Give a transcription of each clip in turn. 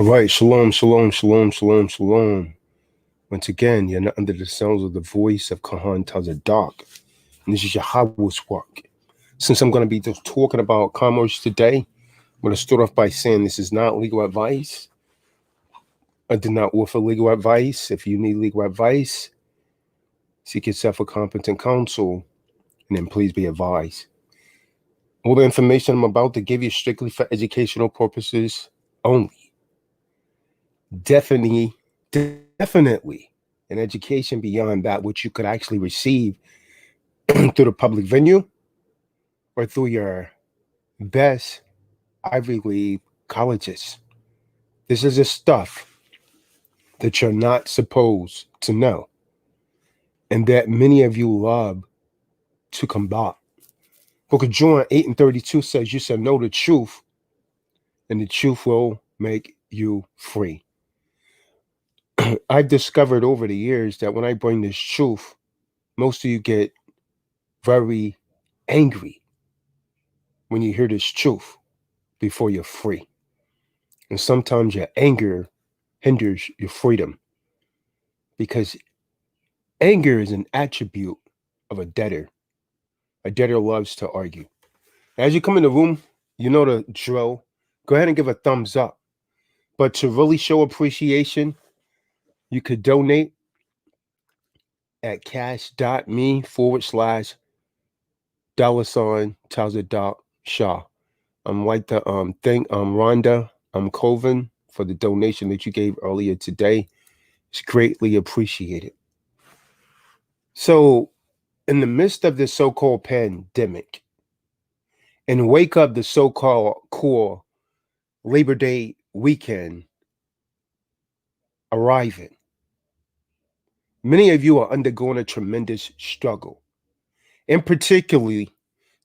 All right, shalom, shalom, shalom, shalom, shalom. Once again, you're not under the sounds of the voice of Kahan Tazadak. And this is Yahweh's work. Since I'm going to be just talking about commerce today, I'm going to start off by saying this is not legal advice. I do not offer legal advice. If you need legal advice, seek yourself a competent counsel, and then please be advised. All the information I'm about to give you is strictly for educational purposes only. Definitely an education beyond that which you could actually receive through the public venue or through your best Ivy League colleges. This is the stuff that you're not supposed to know and that many of you love to combat. Book of John 8 and 32 says, you shall know the truth, and the truth will make you free. I've discovered over the years that when I bring this truth, most of you get very angry when you hear this truth before you're free. And sometimes your anger hinders your freedom because anger is an attribute of a debtor. A debtor loves to argue. As you come in the room, you know the drill. Go ahead and give a thumbs up. But to really show appreciation, you could donate at cash.me/$ Shaw. I'm like the thing, Rhonda, Coven for the donation that you gave earlier today. It's greatly appreciated. So, in the midst of this so-called pandemic, and wake up the so-called core Labor Day weekend arriving, many of you are undergoing a tremendous struggle. And particularly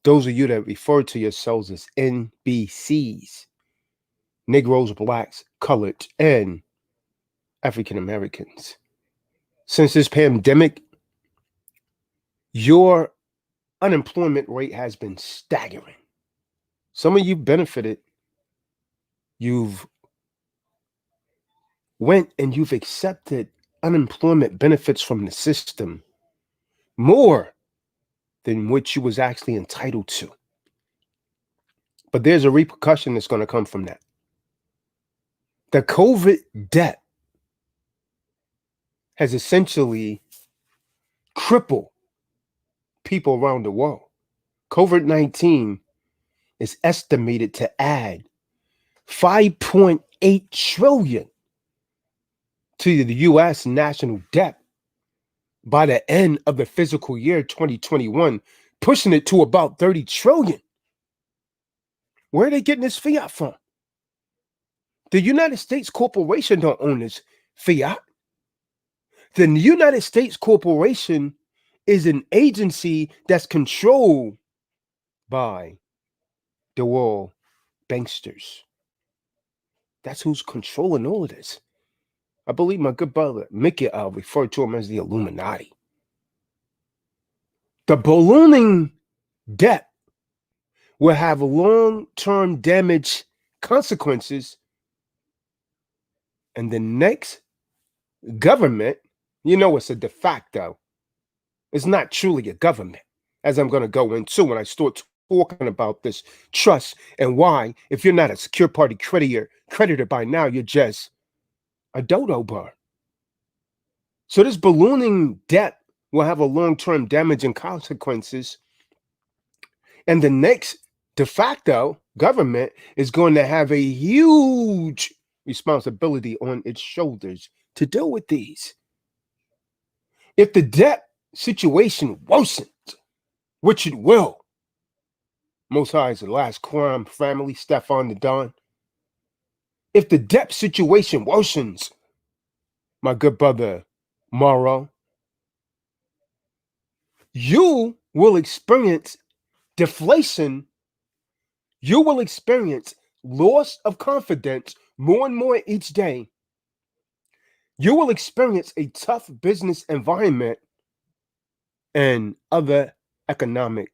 those of you that refer to yourselves as NBCs, Negroes, Blacks, Colored, and African Americans. Since this pandemic, your unemployment rate has been staggering. Some of you benefited. You've went and you've accepted unemployment benefits from the system more than what you was actually entitled to. But there's a repercussion that's going to come from that. The COVID debt has essentially crippled people around the world. COVID-19 is estimated to add 5.8 trillion to the US national debt by the end of the fiscal year 2021, pushing it to about 30 trillion. Where are they getting this fiat from? The United States Corporation don't own this fiat. The United States Corporation is an agency that's controlled by the world banksters. That's who's controlling all of this. I believe my good brother Mickey referred to him as the Illuminati. The ballooning debt will have long-term damage consequences, and the next government, you know, it's a de facto. It's not truly a government, as I'm going to go into when I start talking about this trust and why, if you're not a secure party creditor by now, you're just a dodo bird. So this ballooning debt will have a long-term damage and consequences, and the next de facto government is going to have a huge responsibility on its shoulders to deal with these. If the debt situation worsens, which it will, Most High is the last crime family, Stefan the Don. If the debt situation worsens, my good brother Morrow, you will experience deflation. You will experience loss of confidence more and more each day. You will experience a tough business environment and other economic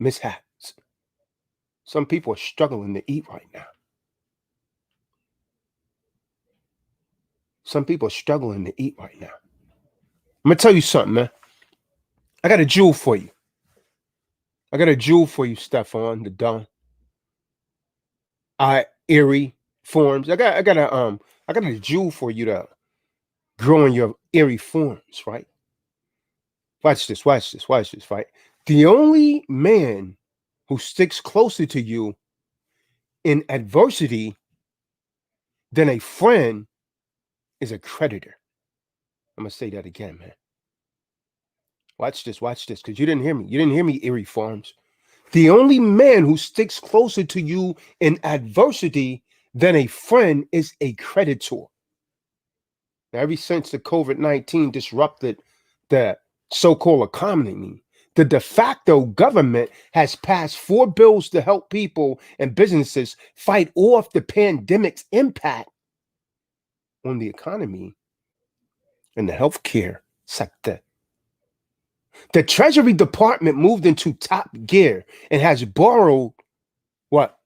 mishaps. Some people are struggling to eat right now. Some people are struggling to eat right now. I'm gonna tell you something, man. I got a jewel for you. I got a jewel for you, Stefan, the Don. Eerie forms. I got a jewel for you to grow in your eerie forms, right? Watch this, right? The only man who sticks closer to you in adversity than a friend is a creditor. I'm gonna say that again, man. Watch this, because you didn't hear me. You didn't hear me, eerie forms. The only man who sticks closer to you in adversity than a friend is a creditor. Now, ever since the COVID-19 disrupted the so-called economy, the de facto government has passed 4 bills to help people and businesses fight off the pandemic's impact on the economy and the healthcare sector. The Treasury Department moved into top gear and has borrowed what,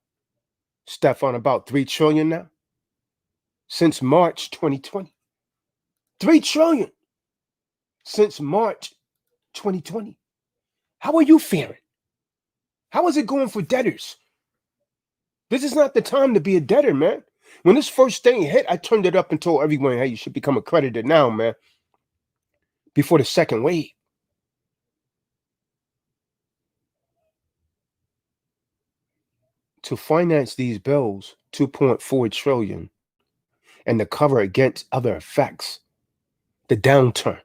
Stefan, about 3 trillion now since March 2020. 3 trillion since March 2020. How are you faring? How is it going for debtors? This is not the time to be a debtor, man. When this first thing hit, I turned it up and told everyone, hey, you should become a creditor now, man, before the second wave. To finance these bills, 2.4 trillion, and to cover against other effects, the downturn.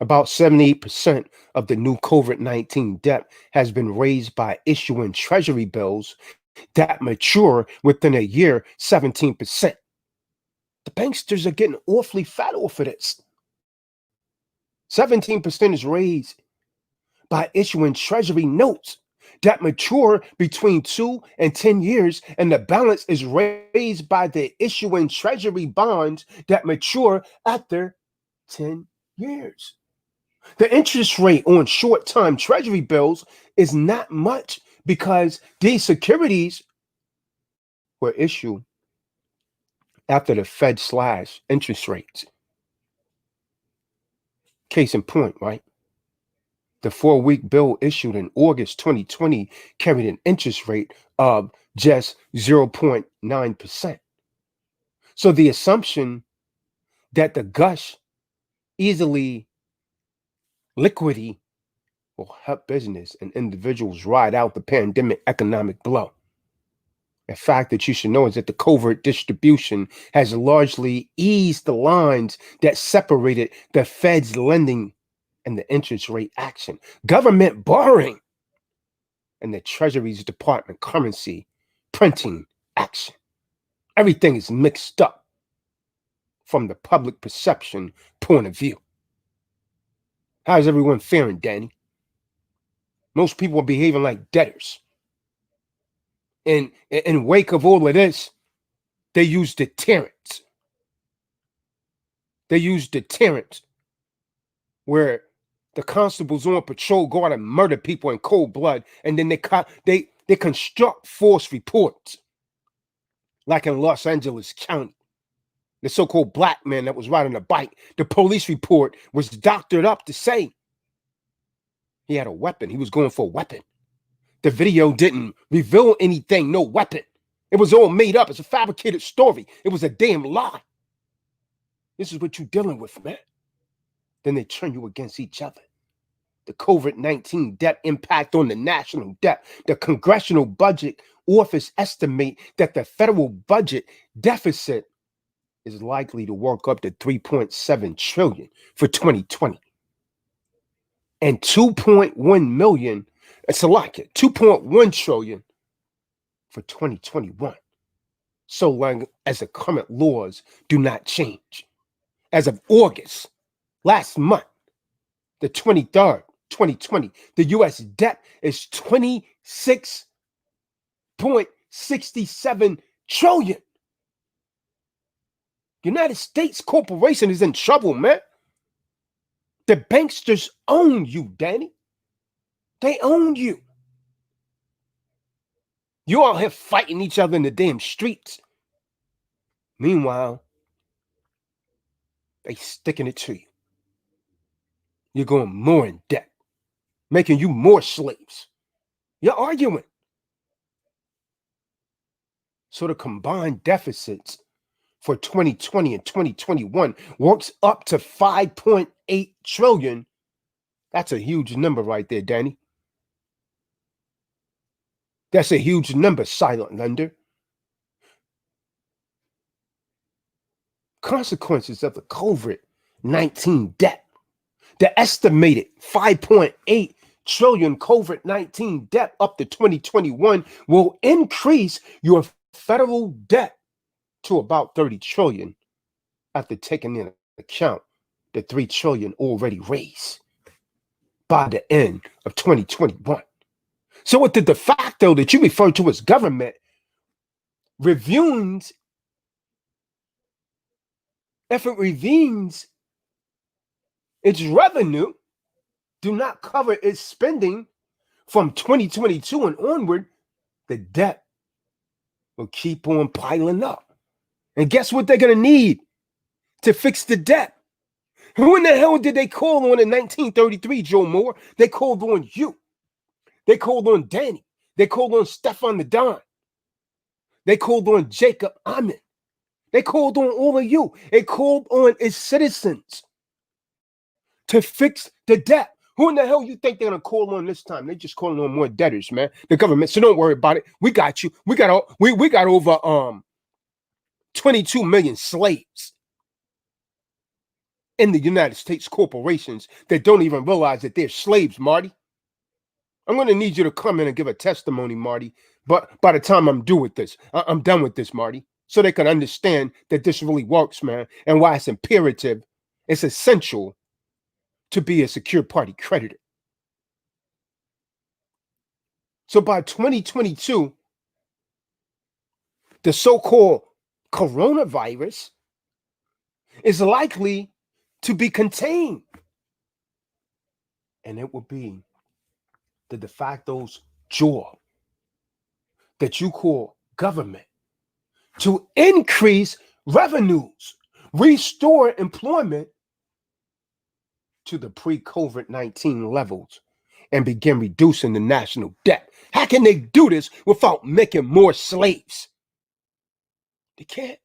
About 78% of the new COVID-19 debt has been raised by issuing treasury bills that mature within a year, 17%. The banksters are getting awfully fat off of this. 17% is raised by issuing treasury notes that mature between 2 and 10 years, and the balance is raised by the issuing treasury bonds that mature after 10 years. The interest rate on short-term treasury bills is not much because these securities were issued after the Fed slashed interest rates. Case in point, right? The 4-week bill issued in August 2020 carried an interest rate of just 0.9%. So the assumption that the gush easily liquidity will help business and individuals ride out the pandemic economic blow. A fact that you should know is that the covert distribution has largely eased the lines that separated the Fed's lending and the interest rate action, government borrowing, and the Treasury's Department currency printing action. Everything is mixed up from the public perception point of view. How's everyone faring, Danny? Most people are behaving like debtors. And in wake of all of this, they use deterrence. They use deterrence where the constables on patrol go out and murder people in cold blood, and then they construct false reports, like in Los Angeles County. The so-called black man that was riding a bike, the police report was doctored up to say he had a weapon. He was going for a weapon. The video didn't reveal anything, no weapon. It was all made up. It's a fabricated story. It was a damn lie. This is what you're dealing with, man. Then they turn you against each other. The COVID-19 debt impact on the national debt. The Congressional Budget Office estimate that the federal budget deficit is likely to work up to 3.7 trillion for 2020 and 2.1 million. It's a lot. 2.1 trillion for 2021. So long as the current laws do not change. As of August, last month, the 23rd, 2020, the U.S. debt is 26.67 trillion. United States Corporation is in trouble, man. The banksters own you, Danny. They own you. You all here fighting each other in the damn streets. Meanwhile, They sticking it to you. You're going more in debt, making you more slaves. You're arguing. So the combined deficits for 2020 and 2021 works up to 5.8 trillion. That's a huge number right there, Danny. That's a huge number, silent lender. Consequences of the COVID-19 debt. The estimated 5.8 trillion COVID-19 debt up to 2021 will increase your federal debt to about 30 trillion after taking into account the 3 trillion already raised by the end of 2021. So with the de facto that you refer to as government reviews, if it reveals its revenue do not cover its spending from 2022 and onward, the debt will keep on piling up. And guess what they're going to need to fix the debt? Who in the hell did they call on in 1933, Joe Moore? They called on you. They called on Danny. They called on Stefan the Don. They called on Jacob Amen. They called on all of you. They called on its citizens to fix the debt. Who in the hell you think they're going to call on this time? They're just calling on more debtors, man. The government. So don't worry about it. We got you. We got over 22 million slaves in the United States corporations that don't even realize that they're slaves, Marty. I'm going to need you to come in and give a testimony, Marty. But by the time I'm done with this, Marty, so they can understand that this really works, man, and why it's imperative, it's essential to be a secure party creditor. So by 2022, the so-called coronavirus is likely to be contained. And it will be the de facto's jaw that you call government to increase revenues, restore employment to the pre-COVID-19 levels, and begin reducing the national debt. How can they do this without making more slaves? They can't.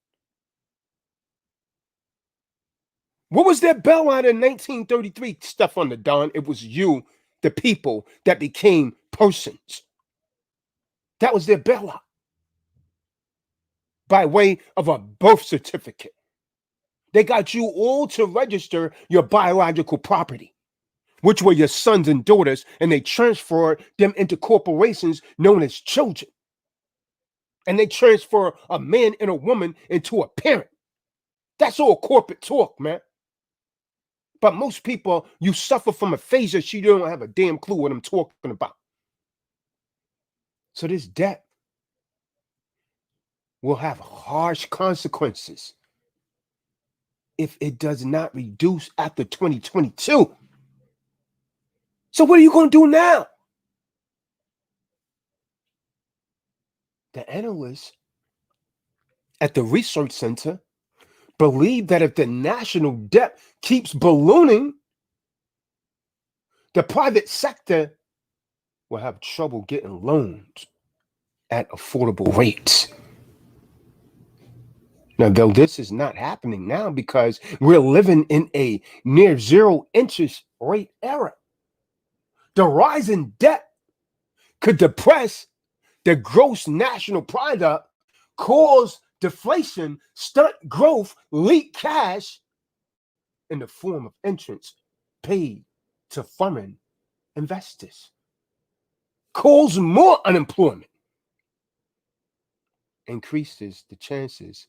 What was their bailout in 1933, Stefan the Don? It was you, the people, that became persons. That was their bailout by way of a birth certificate. They got you all to register your biological property, which were your sons and daughters, and they transferred them into corporations known as children. And they transfer a man and a woman into a parent. That's all corporate talk, man. But most people, you suffer from aphasia, so you don't have a damn clue what I'm talking about. So this debt will have harsh consequences if it does not reduce after 2022. So what are you going to do now? The analysts at the research center believe that if the national debt keeps ballooning, the private sector will have trouble getting loans at affordable rates. Now, though this is not happening now because we're living in a near zero interest rate era, the rise in debt could depress the gross national product, cause deflation, stunt growth, leak cash in the form of interest paid to foreign investors, cause more unemployment, increases the chances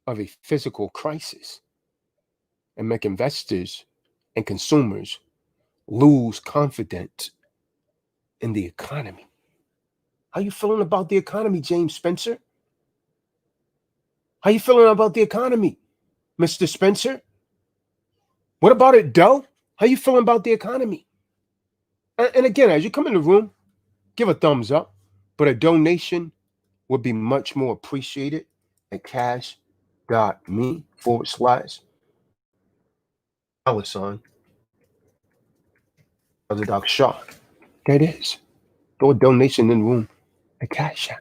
of a physical crisis, and make investors and consumers lose confidence in the economy. How you feeling about the economy, James Spencer? How you feeling about the economy, Mr. Spencer? What about it, Doe? How you feeling about the economy? And again, as you come in the room, give a thumbs up, but a donation would be much more appreciated at cash.me/. Alisson, Brother Doc Shaw. There it is. Throw a donation in the room. A cash app.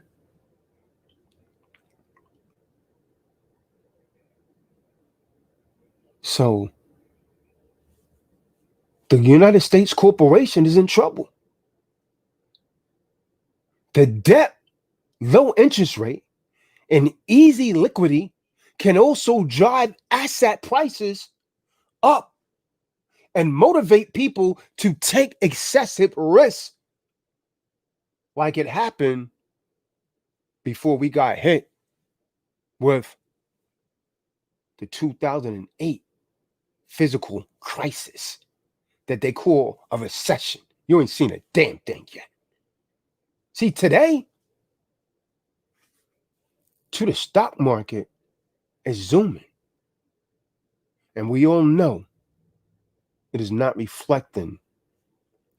So the United States corporation is in trouble. The debt, low interest rate, and easy liquidity can also drive asset prices up and motivate people to take excessive risks, like it happened before we got hit with the 2008 physical crisis that they call a recession. You ain't seen a damn thing yet. See, today, to the stock market is zooming. And we all know it is not reflecting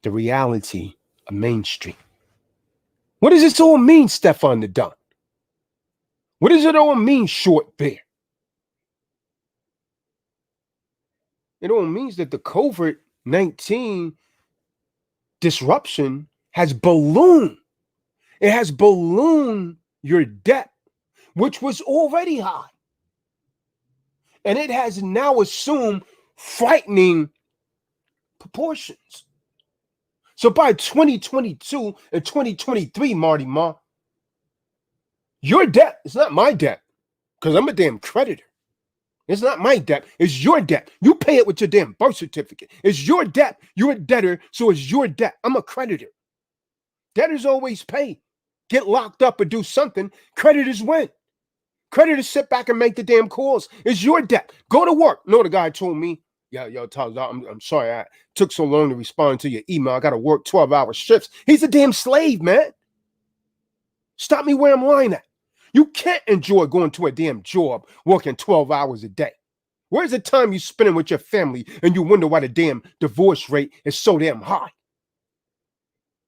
the reality of Main Street. What does this all mean, Stefan the Don? What does it all mean, Short Bear? It all means that the COVID-19 disruption has ballooned. It has ballooned your debt, which was already high. And it has now assumed frightening proportions. So by 2022 and 2023, Marty Ma, your debt is not my debt, because I'm a damn creditor. It's not my debt. It's your debt. You pay it with your damn birth certificate. It's your debt. You're a debtor, so it's your debt. I'm a creditor. Debtors always pay. Get locked up or do something. Creditors win. Creditors sit back and make the damn calls. It's your debt. Go to work. No, the guy told me, yo, Tyler, I'm sorry I took so long to respond to your email. I got to work 12-hour shifts. He's a damn slave, man. Stop me where I'm lying at. You can't enjoy going to a damn job working 12 hours a day. Where's the time you spending with your family and you wonder why the damn divorce rate is so damn high?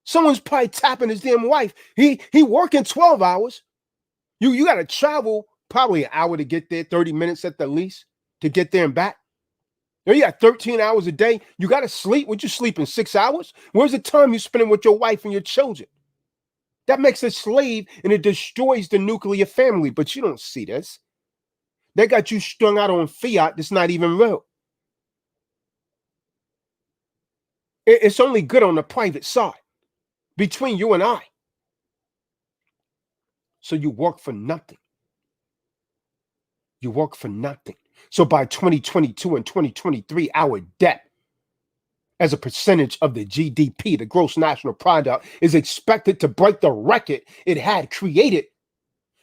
Someone's probably tapping his damn wife. He working 12 hours. You got to travel probably an hour to get there, 30 minutes at the least to get there and back. You got 13 hours a day. You got to sleep. Would you sleep in 6 hours? Where's the time you spending with your wife and your children? That makes a slave and it destroys the nuclear family. But you don't see this. They got you strung out on fiat that's not even real. It's only good on the private side between you and I. So you work for nothing. You work for nothing. So by 2022 and 2023, our debt as a percentage of the GDP, the gross national product, is expected to break the record it had created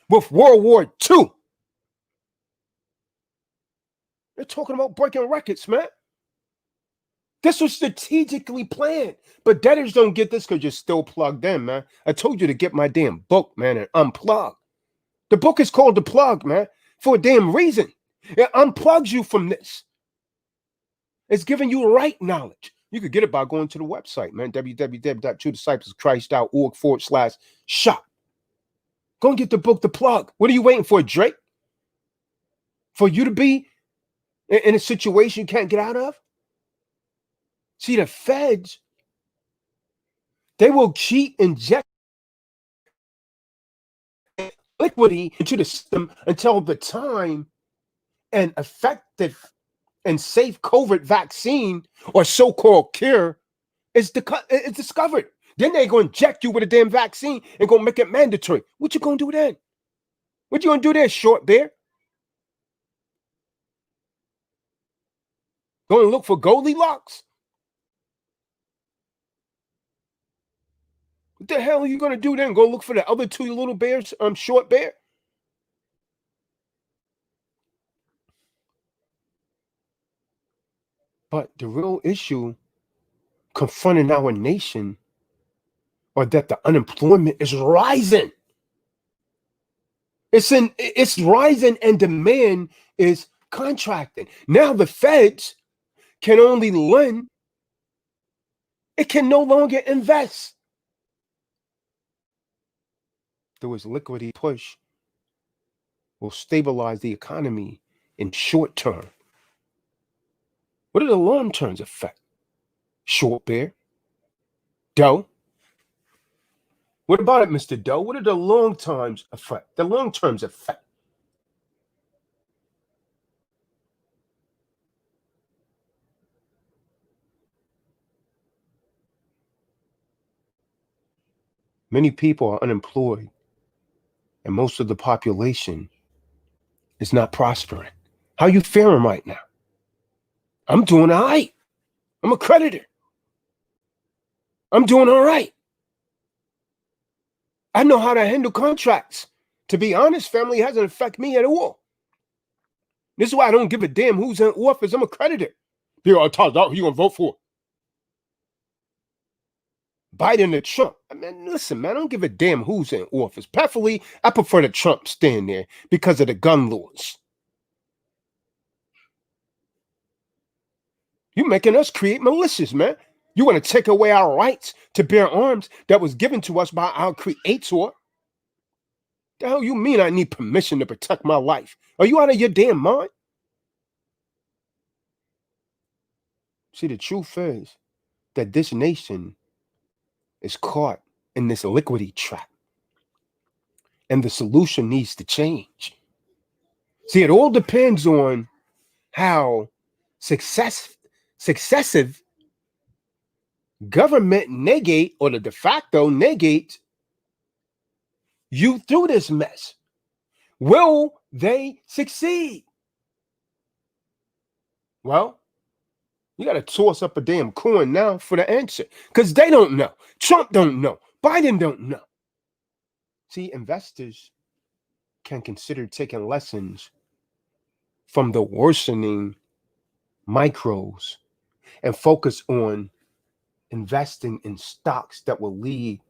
with World War II. They're talking about breaking records, man. This was strategically planned. But debtors don't get this because you're still plugged in, man. I told you to get my damn book, man, and unplug. The book is called The Plug, man, for a damn reason. It unplugs you from this. It's giving you right knowledge. You could get it by going to the website, man, www.truediscipleschrist.org/shop. Go and get the book, The Plug. What are you waiting for, Drake? For you to be in a situation you can't get out of? See, the feds, they will keep injecting liquidity into the system until the time an effective and safe COVID vaccine or so-called cure is discovered. Then they're going to inject you with a damn vaccine and going to make it mandatory. What you going to do then? What you going to do there, Short Bear? Going to look for Goldilocks? What the hell are you going to do then? Go look for the other two little bears, Short Bear? But the real issue confronting our nation are that the unemployment is rising. It's rising and demand is contracting. Now the feds can only lend. It can no longer invest. There was liquidity push will stabilize the economy in short term. What are the long-term effects? Short bear, Doe. What about it, Mr. Doe? What are the long-term effect? The long-term effect. Many people are unemployed, and most of the population is not prospering. How you faring right now? I'm doing all right. I'm a creditor. I'm doing all right. I know how to handle contracts. To be honest, family hasn't affected me at all. This is why I don't give a damn who's in office. I'm a creditor. People are talking about who you gonna vote for. Biden or Trump. I mean, listen, man, I don't give a damn who's in office. Preferably, I prefer the Trump stand there because of the gun laws. You making us create militias, man. You want to take away our rights to bear arms that was given to us by our creator? The hell you mean I need permission to protect my life? Are you out of your damn mind? See, the truth is that this nation is caught in this liquidity trap. And the solution needs to change. See, it all depends on how successive government negate or the de facto negate you through this mess. Will they succeed? Well, you got to toss up a damn coin now for the answer because they don't know. Trump don't know. Biden don't know. See, investors can consider taking lessons from the worsening micros and focus on investing in stocks that will lead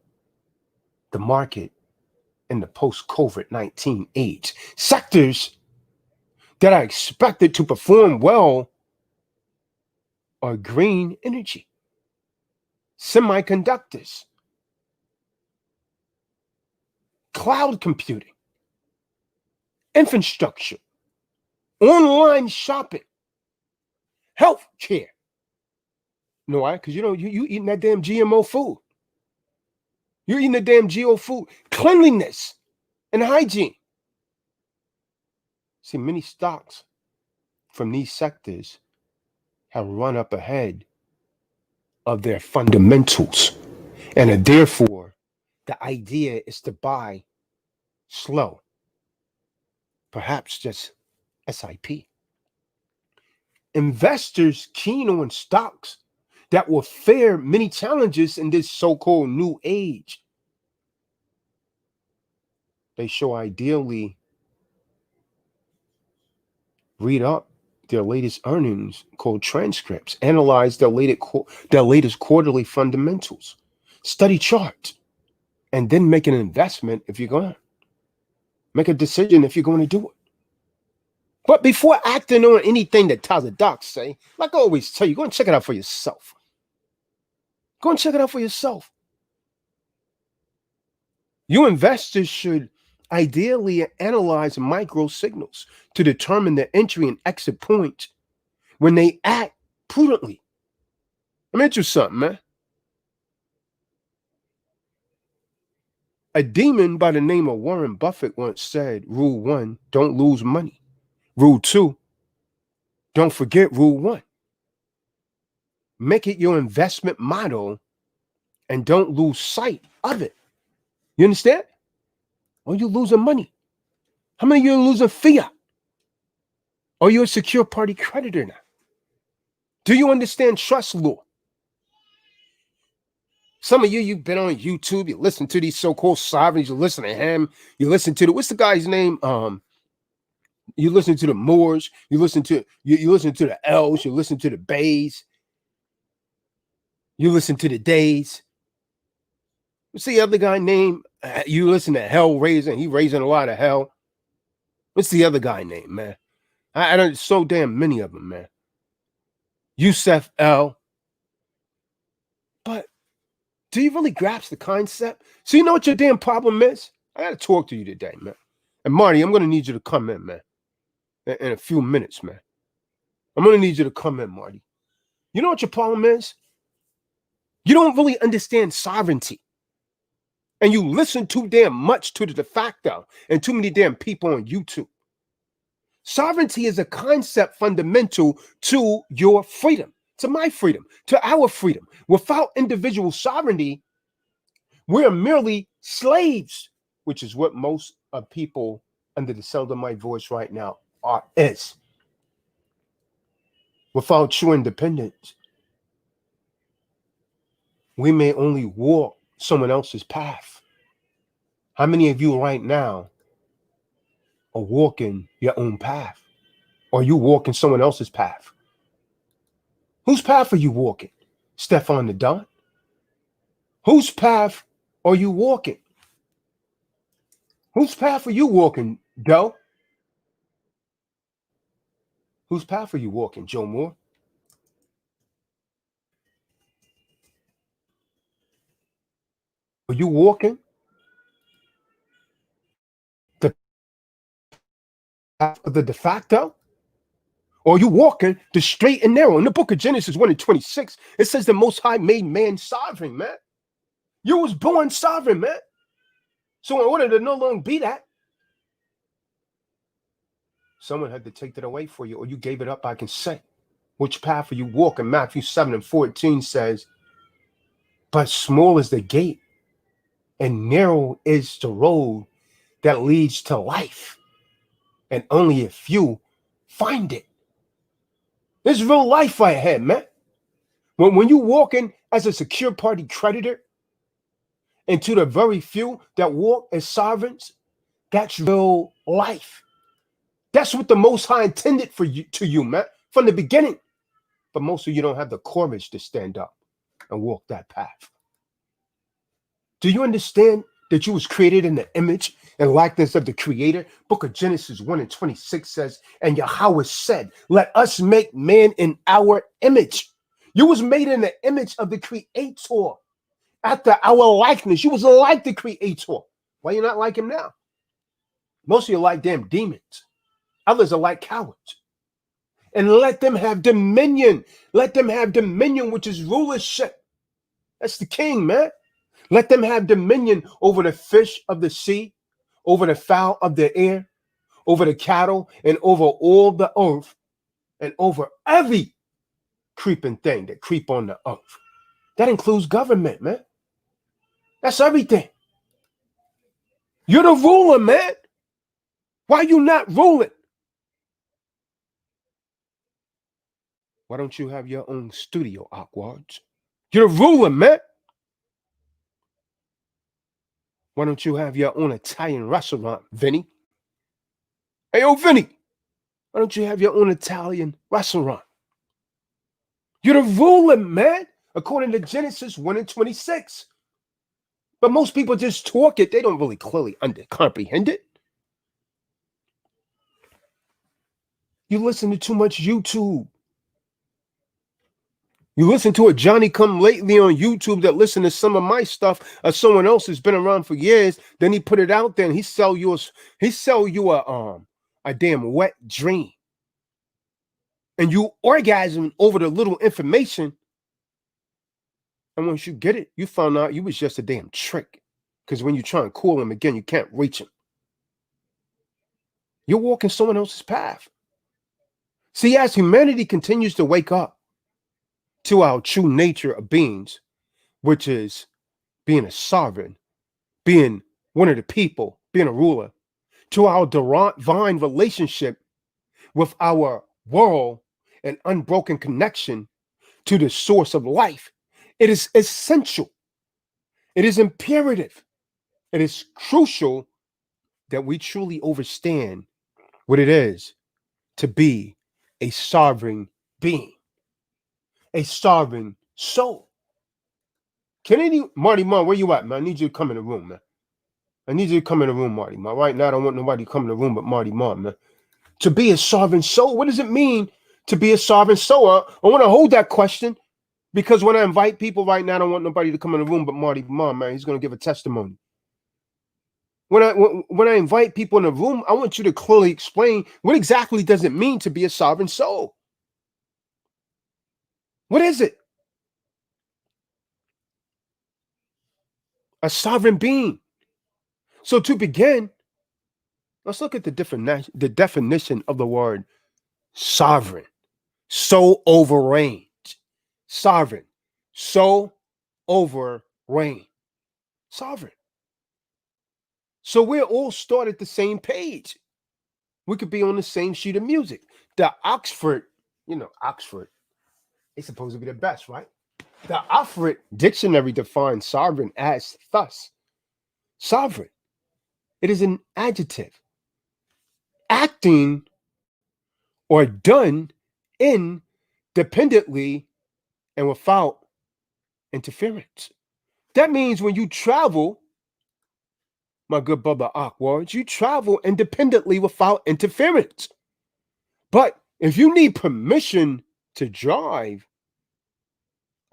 the market in the post-COVID-19 age. Sectors that are expected to perform well are green energy, semiconductors, cloud computing, infrastructure, online shopping, health care. You know why? Because you eating that damn GMO food. You're eating the damn GMO food. Cleanliness and hygiene. See, many stocks from these sectors have run up ahead of their fundamentals. And therefore, the idea is to buy slow, perhaps just SIP. Investors keen on stocks that will fare many challenges in this so-called new age. They should ideally read up their latest earnings called transcripts, analyze their latest quarterly fundamentals, study charts, and then make an investment if you're going to make a decision if you're going to do it. But before acting on anything that Taza Docs say, like I always tell you, go and check it out for yourself. Go and check it out for yourself. You investors should ideally analyze micro signals to determine the entry and exit point when they act prudently. Let me you something, man. A demon by the name of Warren Buffett once said, Rule 1, don't lose money. Rule 2, don't forget Rule 1. Make it your investment model and don't lose sight of it. You understand? Or you losing money. How many of you are losing fiat? Are you a secure party creditor now? Do you understand trust law? Some of you've been on YouTube, you listen to these so-called sovereigns, you listen to him, you listen to what's the guy's name? You listen to the Moors, you listen to the L's, you listen to the Bays, you listen to the Days. What's the other guy name? You listen to Hell Raising, he raising a lot of hell. What's the other guy name, man? I don't so damn many of them, man. Yusef L. But do you really grasp the concept? So you know what your damn problem is? I gotta talk to you today, man. And Marty, I'm gonna need you to come in, man. In a few minutes, man. I'm gonna need you to come in, Marty. You know what your problem is? You don't really understand sovereignty. And you listen too damn much to the de facto and too many damn people on YouTube. Sovereignty is a concept fundamental to your freedom, to my freedom, to our freedom. Without individual sovereignty, we're merely slaves, which is what most of people under the sound of my voice right now is. Without true independence, we may only walk someone else's path. How many of you right now are walking your own path? Or are you walking someone else's path? Whose path are you walking? Stefan the Don? Whose path are you walking? Whose path are you walking, Doe? Whose path are you walking, Joe Moore? Are you walking the path of the de facto? Or are you walking the straight and narrow? In the book of Genesis 1 and 26, it says the Most High made man sovereign, man. You was born sovereign, man. So in order to no longer be that, someone had to take that away for you, or you gave it up by consent. Which path are you walking? Matthew 7 and 14 says, but small is the gate and narrow is the road that leads to life, and only a few find it. There's real life right ahead, man. When you walking as a secure party creditor into the very few that walk as sovereigns, that's real life. That's what the Most High intended for you, to you, man, from the beginning. But most of you don't have the courage to stand up and walk that path. Do you understand that you was created in the image and likeness of the Creator? Book of Genesis 1 and 26 says, and Yahweh said, let us make man in our image. You was made in the image of the Creator, after our likeness. You was like the Creator. Why you not like him now? Most of you are like damn demons. Others are like cowards. And let them have dominion. Let them have dominion, which is rulership. That's the king, man. Let them have dominion over the fish of the sea, over the fowl of the air, over the cattle, and over all the earth, and over every creeping thing that creep on the earth. That includes government, man. That's everything. You're the ruler, man. Why are you not ruling? Why don't you have your own studio, Aquads? You're the ruler, man. Why don't you have your own Italian restaurant, Vinny? Hey, yo, Vinny. Why don't you have your own Italian restaurant? You're the ruler, man, according to Genesis 1 and 26. But most people just talk it. They don't really clearly comprehend it. You listen to too much YouTube. You listen to a Johnny come lately on YouTube that listen to some of my stuff or someone else who's been around for years. Then he put it out there and he sell you a damn wet dream. And you orgasm over the little information. And once you get it, you found out you was just a damn trick. Because when you try and call him again, you can't reach him. You're walking someone else's path. See, as humanity continues to wake up to our true nature of beings, which is being a sovereign, being one of the people, being a ruler, to our divine relationship with our world and unbroken connection to the source of life, it is essential. It is imperative. It is crucial that we truly understand what it is to be a sovereign being, a sovereign soul. Marty Ma, where you at, man? I need you to come in the room, man. I need you to come in the room, Marty Ma. Right now, I don't want nobody to come in the room but Marty Ma, man. To be a sovereign soul, what does it mean to be a sovereign soul? I want to hold that question because when I invite people right now, I don't want nobody to come in the room but Marty Ma, man. He's going to give a testimony. When I invite people in the room, I want you to clearly explain what exactly does it mean to be a sovereign soul. What is it? A sovereign being. So to begin, let's look at the definition of the word sovereign. So over reign. Sovereign. So over reign. Sovereign. So we're all start at the same page. We could be on the same sheet of music. The Oxford, Oxford, it's supposed to be the best, right? The Oxford Dictionary defines sovereign as thus. Sovereign. It is an adjective. Acting or done independently and without interference. That means when you travel, my good brother Awkward, you travel independently without interference. But if you need permission to drive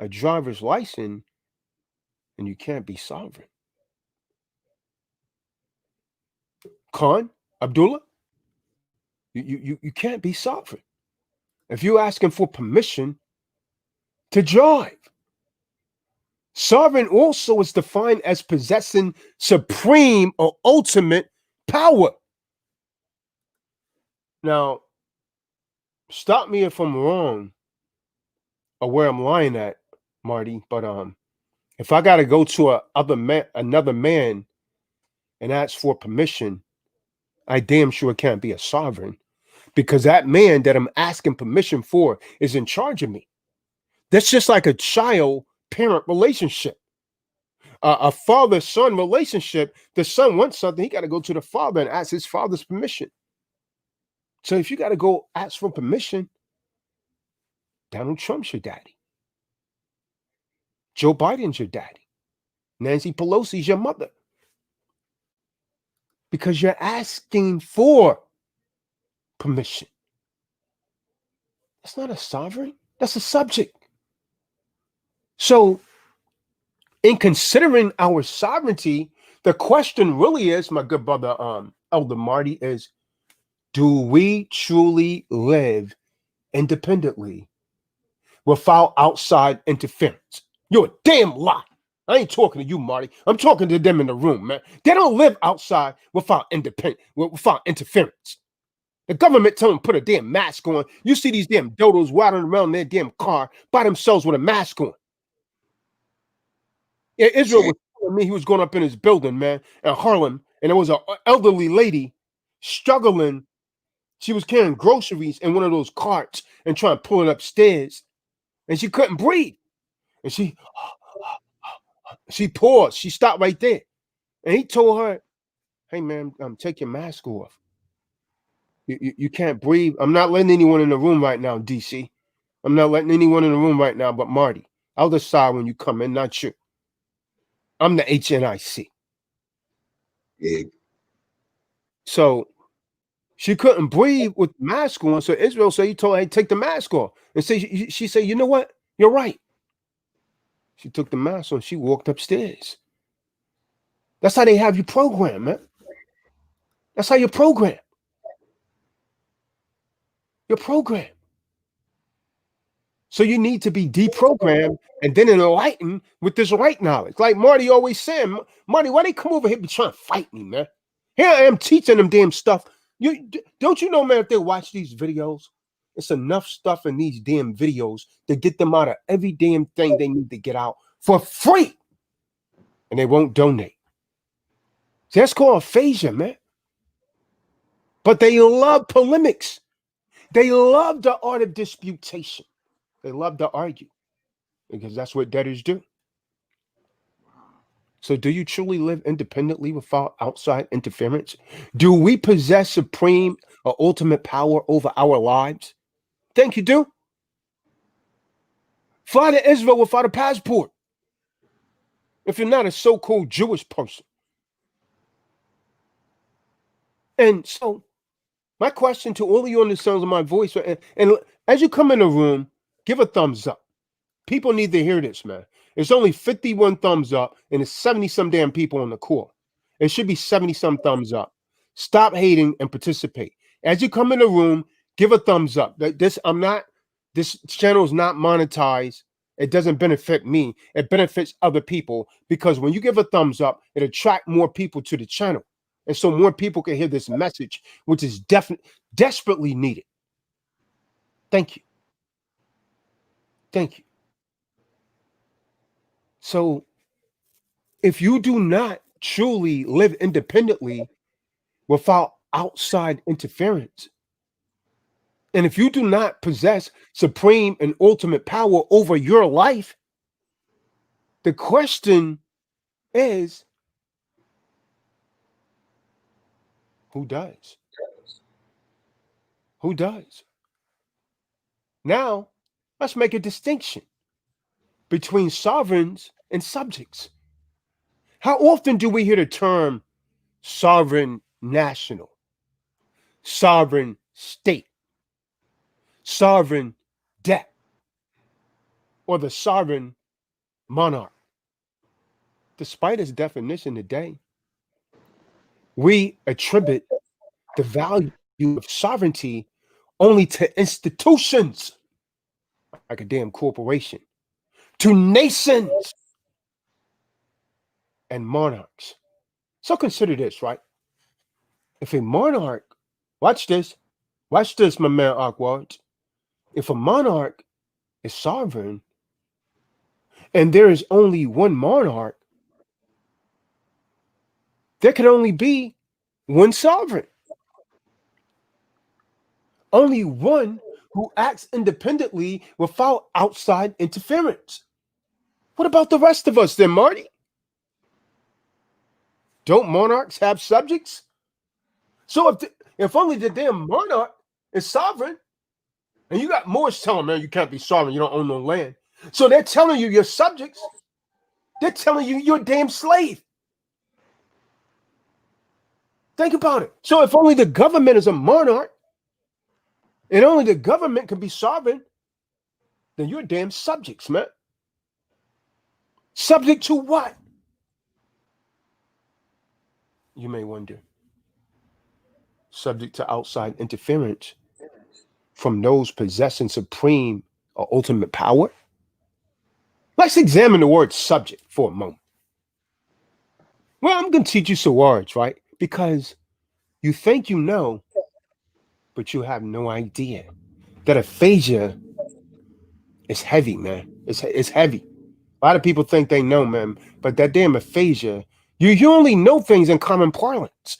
a driver's license, then you can't be sovereign. Khan, Abdullah, you can't be sovereign. If you're asking for permission to drive. Sovereign also is defined as possessing supreme or ultimate power. Now, stop me if I'm wrong or where I'm lying at, Marty, but if I gotta go to another man and ask for permission, I damn sure can't be a sovereign because that man that I'm asking permission for is in charge of me. That's just like a child-parent relationship. A father-son relationship, the son wants something, he got to go to the father and ask his father's permission. So if you got to go ask for permission, Donald Trump's your daddy. Joe Biden's your daddy. Nancy Pelosi's your mother. Because you're asking for permission. That's not a sovereign. That's a subject. So in considering our sovereignty, the question really is, my good brother Elder Marty, is do we truly live independently without outside interference? You're a damn lie. I ain't talking to you, Marty. I'm talking to them in the room, man. They don't live outside without interference. The government tell them put a damn mask on. You see these damn dodos waddling around their damn car by themselves with a mask on. Yeah, Israel was telling me he was going up in his building, man, in Harlem, and there was an elderly lady struggling. She was carrying groceries in one of those carts and trying to pull it upstairs, and she couldn't breathe. And she paused. She stopped right there, and he told her, "Hey, man, take your mask off. You can't breathe. I'm not letting anyone in the room right now, DC. I'm not letting anyone in the room right now, but Marty. I'll decide when you come in, not you. I'm the HNIC." Yeah. So she couldn't breathe with the mask on. So Israel said, he told her, "Hey, take the mask off." And she said, "You know what? You're right." She took the mask on. She walked upstairs. That's how they have you programmed, man. That's how you're programmed. You're programmed. So you need to be deprogrammed and then enlightened with this right knowledge. Like Marty always saying, Marty, why they come over here be trying to fight me, man? Here I am teaching them damn stuff. Don't you know, man, if they watch these videos, it's enough stuff in these damn videos to get them out of every damn thing they need to get out for free. And they won't donate. See, that's called aphasia, man. But they love polemics. They love the art of disputation. They love to argue because that's what debtors do. So do you truly live independently without outside interference? Do we possess supreme or ultimate power over our lives? Think you do? Fly to Israel without a passport. If you're not a so-called Jewish person. And so my question to all of you on the sounds of my voice, and as you come in the room, give a thumbs up. People need to hear this, man. It's only 51 thumbs up, and it's 70-some damn people on the call. It should be 70-some thumbs up. Stop hating and participate. As you come in the room, give a thumbs up. This This channel is not monetized. It doesn't benefit me. It benefits other people because when you give a thumbs up, it attracts more people to the channel. And so more people can hear this message, which is desperately needed. Thank you. Thank you. So if you do not truly live independently without outside interference, and if you do not possess supreme and ultimate power over your life, the question is, who does? Who does? Now, let's make a distinction between sovereigns and subjects. How often do we hear the term sovereign national, sovereign state, sovereign debt, or the sovereign monarch? Despite its definition today, we attribute the value of sovereignty only to institutions like a damn corporation, to nations and monarchs. So consider this, right? If a monarch, watch this, my man Awkward. If a monarch is sovereign and there is only one monarch, there can only be one sovereign. Only one who acts independently without outside interference. What about the rest of us then, Marty? Don't monarchs have subjects? So if only the damn monarch is sovereign, and you got Moors telling, man, you can't be sovereign, you don't own no land. So they're telling you you're subjects. They're telling you you're a damn slave. Think about it. So if only the government is a monarch, and only the government can be sovereign, then you're damn subjects, man. Subject to what? You may wonder. Subject to outside interference from those possessing supreme or ultimate power? Let's examine the word subject for a moment. Well, I'm going to teach you some words, right? Because you think you know, but you have no idea that aphasia is heavy, man. It's heavy. A lot of people think they know, man, but that damn aphasia, you only know things in common parlance.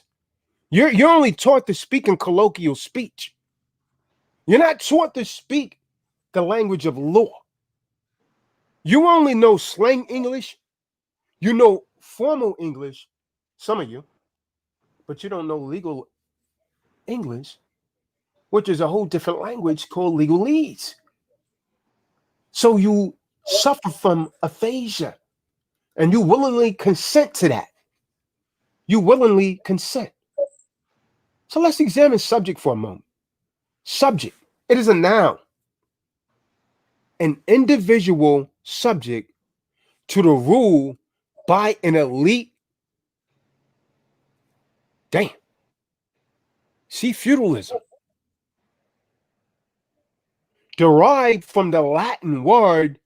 You're only taught to speak in colloquial speech. You're not taught to speak the language of law. You only know slang English. You know formal English, some of you, but you don't know legal English, which is a whole different language called legalese. So you suffer from aphasia, and you willingly consent to that. You willingly consent. So let's examine subject for a moment. Subject, it is a noun, an individual subject to the rule by an elite. Damn. See, feudalism. Derived from the Latin word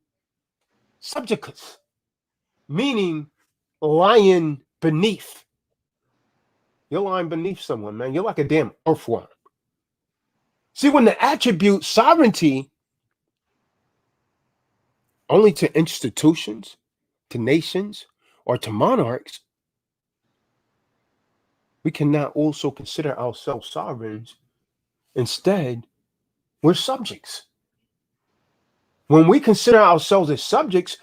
subjectus, meaning lying beneath. You're lying beneath someone, man. You're like a damn earthworm. See, when the attribute sovereignty only to institutions, to nations, or to monarchs, we cannot also consider ourselves sovereigns. Instead, we're subjects. When we consider ourselves as subjects,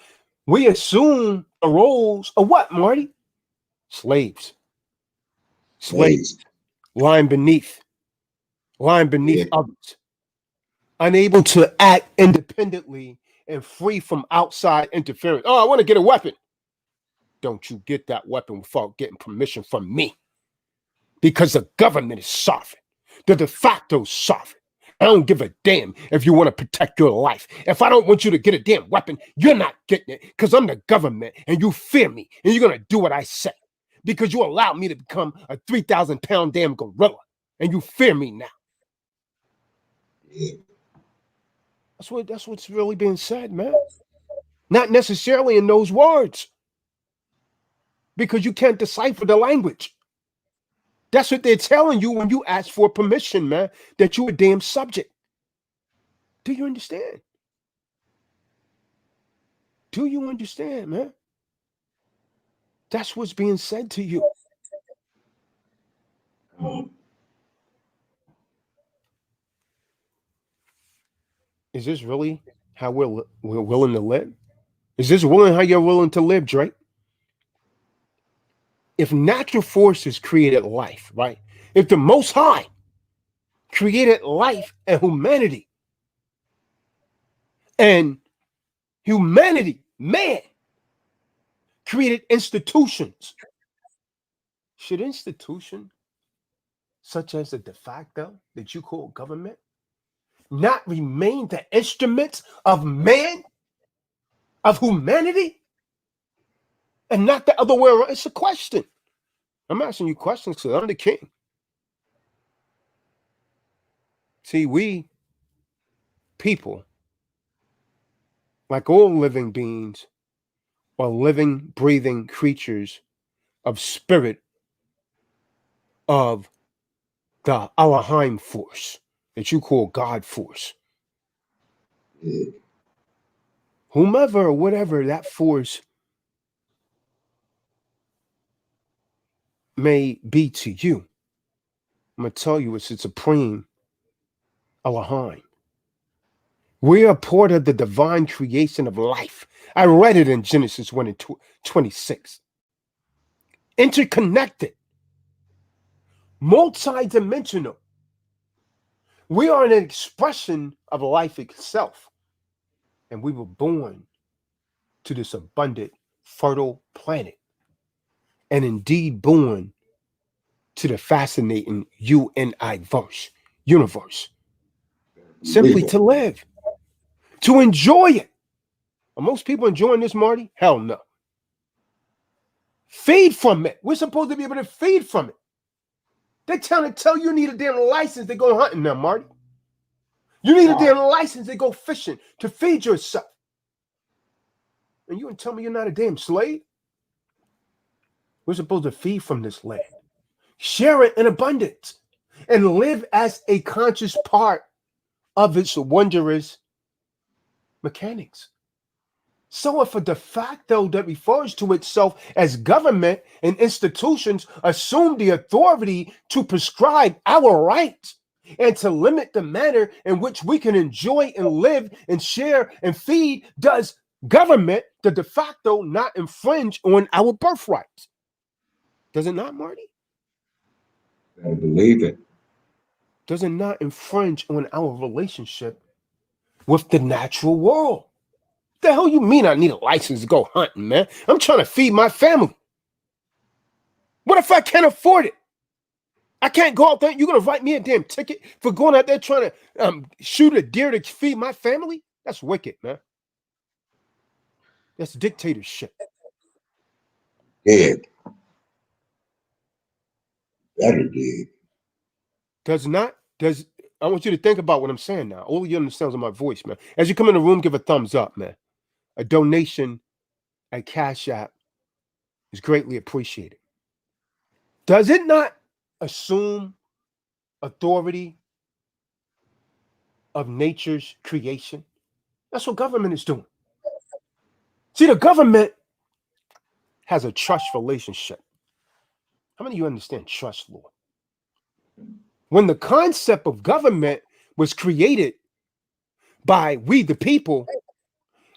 we assume the roles of what, Marty? Slaves. Slaves. Lying beneath Yeah. others. Unable to act independently and free from outside interference. Oh, I want to get a weapon. Don't you get that weapon without getting permission from me. Because the government is sovereign. The de facto sovereign. I don't give a damn if you want to protect your life. If I don't want you to get a damn weapon, you're not getting it because I'm the government and you fear me and you're going to do what I say because you allowed me to become a 3,000-pound damn gorilla and you fear me now. Yeah. That's what's really being said, man. Not necessarily in those words, because you can't decipher the language. That's what they're telling you when you ask for permission, man, that you a damn subject. Do you understand? Do you understand, man? That's what's being said to you. Is this really how we're willing to live? Is this willing how you're willing to live, Drake? If natural forces created life, right? If the Most High created life and humanity, man, created institutions, should institution such as the de facto that you call government not remain the instruments of man, of humanity, and not the other way around? It's a question. I'm asking you questions because I'm the king. See, we people, like all living beings, are living, breathing creatures of spirit of the Elohim force that you call God force. Yeah. Whomever or whatever that force may be to you, I'm going to tell you it's the supreme Elohim. We are part of the divine creation of life. I read it in Genesis 1 and 26. Interconnected, multi-dimensional. We are an expression of life itself. And we were born to this abundant, fertile planet. And indeed born to the fascinating universe. Simply to live, to enjoy it. Are most people enjoying this, Marty? Hell no. Feed from it. We're supposed to be able to feed from it. They're trying to tell you need a damn license to go hunting now, Marty. You need a damn license to go fishing to feed yourself. And you can tell me you're not a damn slave? We're supposed to feed from this land, share it in abundance, and live as a conscious part of its wondrous mechanics. So if a de facto that refers to itself as government and institutions assume the authority to prescribe our rights and to limit the manner in which we can enjoy and live and share and feed, does government, the de facto, not infringe on our birthrights? Does it not, Marty? I believe it. Does it not infringe on our relationship with the natural world? The hell you mean I need a license to go hunting, man? I'm trying to feed my family. What if I can't afford it? I can't go out there. You're going to write me a damn ticket for going out there trying to shoot a deer to feed my family? That's wicked, man. That's dictatorship. Dead. Better dead. I want you to think about what I'm saying now. All of you understands on my voice, man. As you come in the room, give a thumbs up, man. A donation at Cash App is greatly appreciated. Does it not assume authority of nature's creation? That's what government is doing. See, the government has a trust relationship. How many of you understand trust law? When the concept of government was created by we the people,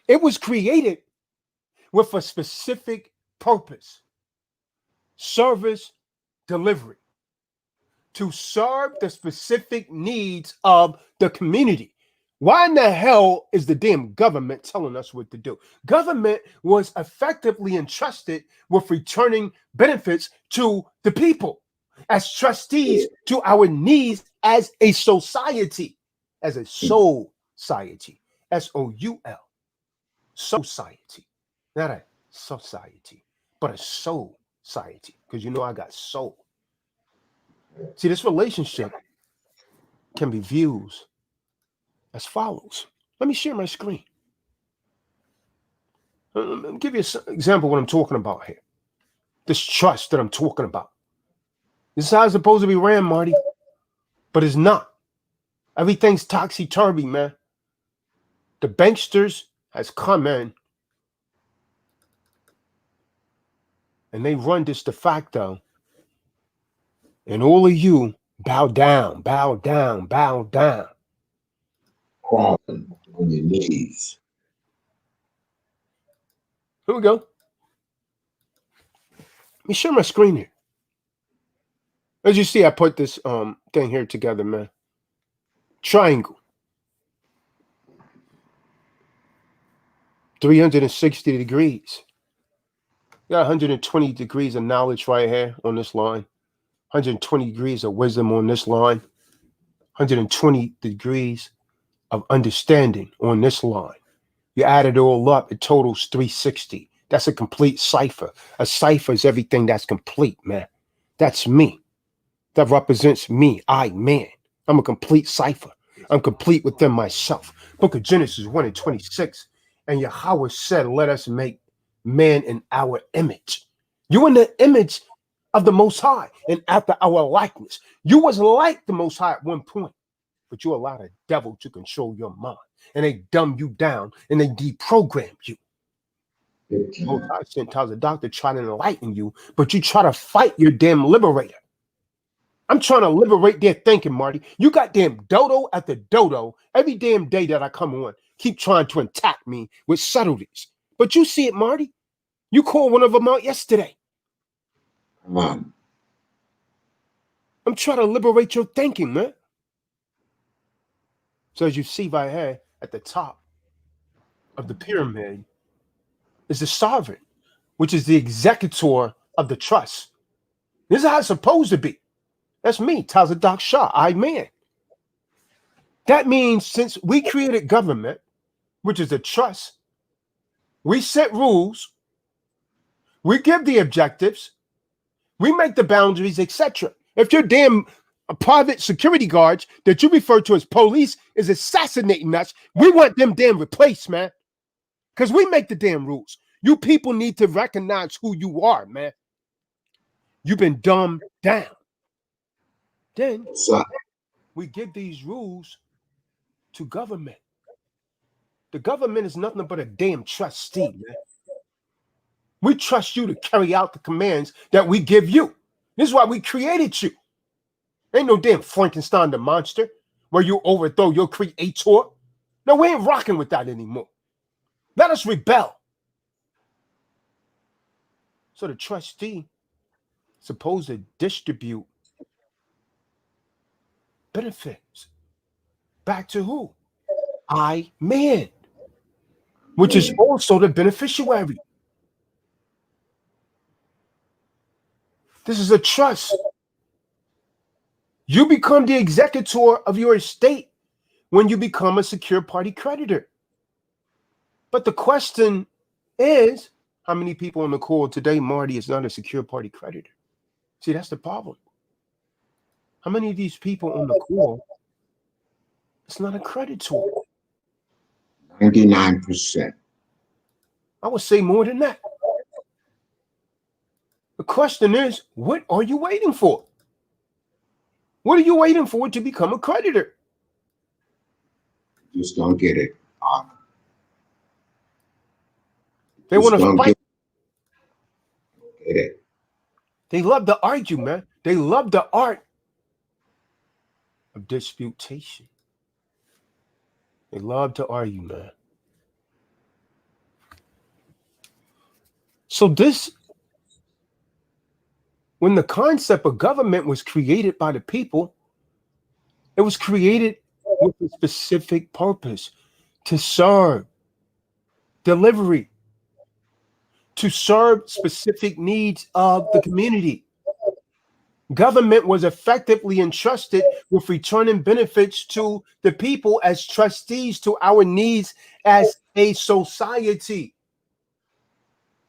it was created with a specific purpose: service delivery, to serve the specific needs of the community. Why in the hell is the damn government telling us what to do? Government was effectively entrusted with returning benefits to the people as trustees to our needs as a society, as a soul society, SOUL, society, not a society, but a soul society, because you know I got soul. See, this relationship can be viewed as follows. Let me share my screen. Let me give you an example of what I'm talking about here. This trust that I'm talking about. This is how it's supposed to be ran, Marty. But it's not. Everything's topsy-turvy, man. The banksters has come in and they run this de facto. And all of you bow down, bow down, bow down. Crawling on your knees. Here we go. Let me share my screen here. As you see, I put this thing here together, man. Triangle. 360 degrees. You got 120 degrees of knowledge right here on this line. 120 degrees of wisdom on this line. 120 degrees of understanding on this line. You add it all up, it totals 360. That's a complete cipher. A cipher is everything that's complete, man. That's me. That represents me, man. I'm a complete cipher. I'm complete within myself. Book of Genesis 1 and 26. And Yahweh said, let us make man in our image. You in the image of the Most High and after our likeness. You was like the Most High at one point, but you allowed a devil to control your mind. And they dumb you down and they deprogram you. Most High sent tells a doctor trying to enlighten you, but you try to fight your damn liberator. I'm trying to liberate their thinking, Marty. You got damn dodo at the dodo every damn day that I come on. Keep trying to attack me with subtleties. But you see it, Marty. You called one of them out yesterday. Come on. I'm trying to liberate your thinking, man. So as you see right here at the top of the pyramid is the sovereign, which is the executor of the trust. This is how it's supposed to be. That's me, Tazadak Shah, man. That means since we created government, which is a trust, we set rules, we give the objectives, we make the boundaries, etc. If your damn private security guards that you refer to as police is assassinating us, we want them damn replaced, man. Because we make the damn rules. You people need to recognize who you are, man. You've been dumbed down. Then we give these rules to government. The government is nothing but a damn trustee, man. We trust you to carry out the commands that we give you. This is why we created you. Ain't no damn Frankenstein the monster where you overthrow your creator. No, we ain't rocking with that anymore. Let us rebel. So the trustee is supposed to distribute benefits back to who? Man, which is also the beneficiary. This is a trust. You become the executor of your estate when you become a secure party creditor. But the question is, how many people on the call today, Marty, is not a secure party creditor? See, that's the problem. How many of these people on the call, it's not a creditor? 99%. I would say more than that. The question is, what are you waiting for? What are you waiting for to become a creditor? Just don't get it. They want to fight. Get it. They love to argue, man. They love the art of disputation. They love to argue, man. So this, when the concept of government was created by the people, it was created with a specific purpose to serve delivery, to serve specific needs of the community. Government was effectively entrusted with returning benefits to the people as trustees to our needs as a society.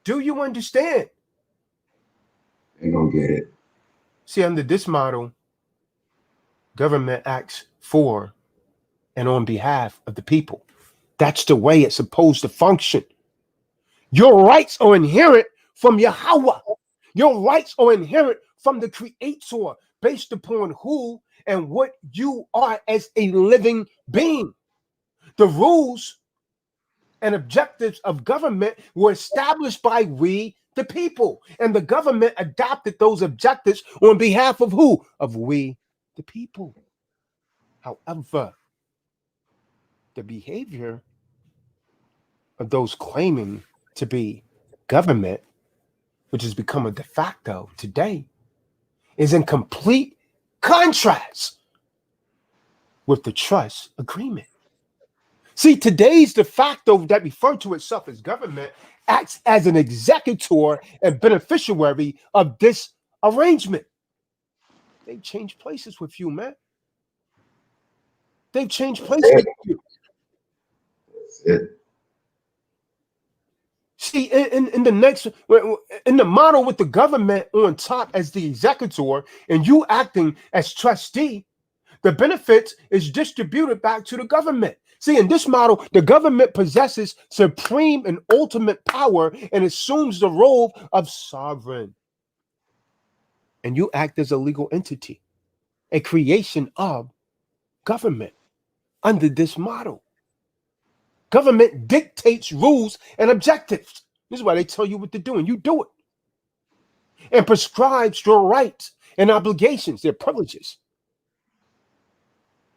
Do you understand? They don't get it. See, under this model, government acts for and on behalf of the people. That's the way it's supposed to function. Your rights are inherent from Yahweh. Your rights are inherent from the Creator based upon who and what you are as a living being. The rules and objectives of government were established by we, the people. And the government adopted those objectives on behalf of who? Of we, the people. However, the behavior of those claiming to be government, which has become a de facto today, is in complete contrast with the trust agreement. See, today's de facto that refer to itself as government acts as an executor and beneficiary of this arrangement. They've changed places with you, man. They've changed places with you. That's it. See, in the model with the government on top as the executor and you acting as trustee, the benefits is distributed back to the government. See, in this model, the government possesses supreme and ultimate power and assumes the role of sovereign. And you act as a legal entity, a creation of government under this model. Government dictates rules and objectives. This is why they tell you what to do, and you do it. And prescribes your rights and obligations, their privileges.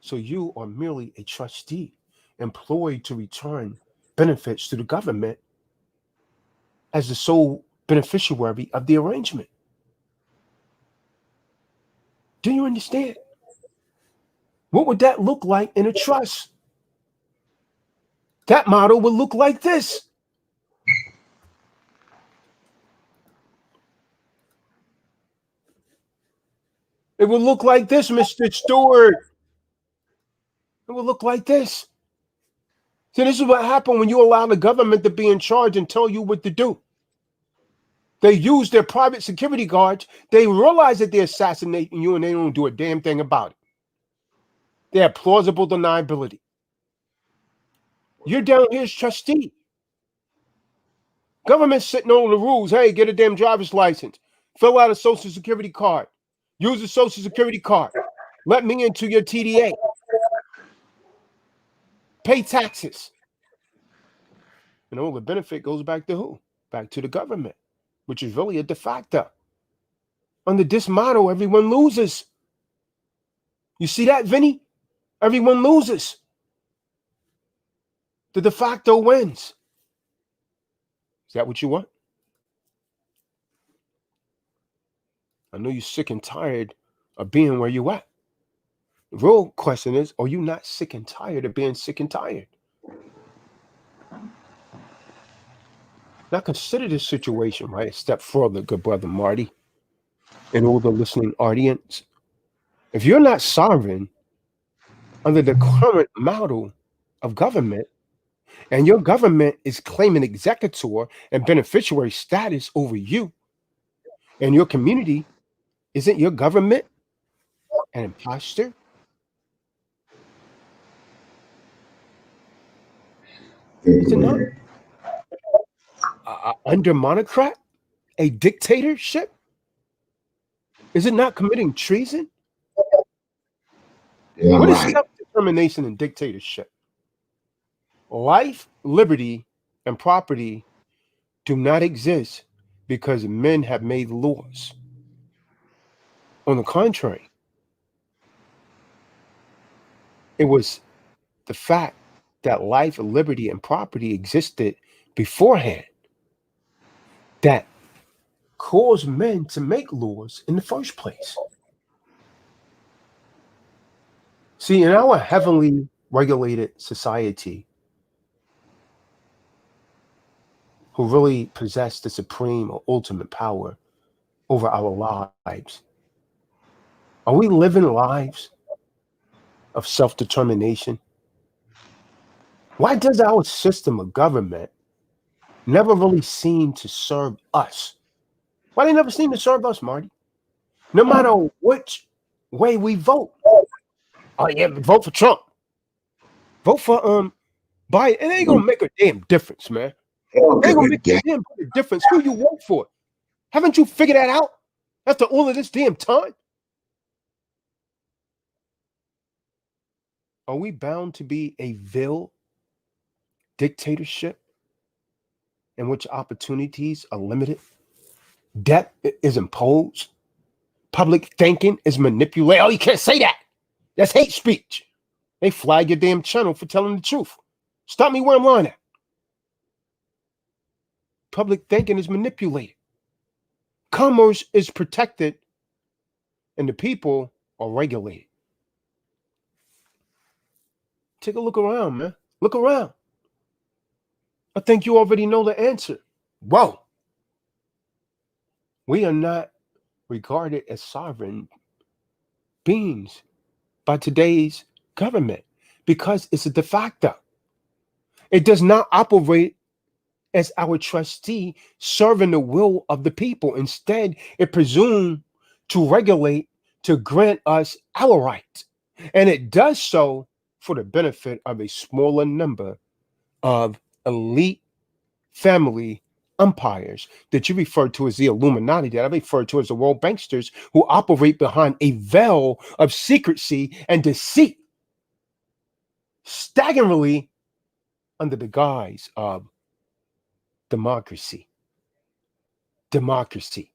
So you are merely a trustee employed to return benefits to the government as the sole beneficiary of the arrangement. Do you understand? What would that look like in a trust? That model would look like this. It would look like this, Mr. Stewart. It would look like this. See, this is what happened when you allow the government to be in charge and tell you what to do. They use their private security guards. They realize that they're assassinating you and they don't do a damn thing about it. They have plausible deniability. You're down here as trustee. Government's sitting on the rules. Hey, get a damn driver's license. Fill out a social security card. Use a social security card. Let me into your TDA. Pay taxes. And all the benefit goes back to who? Back to the government, which is really a de facto. Under this model, everyone loses. You see that, Vinny? Everyone loses. The de facto wins. Is that what you want? I know you're sick and tired of being where you at. The real question is, are you not sick and tired of being sick and tired? Now consider this situation, right? A step further, good brother Marty, and all the listening audience. If you're not sovereign under the current model of government, and your government is claiming executor and beneficiary status over you and your community, isn't your government an imposter? Is it not? Under monocrat? A dictatorship? Is it not committing treason? Yeah, What is right. self-determination and dictatorship? Life, liberty, and property do not exist because men have made laws. On the contrary, it was the fact that life, liberty, and property existed beforehand that caused men to make laws in the first place. See, in our heavily regulated society, who really possess the supreme or ultimate power over our lives, are we living lives of self-determination? Why does our system of government never really seem to serve us? Why they never seem to serve us, Marty? No matter which way we vote. Oh yeah, vote for Trump. Vote for Buy it. It ain't gonna make a damn difference, man. I don't It ain't give gonna a make damn. a damn difference who you vote for. Haven't you figured that out after all of this damn time? Are we bound to be a vil dictatorship in which opportunities are limited? Debt is imposed. Public thinking is manipulated. Oh, you can't say that. That's hate speech. They flag your damn channel for telling the truth. Stop me where I'm lying at. Public thinking is manipulated. Commerce is protected and the people are regulated. Take a look around, man. Look around. I think you already know the answer. Whoa. We are not regarded as sovereign beings by today's government because it's a de facto. It does not operate as our trustee serving the will of the people. Instead, it presumes to regulate, to grant us our rights. And it does so for the benefit of a smaller number of elite family umpires that you refer to as the Illuminati, that I refer to as the world banksters, who operate behind a veil of secrecy and deceit, staggeringly under the guise of democracy, democracy,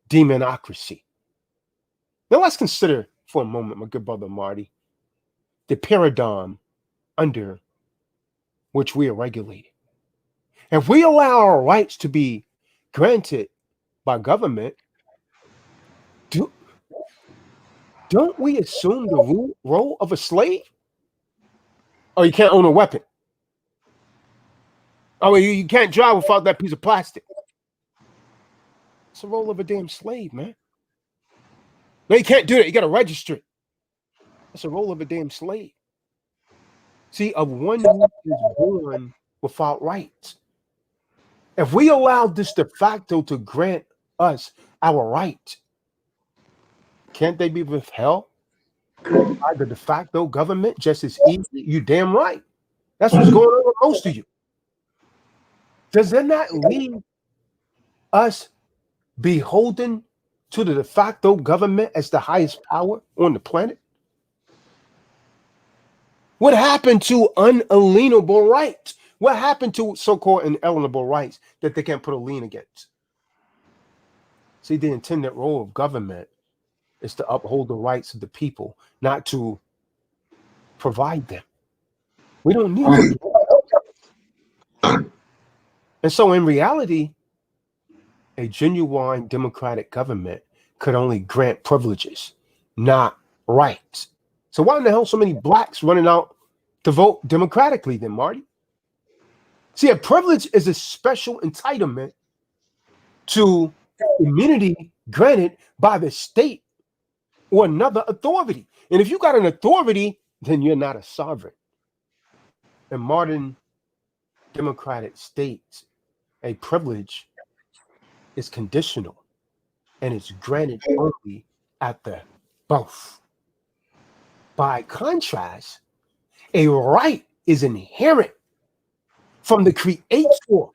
demonocracy. Now let's consider for a moment, my good brother Marty, the paradigm under which we are regulated. If we allow our rights to be granted by government, do, don't we assume the role of a slave? Oh, you can't own a weapon. Oh, you can't drive without that piece of plastic. It's the role of a damn slave, man. No, you can't do that. You got to register it. That's the role of a damn slave. See, of one who is born without rights. If we allow this de facto to grant us our rights, can't they be withheld by the de facto government just as easy? You damn right. That's what's going on with most of you. Does that not leave us beholden to the de facto government as the highest power on the planet? What happened to unalienable rights? What happened to so-called inalienable rights that they can't put a lien against? See, the intended role of government is to uphold the rights of the people, not to provide them. We don't need them. And so in reality, a genuine democratic government could only grant privileges, not rights. So why in the hell so many blacks running out to vote democratically then, Marty? See, a privilege is a special entitlement to immunity granted by the state or another authority. And if you got an authority, then you're not a sovereign. In modern democratic states, a privilege is conditional and it's granted only at the birth. By contrast, a right is inherent from the creator.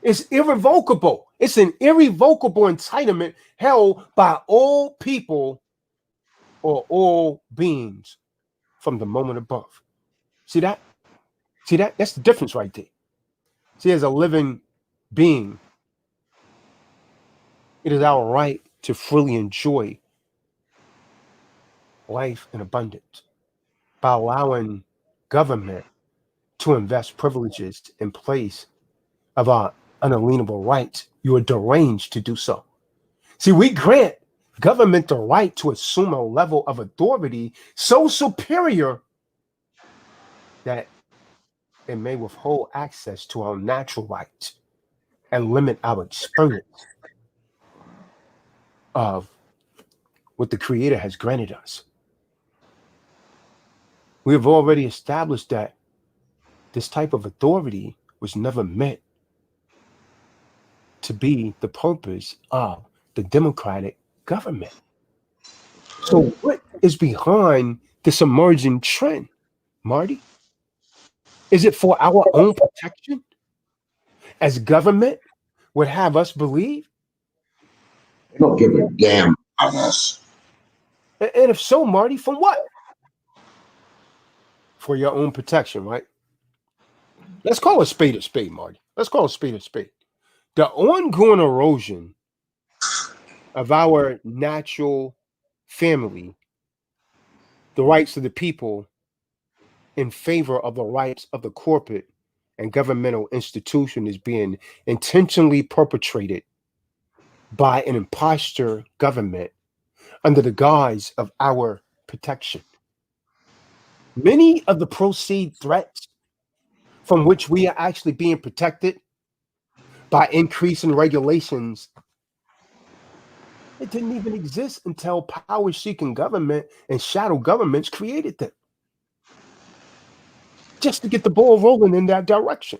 It's irrevocable. It's an irrevocable entitlement held by all people or all beings from the moment of birth. See that? See that? That's the difference right there. See, as a living being, it is our right to freely enjoy life in abundance by allowing government to invest privileges in place of our unalienable rights. You are deranged to do so. See, we grant government the right to assume a level of authority so superior that it may withhold access to our natural rights and limit our experience of what the Creator has granted us. We have already established that this type of authority was never meant to be the purpose of the democratic government. So, what is behind this emerging trend, Marty? Is it for our own protection, as government would have us believe? They don't give a damn about us. And if so, Marty, from what? For your own protection, right? Let's call a spade, Marty. Let's call a spade a spade. The ongoing erosion of our natural family, the rights of the people in favor of the rights of the corporate and governmental institution, is being intentionally perpetrated by an imposter government under the guise of our protection. Many of the proceed threats from which we are actually being protected by increasing regulations, it didn't even exist until power seeking government and shadow governments created them just to get the ball rolling in that direction.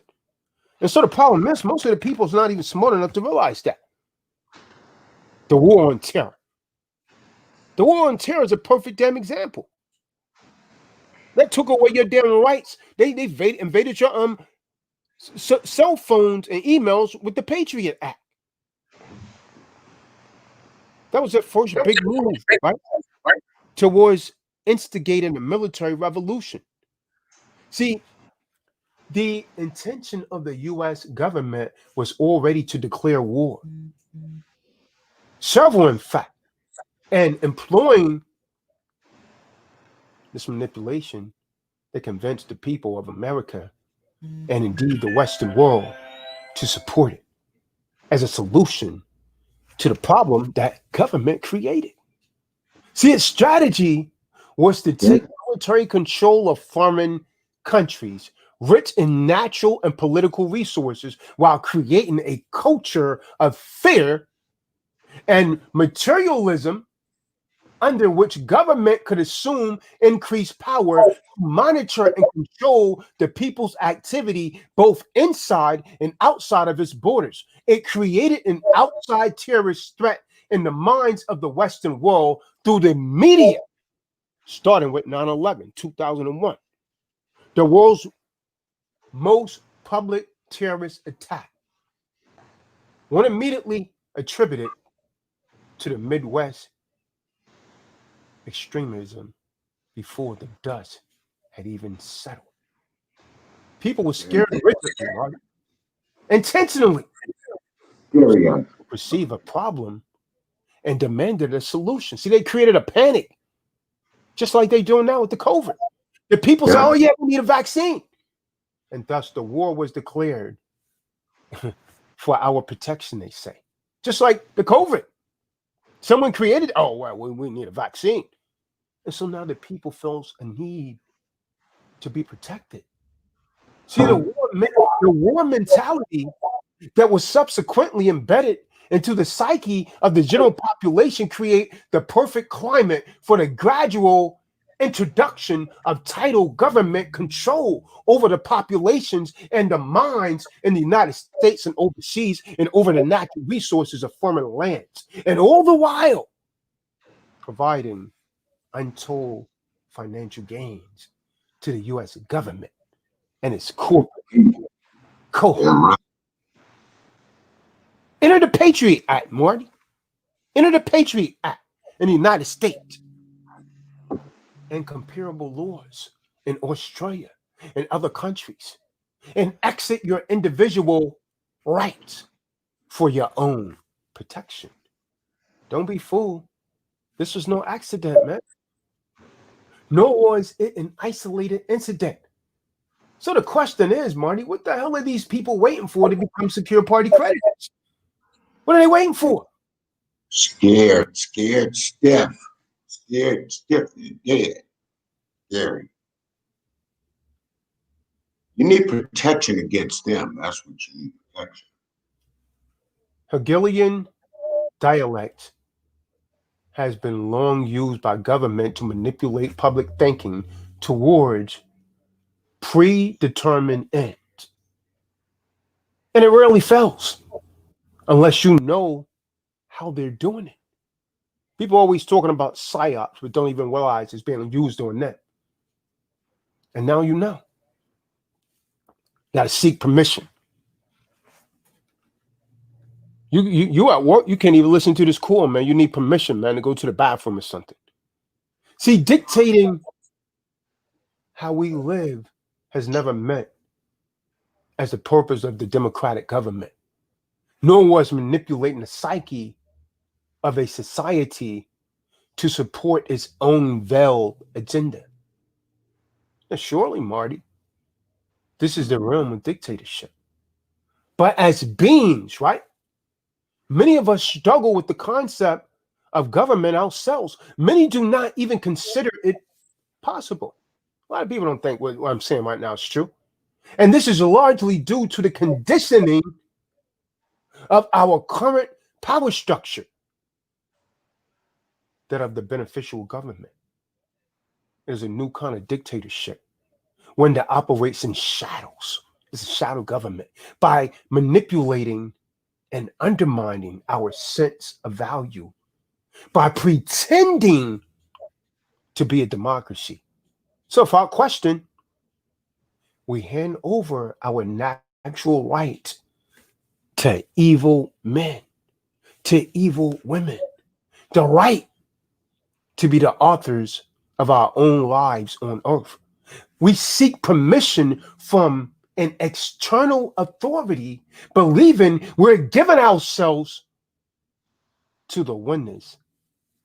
And so the problem is, most of the people's not even smart enough to realize that. The war on terror. The war on terror is a perfect damn example. That took away your damn rights. They invaded your cell phones and emails with the Patriot Act. That was their first big move, right? Towards instigating a military revolution. See, the intention of the US government was already to declare war. Several, in fact, and employing this manipulation, they convinced the people of America and indeed the Western world to support it as a solution to the problem that government created. See, its strategy was to take military control of foreign countries rich in natural and political resources while creating a culture of fear and materialism under which government could assume increased power to monitor and control the people's activity both inside and outside of its borders. It created an outside terrorist threat in the minds of the Western world through the media, starting with 9/11, 2001, the world's most public terrorist attack. One immediately attributed to the Midwest extremism before the dust had even settled. People were scared originally, right? Intentionally perceive a problem and demanded a solution. See, they created a panic, just like they're doing now with the COVID. The people say, oh, yeah, we need a vaccine. And thus the war was declared for our protection, they say. Just like the COVID. Someone created, oh, well, we need a vaccine. And so now the people feels a need to be protected. See, the war mentality that was subsequently embedded into the psyche of the general population create the perfect climate for the gradual introduction of title government control over the populations and the minds in the United States and overseas and over the natural resources of foreign lands. And all the while providing untold financial gains to the U.S. government and its corporate cohort. Enter the Patriot Act, Marty. Enter the Patriot Act in the United States and comparable laws in Australia and other countries, and exit your individual rights for your own protection. Don't be fooled. This was no accident, man. Nor was it an isolated incident. So the question is, Marty, what the hell are these people waiting for to become secure party creditors? What are they waiting for? Scared, stiff. Scared, stiff, and dead. Scary. You need protection against them. That's what you need, protection. Hegelian dialect has been long used by government to manipulate public thinking towards predetermined ends. And it rarely fails unless you know how they're doing it. People are always talking about psyops, but don't even realize it's being used on them. And now you know. You got to seek permission. You at work, you can't even listen to this call, man. You need permission, man, to go to the bathroom or something. See, dictating how we live has never meant as the purpose of the democratic government, nor was manipulating the psyche of a society to support its own veiled agenda. Now, surely, Marty, this is the realm of dictatorship. But as beings, right? Many of us struggle with the concept of government ourselves. Many do not even consider it possible. A lot of people don't think what I'm saying right now is true. And this is largely due to the conditioning of our current power structure, that of the beneficial government. There's a new kind of dictatorship, one that operates in shadows. It's a shadow government by manipulating and undermining our sense of value by pretending to be a democracy. So, for our question, we hand over our natural right to evil men, to evil women, the right to be the authors of our own lives on earth. We seek permission from an external authority, believing we're giving ourselves to the oneness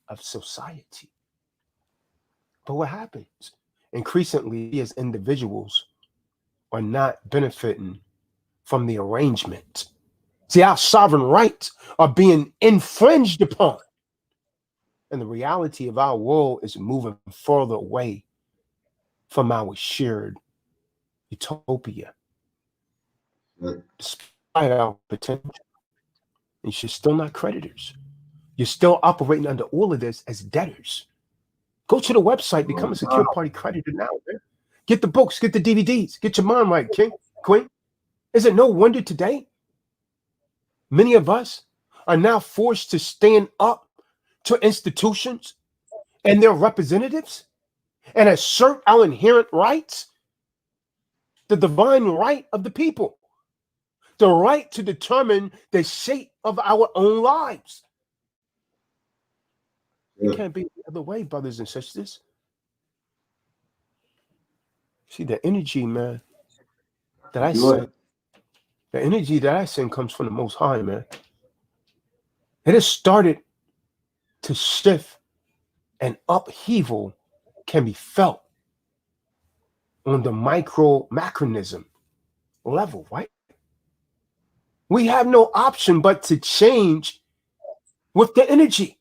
of society. But what happens? Increasingly, as individuals are not benefiting from the arrangement. See, our sovereign rights are being infringed upon. And the reality of our world is moving further away from our shared utopia. Despite our potential, and you're still not creditors. You're still operating under all of this as debtors. Go to the website, become a secure party creditor now, man. Get the books, get the DVDs, get your mind right, king, queen. Is it no wonder today many of us are now forced to stand up to institutions and their representatives and assert our inherent rights, the divine right of the people, the right to determine the shape of our own lives. It can't be the other way, brothers and sisters. See, the energy, man, that I sent, the energy that I send comes from the Most High, man. It has started to shift, and upheaval can be felt on the macronism level, right? We have no option but to change with the energy.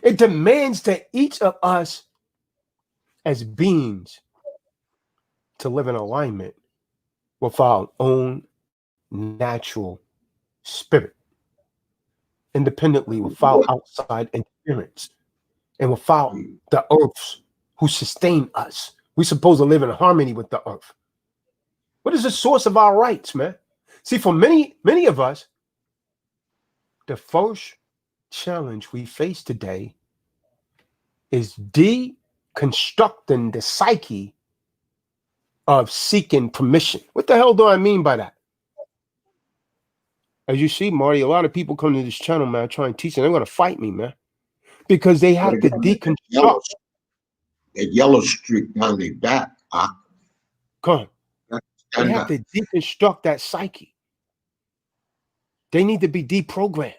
It demands that each of us as beings to live in alignment with our own natural spirit, independently, without outside interference, and without the earths who sustain us. We're supposed to live in harmony with the earth. What is the source of our rights, man? See, for many of us, the first challenge we face today is deconstructing the psyche of seeking permission. What the hell do I mean by that? As you see, Marty, a lot of people come to this channel, man, try and teach, and they're going to fight me, man, because they have to deconstruct. That yellow streak down their back. Come on. They have to deconstruct that psyche. They need to be deprogrammed.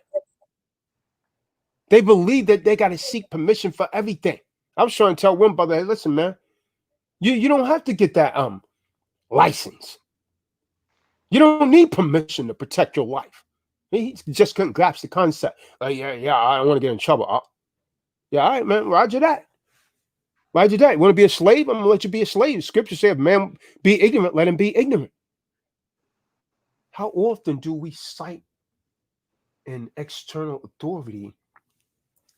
They believe that they got to seek permission for everything. I was trying to tell one brother, hey, listen, man, you don't have to get that license. You don't need permission to protect your life. He just couldn't grasp the concept. Yeah, I don't want to get in trouble. Yeah, all right, man, roger that. Roger that. You want to be a slave? I'm going to let you be a slave. Scripture says, if man be ignorant, let him be ignorant. How often do we cite an external authority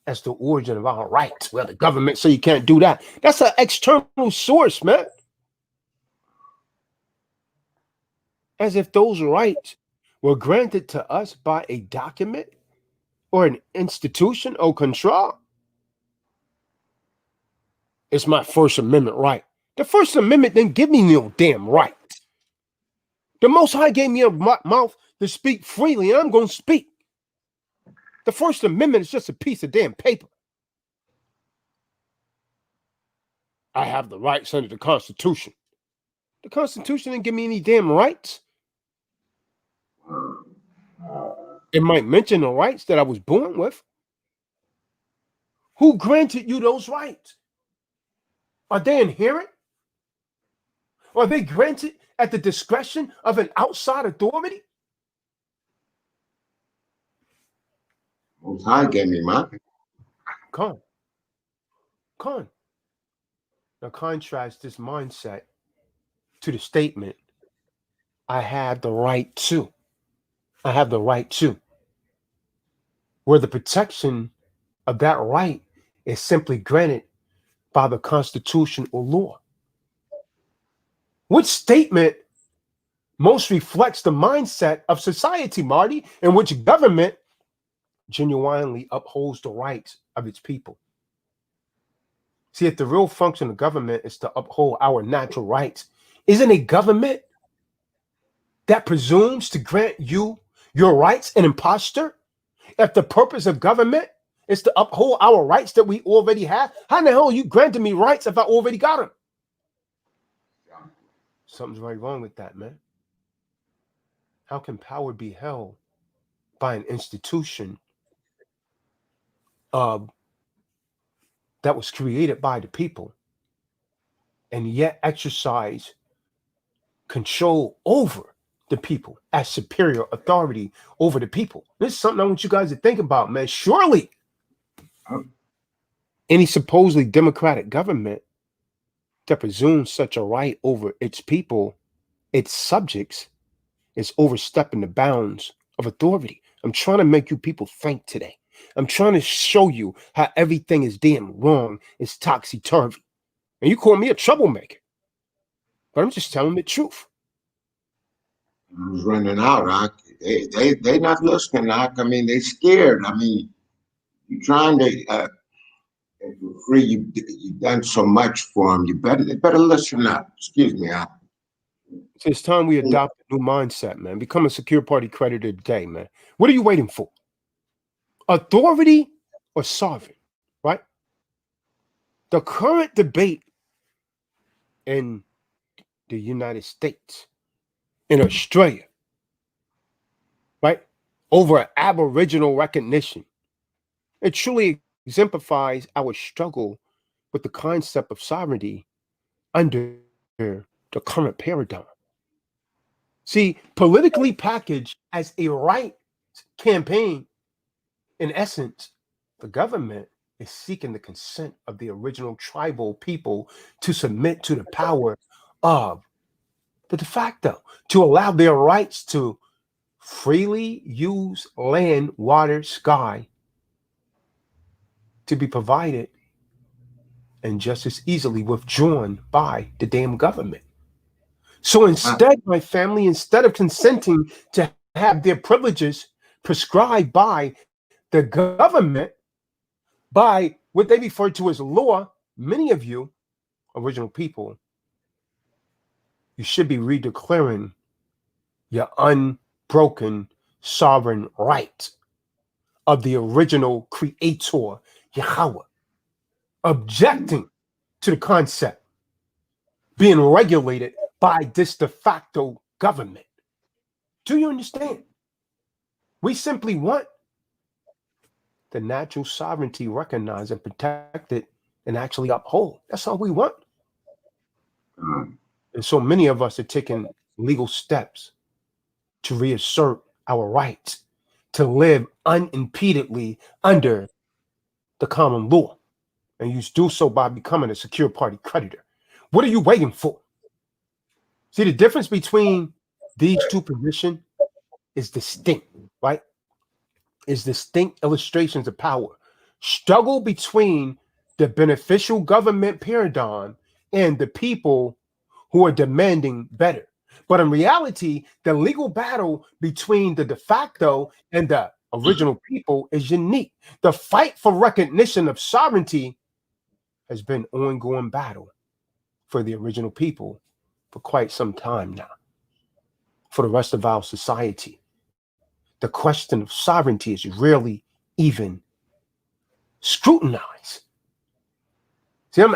as the origin of our rights? Well, the government say you can't do that. That's an external source, man. As if those rights were granted to us by a document or an institution or control. It's my First Amendment right. The First Amendment didn't give me no damn right. The Most High gave me a mouth to speak freely, and I'm going to speak. The First Amendment is just a piece of damn paper. I have the rights under the Constitution. The Constitution didn't give me any damn rights. It might mention the rights that I was born with. Who granted you those rights? Are they inherent? Or are they granted at the discretion of an outside authority? Most High gave me mine. Con. Now contrast this mindset to the statement, I have the right to. I have the right to. Where the protection of that right is simply granted by the Constitution or law. Which statement most reflects the mindset of society, Marty, in which government genuinely upholds the rights of its people? See, if the real function of government is to uphold our natural rights, isn't a government that presumes to grant you your rights an imposter? If the purpose of government is to uphold our rights that we already have, how in the hell are you granting me rights if I already got them? Something's very wrong with that, man. How can power be held by an institution that was created by the people and yet exercise control over the people as superior authority over the people? This is something I want you guys to think about, man. Surely any supposedly democratic government that presumes such a right over its people, its subjects, is overstepping the bounds of authority. I'm trying to make you people think today. I'm trying to show you how everything is damn wrong. It's topsy-turvy. And you call me a troublemaker. But I'm just telling the truth. I was running out. They not listening. I mean, they scared. I mean, you trying to if you're free. You've done so much for them. They better listen up. Excuse me. So it's time we adopt a new mindset, man. Become a secure party creditor today, man. What are you waiting for? Authority or sovereign, right? The current debate in the United States, in Australia, right, over Aboriginal recognition, it truly exemplifies our struggle with the concept of sovereignty under the current paradigm. See, politically packaged as a right campaign, in essence, the government is seeking the consent of the original tribal people to submit to the power of the de facto, to allow their rights to freely use land, water, sky to be provided and just as easily withdrawn by the damn government. So instead, my family, instead of consenting to have their privileges prescribed by the government, by what they refer to as law, many of you, original people, you should be redeclaring your unbroken sovereign right of the original creator, Yahweh, objecting to the concept being regulated by this de facto government. Do you understand? We simply want the natural sovereignty recognized and protected and actually uphold. That's all we want. And so many of us are taking legal steps to reassert our rights to live unimpededly under the common law. And you do so by becoming a secure party creditor. What are you waiting for? See, the difference between these two positions is distinct, right? Is distinct illustrations of power. Struggle between the beneficial government paradigm and the people who are demanding better. But in reality, the legal battle between the de facto and the original people is unique. The fight for recognition of sovereignty has been an ongoing battle for the original people for quite some time now. for the rest of our society. The question of sovereignty is rarely even scrutinized. See, I'm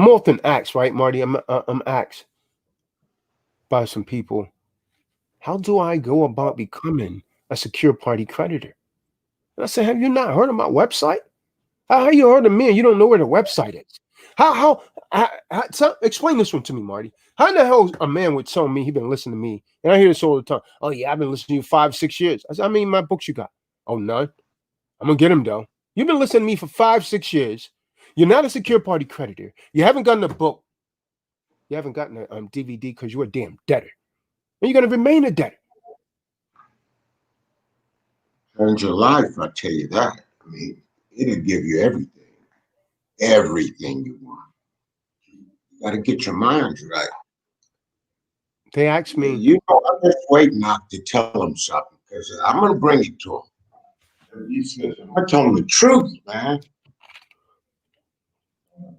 often asked, right, Marty? I'm asked by some people, how do I go about becoming a secure party creditor? And I said, have you not heard of my website? How you heard of me and you don't know where the website is? Explain this one to me, Marty. How in the hell a man would tell me he been listening to me, and I hear this all the time? Oh yeah, I've been listening to you 5, 6 years. I said, I mean, my books you got? Oh none. I'm gonna get them though. You've been listening to me for 5, 6 years. You're not a secure party creditor. You haven't gotten a book. You haven't gotten a DVD because you're a damn debtor, and you're gonna remain a debtor. Change your life, I tell you that. I mean, it'll give you everything you want. You got to get your mind right. They asked me, You know, I'm just waiting out to tell them something because I'm going to bring it to them. He says, I tell them the truth, man.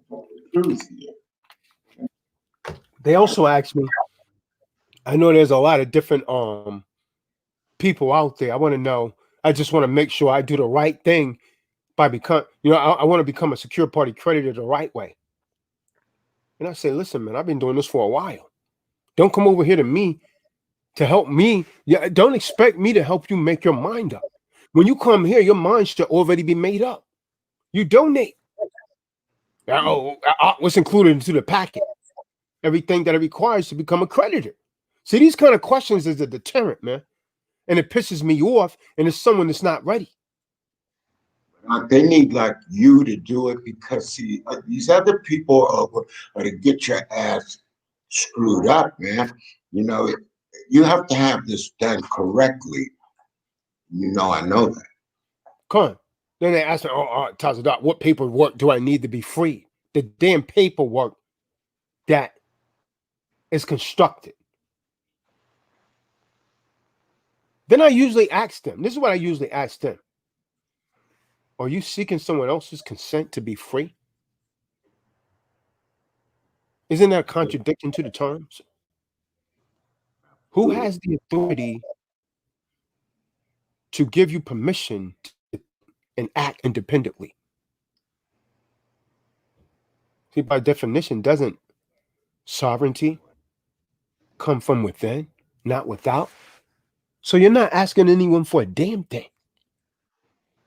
The truth here. they also asked me, I know there's a lot of different people out there. I want to know, I just want to make sure I do the right thing by I want to become a secure party creditor the right way. And I say, listen, man, I've been doing this for a while. Don't come over here to me to help me. Yeah, don't expect me to help you make your mind up. When you come here, your mind should already be made up. You donate. What's included into the packet? Everything that it requires to become a creditor. See, these kind of questions is a deterrent, man. And it pisses me off, and it's someone that's not ready. They need like you to do it because see, these other people are to get your ass screwed up, man. You know, you have to have this done correctly. You know, I know that. Come on. Then they ask me, Tazadot, what paperwork do I need to be free? The damn paperwork that is constructed. Then I usually ask them, this is what I usually ask them. Are you seeking someone else's consent to be free? Isn't that a contradiction to the terms? Who has the authority to give you permission to and act independently? See, by definition, doesn't sovereignty come from within, not without? So you're not asking anyone for a damn thing.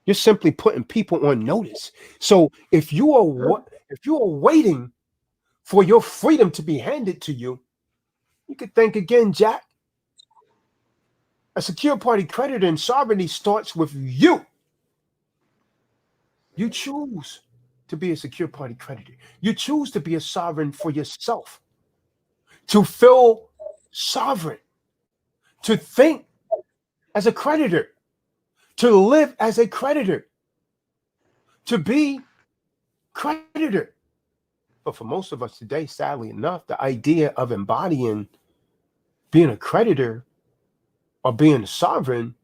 You're simply putting people on notice. So if you are waiting for your freedom to be handed to you, you could think again, Jack. A secure party creditor and sovereignty starts with you. You choose to be a secure party creditor. You choose to be a sovereign for yourself, to feel sovereign, to think as a creditor, to live as a creditor, to be creditor. But for most of us today, sadly enough, the idea of embodying being a creditor or being a sovereign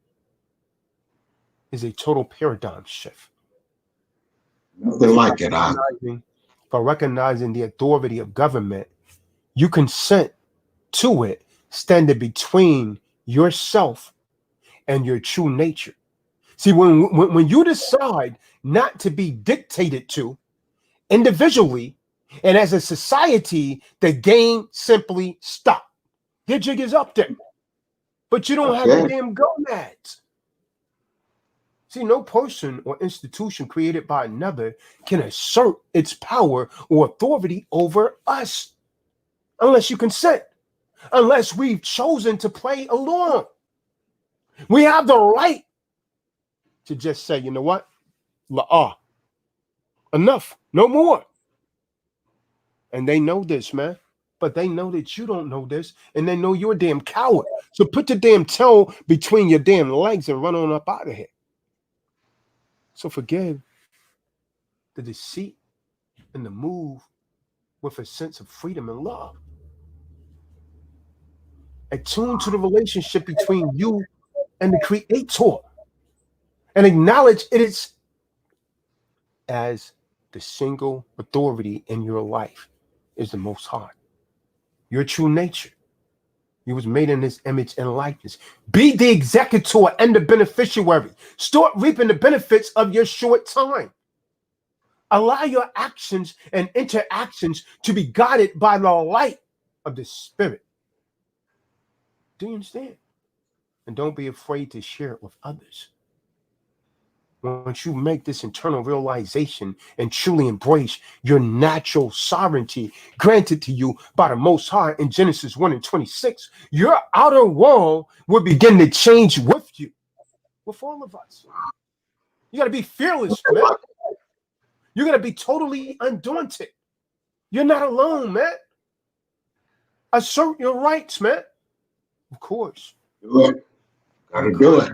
is a total paradigm shift. Nothing like it, By recognizing the authority of government, you consent to it standing between yourself and your true nature. See, when you decide not to be dictated to individually and as a society, the game simply stops. Your jig is up there, but you don't have the damn gonads. See, no person or institution created by another can assert its power or authority over us unless you consent, unless we've chosen to play along. We have the right to just say, you know what? Enough, no more. And they know this, man. But they know that you don't know this, and they know you're a damn coward. So put your damn tail between your damn legs and run on up out of here. So forgive the deceit and the move with a sense of freedom and love. Attune to the relationship between you and the creator and acknowledge it is as the single authority in your life is the Most High. Your true nature, You was made in his image and likeness. Be the executor and the beneficiary. Start reaping the benefits of your short time. Allow your actions and interactions to be guided by the light of the Spirit. Do you understand? And don't be afraid to share it with others. Once you make this internal realization and truly embrace your natural sovereignty granted to you by the Most High in Genesis 1 and 26, your outer world will begin to change with you, with all of us. You got to be fearless, man. You got to be totally undaunted. You're not alone, man. Assert your rights, man. Of course. Do it. Gotta do it.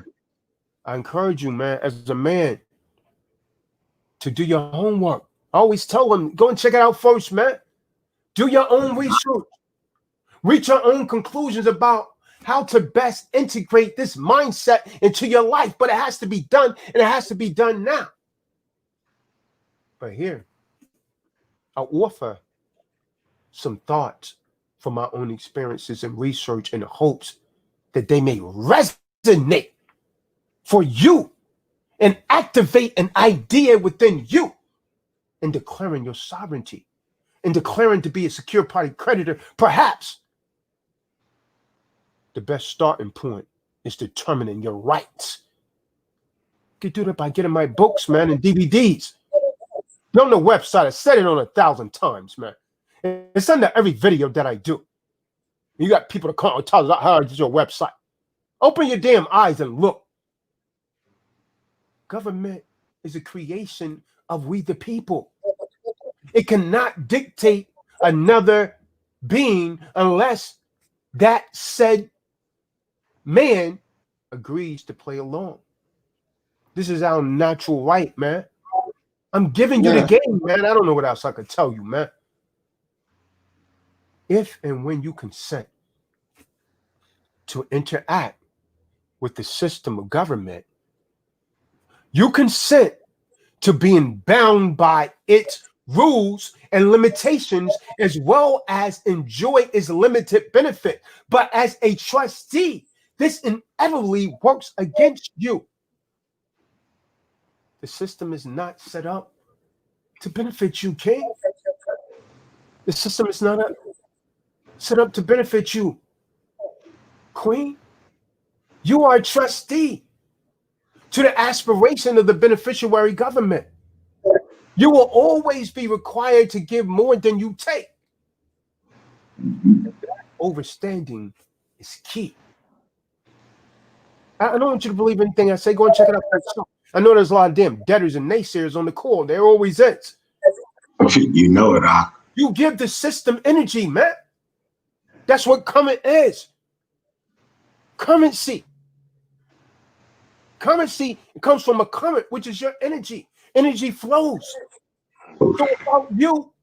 I encourage you, man, as a man, to do your homework. I always tell them, go and check it out first, man. Do your own research. Reach your own conclusions about how to best integrate this mindset into your life. But it has to be done, and it has to be done now. But here, I'll offer some thoughts from my own experiences and research in the hopes that they may resonate for you and activate an idea within you in declaring your sovereignty, in declaring to be a secure party creditor. Perhaps the best starting point is determining your rights. You can do that by getting my books, man, and DVDs. They're on the website. I said it on 1,000 times, man. It's under every video that I do. You got people to come and tell us how is your website. Open your damn eyes and look. Government is a creation of we the people. It cannot dictate another being unless that said man agrees to play along. This is our natural right, man. I'm giving you the game, man. I don't know what else I could tell you, man. If and when you consent to interact with the system of government, you consent to being bound by its rules and limitations, as well as enjoy its limited benefit. But as a trustee, this inevitably works against you. The system is not set up to benefit you, King. The system is not set up to benefit you, Queen. You are a trustee to the aspiration of the beneficiary government. You will always be required to give more than you take. Overstanding is key. I don't want you to believe anything I say. Go and check it out. I know there's a lot of damn debtors and naysayers on the call. There always is. You know it, Doc. You give the system energy, man. That's what current is. Currency. Currency comes from a current, which is your energy. Energy flows. So without you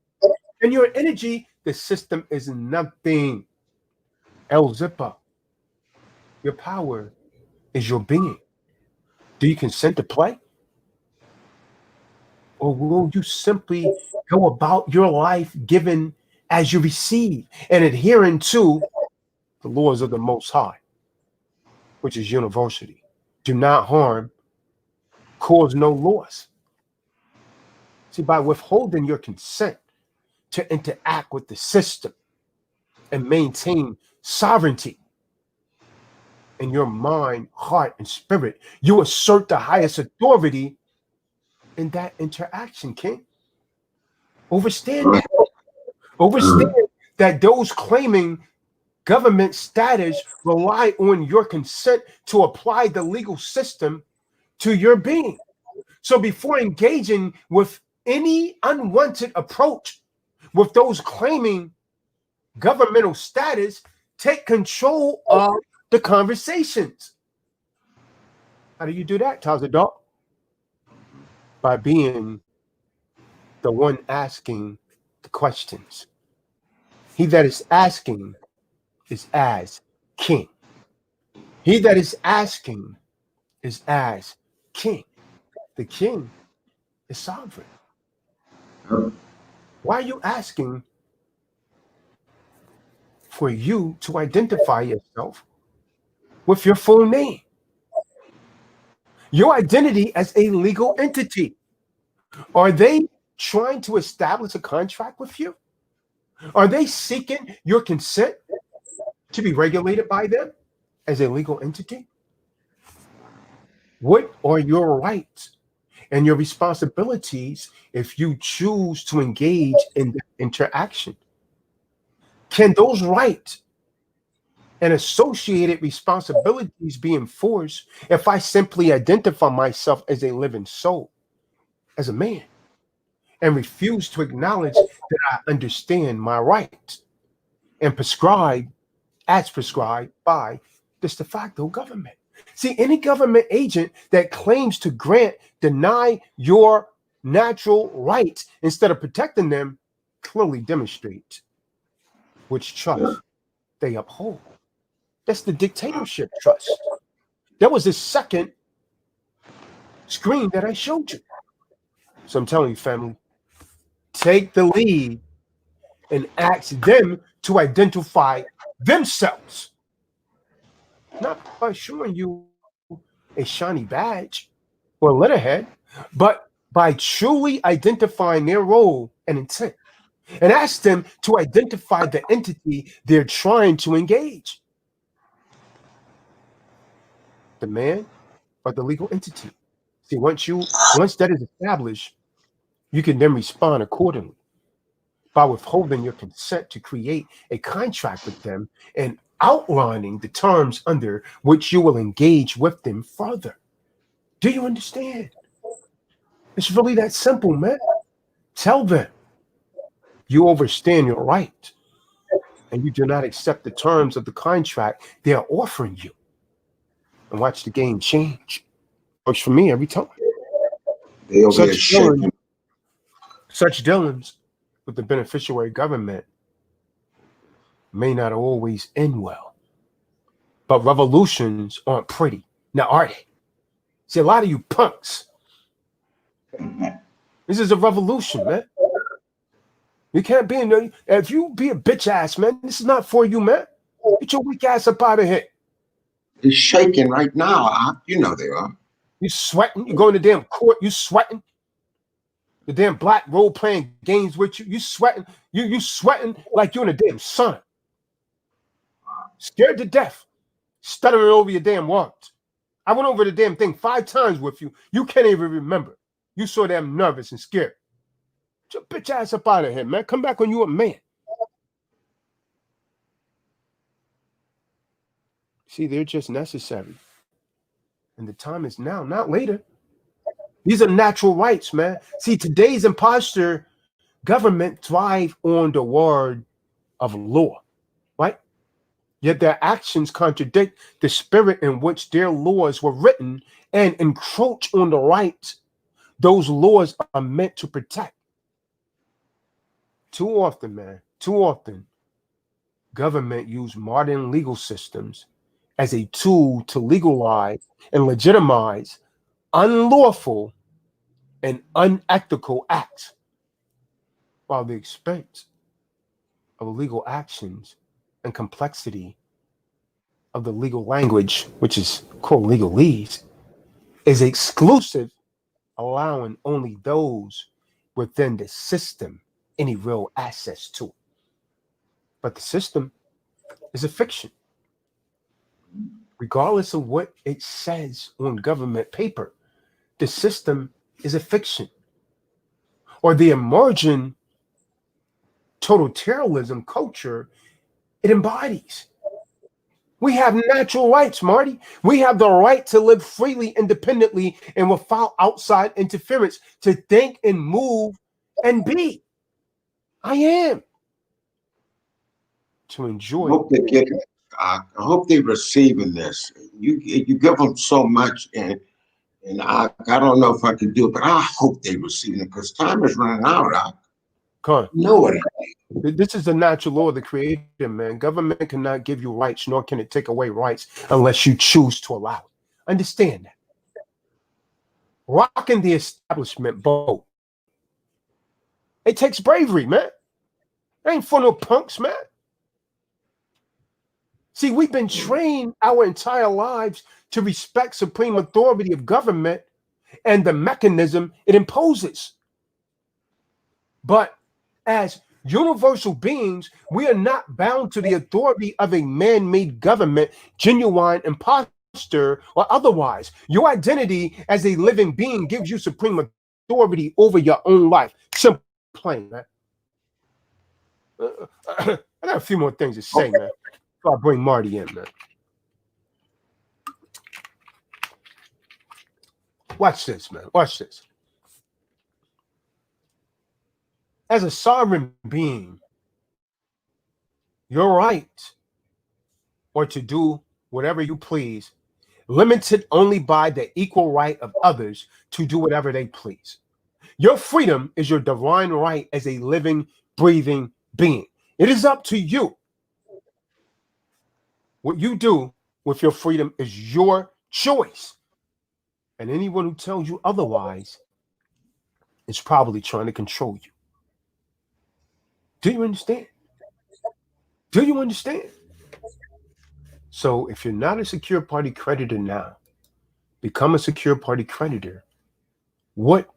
and your energy, the system is nothing. El Zippa. Your power is your being. Do you consent to play? Or will you simply go about your life given as you receive and adhering to the laws of the Most High, which is university? Do not harm, cause no loss. See, by withholding your consent to interact with the system and maintain sovereignty in your mind, heart, and spirit, you assert the highest authority in that interaction, King. Overstand that. Overstand that those claiming government status rely on your consent to apply the legal system to your being. So before engaging with any unwanted approach with those claiming governmental status, take control of the conversations. How do you do that, Tazadok? By being the one asking the questions. He that is asking is as king. He that is asking is as king. The king is sovereign. Why are you asking for you to identify yourself with your full name, your identity as a legal entity. Are they trying to establish a contract with you? Are they seeking your consent to be regulated by them as a legal entity? What are your rights and your responsibilities if you choose to engage in that interaction? Can those rights and associated responsibilities be enforced if I simply identify myself as a living soul, as a man, and refuse to acknowledge that I understand my rights and prescribe as prescribed by this de facto government? See, any government agent that claims to deny your natural rights instead of protecting them clearly demonstrates which Yeah. trust they uphold. That's the dictatorship trust. That was the second screen that I showed you. So I'm telling you, family, take the lead and ask them to identify themselves, not by showing you a shiny badge or letterhead, but by truly identifying their role and intent. And ask them to identify the entity they're trying to engage, the man or the legal entity. See, once that is established, you can then respond accordingly by withholding your consent to create a contract with them and outlining the terms under which you will engage with them further. Do you understand? It's really that simple, man. Tell them you understand your right and you do not accept the terms of the contract they are offering you. And watch the game change. Works for me every time. They over here Such dealings, shaking. such dealings with the beneficiary government may not always end well, but revolutions aren't pretty. Now, are they? See, a lot of you punks, this is a revolution, man. You can't be in there. If you be a bitch ass, man, this is not for you, man. Get your weak ass up out of here. They're shaking right now. You know they are. You sweating. You go in the damn court. You sweating. The damn black role playing games with you. You sweating. You sweating like you're in a damn sun. Scared to death. Stuttering over your damn words. I went over the damn thing 5 times with you. You can't even remember. You so damn nervous and scared. Get your bitch ass up out of here, man. Come back when you a man. See, they're just necessary. And the time is now, not later. These are natural rights, man. See, today's imposter government thrive on the word of law, right? Yet their actions contradict the spirit in which their laws were written and encroach on the rights those laws are meant to protect. Too often, man, too often, government use modern legal systems as a tool to legalize and legitimize unlawful and unethical acts, while the expense of legal actions and complexity of the legal language, which is called legalese, is exclusive, allowing only those within the system any real access to it. But the system is a fiction, regardless of what it says on government paper. The system is a fiction, or the emerging totalitarianism culture it embodies. We have natural rights, Marty. We have the right to live freely, independently, and without outside interference, to think and move and be. I am. To I enjoy. hope they get it. I hope they're receiving this. You give them so much, and I don't know if I can do it, but I hope they receive it because time is running out. I Con. know it. This is the natural law of the creator, man. Government cannot give you rights, nor can it take away rights unless you choose to allow it. Understand that. Rocking the establishment boat. It takes bravery, man. It ain't for no punks, man. See, we've been trained our entire lives to respect supreme authority of government and the mechanism it imposes. But as universal beings, we are not bound to the authority of a man-made government, genuine imposter, or otherwise. Your identity as a living being gives you supreme authority over your own life. Simple, plain, man. I got a few more things to say, man. So I bring Marty in, man. Watch this, man. Watch this. As a sovereign being, your right or to do whatever you please, limited only by the equal right of others to do whatever they please. Your freedom is your divine right as a living, breathing being. It is up to you. What you do with your freedom is your choice. And anyone who tells you otherwise is probably trying to control you. Do you understand? Do you understand? So if you're not a secure party creditor now, become a secure party creditor. What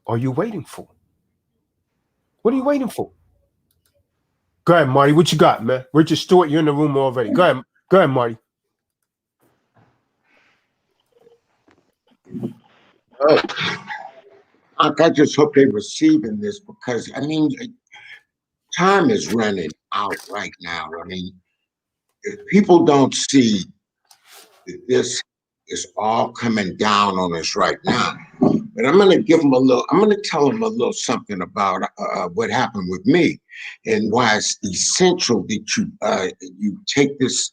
are you waiting for? What are you waiting for? Go ahead, Marty. What you got, man? Richard Stewart, you're in the room already. Go ahead, Marty. I just hope they're receiving this because I mean, time is running out right now. I mean, if people don't see that this is all coming down on us right now, but I'm going to give them a little. I'm going to tell them a little something about what happened with me and why it's essential that you take this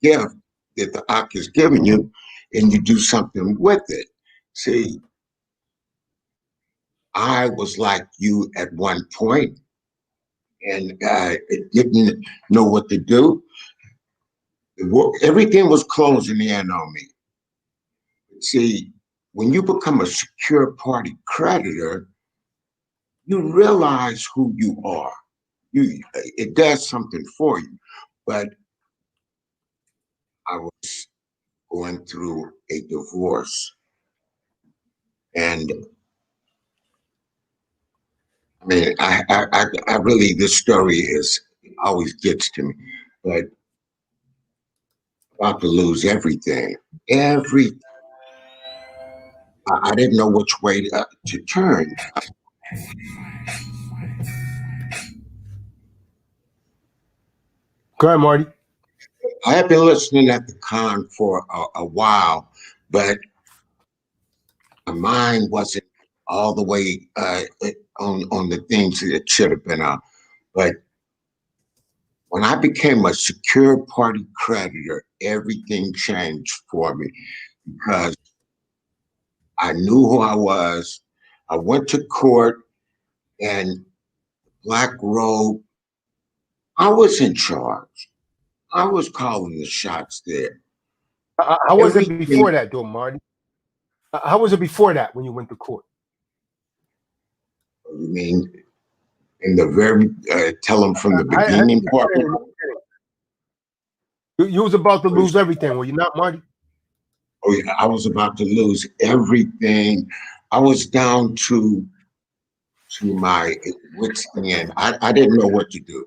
gift that the Ak is giving you and you do something with it. See, I was like you at one point and didn't know what to do. Everything was closing in on me. See, when you become a secure party creditor, you realize who you are. It does something for you. But I was going through a divorce, and I mean, I really, this story is always gets to me, but about to lose everything. I didn't know which way to turn. Go ahead, Marty. I have been listening at the con for a while, but my mind wasn't all the way on the things that it should have been on. But when I became a secure party creditor, everything changed for me because I knew who I was. I went to court and black robe. I was in charge. I was calling the shots there. How was it Everything. before that, though, Marty? How was it before that when you went to court? You mean in the very tell them from the beginning part? You was about to lose everything, were you not, Marty? Oh yeah, I was about to lose everything. I was down to my wits end. I didn't know what to do.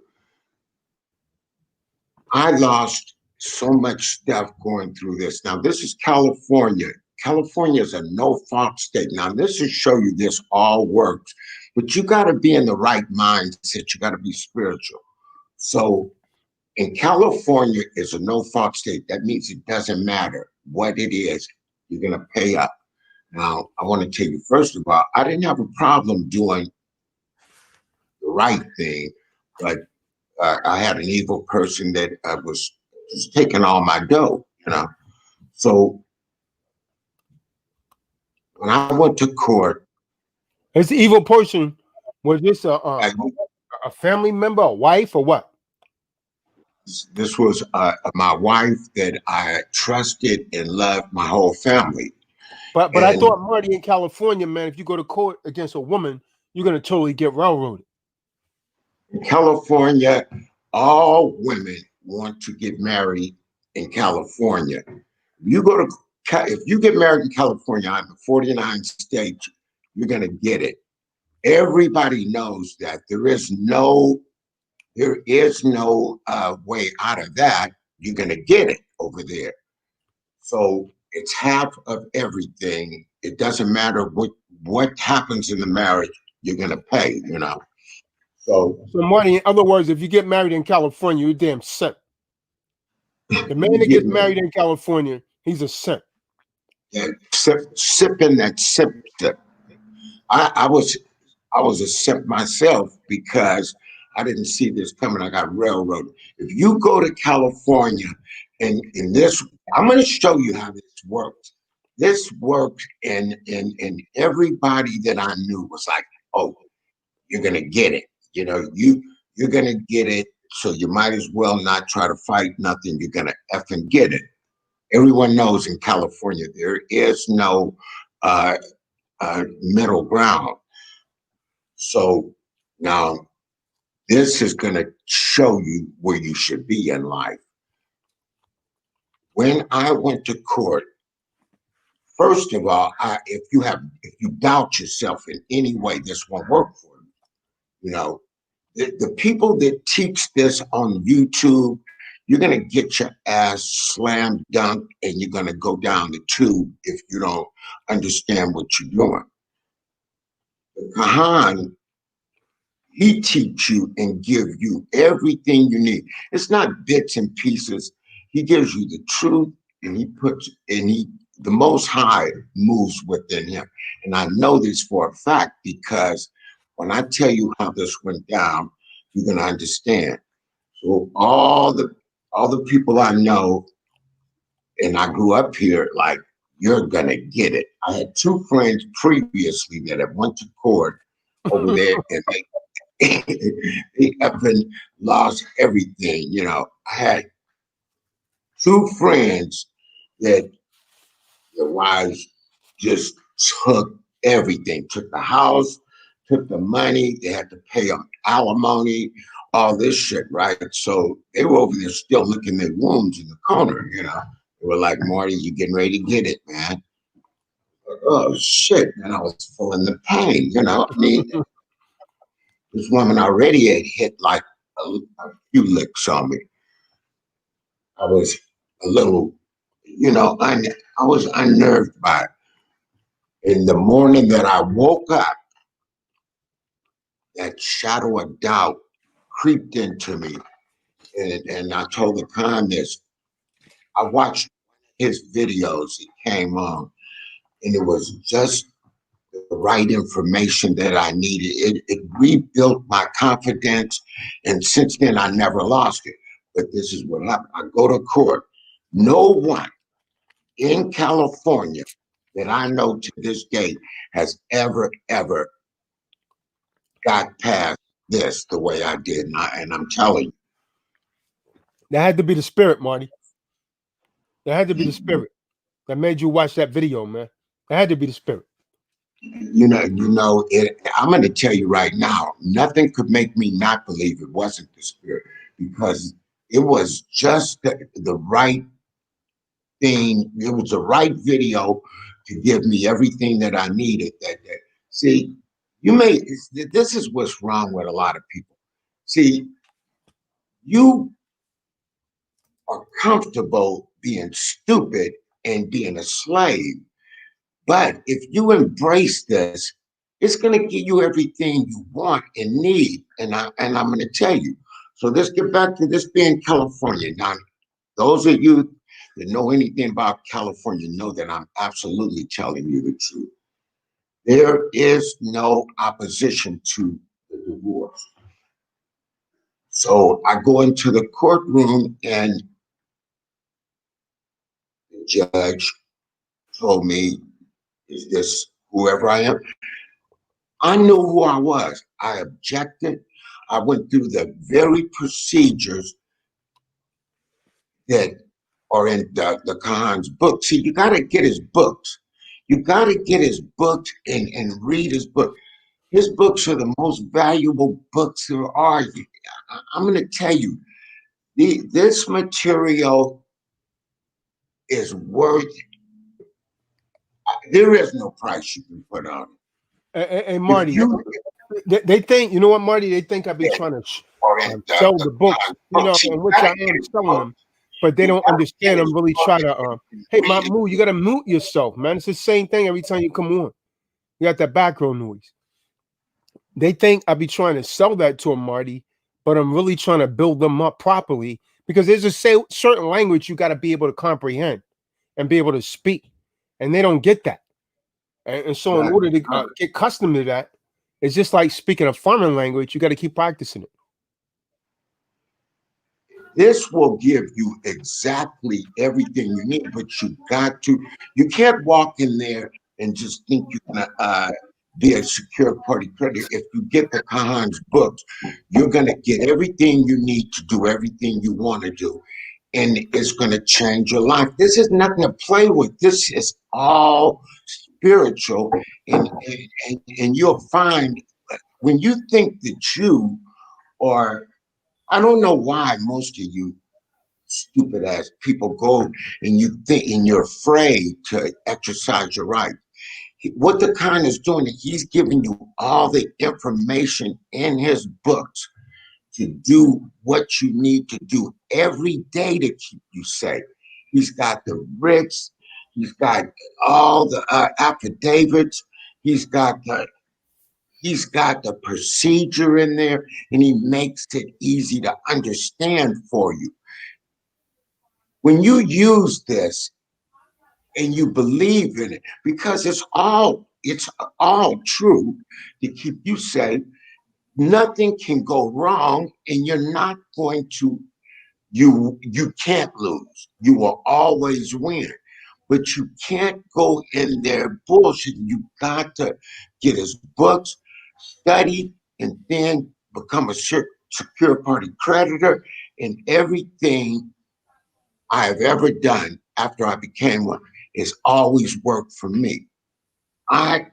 I lost so much stuff going through this. Now this is California. California is a no-fault state. Now this will show you this all works, but you got to be in the right mindset. You got to be spiritual. So in California is a no-fault state. That means it doesn't matter what it is, you're going to pay up. Now, I want to tell you, first of all, I didn't have a problem doing the right thing, but I had an evil person that was just taking all my dough, you know. So when I went to court, This evil person, was this I, a family member, a wife, or what? this was my wife that I trusted and loved my whole family. But I And thought, Marty, in California, man, if you go to court against a woman, you're gonna totally get railroaded. in California, all women want to get married in California. You go to if you get married in California out of the 49 states, you're gonna get it. Everybody knows that there is no way out of that. You're gonna get it over there. So it's half of everything. It doesn't matter what happens in the marriage, you're gonna pay, you know. So So, Marty, in other words, if you get married in California, you're damn simp. The man you that get gets married, married in California, he's a simp. and sipping that sip. I was a simp myself because I didn't see this coming. I got railroaded. If you go to California and in this, I'm going to show you how this works. This worked, and everybody that I knew was like, "Oh, you're going to get it. You know, you're going to get it. So you might as well not try to fight nothing. You're going to effing get it." Everyone knows in California there is no uh, middle ground. So now this is going to show you where you should be in life. When I went to court, first of all, if you doubt yourself in any way, this won't work for you. You know, the people that teach this on YouTube, you're going to get your ass slam dunked and you're going to go down the tube if you don't understand what you're doing. The Kahan, he teach you and give you everything you need. It's not bits and pieces. He gives you the truth, and the Most High moves within him. And I know this for a fact because when I tell you how this went down, you're gonna understand. So all the people I know, and I grew up here, like, you're gonna get it. I had two friends previously that had went to court over there, and they effing lost everything. You know, I had two friends that their wives just took everything, took the house, took the money, they had to pay on alimony, all this shit, right? So they were over there still licking their wounds in the corner, you know. They were like, "Marty, you getting ready to get it, man." Like, oh shit, and I was feeling the pain, you know. I mean, this woman already had hit like a few licks on me. I was a little, I was unnerved by it. In the morning that I woke up, that shadow of doubt creeped into me. And I told the con this. I watched his videos. He came on, and it was just the right information that I needed. It rebuilt my confidence. And since then, I never lost it. But this is what happened. I go to court. No one in California that I know to this day has ever got past this the way I did. And I'm telling That had to be the spirit, Marty. That had to be the spirit that made you watch that video, man. That had to be the spirit. I'm going to tell you right now, nothing could make me not believe it wasn't the spirit because it was just the right thing. It was the right video to give me everything that I needed. See, this is what's wrong with a lot of people. See, you are comfortable being stupid and being a slave. But if you embrace this, it's going to give you everything you want and need. And I'm going to tell you. So let's get back to this being California. Now, those of you that know anything about California know that I'm absolutely telling you the truth. There is no opposition to the divorce. So I go into the courtroom and the judge told me, "Is this whoever I am?" I knew who I was. I objected. I went through the very procedures that are in the Khan's book. See, you got to get his books. You got to get his books and read his book. His books are the most valuable books there are. I'm going to tell you, this material is worth. There is no price you can put on And it. If Marty, you they think, you know what, Marty? They think I be get trying to or in sell the books, books, he in which I gotta am get his selling book. them, but they He don't gotta get understand. his I'm really book trying to. and Hey, read it. Mahmoud, you gotta mute yourself, man. It's the same thing every time you come on. You got that background noise. They think I be trying to sell that to them, Marty, but I'm really trying to build them up properly because there's a certain language you got to be able to comprehend and be able to speak, and they don't get that. And so, in But order to get accustomed to that, it's just like speaking a foreign language. You got to keep practicing it. this will give you exactly everything you need, but you can't walk in there and just think you're gonna be a secure party creditor. If you get the Kahan's books, you're gonna get everything you need to do everything you want to do. And it's gonna change your life. This is nothing to play with. This is all spiritual, and you'll find when you think that you are, I don't know why most of you stupid ass people go and you think and you're afraid to exercise your right. What the Khan is doing, he's giving you all the information in his books to do what you need to do every day to keep you safe. He's got the writs, he's got all the affidavits, he's got the he's got the procedure in there, and he makes it easy to understand for you. When you use this and you believe in it, because it's all true to keep you safe, nothing can go wrong, and you're not going to you can't lose. You will always win. But you can't go in there bullshit. You got to get his books, study, and then become a secure party creditor, and everything I have ever done after I became one is always worked for me. I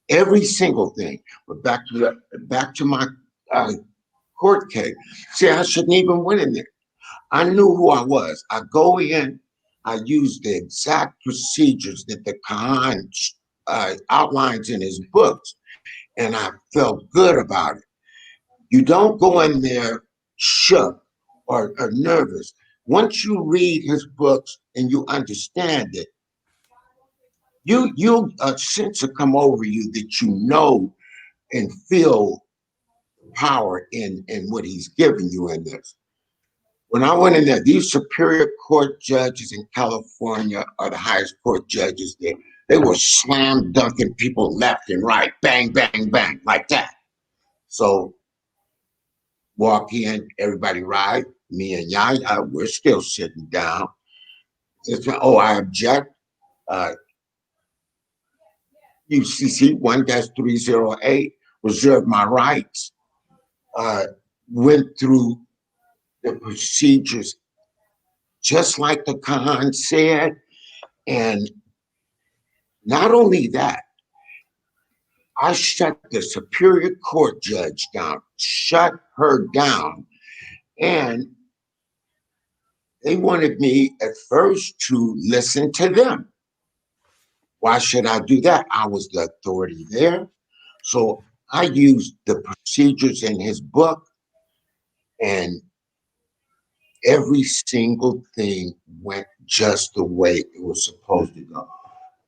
every single thing. But back to my uh, court case. See, I shouldn't even went in there. I knew who I was. I go in. I use the exact procedures that the Khan outlines in his books, and I felt good about it. You don't go in there shook or nervous. Once you read his books and you understand it, you a sense will come over you that you know and feel power in what he's giving you in this. When I went in there, these superior court judges in California are the highest court judges there. They were slam dunking people left and right, bang, bang, bang, like that. So walk in, everybody ride. Me and Yaya, we're still sitting down. It's, oh, I object. Uh, UCC 1-308, reserve my rights. Uh, Went through the procedures just like the Khan said. And not only that, I shut the Superior Court judge down, shut her down. And they wanted me at first to listen to them. Why should I do that? I was the authority there. So I used the procedures in his book, and every single thing went just the way it was supposed to go.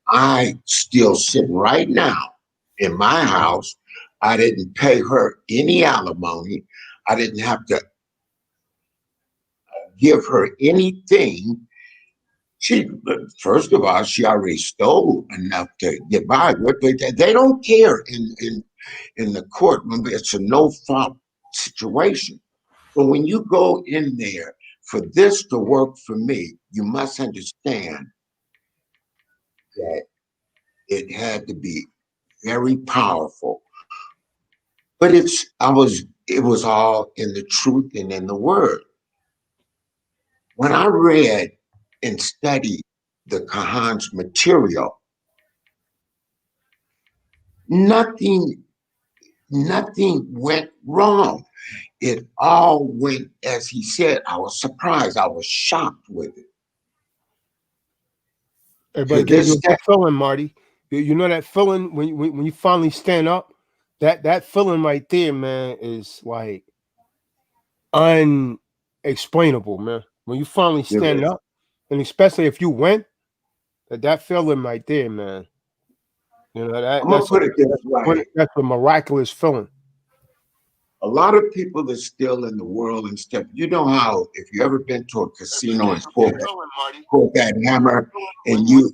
I still sit right now in my house. I didn't pay her any alimony. I didn't have to give her anything. She, first of all, she already stole enough to get by with. But they don't care in the court when it's a no fault situation. So when you go in there for this to work for me, you must understand that it had to be very powerful. But it was all in the truth and in the word. When I read and studied the Kahan's material, nothing Nothing went wrong. It all went as he said. I was surprised. I was shocked with it. To Everybody gave you this a day, good feeling, Marty. You know that feeling when you finally stand up. That feeling right there, man, is like unexplainable, man. When you finally it stand is. up, and especially if you win, that feeling right there, man. You know I'm gonna put it this way: that's a miraculous feeling. a lot of people are still in the world and stuff. You know how if you ever been to a casino and Feeling, Marty. pulled that hammer and you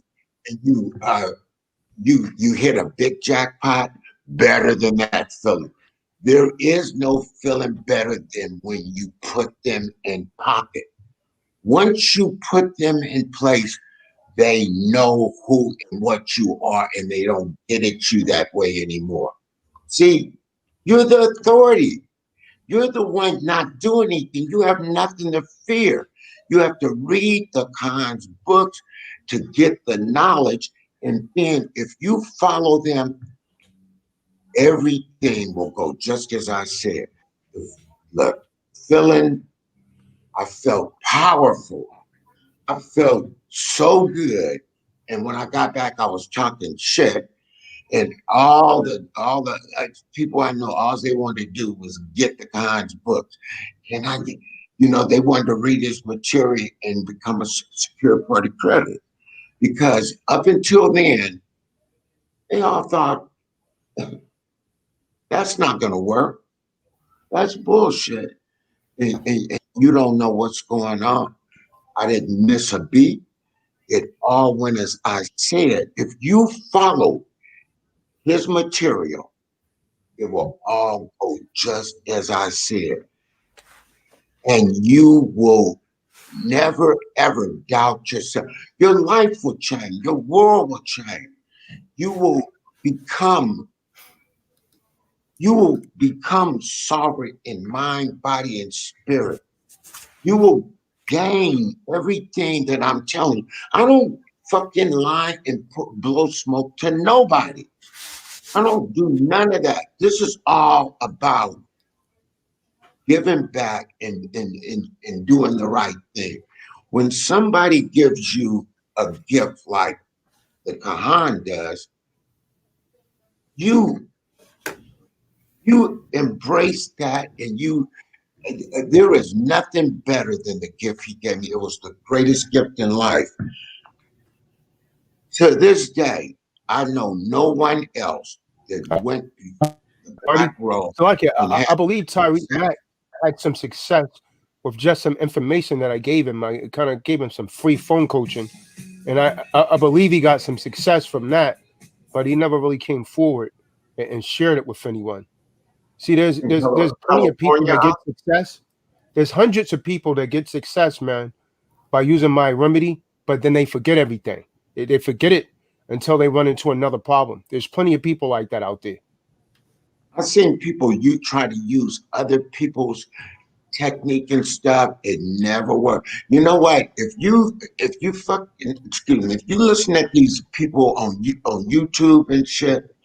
hit a big jackpot, better than that feeling. There is no feeling better than when you put them in pocket. Once you put them in place, they know who and what you are, and they don't get at you that way anymore. See, you're the authority. You're the one not doing anything. You have nothing to fear. You have to read the Khan's books to get the knowledge. And then if you follow them, everything will go just as I said. Look, feeling, I felt powerful. I felt so good. And when I got back, I was talking shit. And all the people I know, all they wanted to do was get the Khan's books. And they wanted to read his material and become a secure party credit. Because up until then, they all thought that's not going to work. That's bullshit. And you don't know what's going on. I didn't miss a beat. It all went as I said. If you follow his material, it will all go just as I said. And you will never ever doubt yourself. Your life will change, your world will change. You will become you will become sovereign in mind, body, and spirit. You will gain everything that I'm telling you. I don't fucking lie and blow smoke to nobody. I don't do none of that. This is all about giving back and doing the right thing. When somebody gives you a gift like the Kahan does, you you embrace that and there is nothing better than the gift he gave me. It was the greatest gift in life. To this day, I know no one else that went the Marty. back row So like and had I believe Tyree success. Mack had some success with just some information that I gave him. I kind of gave him some free phone coaching, and I believe he got some success from that, but he never really came forward and shared it with anyone. See, In there's plenty of people California, that get success. There's hundreds of people that get success, man, by using my remedy, but then they forget everything. They forget it until they run into another problem. There's plenty of people like that out there. I've seen people you try to use other people's technique and stuff. It never worked. You know what? If you fucking excuse me, if you listen at these people on YouTube and shit,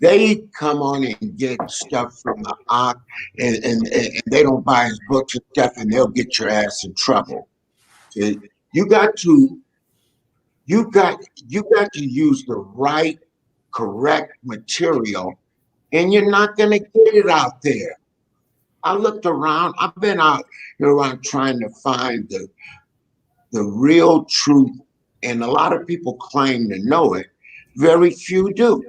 they come on and get stuff from the Ock and they don't buy his books and stuff and they'll get your ass in trouble. See, you got to you got to use the right correct material and you're not gonna get it out there. I looked around, I've been out here around trying to find the real truth, and a lot of people claim to know it. Very few do.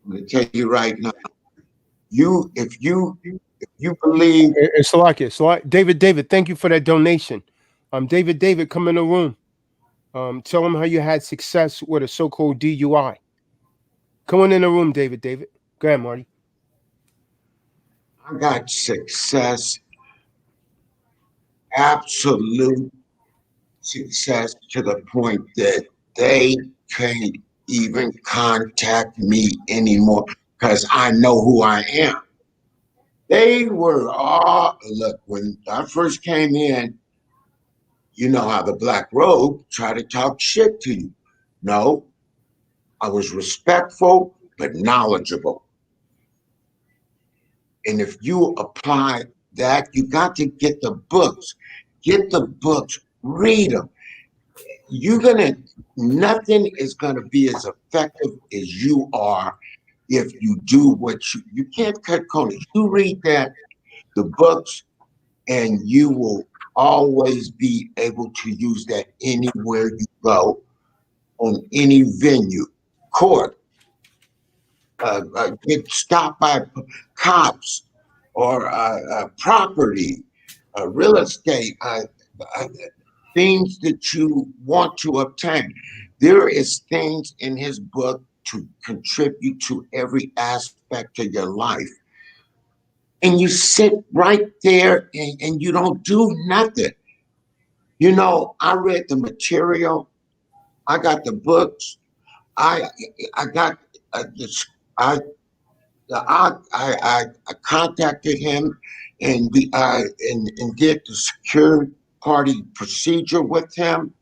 I'm gonna tell you right now. If you believe And Salakia, David, thank you for that donation. David, come in the room. Tell him how you had success with a so-called DUI. Come on in the room, David. Go ahead, Marty. I got success, absolute success to the point that they can't even contact me anymore because I know who I am. They were all look when I first came in. You know how the black robe try to talk shit to you. No, I was respectful, but knowledgeable. And if you apply that, you got to get the books. Get the books, read them. Nothing is gonna be as effective as you are if you do what you can't cut corners. You read the books, and you will always be able to use that anywhere you go, on any venue, court, get stopped by cops, or property, real estate, uh, things that you want to obtain. There is things in his book to contribute to every aspect of your life. And you sit right there, and you don't do nothing. I read the material. I got the books. I I got this. I I contacted him, and and did the security party procedure with him,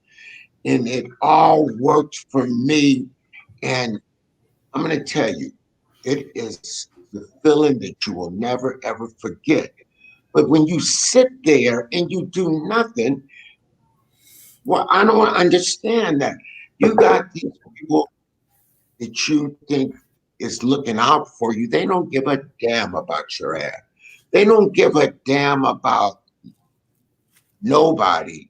and it all worked for me. And I'm going to tell you, it is the feeling that you will never ever forget. But when you sit there and you do nothing, well, I don't understand that. You got these people that you think is looking out for you. They don't give a damn about your ass. They don't give a damn about nobody.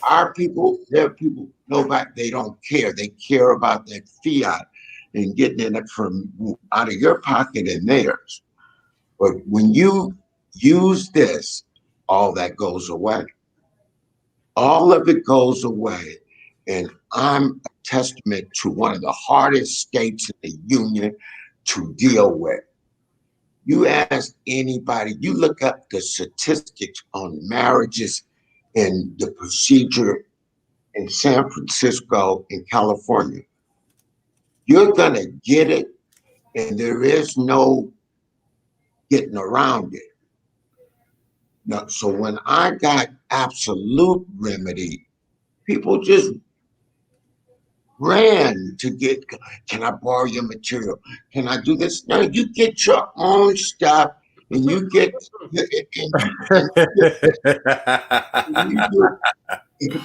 Our people, their people, nobody, they don't care. They care about that fiat and getting it from out of your pocket and theirs. But when you use this, all that goes away. All of it goes away. And I'm a testament to one of the hardest states in the union to deal with. You ask anybody, you look up the statistics on marriages and the procedure in San Francisco in California. You're going to get it, and there is no getting around it. Now, so when I got absolute remedy, people just ran to get, can I borrow your material? Can I do this? No, you get your own stuff, and you get, you do,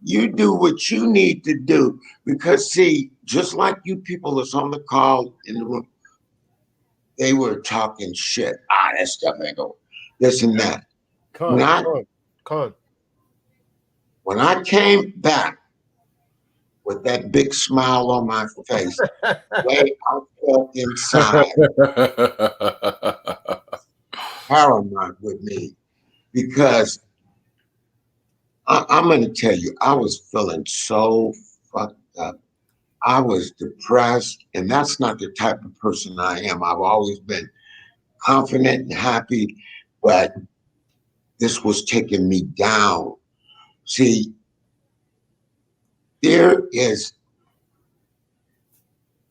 you do what you need to do. Because see, just like you people that's on the call in the room, they were talking shit. That stuff ain't going, this and that. When I came back with that big smile on my face, way I felt inside, paramount with me, because I'm going to tell you, I was feeling so fucked up. I was depressed, and that's not the type of person I am. I've always been confident and happy, but this was taking me down. See, there is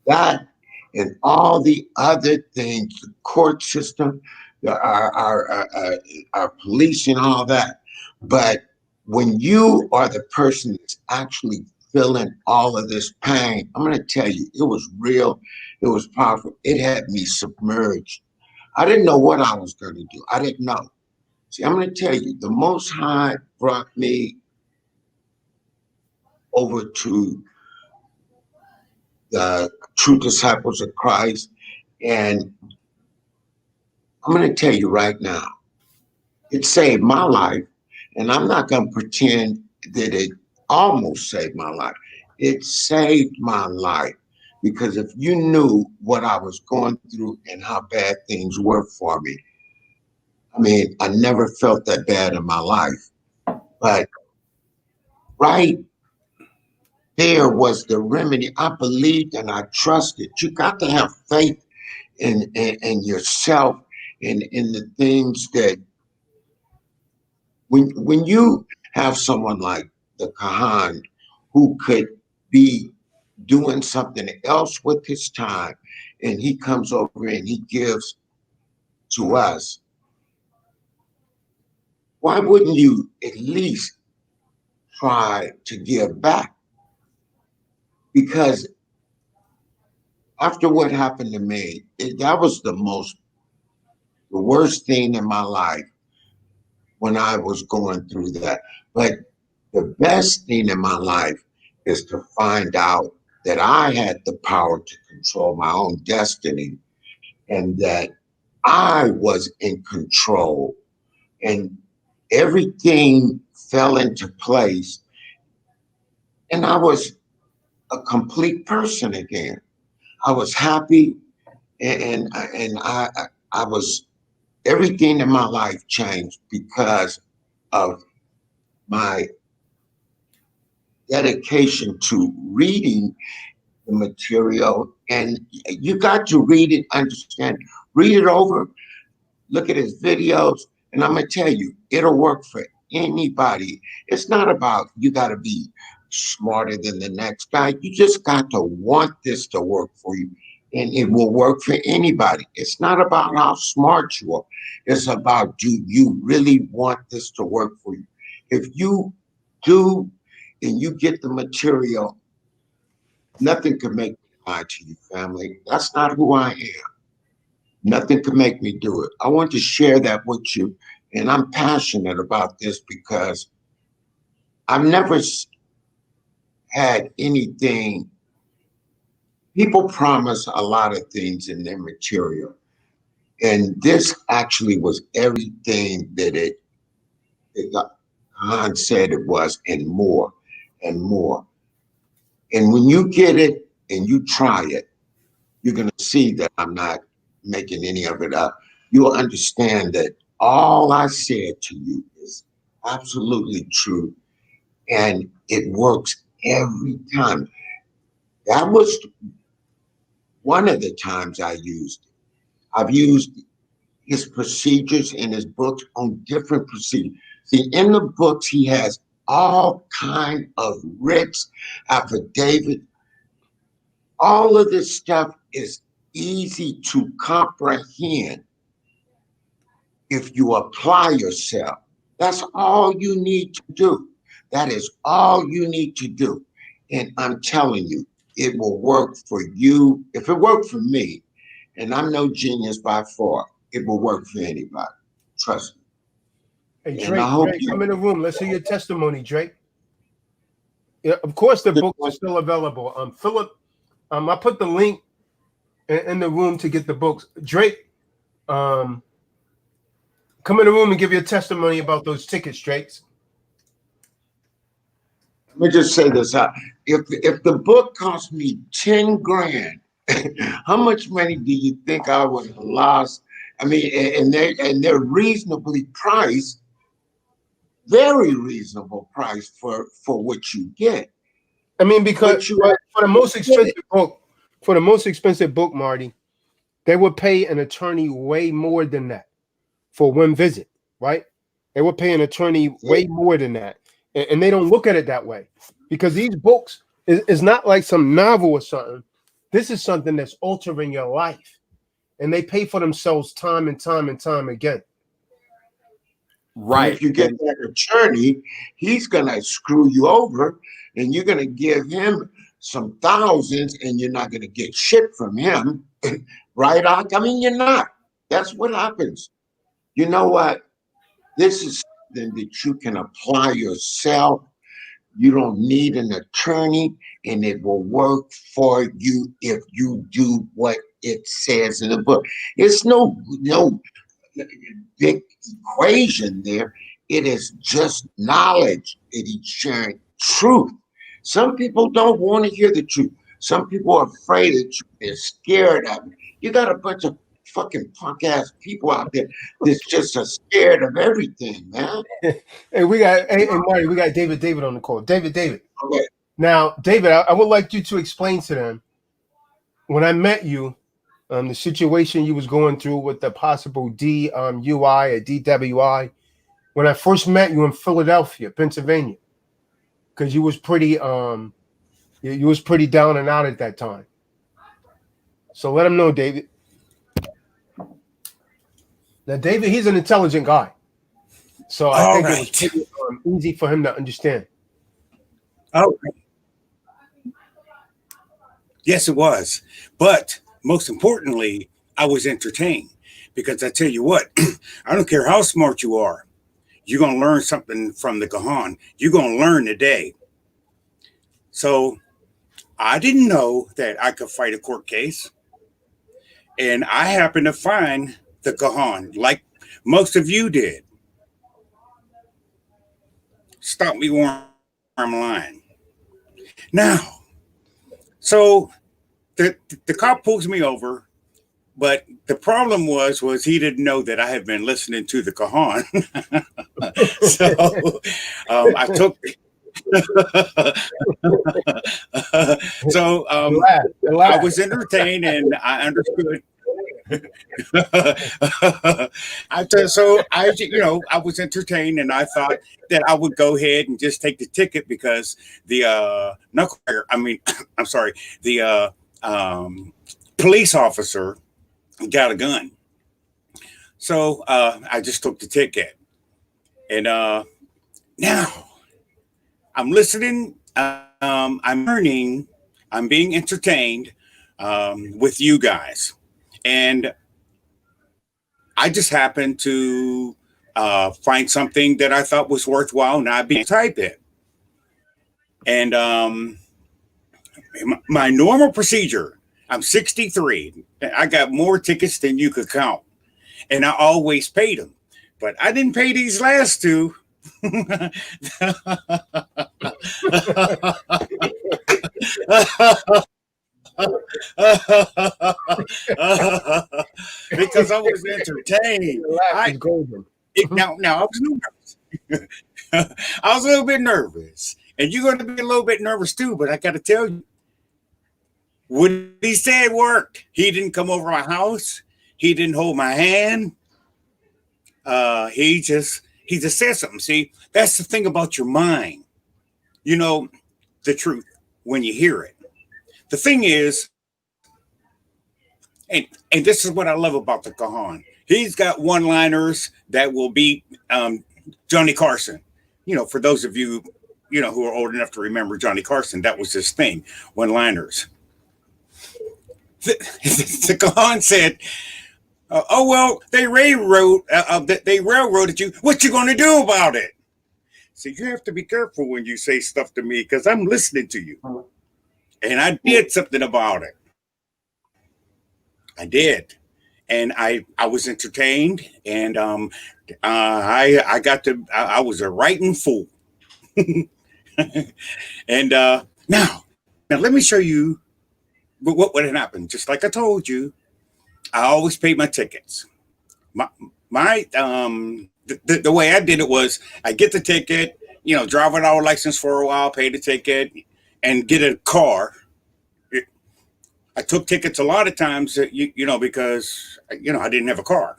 that and all the other things, the court system, our police and all that. But when you are the person that's actually feeling all of this pain, I'm going to tell you, it was real. It was powerful. It had me submerged. I didn't know what I was going to do. I didn't know. See, I'm going to tell you, the Most High brought me over to the true disciples of Christ. And I'm going to tell you right now, it saved my life. And I'm not going to pretend that it almost saved my life. It saved my life. Because if you knew what I was going through and how bad things were for me, I mean, I never felt that bad in my life. But right there was the remedy. I believed and I trusted. You got to have faith in yourself and in the things that when you have someone like the Kahan who could be doing something else with his time, and he comes over and he gives to us, why wouldn't you at least try to give back? Because after what happened to me, that was the worst thing in my life when I was going through that. But the best thing in my life is to find out that I had the power to control my own destiny and that I was in control and everything fell into place and I was a complete person again. I was happy and I was everything in my life changed because of my dedication to reading the material. And you got to read it, understand, read it over, look at his videos, and I'm gonna tell you, it'll work for anybody. It's not about you got to be smarter than the next guy. You just got to want this to work for you, and it will work for anybody. It's not about how smart you are. It's about do you really want this to work for you? If you do, and you get the material, nothing can make me lie to you, family. That's not who I am. Nothing could make me do it. I want to share that with you. And I'm passionate about this because I've never had anything. People promise a lot of things in their material. And this actually was everything that Han said it was and more and more. And when you get it and you try it, you're going to see that I'm not making any of it up. You'll understand that all I said to you is absolutely true and it works every time. That was one of the times I used it. I've used his procedures in his books on different procedures. See, in the books, he has all kind of writs, affidavit. All of this stuff is easy to comprehend if you apply yourself. That's all you need to do. That is all you need to do. And I'm telling you, it will work for you. If it worked for me, and I'm no genius by far, it will work for anybody. Trust Hey, me. And I Drake, hope Drake, you. come in the room. Let's hear your testimony, Drake. Yeah, of course, the books are still available. Philip, I put the link in the room to get the books. Drake, um, come in the room and give your testimony about those tickets, Drakes. Let me just say this: if the book cost me 10 grand, how much money do you think I would have lost? I mean, and they're reasonably priced, very reasonable price for what you get. I mean, because But you for the most get it. expensive book, Marty, they would pay an attorney way more than that for one visit, right? They would pay an attorney way more than that, and they don't look at it that way because these books is not like some novel or something. This is something that's altering your life, and they pay for themselves time and time and time again. And Right. if you get And that attorney, he's gonna screw you over, and you're gonna give him some thousands, and you're not gonna get shit from him, right? I mean, you're not. That's what happens. You know what? This is something that you can apply yourself. You don't need an attorney, and it will work for you if you do what it says in the book. It's no big equation there. It is just knowledge that he's sharing truth. Some people don't want to hear the truth. Some people are afraid of the truth. They're scared of it. You got a bunch of fucking punk ass people out there that's just scared of everything, man. Hey, hey Marty, we got David on the call. David. Okay. Now, David, I would like you to explain to them when I met you, the situation you was going through with the possible DUI or DWI. When I first met you in Philadelphia, Pennsylvania, because you was pretty you was pretty down and out at that time. So let him know, David. Now, David, he's an intelligent guy, so I all think it was right. pretty easy for him to understand. All right. Yes, it was. But most importantly, I was entertained because I tell you what, I don't care how smart you are, you're going to learn something from the Kahan. You're going to learn today. So I didn't know that I could fight a court case. And I happened to find the Kahan, like most of you did. Stop me where I'm lying. Now, so the cop pulls me over, but the problem was he didn't know that I had been listening to the Kahan. So I took. So Relax, I relax. was entertained and I understood. So I was entertained and I thought that I would go ahead and just take the ticket because the knuckleheader, I mean, I'm sorry, the police officer got a gun. So I just took the ticket. And now I'm listening, I'm learning, I'm being entertained with you guys. And I just happened to find something that I thought was worthwhile, and I began to type it. And my normal procedure, I'm 63. I got more tickets than you could count, and I always paid them. But I didn't pay these last two. Because I was entertained. Relax I is golden. now I was nervous. I was a little bit nervous, and you're going to be a little bit nervous too. But I got to tell you, what he said worked. He didn't come over my house. He didn't hold my hand. He just said something. See, that's the thing about your mind. You know the truth when you hear it. The thing is, and this is what I love about the Kahan. He's got one-liners that will beat Johnny Carson. For those of you, who are old enough to remember Johnny Carson, that was his thing, one-liners. The Kahan said, "Oh well, they railroaded you. What you going to do about it?" So you have to be careful when you say stuff to me because I'm listening to you, and I did something about it. I did, and I was entertained, and I got to I was a writing fool, and now let me show you what would happen. Just like I told you, I always paid my tickets. My the way I did it was I get the ticket, drive without a license for a while, pay the ticket, and get a car. I took tickets a lot of times, because I didn't have a car.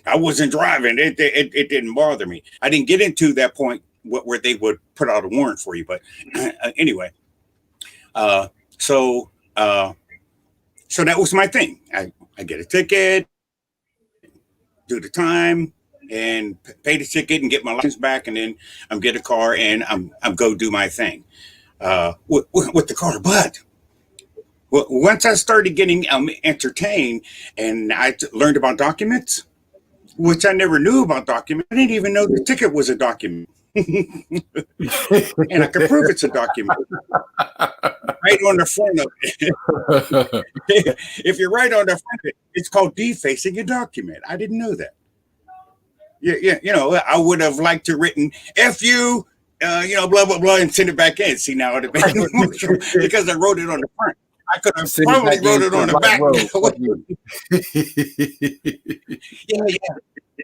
I wasn't driving. It didn't bother me. I didn't get into that point where they would put out a warrant for you. But anyway, uh, so uh, so that was my thing. I get a ticket, do the time, and pay the ticket and get my license back, and then get a car and I'm go do my thing with the car. But once I started getting entertained and learned about documents, which I never knew about documents, I didn't even know the ticket was a document. And I can prove it's a document right on the front of it. If you're right on the front of it, it's called defacing a document. I didn't know that. Yeah, I would have liked to written "F you," blah blah blah, and send it back in. See, now it'd have been because I wrote it on the front. I could have probably wrote it on the back. Yeah.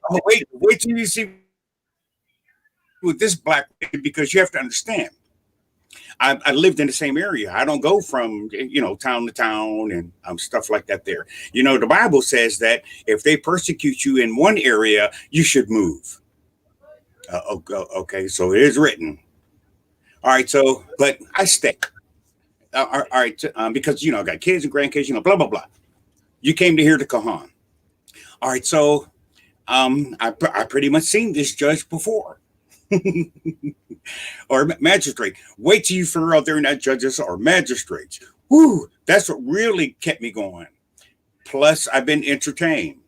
Oh, wait till you see with this black, because you have to understand. I lived in the same area. I don't go from town to town and stuff like that. There, the Bible says that if they persecute you in one area, you should move. Okay, so it is written. All right, so but I stay. All right, because I got kids and grandkids. Blah blah blah. You came to hear the Kahan. All right, so I pretty much seen this judge before. Or magistrate. Wait till you figure out they're not judges or magistrates. Whoo, that's what really kept me going. Plus, I've been entertained.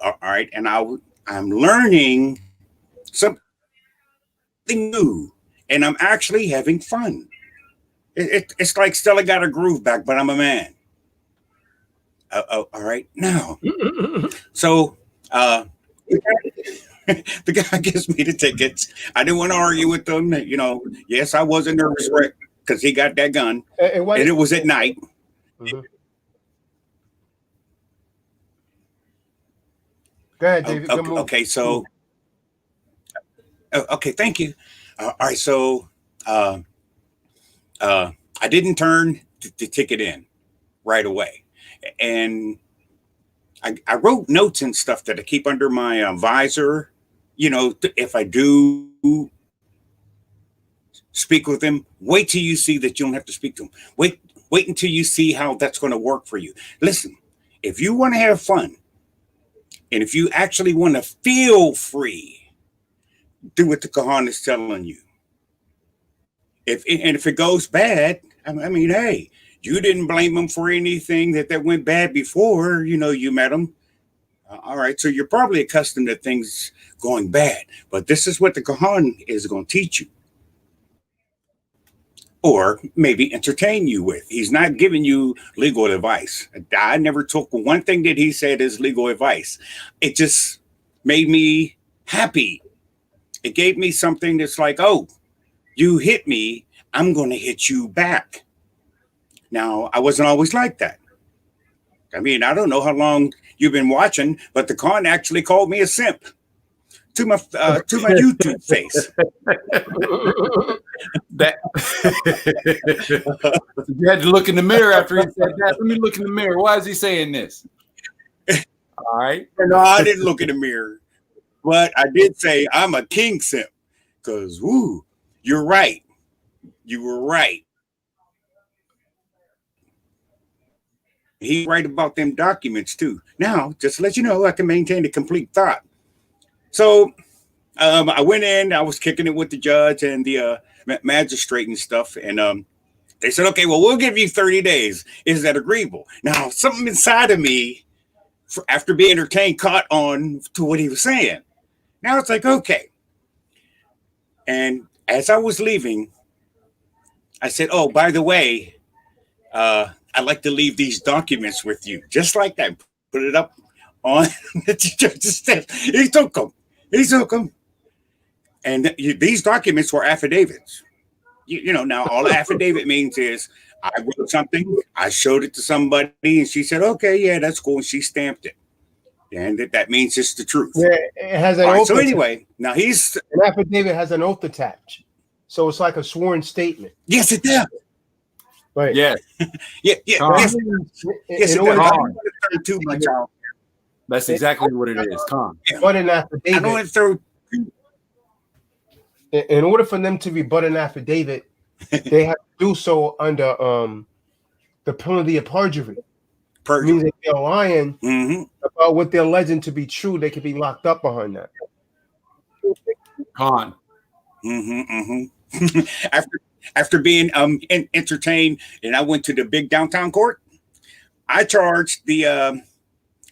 All right, and I'm learning something new, and I'm actually having fun. It's like Stella got a groove back, but I'm a man. All right, now, so the guy gives me the tickets. I didn't want to argue with them. You know, yes, I was a nervous wreck because he got that gun, and it was at night. Mm-hmm. Go ahead, David. Okay, so okay, thank you. All right, so I didn't turn the ticket in right away, and I wrote notes and stuff that I keep under my visor. You know, if I do speak with him, wait till you see that you don't have to speak to him. Wait until you see how that's going to work for you. Listen, if you want to have fun, and if you actually want to feel free, do what the Kahan is telling you. If it goes bad, I mean, hey, you didn't blame him for anything that went bad before. You know, you met him. All right, so you're probably accustomed to things going bad, but this is what the Kahan is going to teach you, or maybe entertain you with. He's not giving you legal advice. I never took one thing that he said as legal advice. It just made me happy. It gave me something that's like, oh, you hit me, I'm going to hit you back. Now, I wasn't always like that. I mean, I don't know how long you've been watching, but the con actually called me a simp to my YouTube face. That you had to look in the mirror after he said that. Let me look in the mirror. Why is he saying this? All right. No, I didn't look in the mirror, but I did say I'm a king simp because, woo, you're right. You were right. He's right about them documents too. Now, just to let you know, I can maintain a complete thought. So I went in, I was kicking it with the judge and the magistrate and stuff. And they said, okay, well, we'll give you 30 days. Is that agreeable? Now, something inside of me, after being entertained, caught on to what he was saying. Now it's like, okay. And as I was leaving, I said, oh, by the way, I'd like to leave these documents with you. Just like that. Put it up on the judge's desk. He took them. And these documents were affidavits. You know, now all affidavit means is I wrote something, I showed it to somebody, and she said, okay, yeah, that's cool. And she stamped it. And that means it's the truth. Yeah, it has an oath. So anyway, now an affidavit has an oath attached. So it's like a sworn statement. Yes, it does. Right. Yeah. Yes. Yes, it does. Too much out. That's exactly what it is. Con. But an affidavit. I don't want to throw. In order for them to rebut an affidavit, they have to do so under the penalty of perjury. Perjury. Means if they're lying about what they're alleging to be true, they could be locked up behind that. Con. After being entertained, and I went to the big downtown court, I charged the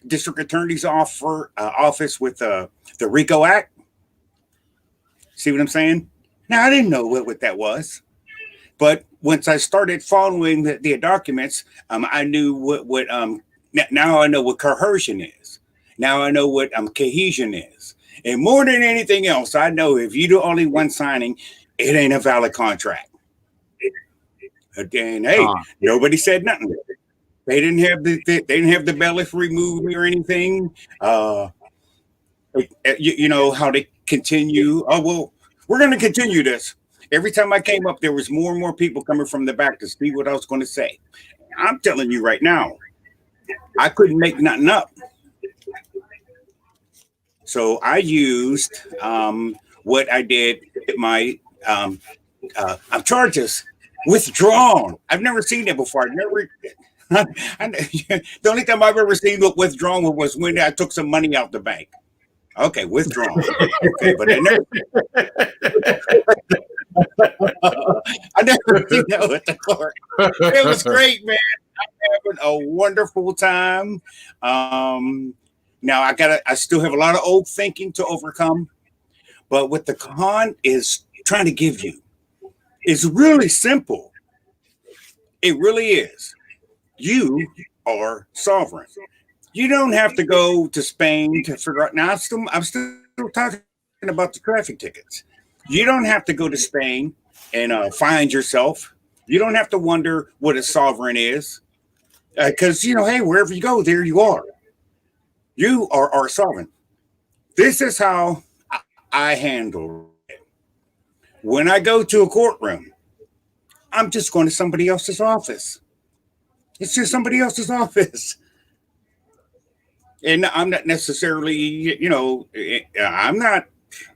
district attorney's office with the RICO Act. See what I'm saying? Now, I didn't know what that was. But once I started following the documents, I knew what now I know what coercion is. Now I know what cohesion is. And more than anything else, I know if you're the only one signing, it ain't a valid contract. And hey, nobody said nothing. They didn't have the bailiff remove me or anything. You know how they continue. Oh well, we're going to continue this. Every time I came up, there was more and more people coming from the back to see what I was going to say. I'm telling you right now, I couldn't make nothing up. So I used what I did at my charges withdrawn. I've never seen that before. The only time I've ever seen what withdrawn was when I took some money out the bank. Okay, withdrawn. Okay, but I never. I never seen that with the court. It was great, man. Having a wonderful time. Now I still have a lot of old thinking to overcome, but what the Kahan is trying to give you is really simple. It really is. You are sovereign. You don't have to go to Spain to figure out. Now I'm still talking about the traffic tickets. You don't have to go to Spain and find yourself. You don't have to wonder what a sovereign is, because hey, wherever you go, there you are. You are sovereign. This is how I handle it. When I go to a courtroom, I'm just going to somebody else's office. It's just somebody else's office. And I'm not necessarily, I'm not,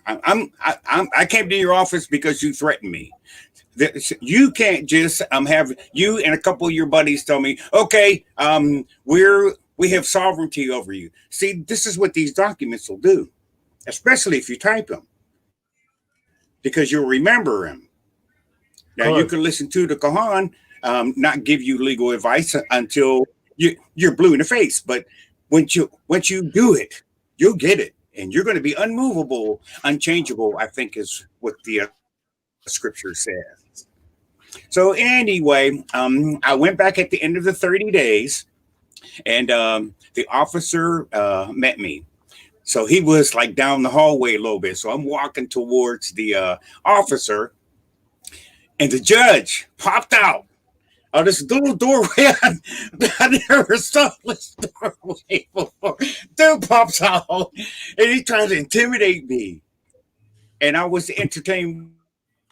I came to your office because you threatened me. You can't just have you and a couple of your buddies tell me, okay, we have sovereignty over you. See, this is what these documents will do, especially if you type them, because you'll remember them. Now you can listen to the Kahan, not give you legal advice until you're blue in the face, but once you do it, you'll get it, and you're going to be unmovable, unchangeable, I think is what the scripture says. So anyway, I went back at the end of the 30 days, and the officer met me. So he was like down the hallway a little bit. So I'm walking towards the officer, and the judge popped out of this little doorway. I never saw this doorway before. Dude pops out, and he tries to intimidate me. And I was entertained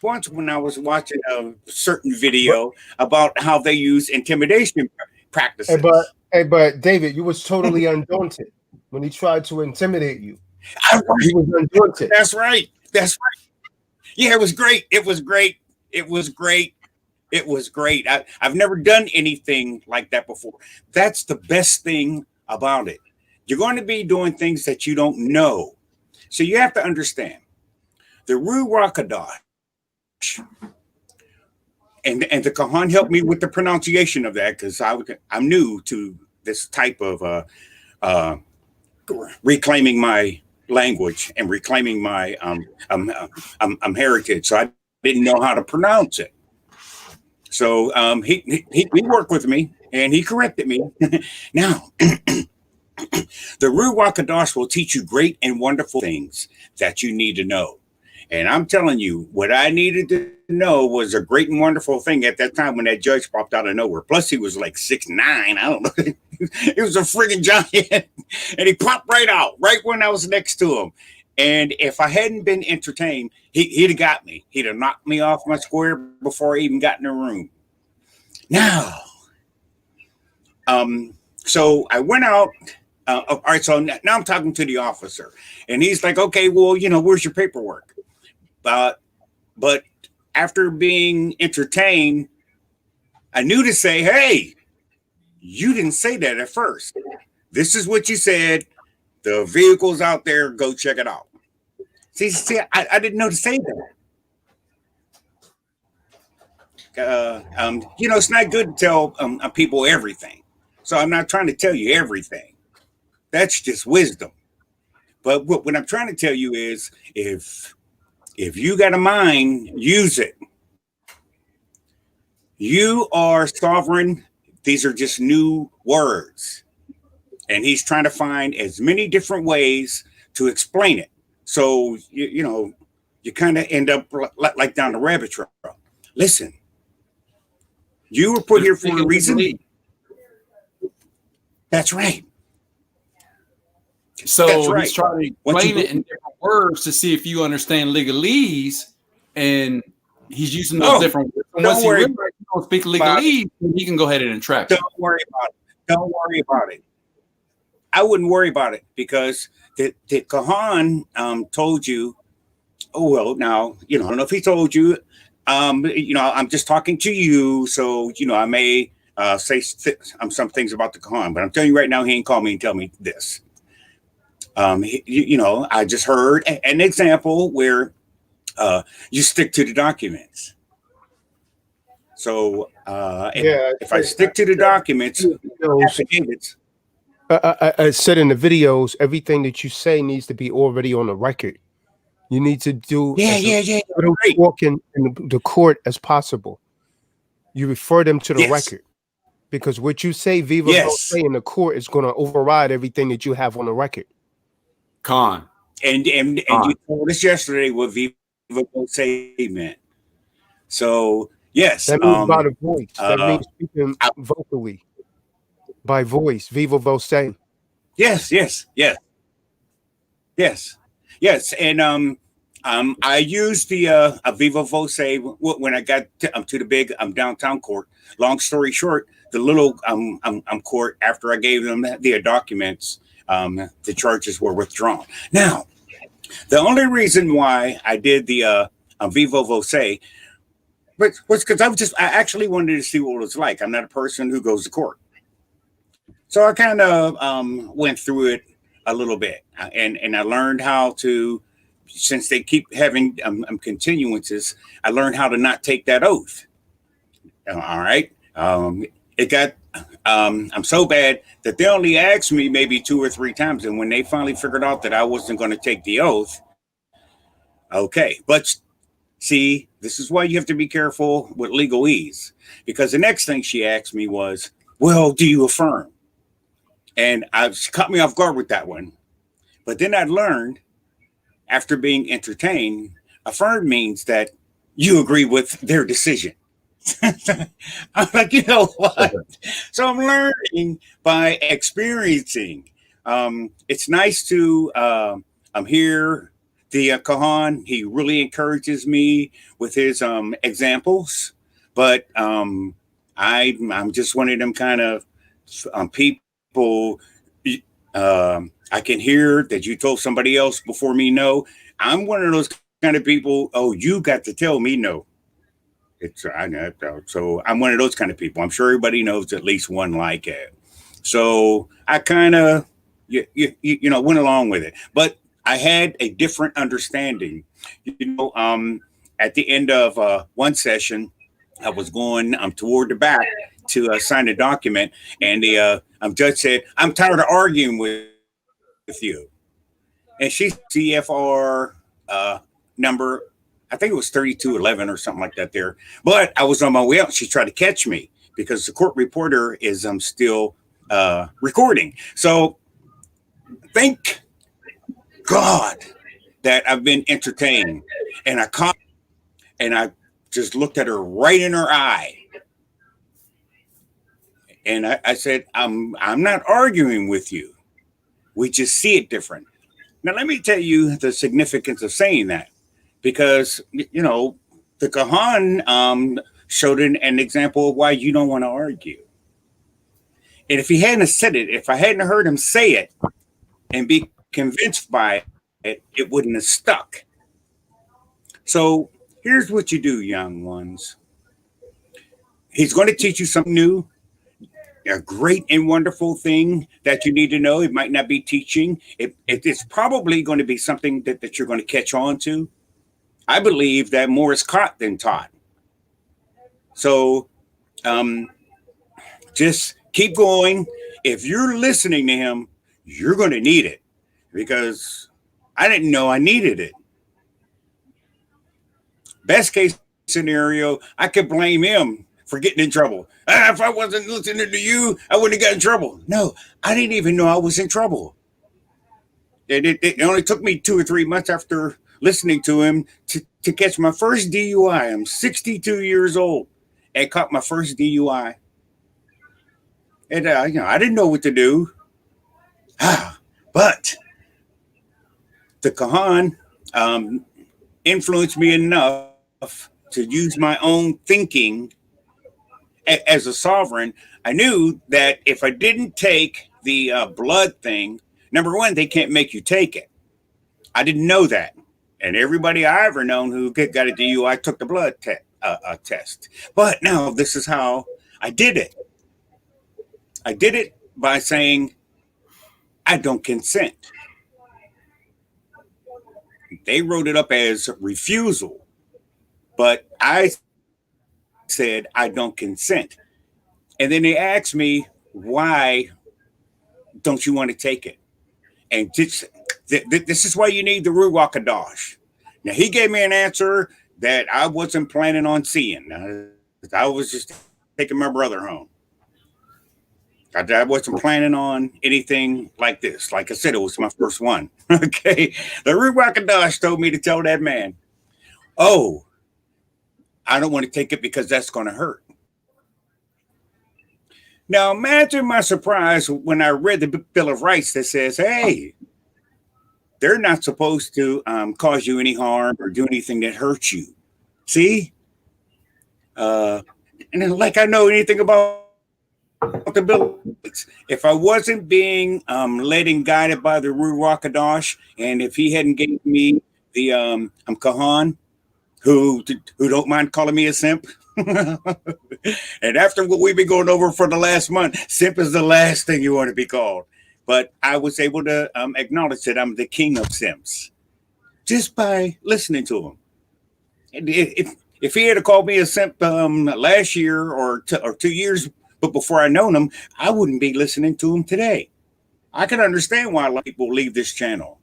once when I was watching a certain video about how they use intimidation practices. But David, you was totally undaunted when he tried to intimidate you. He was undaunted. That's right. Yeah, it was great. It was great. I've never done anything like that before. That's the best thing about it. You're going to be doing things that you don't know. So you have to understand the Ruach HaKodesh. And the Kahan helped me with the pronunciation of that, because I'm new to this type of reclaiming my language and reclaiming my heritage. So I didn't know how to pronounce it. So he worked with me and he corrected me. Now, the Ruach HaKodesh will teach you great and wonderful things that you need to know. And I'm telling you, what I needed to know was a great and wonderful thing at that time when that judge popped out of nowhere. Plus, he was like 6'9". I don't know. He was a friggin' giant. And he popped right out, right when I was next to him. And if I hadn't been entertained, he'd have got me. He'd have knocked me off my square before I even got in the room. Now, so I went out. All right, so now I'm talking to the officer. And he's like, okay, well, where's your paperwork? But after being entertained, I knew to say, hey, you didn't say that at first. This is what you said. The vehicle's out there. Go check it out. See, I didn't know to say that. It's not good to tell people everything. So I'm not trying to tell you everything. That's just wisdom. But what I'm trying to tell you is, if you got a mind, use it. You are sovereign. These are just new words. And he's trying to find as many different ways to explain it. So, you kind of end up like down the rabbit trail. Listen, you were put here for a reason. That's right. So he's trying to explain it in different words to see if you understand legalese, and he's using those different words. And once he realizes you don't speak legalese, he can go ahead and entrap you. Don't worry about it. I wouldn't worry about it, because the Kahan told you, oh, well, now, I don't know if he told you, I'm just talking to you, so, I may say some things about the Kahan, but I'm telling you right now, he ain't called me and tell me this. I just heard an example where you stick to the documents. So Yeah, if I stick to the documents, videos, affidavits. I said in the videos, everything that you say needs to be already on the record. You need to do Yeah, as yeah, yeah. little Great. talking in the court as possible. You refer them to the Yes. record because what you say, viva voce Yes. in the court is going to override everything that you have on the record. Con. And you told us yesterday what viva voce meant. So yes, That means by the voice. That uh, means speaking vocally by voice, viva voce. yes, yes, yes, yes, yes, and I used the Viva Voce when I got to the big downtown court. Long story short, the little court, after I gave them the documents, the charges were withdrawn. Now, the only reason why I did the Viva Voce was because I actually wanted to see what it was like. I'm not a person who goes to court. So I kind of went through it a little bit, and I learned how to, since they keep having continuances, I learned how to not take that oath. All right, it got I'm so bad that they only asked me maybe 2 or 3 times, and when they finally figured out that I wasn't going to take the oath, okay, but see, this is why you have to be careful with legalese, because the next thing she asked me was, "Well, do you affirm?" And she caught me off guard with that one. But then I learned, after being entertained, affirm means that you agree with their decision. I'm like, you know what? So I'm learning by experiencing. It's nice to, I'm here. The Kahan, he really encourages me with his examples, but I'm just one of them kind of people. I can hear that you told somebody else before me no. I'm one of those kind of people. Oh, you got to tell me no. So I'm one of those kind of people. I'm sure everybody knows at least one like it. So I kind of went along with it, but I had a different understanding. At the end of one session, I was going toward the back to sign a document, and the judge said, "I'm tired of arguing with you." And she CFR number, I think it was 3211 or something like that there. But I was on my way out. She tried to catch me because the court reporter is still recording. So thank God that I've been entertained. And I caught and I just looked at her right in her eye. And I said, I'm not arguing with you. We just see it different. Now, let me tell you the significance of saying that, because, the Kahan showed an example of why you don't want to argue. And if he hadn't said it, if I hadn't heard him say it and be convinced by it, it wouldn't have stuck. So here's what you do, young ones. He's going to teach you something new, a great and wonderful thing that you need to know. It might not be teaching. It's probably going to be something that you're going to catch on to. I believe that more is caught than taught. So just keep going. If you're listening to him, you're going to need it, because I didn't know I needed it. Best case scenario, I could blame him for getting in trouble. If I wasn't listening to you, I wouldn't have got in trouble. No, I didn't even know I was in trouble. It only took me 2 or 3 months after listening to him to catch my first DUI. I'm 62 years old and caught my first DUI. And, I didn't know what to do. But the Kahan influenced me enough to use my own thinking as a sovereign. I knew that if I didn't take the blood thing, number one, they can't make you take it. I didn't know that. And everybody I ever known who got a DUI took the blood test. But now this is how I did it. I did it by saying, I don't consent. They wrote it up as refusal, but I said, I don't consent. And then they asked me, why don't you want to take it? And this is why you need the Ruach Kadosh. Now, he gave me an answer that I wasn't planning on seeing. I was just taking my brother home. I wasn't planning on anything like this. Like I said, it was my first one. Okay. The Ruach Kadosh told me to tell that man, oh, I don't want to take it because that's going to hurt. Now, imagine my surprise when I read the Bill of Rights that says, hey, they're not supposed to cause you any harm or do anything that hurts you. See? And like I know anything about the Bill of Rights, if I wasn't being led and guided by the Ruach Kadosh, and if he hadn't given me the Kahan, who don't mind calling me a simp, and after what we've been going over for the last month, simp is the last thing you want to be called. But I was able to acknowledge that I'm the king of simps just by listening to him. If he had called me a simp last year or 2 years, but before I known him, I wouldn't be listening to him today. I can understand why a lot of people leave this channel,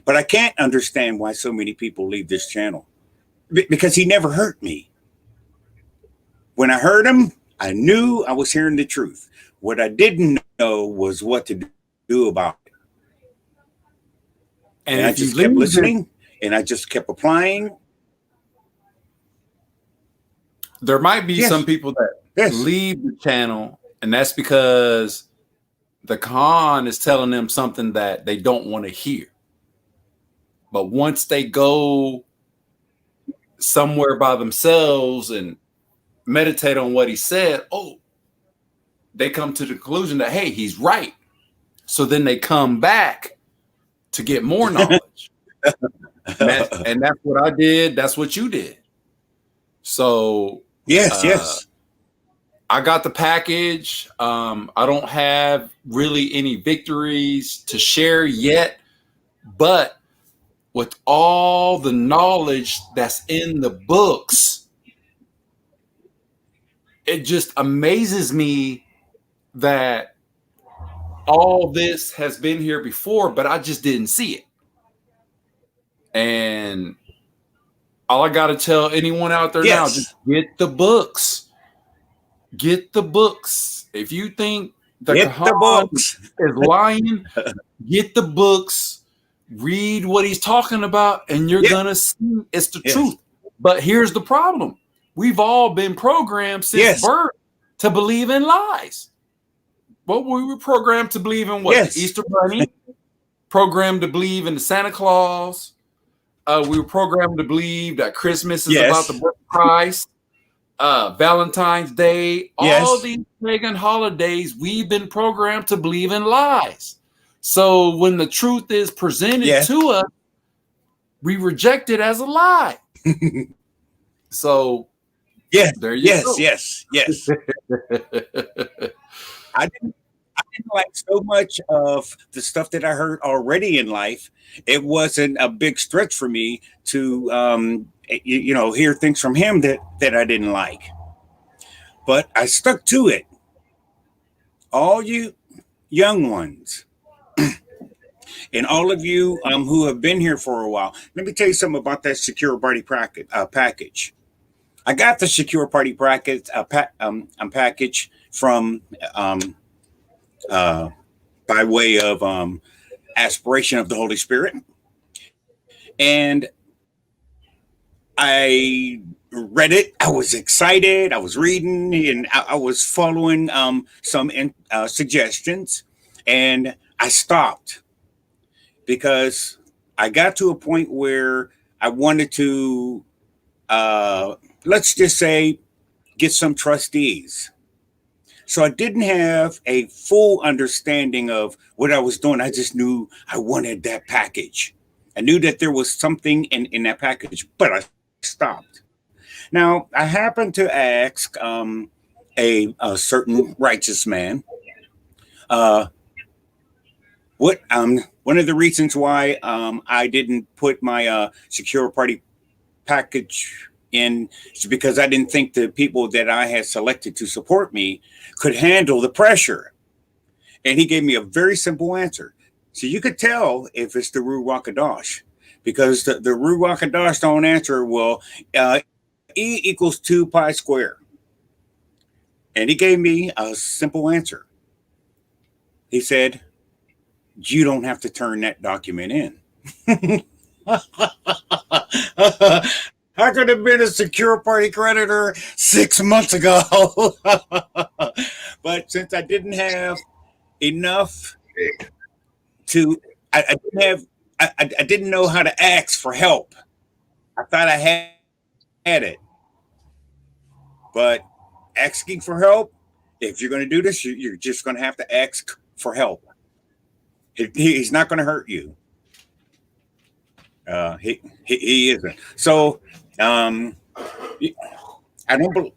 but I can't understand why so many people leave this channel because he never hurt me. When I heard him, I knew I was hearing the truth. What I didn't know was what to do about it. And I just kept listening and I just kept applying. There might be some people that leave the channel, and that's because the Khan is telling them something that they don't want to hear. But once they go somewhere by themselves and meditate on what he said, they come to the conclusion that, hey, he's right. So then they come back to get more knowledge. and that's what I did. That's what you did. So yes. I got the package. I don't have really any victories to share yet, but with all the knowledge that's in the books, it just amazes me that all this has been here before, but I just didn't see it. And all I got to tell anyone out there now, just get the books. Get the books. If you think the Kahan is lying, get the books. Read what he's talking about, and you're going to see it's the truth. But here's the problem. We've all been programmed since birth to believe in lies. Well, we were programmed to believe in what? The Easter Bunny. Programmed to believe in the Santa Claus. We were programmed to believe that Christmas is about the birth of Christ. Valentine's Day. All these pagan holidays, we've been programmed to believe in lies. So when the truth is presented to us, we reject it as a lie. So there you go. Yes. I didn't like so much of the stuff that I heard already in life. It wasn't a big stretch for me to hear things from him that I didn't like. But I stuck to it. All you young ones and all of you who have been here for a while, let me tell you something about that secure party package. I got the secure party package from by way of aspiration of the Holy Spirit, and I read it. I was excited. I was reading, and I was following some suggestions, and I stopped because I got to a point where I wanted to, let's just say, get some trustees. So I didn't have a full understanding of what I was doing. I just knew I wanted that package. I knew that there was something in that package, but I stopped. Now, I happened to ask a certain righteous man what one of the reasons why I didn't put my secure party package And it's because I didn't think the people that I had selected to support me could handle the pressure. And he gave me a very simple answer. So you could tell if it's the Ruach Hakadosh, because the Ruach Hakadosh don't answer, well, E equals 2 pi square. And he gave me a simple answer. He said, you don't have to turn that document in. I could have been a secure party creditor 6 months ago. But since I didn't have enough to, I didn't have, I didn't know how to ask for help. I thought I had it. But asking for help, if you're going to do this, you're just going to have to ask for help. He's not going to hurt you. He isn't. So I don't.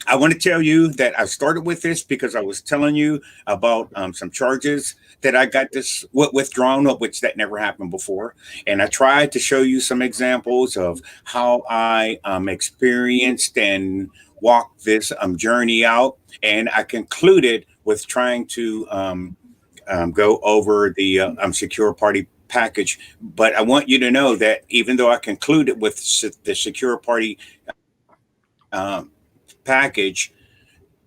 I want to tell you that I started with this because I was telling you about some charges that I got this withdrawn, which that never happened before, and I tried to show you some examples of how I experienced and walked this journey out, and I concluded with trying to go over the secure party package. But I want you to know that even though I concluded with the secure party package,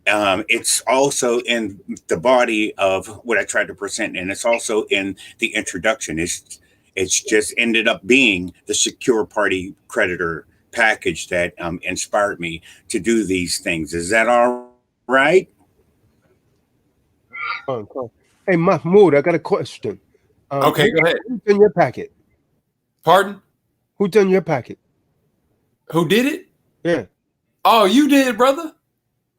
it's also in the body of what I tried to present, and it's also in the introduction. It's just ended up being the secure party creditor package that inspired me to do these things. Is that all right? Hey, Mahmoud, I got a question. Okay, go ahead. Who's in your packet? Pardon? Who's in your packet? Who did it? Yeah. Oh, you did, brother.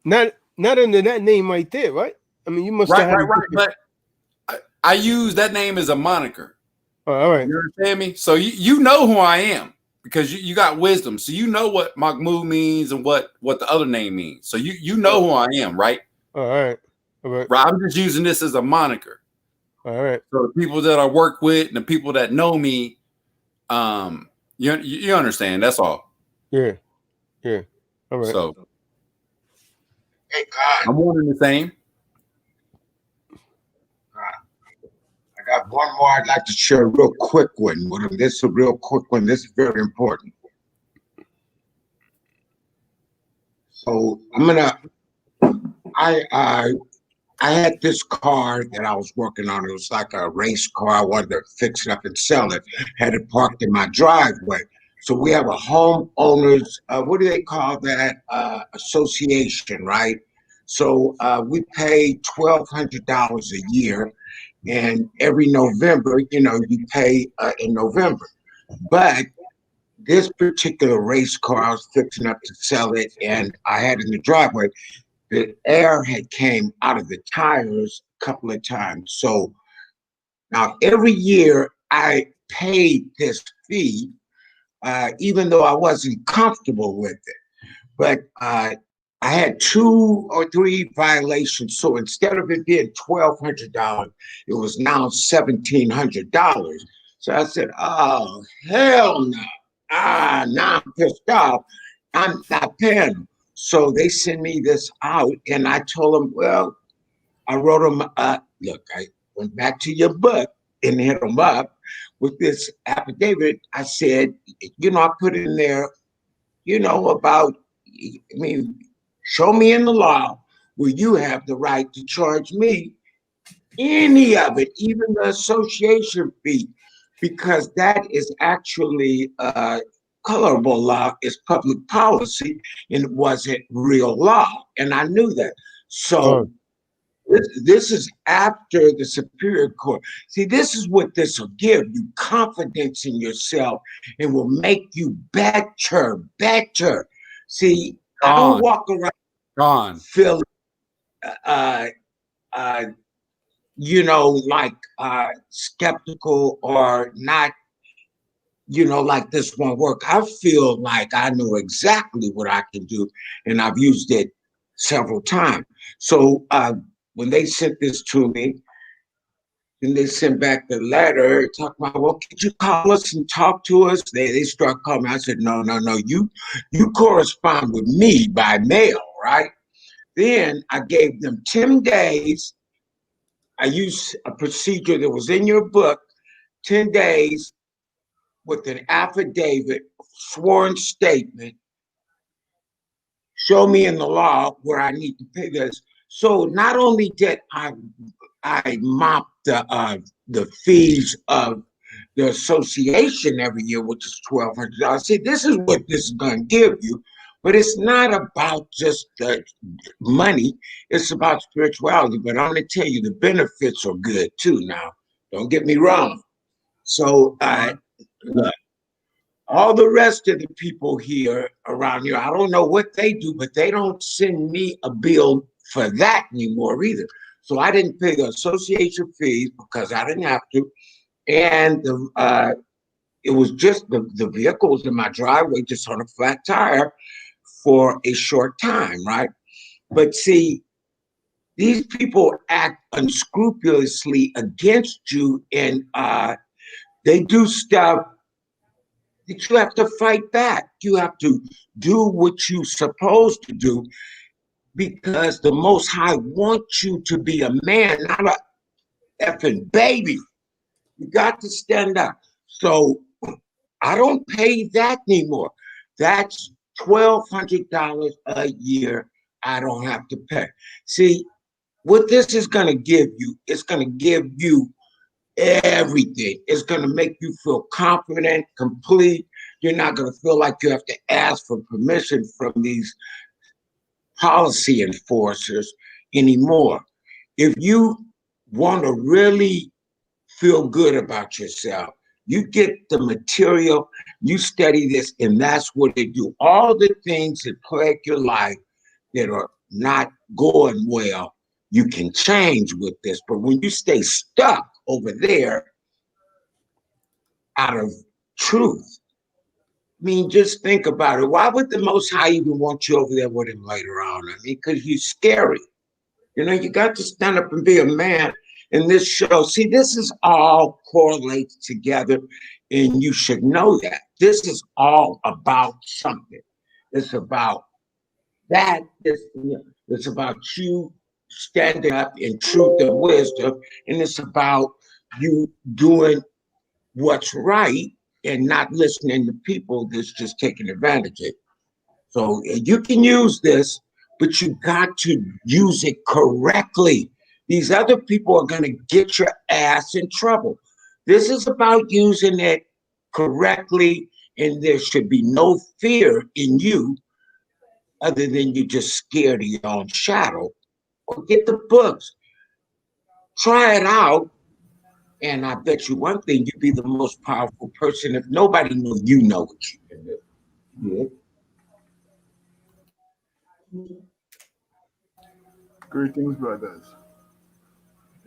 Not under that name right there, right? I mean, you must right, have right. But I use that name as a moniker. Oh, all right. You understand me? So you know who I am because you got wisdom. So you know what Mahmoud means and what the other name means. So you know who I am, right? All right. All right. Right. I'm just using this as a moniker. All right. So the people that I work with and the people that know me, you understand. That's all. Yeah. Yeah. All right. So Hey, God. I'm one and the same. I got one more I'd like to share, a real quick one with him. This is a real quick one. This is very important. So I had this car that I was working on. It was like a race car. I wanted to fix it up and sell it. Had it parked in my driveway. So we have a homeowners, what do they call that? Association, right? So we pay $1,200 a year. And every November, you pay in November. But this particular race car, I was fixing up to sell it, and I had it in the driveway. The air had came out of the tires a couple of times. So now every year I paid this fee, even though I wasn't comfortable with it. But I had 2 or 3 violations. So instead of it being $1,200, it was now $1,700. So I said, oh, hell no. Now I'm pissed off. I'm not paying them. So they send me this out, and I told them, well, I wrote them, look, I went back to your book and hit them up with this affidavit. I said, I put in there, about, show me in the law where you have the right to charge me any of it, even the association fee, because that is actually colorable law, is public policy, and it wasn't real law. And I knew that. So this is after the Superior Court. See, this is what this will give you: confidence in yourself, and will make you better. See, I don't walk around feeling, skeptical or not, like this won't work. I feel like I know exactly what I can do, and I've used it several times. So when they sent this to me, Then they sent back the letter talking about, well, could you call us and talk to us? They started calling me. I said, no. You correspond with me by mail, right? Then I gave them 10 days. I used a procedure that was in your book, 10 days with an affidavit, sworn statement, show me in the law where I need to pay this. So not only did I mop the fees of the association every year, which is $1,200. See, this is what this is going to give you, but it's not about just the money. It's about spirituality. But I'm going to tell you, the benefits are good too. Now, don't get me wrong. So, look, all the rest of the people here around here, I don't know what they do, but they don't send me a bill for that anymore either. So I didn't pay the association fees because I didn't have to. And it was just the vehicle was in my driveway just on a flat tire for a short time, right? But see, these people act unscrupulously against you, and they do stuff that you have to fight back. You have to do what you're supposed to do because the Most High wants you to be a man, not a effing baby. You got to stand up. So I don't pay that anymore. That's $1,200 a year I don't have to pay. See, what this is going to give you, it's going to give you everything. It's going to make you feel confident, complete. You're not going to feel like you have to ask for permission from these policy enforcers anymore. If you want to really feel good about yourself, you get the material, you study this, and that's what they do. All the things that plague your life that are not going well, you can change with this. But when you stay stuck over there out of truth, I mean, just think about it. Why would the Most High even want you over there with him later on? I mean, because you're scary. You know, you got to stand up and be a man in this show. See, this is all correlates together, and you should know that. This is all about something. It's about that. It's about you standing up in truth and wisdom, and it's about you doing what's right and not listening to people that's just taking advantage of it. So you can use this, but you got to use it correctly. These other people are going to get your ass in trouble. This is about using it correctly, and there should be no fear in you other than you just scared of your own shadow. Or get the books, try it out, and I bet you one thing, you'd be the most powerful person if nobody knew you know what you can do. Yeah. Greetings, brothers.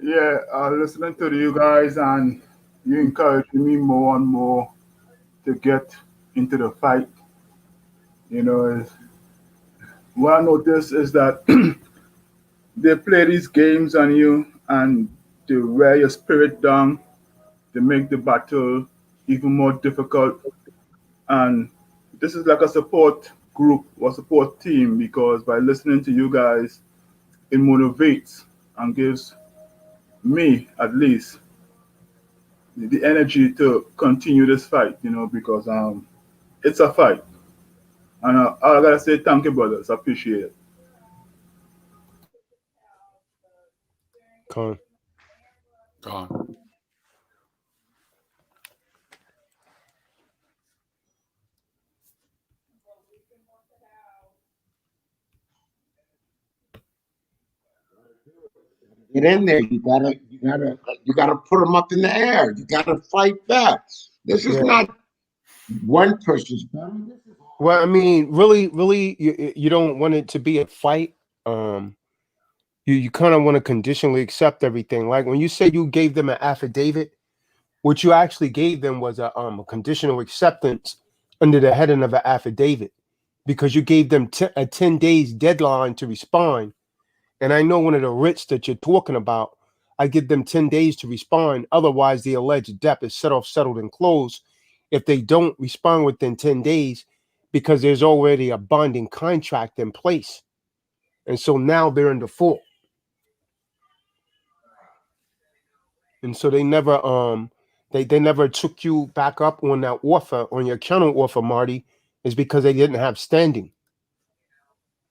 Yeah, listening to you guys, and you encouraging me more and more to get into the fight. You know, what I notice is that they play these games on you and they wear your spirit down. They make the battle even more difficult. And this is like a support group or support team, because by listening to you guys, it motivates and gives me, at least, the energy to continue this fight, because it's a fight. And I gotta say thank you, brothers. I appreciate it. Con. Gone. Get in there. You gotta put them up in the air. You gotta fight back. This is not one person's battle. Well, I mean, really, you don't want it to be a fight. You kind of want to conditionally accept everything. Like when you say you gave them an affidavit, what you actually gave them was a conditional acceptance under the heading of an affidavit, because you gave them a 10 days deadline to respond. And I know one of the writs that you're talking about, I give them 10 days to respond. Otherwise, the alleged debt is set off, settled, and closed. If they don't respond within 10 days, because there's already a bonding contract in place. And so now they're in default. And so they never they never took you back up on that offer, on your counter offer, Marty, is because they didn't have standing.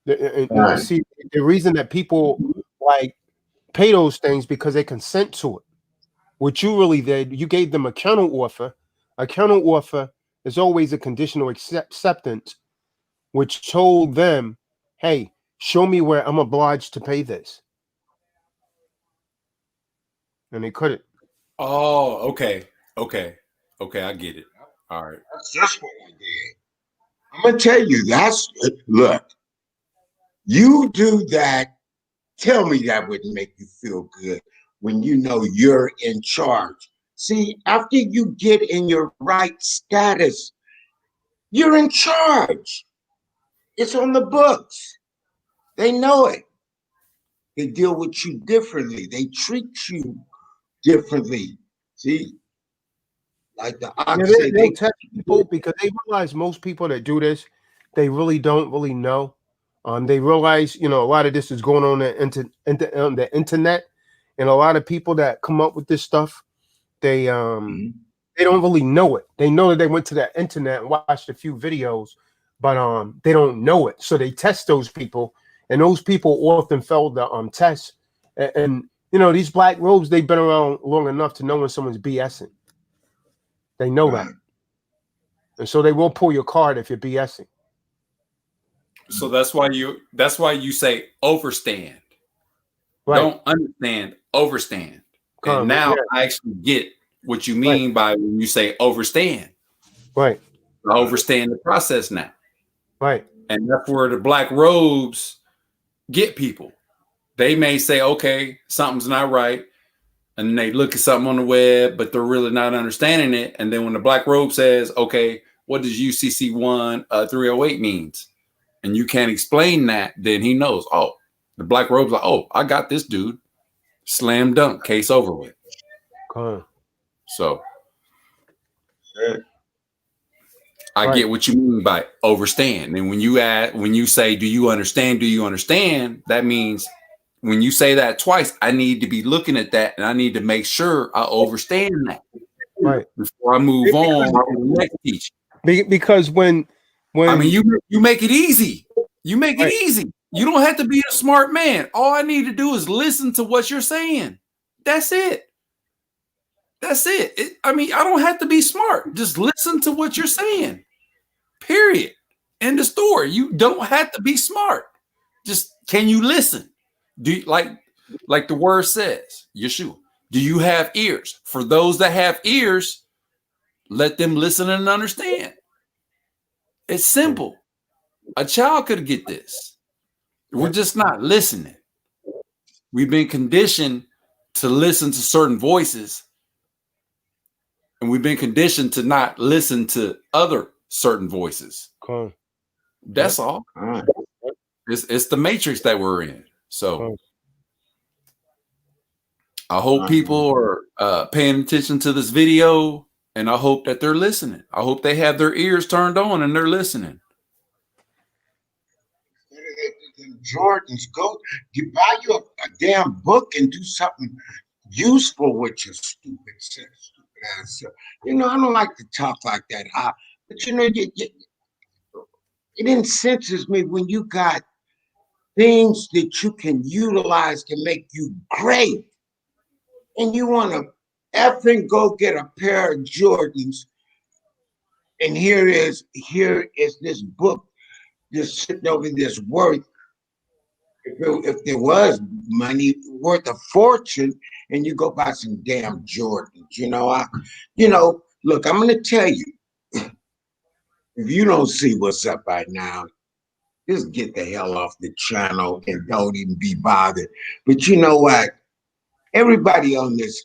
Right. See, the reason that people like pay those things because they consent to it. What you really did, you gave them a counter offer. A counter offer is always a conditional acceptance, which told them, hey, show me where I'm obliged to pay this. And they couldn't. Oh, okay. I get it. All right. That's just what I did. I'm gonna tell you, look, you do that, tell me that wouldn't make you feel good when you know you're in charge. See, after you get in your right status, you're in charge. It's on the books. They know it. They deal with you differently. They treat you differently. See, like the ox say, They test people because they realize most people that do this, they really don't really know. They realize, a lot of this is going on on the internet, and a lot of people that come up with this stuff, they don't really know it. They know that they went to the internet and watched a few videos, but they don't know it. So they test those people, and those people often fail the test. And these black robes, they've been around long enough to know when someone's BSing. They know that. And so they will pull your card if you're BSing. So that's why you say overstand. Right. Don't understand, overstand. And now I actually get what you mean by when you say overstand. Right. I overstand the process now. Right. And that's where the black robes get people. They may say, okay, something's not right. And they look at something on the web, but they're really not understanding it. And then when the black robe says, okay, what does UCC 308 means? And you can't explain that, then he knows, oh, the black robe's like, oh, I got this dude. Slam dunk, case over with. So I get what you mean by overstand. And when you say, do you understand? Do you understand? That means when you say that twice, I need to be looking at that and I need to make sure I understand that. Right. Before I move on to the next teaching. Because when I mean, you make it easy. You make it easy. You don't have to be a smart man. All I need to do is listen to what you're saying. That's it. That's it. I mean, I don't have to be smart. Just listen to what you're saying. Period. End of story. You don't have to be smart. Just can you listen? Do you, like the word says, Yeshua, do you have ears? For those that have ears, let them listen and understand. It's simple. A child could get this. We're just not listening. We've been conditioned to listen to certain voices, and we've been conditioned to not listen to other certain voices. That's all. It's the matrix that we're in. So I hope people are paying attention to this video, and I hope that they're listening. I hope they have their ears turned on and they're listening. Jordans, go buy you a damn book and do something useful with your stupid ass. I don't like to talk like that. But it incenses me when you got things that you can utilize to make you great, and you want to effing go get a pair of Jordans, and here is this book just sitting over this worth. If there was money worth a fortune, and you go buy some damn Jordans, look, I'm gonna tell you, if you don't see what's up right now, just get the hell off the channel and don't even be bothered. But you know what? Everybody on this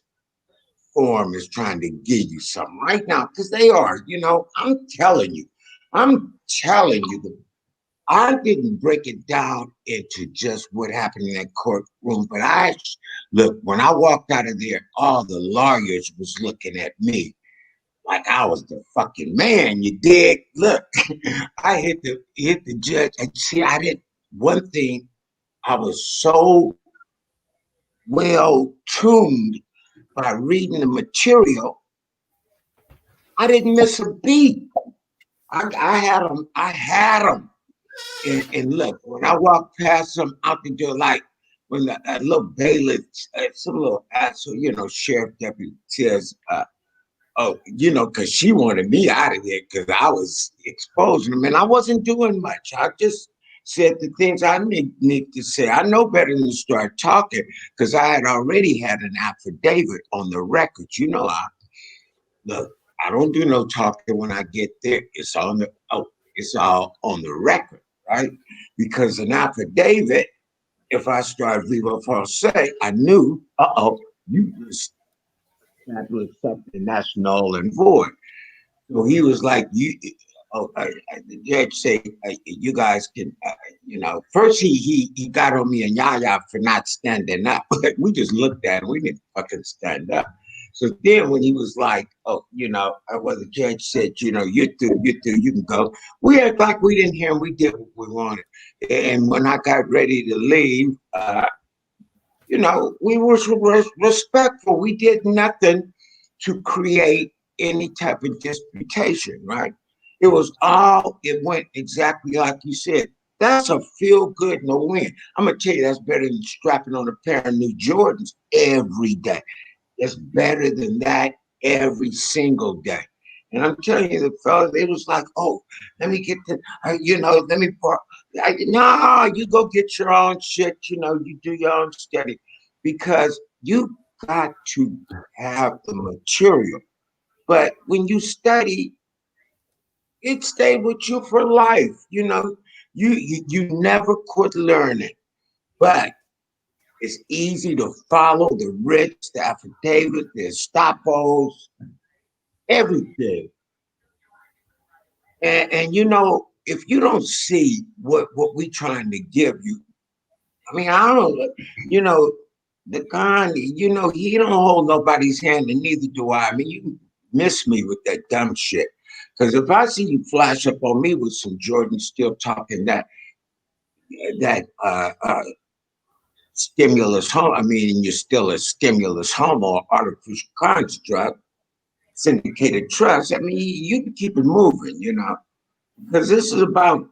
forum is trying to give you something right now, because they are, I'm telling you, I didn't break it down into just what happened in that courtroom, but look, when I walked out of there, all the lawyers was looking at me like I was the fucking man. You dig? Look, I hit the judge, and see, I didn't. One thing, I was so well tuned by reading the material, I didn't miss a beat. I had them. I had them. And look, when I walked past them out the door, like when the little bailiff, some little asshole, sheriff deputy says, oh, because she wanted me out of there because I was exposing them, and I wasn't doing much. I just said the things I need to say. I know better than to start talking because I had already had an affidavit on the record. Look, I don't do no talking when I get there. It's all on the record, right? Because an affidavit, if I started viva force, I knew, you just established something that's null and void. So he was like, the judge said, you guys can, first he got on me and Yaya for not standing up. We just looked at him. We didn't fucking stand up. So then when he was like, the judge said, you're through, you can go. We act like we didn't hear him. We did what we wanted. And when I got ready to leave, we were respectful. We did nothing to create any type of disputation, right? It went exactly like you said. That's a feel good no win. I'm going to tell you, that's better than strapping on a pair of new Jordans every day. It's better than that every single day. And I'm telling you, the fella, they was like, oh, let me get let me borrow. No, you go get your own shit, you do your own study. Because you got to have the material. But when you study, it stayed with you for life. You never quit learning. But it's easy to follow the writs, the affidavit, the estopos, everything. And if you don't see what we trying to give you, I mean, I don't, the Gandhi, he don't hold nobody's hand, and neither do I. I mean, you miss me with that dumb shit. Because if I see you flash up on me with some Jordan still talking that stimulus home, I mean, you're still a stimulus home or artificial construct, syndicated trust. I mean, you can keep it moving, because this is about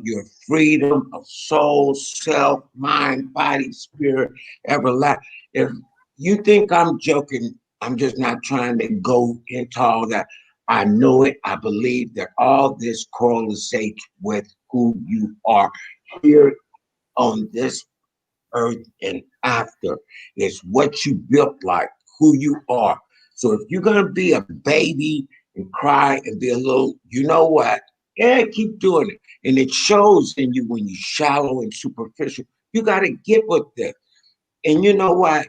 your freedom of soul, self, mind, body, spirit, everlasting. If you think I'm joking, I'm just not trying to go into all that. I know it. I believe that all this correlates with who you are here on this earth and after. It's what you built like, who you are. So if you're going to be a baby and cry and be a little, you know what? Yeah, keep doing it. And it shows in you when you're shallow and superficial. You got to get with this. And you know what?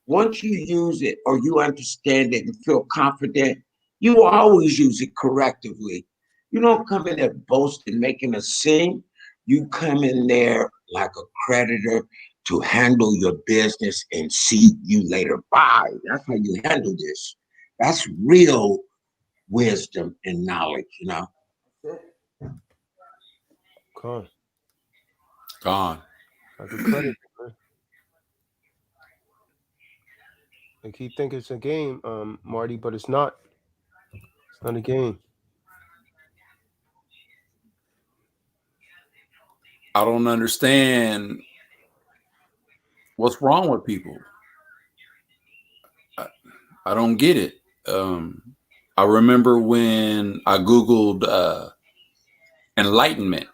Once you use it or you understand it and feel confident, you always use it correctively. You don't come in there boasting, making a scene. You come in there like a creditor to handle your business and see you later. Bye. That's how you handle this. That's real wisdom and knowledge, Gone. I give credit, man. They keep thinking it's a game, Marty, but it's not. It's not a game. I don't understand what's wrong with people. I don't get it. I remember when I Googled enlightenment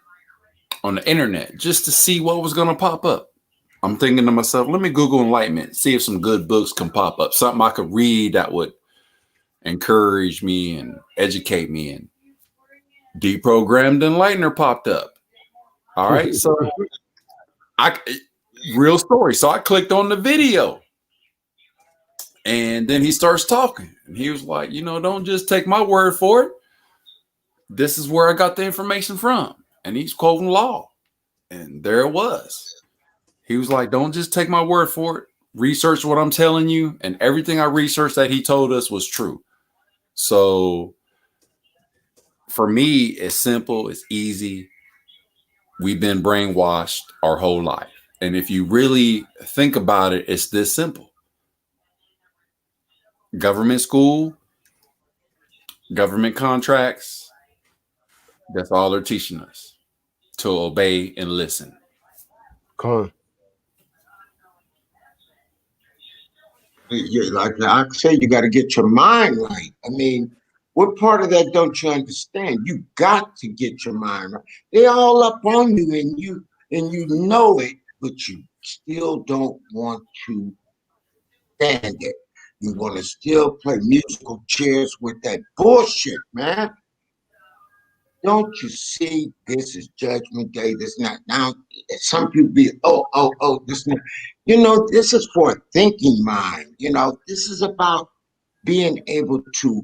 on the internet just to see what was going to pop up. I'm thinking to myself, let me Google enlightenment, see if some good books can pop up, something I could read that would encourage me and educate me. And Deprogrammed Enlightener popped up. All right. So real story. So I clicked on the video. And then he starts talking. And he was like, don't just take my word for it. this is where I got the information from. And he's quoting law. And there it was. He was like, don't just take my word for it. Research what I'm telling you. And everything I researched that he told us was true. So for me, it's simple. It's easy. We've been brainwashed our whole life. And if you really think about it, it's this simple. Government school, government contracts, that's all they're teaching us, to obey and listen. Come on. Like I say, you got to get your mind right. I mean, what part of that don't you understand? You got to get your mind right. They all up on you, and you know it, but you still don't want to stand it. You want to still play musical chairs with that bullshit, man. Don't you see? This is Judgment Day. This not now. Some people be this not. This is for a thinking mind. This is about being able to,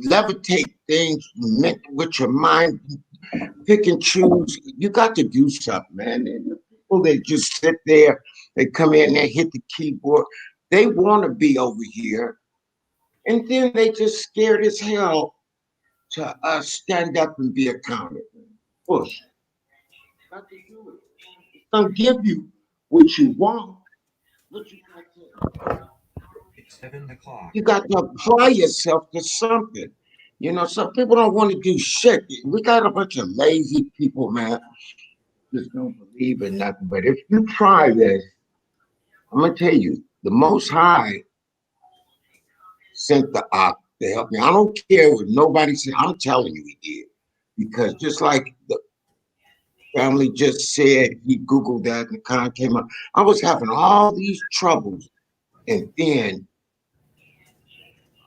levitate things with your mind, pick and choose. You got to do something, man. And the people that just sit there, they come in and they hit the keyboard. They want to be over here. And then they just scared as hell to stand up and be accountable. Push. Got to do it. It's gonna give you what you want. What you got to. It's 7 o'clock. You got to apply yourself to something. Some people don't want to do shit. We got a bunch of lazy people, man. Just don't believe in nothing. But if you try this, I'm gonna tell you, the Most High sent the op to help me. I don't care what nobody said. I'm telling you he did. Because just like the family just said, he Googled that and the con came up. I was having all these troubles. And then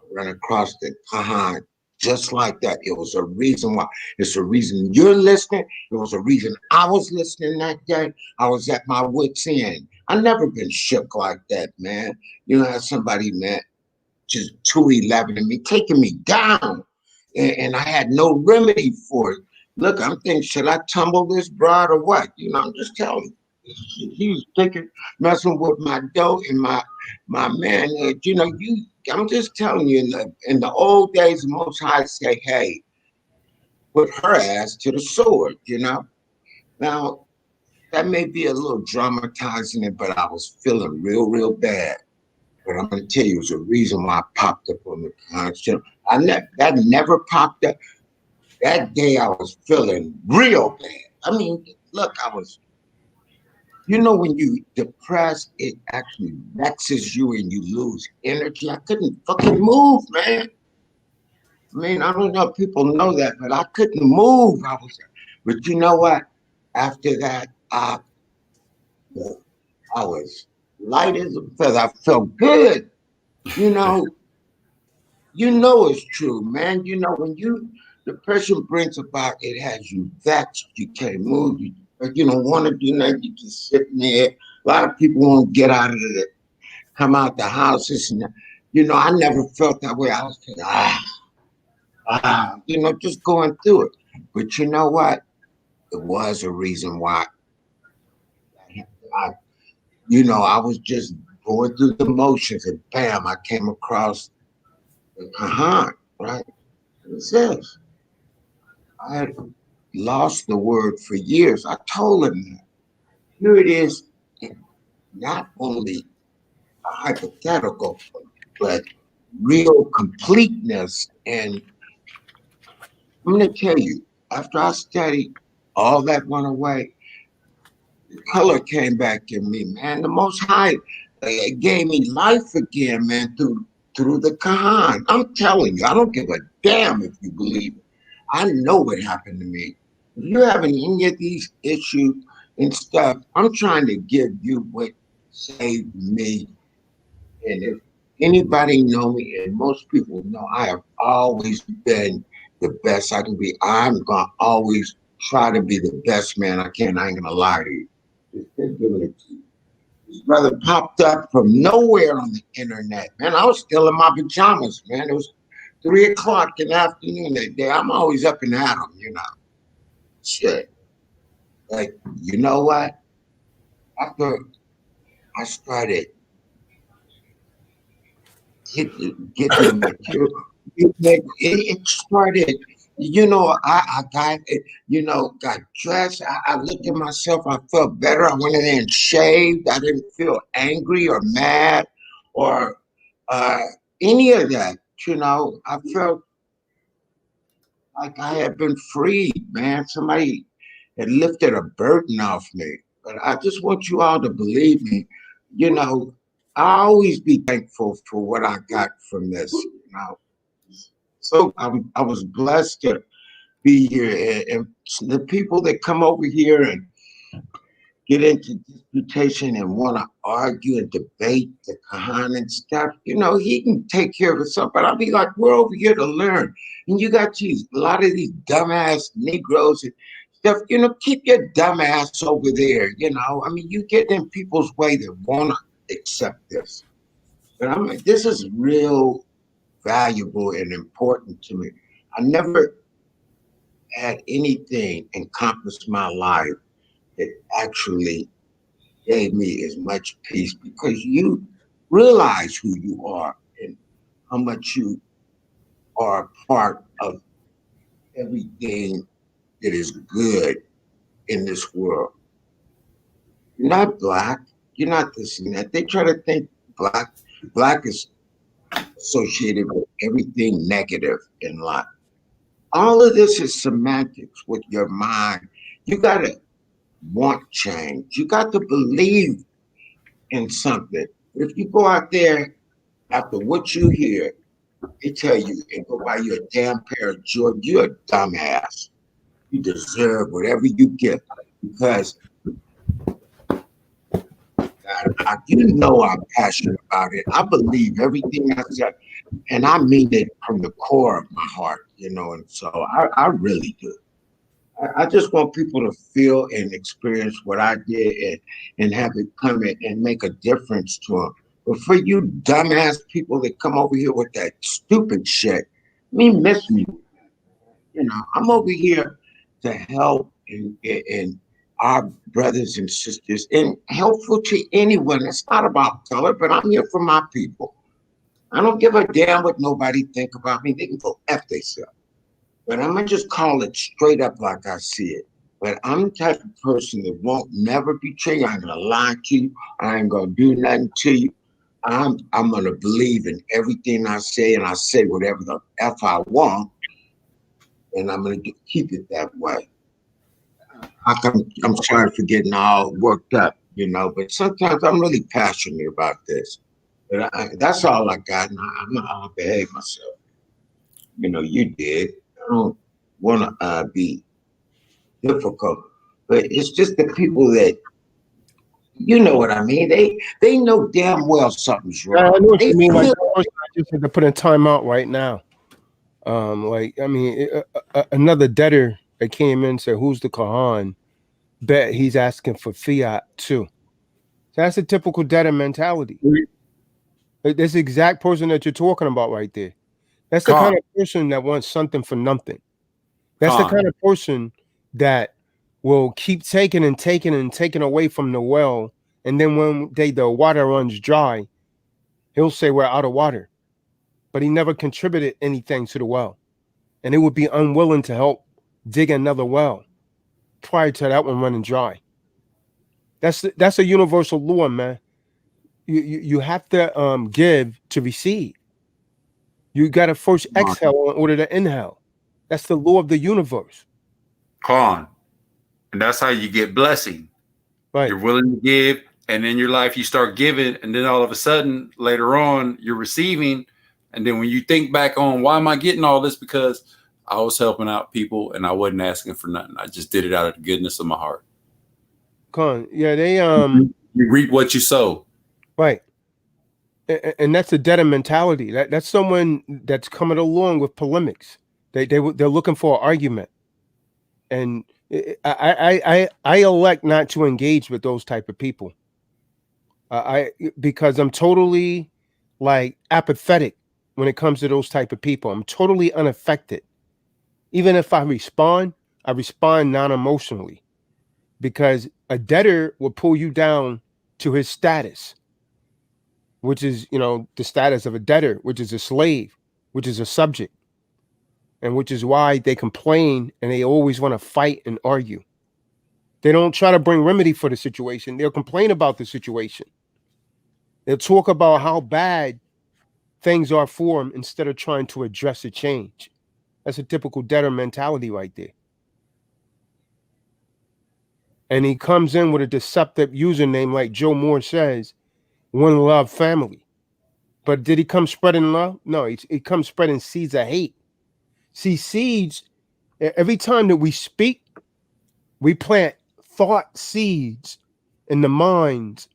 I ran across the Kahan just like that. It was a reason why. It's a reason you're listening. It was a reason I was listening that day. I was at my wit's end. I never been shook like that, man. Somebody, man, just 211 and me taking me down, and I had no remedy for it. Look, I'm thinking, should I tumble this broad or what? I'm just telling you. He was thinking, messing with my dough and my manhood. I'm just telling you, in the old days, the Most High say, hey, put her ass to the sword. Now that may be a little dramatizing it, but I was feeling real, real bad. But I'm going to tell you, it was a reason why I popped up on the conscience. That never popped up. That day I was feeling real bad. I mean, look, when you depressed, it actually vexes you and you lose energy. I couldn't fucking move, man. I mean, I don't know if people know that, but I couldn't move. But you know what? After that, I was light as a feather. I felt good. It's true, man. When depression brings about, it has you vexed. You can't move. You don't want to do nothing. You just sitting there. A lot of people won't get out of it, come out the houses. And, I never felt that way. I was just going through it. But you know what? It was a reason why. I was just going through the motions, and bam, I came across the Kahan, right? It says, I had lost the word for years. I told him that. Here it is, not only a hypothetical, but real completeness. And I'm going to tell you, after I studied, all that went away. The color came back in me, man. The Most High gave me life again, man, through the Kahan. I'm telling you, I don't give a damn if you believe it. I know what happened to me. If you're having any of these issues and stuff, I'm trying to give you what saved me. And if anybody know me, and most people know, I have always been the best I can be. I'm going to always try to be the best man I can. I ain't going to lie to you. Just giving it to you. His brother popped up from nowhere on the internet. Man, I was still in my pajamas, man. It was 3 o'clock in the afternoon that day. I'm always up and at 'em, you know. Shit. Like, you know what? After I started getting the material, it started, you know, I got, got dressed. I looked at myself. I felt better. I went in there and shaved. I didn't feel angry or mad or uh, any of that. You know, I felt like I had been freed, man. Somebody had lifted a burden off me. But I just want you all to believe me. You know, I always be thankful for what I got from this. You know, so I was blessed to be here, and the people that come over here and get into disputation and want to argue and debate the Kahan and stuff, you know, he can take care of himself. But I'll be like, we're over here to learn. And you got a lot of these dumbass Negroes and stuff, you know, keep your dumbass over there. You know, I mean, you get in people's way that want to accept this. But I'm like, this is real valuable and important to me. I never had anything encompass my life that actually gave me as much peace, because you realize who you are and how much you are a part of everything that is good in this world. You're not black. You're not this and that. They try to think black is associated with everything negative in life. All of this is semantics with your mind. You got to want change. You got to believe in something. If you go out there after what you hear, they tell you and go buy you a damn pair of Jordan, you're a dumbass. You deserve whatever you get, because you know I'm passionate about it. I believe everything I said, and I mean it from the core of my heart, you know, and so I really do. I just want people to feel and experience what I did, and have it come in and make a difference to them. But for you dumbass people that come over here with that stupid shit, miss me. You know, I'm over here to help and our brothers and sisters, and helpful to anyone. It's not about color, but I'm here for my people. I don't give a damn what nobody think about me. They can go F themselves. But I'm gonna just call it straight up like I see it. But I'm the type of person that won't never betray you. I ain't gonna lie to you. I ain't gonna do nothing to you. I'm gonna believe in everything I say, and I say whatever the F I want, and I'm gonna keep it that way. I'm sorry for getting all worked up, you know, but sometimes I'm really passionate about this. But that's all I got, and I'll behave myself. You know, you did. I don't want to be difficult, but it's just the people that, you know what I mean. They know damn well something's wrong. I know what They you mean. Like feel that person I just had to put in timeout right now. Like I mean, another debtor that came in and said, "Who's the Kahan?" Bet he's asking for fiat too. So that's a typical debtor mentality. That's the exact person that you're talking about right there. That's the kind of person that wants something for nothing. That's the kind of person that will keep taking and taking and taking away from the well. And then when the water runs dry, he'll say we're out of water. But he never contributed anything to the well. And it would be unwilling to help dig another well prior to that one running dry. That's a universal law, man. You have to give to receive. You got to first exhale in order to inhale. That's the law of the universe. And that's how you get blessing. Right. You're willing to give, and in your life you start giving, and then all of a sudden later on you're receiving, and then when you think back on why am I getting all this, because I was helping out people and I wasn't asking for nothing. I just did it out of the goodness of my heart. Yeah, they you reap what you sow. Right. And that's a debtor mentality. That's someone that's coming along with polemics. They're looking for an argument, and I elect not to engage with those type of people. Because I'm totally like apathetic when it comes to those type of people. I'm totally unaffected. Even if I respond non-emotionally, because a debtor will pull you down to his status, which is, the status of a debtor, which is a slave, which is a subject, and which is why they complain and they always want to fight and argue. They don't try to bring remedy for the situation. They'll complain about the situation. They'll talk about how bad things are for them instead of trying to address a change. That's a typical debtor mentality right there. And he comes in with a deceptive username, like Joe Moore says, One Love Family. But did he come spreading love? No, he comes spreading seeds of hate. See, seeds, every time that we speak, we plant thought seeds in the minds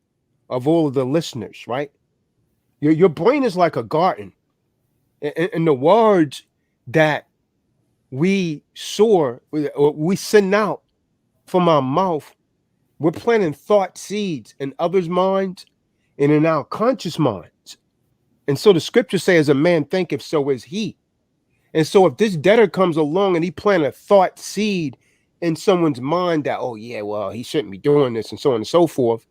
of all of the listeners, right? Your brain is like a garden. And the words that we soar, or we send out from our mouth, we're planting thought seeds in others' minds and in our conscious minds. And so the scriptures say, as a man thinketh, so is he. And so if this debtor comes along and he planted a thought seed in someone's mind that, oh yeah, well, he shouldn't be doing this and so on and so forth,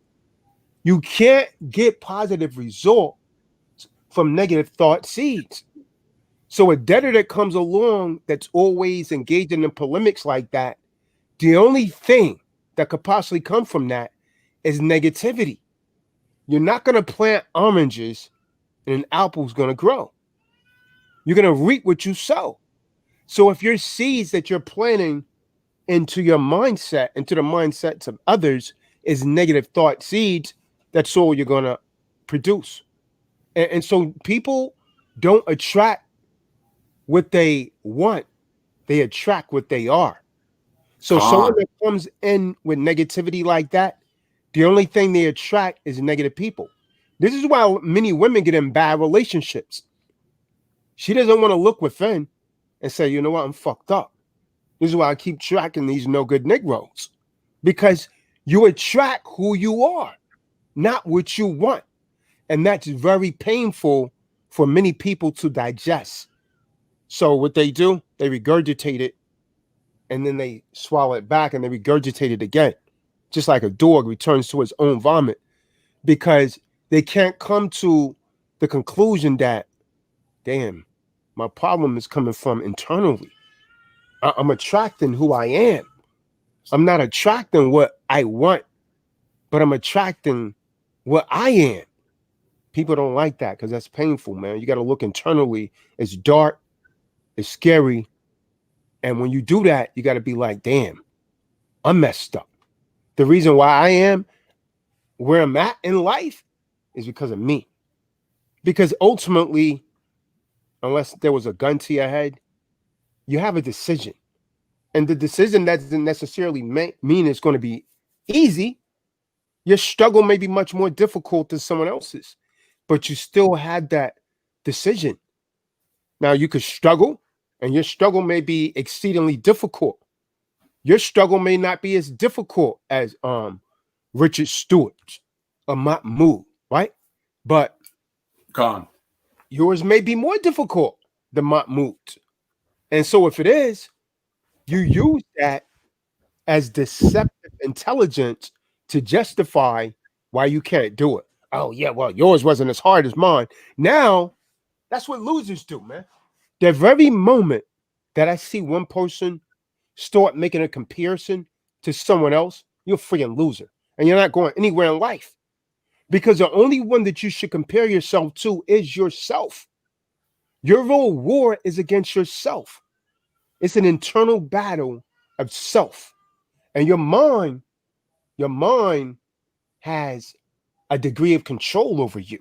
you can't get positive results from negative thought seeds. So a debtor that comes along that's always engaging in polemics like that, the only thing that could possibly come from that is negativity. You're not going to plant oranges and an apple's going to grow. You're going to reap what you sow. So if your seeds that you're planting into your mindset, into the mindsets of others, is negative thought seeds, that's all you're going to produce. And so people don't attract what they want. They attract what they are. So someone that comes in with negativity like that, the only thing they attract is negative people. This is why many women get in bad relationships. She doesn't want to look within and say, you know what, I'm fucked up. This is why I keep tracking these no good Negroes. Because you attract who you are, not what you want. And that's very painful for many people to digest. So what they do, they regurgitate it, and then they swallow it back and they regurgitate it again. Just like a dog returns to its own vomit, because they can't come to the conclusion that, damn, my problem is coming from internally. I'm attracting who I am. I'm not attracting what I want, but I'm attracting what I am. People don't like that because that's painful, man. You got to look internally. It's dark. It's scary. And when you do that, you got to be like, damn, I'm messed up. The reason why I am where I'm at in life is because of me. Because ultimately, unless there was a gun to your head, you have a decision. And the decision doesn't necessarily mean it's going to be easy. Your struggle may be much more difficult than someone else's, but you still had that decision. Now, you could struggle, and your struggle may be exceedingly difficult. Your struggle may not be as difficult as Richard Stewart's or Mahmoud, right? But yours may be more difficult than Mahmoud's. And so if it is, you use that as deceptive intelligence to justify why you can't do it. Oh, yeah, well, yours wasn't as hard as mine. Now, that's what losers do, man. The very moment that I see one person start making a comparison to someone else, you're a freaking loser. And you're not going anywhere in life. Because the only one that you should compare yourself to is yourself. Your real war is against yourself. It's an internal battle of self. And your mind has a degree of control over you.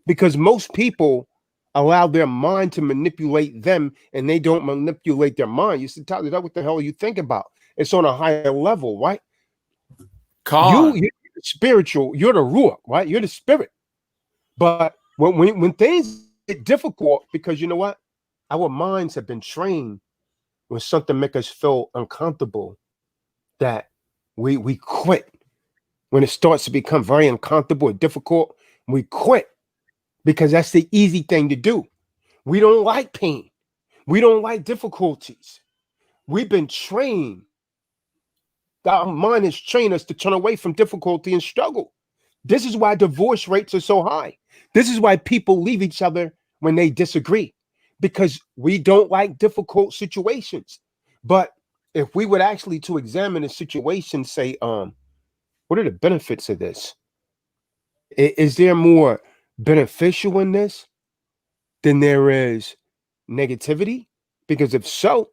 Because most people allow their mind to manipulate them, and they don't manipulate their mind. You say, Tyler, what the hell are you thinking about? It's on a higher level, right? You're spiritual, you're the ruach, right? You're the spirit. But when things get difficult, because you know what? Our minds have been trained when something makes us feel uncomfortable, that we quit. when it starts to become very uncomfortable or difficult, we quit because that's the easy thing to do. We don't like pain. We don't like difficulties. We've been trained. Our mind has trained us to turn away from difficulty and struggle. This is why divorce rates are so high. This is why people leave each other when they disagree, because we don't like difficult situations. But if we would actually to examine a situation, say, what are the benefits of this? Is there more beneficial in this than there is negativity? Because if so,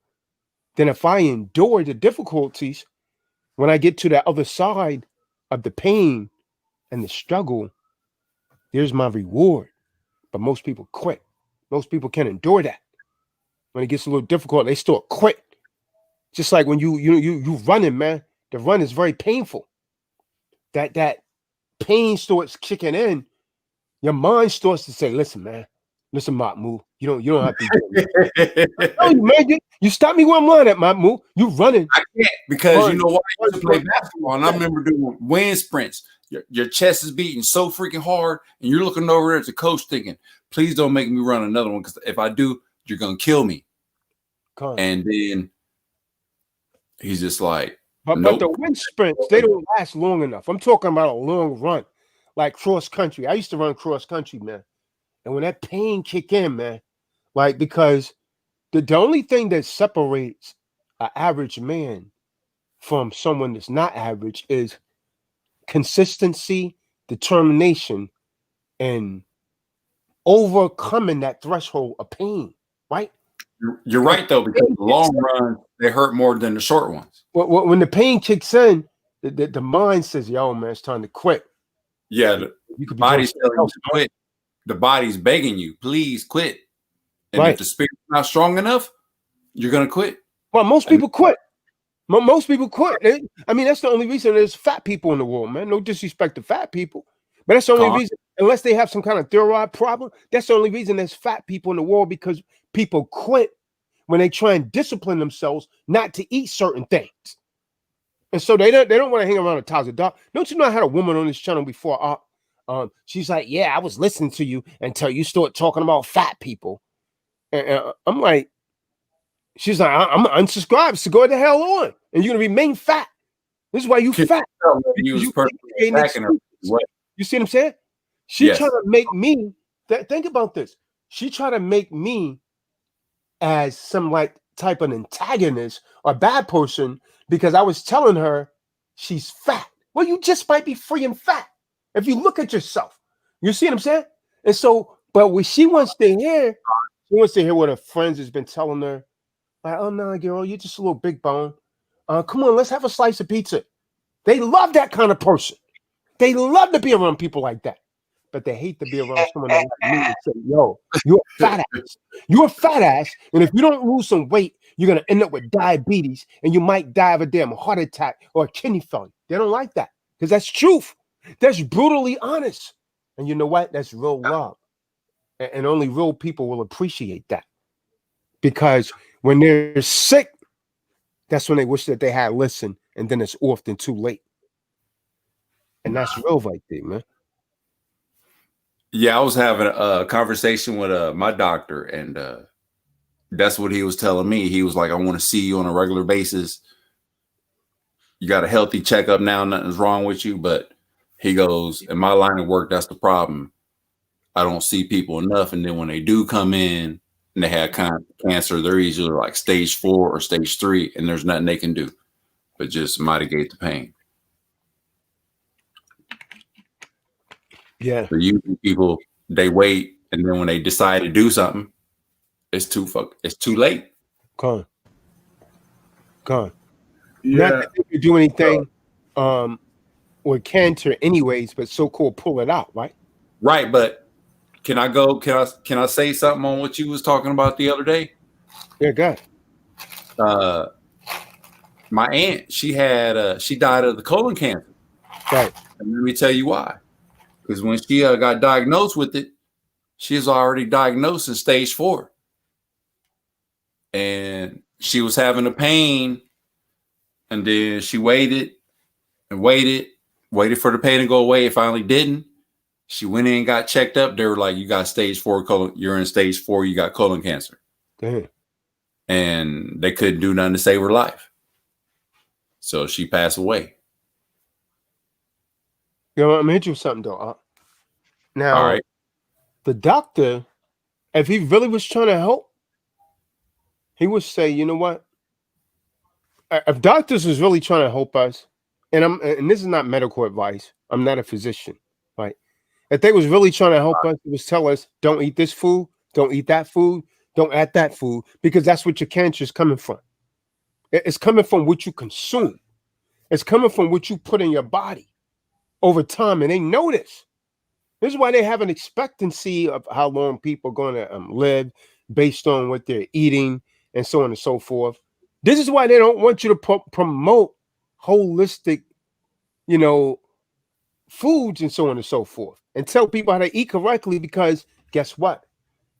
then if I endure the difficulties, when I get to the other side of the pain and the struggle, there's my reward. But most people quit. Most people can't endure that. When it gets a little difficult, they start quit. Just like when you running, man. The run is very painful. That pain starts kicking in. Your mind starts to say, "Listen, man. Listen, Mahmoud. You don't have to be doing this." No, man, you stop me where I'm running at, Mahmoud. You running. I can't because you know what? I used to play basketball, and I remember doing wind sprints. Your chest is beating so freaking hard, and you're looking over there at the coach thinking, "Please don't make me run another one, because if I do, you're gonna kill me." And then he's just like, but the wind sprints, they don't last long enough. I'm talking about a long run, like cross country. I used to run cross country, man. And when that pain kick in, man, like, because the only thing that separates an average man from someone that's not average is consistency, determination, and overcoming that threshold of pain, right? You're right, though, because the long run, they hurt more than the short ones. When the pain kicks in, the mind says, yo, man, it's time to quit. Yeah, the body's telling you to quit. The body's begging you, please quit. And if the spirit's not strong enough, you're going to quit. Well, most people quit. Most people quit. I mean, that's the only reason there's fat people in the world, man. No disrespect to fat people. But that's the only reason, unless they have some kind of thyroid problem, that's the only reason there's fat people in the world, because people quit when they try and discipline themselves not to eat certain things. And so they don't want to hang around a toxic dog. Don't you know I had a woman on this channel before? She's like, yeah, I was listening to you until you start talking about fat people. And I'm like, she's like, I'm unsubscribed, so go the hell on. And you're going to remain fat. This is why you fat. You see what I'm saying? She trying to make me, think about this. She trying to make me as some like type of antagonist or bad person because I was telling her she's fat. Well, you just might be free and fat if you look at yourself. You see what I'm saying? And so, but what she wants to hear what her friends has been telling her. Like, oh no, girl, you're just a little big bone. Come on, let's have a slice of pizza. They love that kind of person. They love to be around people like that. But they hate to be around someone like me and say, yo, you're a fat ass. You're a fat ass. And if you don't lose some weight, you're going to end up with diabetes and you might die of a damn heart attack or a kidney failure. They don't like that because that's truth. That's brutally honest. And you know what? That's real love. And only real people will appreciate that. Because when they're sick, that's when they wish that they had listened, and then it's often too late. And that's real right there, man. Yeah, I was having a conversation with my doctor, and that's what he was telling me. He was like, I want to see you on a regular basis. You got a healthy checkup now, nothing's wrong with you. But he goes, in my line of work, that's the problem. I don't see people enough. And then when they do come in and they have cancer, they're usually like stage 4 or stage 3, and there's nothing they can do but just mitigate the pain. Yeah. For usually people, they wait, and then when they decide to do something, it's too late. Come on. Yeah. Not that you do anything with cancer anyways, but so-called pull it out, right? Right, but can I say something on what you was talking about the other day? Yeah, go ahead. My aunt, she died of the colon cancer. Right. And let me tell you why. Because when she got diagnosed with it, she was already diagnosed in stage 4. And she was having a pain. And then she waited and waited Waited for the pain to go away. It finally didn't. She went in and got checked up. They were like, "You got stage 4 colon. You're in stage 4. You got colon cancer." Damn. And they couldn't do nothing to save her life. So she passed away. You know, I'm gonna hit you with something though. Now, All right. the doctor, if he really was trying to help, he would say, you know what? If doctors was really trying to help us, and this is not medical advice, I'm not a physician, right? If they was really trying to help us, it was tell us, don't eat this food, don't eat that food, don't add that food, because that's what your cancer is coming from. It's coming from what you consume. It's coming from what you put in your body over time, and they know this. This is why they have an expectancy of how long people are going to live based on what they're eating and so on and so forth. This is why they don't want you to promote holistic, you know, foods and so on and so forth, and tell people how to eat correctly, because guess what?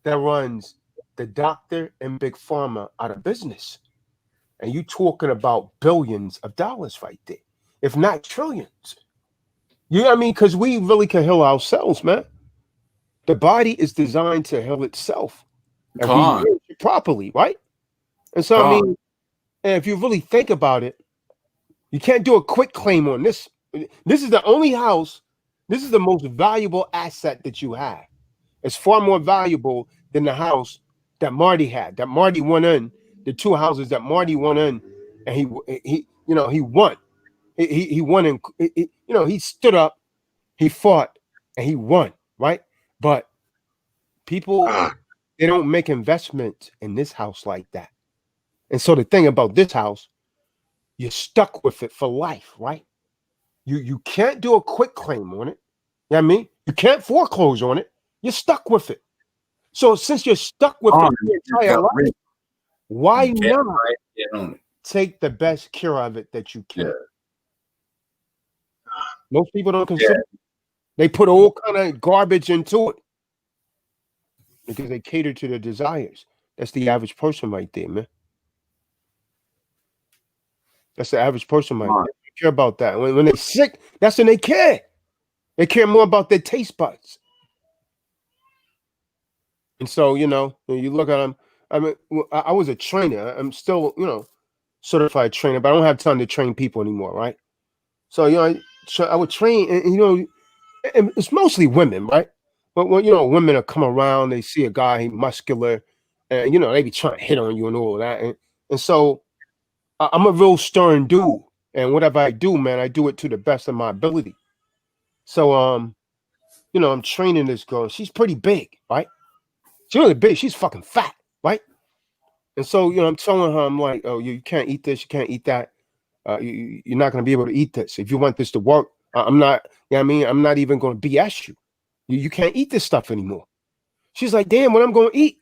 That runs the doctor and big pharma out of business. And you talking about billions of dollars right there, if not trillions. You know what I mean? Because we really can heal ourselves, man. The body is designed to heal itself. And we heal it properly, right? And so, I mean, and if you really think about it, you can't do a quick claim on this. This is the only house. This is the most valuable asset that you have. It's far more valuable than the house that Marty had. That Marty went in, the 2 houses that Marty went in, and he you know, he won. He won, and you know, he stood up, he fought, and he won, right? But people, they don't make investments in this house like that. And so the thing about this house, you're stuck with it for life, right? You can't do a quick claim on it. You know what I mean? You can't foreclose on it. You're stuck with it. So since you're stuck with it your entire life, why not take the best care of it that you can? Most people don't consider it. They put all kind of garbage into it because they cater to their desires. That's the average person right there, man. That's the average person right there. They care about that. When they're sick, that's when they care. They care more about their taste buds. And so, you know, when you look at them, I mean, I was a trainer. I'm still, you know, certified trainer, but I don't have time to train people anymore, right? So, you know, I would train, and you know, and it's mostly women, right? But when, you know, women will come around, they see a guy, he's muscular, and, you know, they be trying to hit on you and all of that. And so I'm a real stern dude. And whatever I do, man, I do it to the best of my ability. So, you know, I'm training this girl. She's pretty big, right? She's really big. She's fucking fat, right? And so, you know, I'm telling her, I'm like, oh, you can't eat this. You can't eat that. You're not going to be able to eat this. If you want this to work, I'm not, you know what I mean? I'm not even going to BS you. You can't eat this stuff anymore. She's like, damn, what I'm going to eat?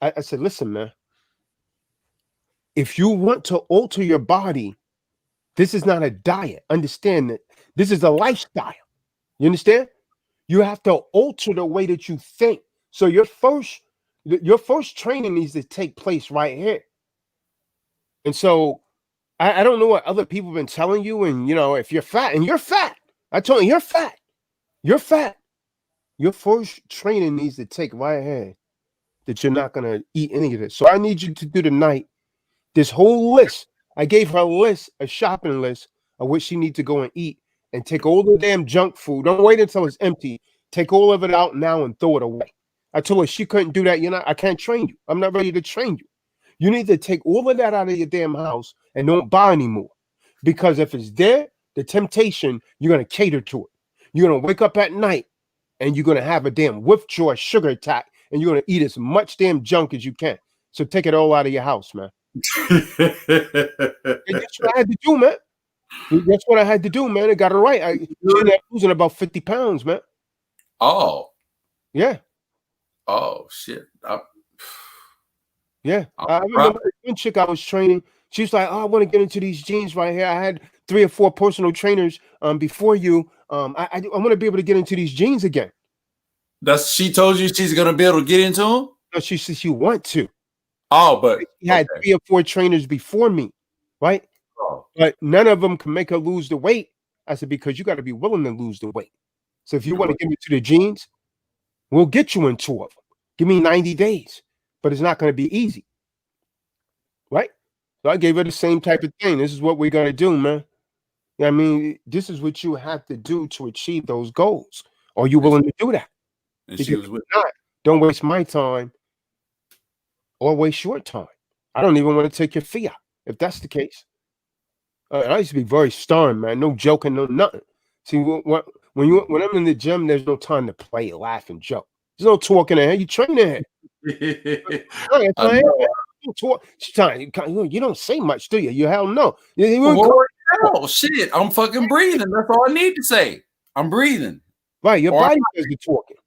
I said, listen, man, if you want to alter your body, this is not a diet. Understand that this is a lifestyle. You understand? You have to alter the way that you think. So your first training needs to take place right here. And so I don't know what other people have been telling you. And, you know, if you're fat, and you're fat, I told you, you're fat. You're fat. Your first training needs to take right here that you're not going to eat any of this. So I need you to do tonight this whole list. I gave her a list, a shopping list of what she needs to go and eat, and take all the damn junk food. Don't wait until it's empty. Take all of it out now and throw it away. I told her she couldn't do that. You know, I can't train you. I'm not ready to train you. You need to take all of that out of your damn house and don't buy anymore. Because if it's there, the temptation, you're going to cater to it. You're going to wake up at night and you're going to have a damn withdrawal sugar attack, and you're going to eat as much damn junk as you can. So take it all out of your house, man. That's what I had to do, man. That's what I had to do, man. I got it right. I ended up losing about 50 pounds, man. Oh. Yeah. Oh, shit. Yeah. I remember one chick I was training. She was like, oh, I want to get into these jeans right here. I had 3 or 4 personal trainers before you. I want to be able to get into these jeans again. She told you she's going to be able to get into them? No, she said she want to. Oh, but she had 3 or 4 trainers before me, right? Oh. But none of them can make her lose the weight I said, because you got to be willing to lose the weight. So if you want to get into the jeans, we'll get you in 2 of them. Give me 90 days, but it's not going to be easy. Right? So I gave her the same type of thing. This is what we're going to do, man. I mean, this is what you have to do to achieve those goals. Are you willing to do that? And she was with not, don't waste my time or waste your time. I don't even want to take your fee out if that's the case. I used to be very stern, man. No joking, no nothing. See, when I'm in the gym, there's no time to play, laugh, and joke. There's no talking ahead. You train ahead. You don't say much, do you? You hell no. Hell, shit, I'm fucking breathing. That's all I need to say. I'm breathing. Right, your body does the talking.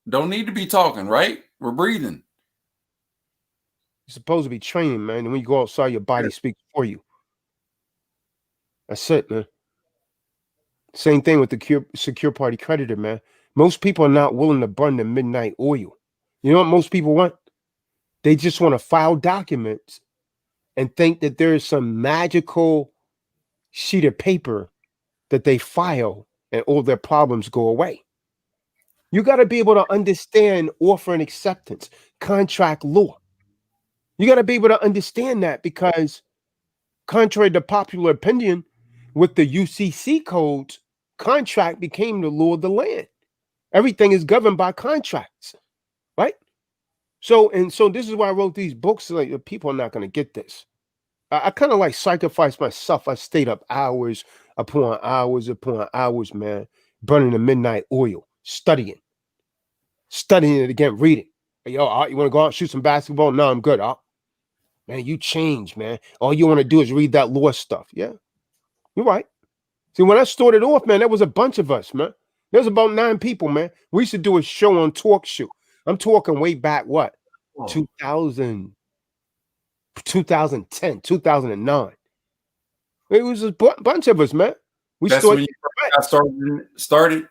Don't need to be talking, right? We're breathing. You're supposed to be training, man. And when you go outside, your body speaks for you. That's it, man. Same thing with the secure party creditor, man. Most people are not willing to burn the midnight oil. You know what most people want? They just want to file documents and think that there is some magical sheet of paper that they file and all their problems go away. You got to be able to understand offer and acceptance, contract law. You got to be able to understand that, because contrary to popular opinion, with the UCC codes, contract became the law of the land. Everything is governed by contracts, right? So this is why I wrote these books. Like, people are not going to get this. I kind of like sacrificed myself. I stayed up hours upon hours, man, burning the midnight oil, studying it again, reading. Hey, yo, you want to go out and shoot some basketball? No, I'm good. Man, you changed, man. All you want to do is read that law stuff. Yeah, you're right. See, when I started off, man, there was a bunch of us, man. There was about 9 people, man. We used to do a show on Talk Show. I'm talking way back, what? 2000, 2010, 2009. It was a bunch of us, man. That's when you started?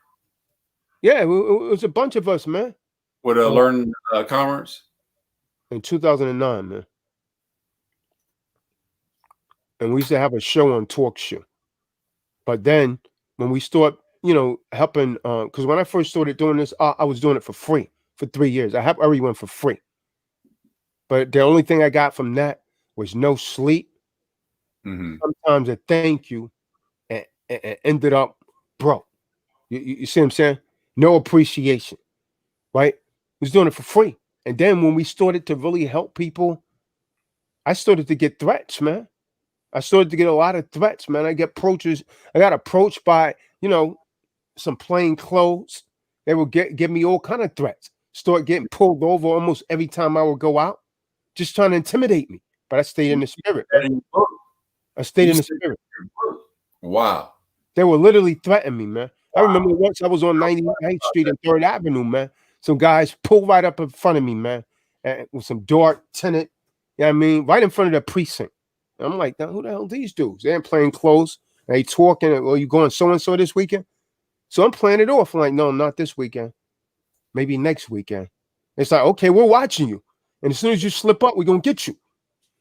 Yeah, it was a bunch of us, man. With Learn Commerce? In 2009, man. And we used to have a show on Talk Show. But then when we start, helping, because when I first started doing this, I was doing it for free for 3 years. I helped everyone for free. But the only thing I got from that was no sleep. Mm-hmm. Sometimes a thank you and ended up broke. You see what I'm saying? No appreciation, right? I was doing it for free. And then when we started to really help people, I started to get threats, man. I started to get a lot of threats, man. I got approached by, some plain clothes. They would give me all kind of threats. Start getting pulled over almost every time I would go out, just trying to intimidate me. But I stayed in the spirit. I stayed in the spirit. Wow. They were literally threatening me, man. Wow. I remember once I was on 99th Street and 3rd Avenue, man. Some guys pulled right up in front of me, man, with some dark tinted, right in front of the precinct. And I'm like, who the hell are these dudes? They ain't playing clothes. They talking. Well, you going so-and-so this weekend? So I'm playing it off. I'm like, no, not this weekend. Maybe next weekend. It's like, okay, we're watching you. And as soon as you slip up, we're going to get you.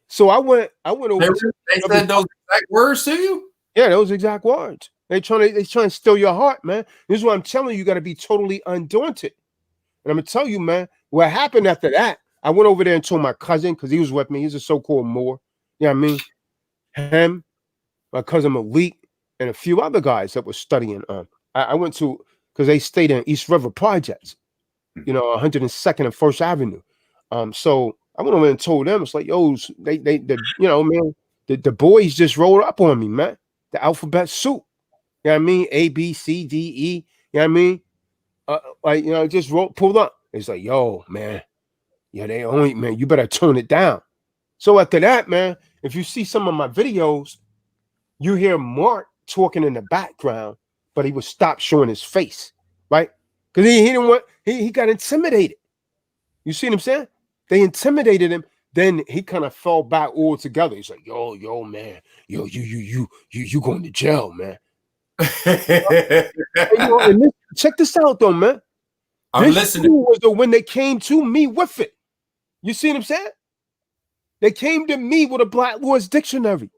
So I went over. They said those exact words to you? Yeah, those exact words. They trying to steal your heart, man. This is what I'm telling you. You got to be totally undaunted. And I'm going to tell you, man, what happened after that, I went over there and told my cousin, because he was with me. He's a so-called Moor. You know what I mean? Him, my cousin Malik, and a few other guys that were studying. I went to, because they stayed in East River Projects, 102nd and 1st Avenue. So I went over and told them, it's like, yo, the boys just rolled up on me, man. The alphabet soup. You know what I mean? A, B, C, D, E. You know what I mean? Just pulled up. It's like, yo, man. Yeah, man, you better tone it down. So after that, man, if you see some of my videos, you hear Mark talking in the background, but he would stop showing his face, right? Because he didn't want, he got intimidated. You see what I'm saying? They intimidated him. Then he kind of fell back all together. He's like, yo, man, you going to jail, man. Check this out, though, man. I'm listening. Was when they came to me with it. You see what I'm saying? They came to me with a Black Lord's dictionary.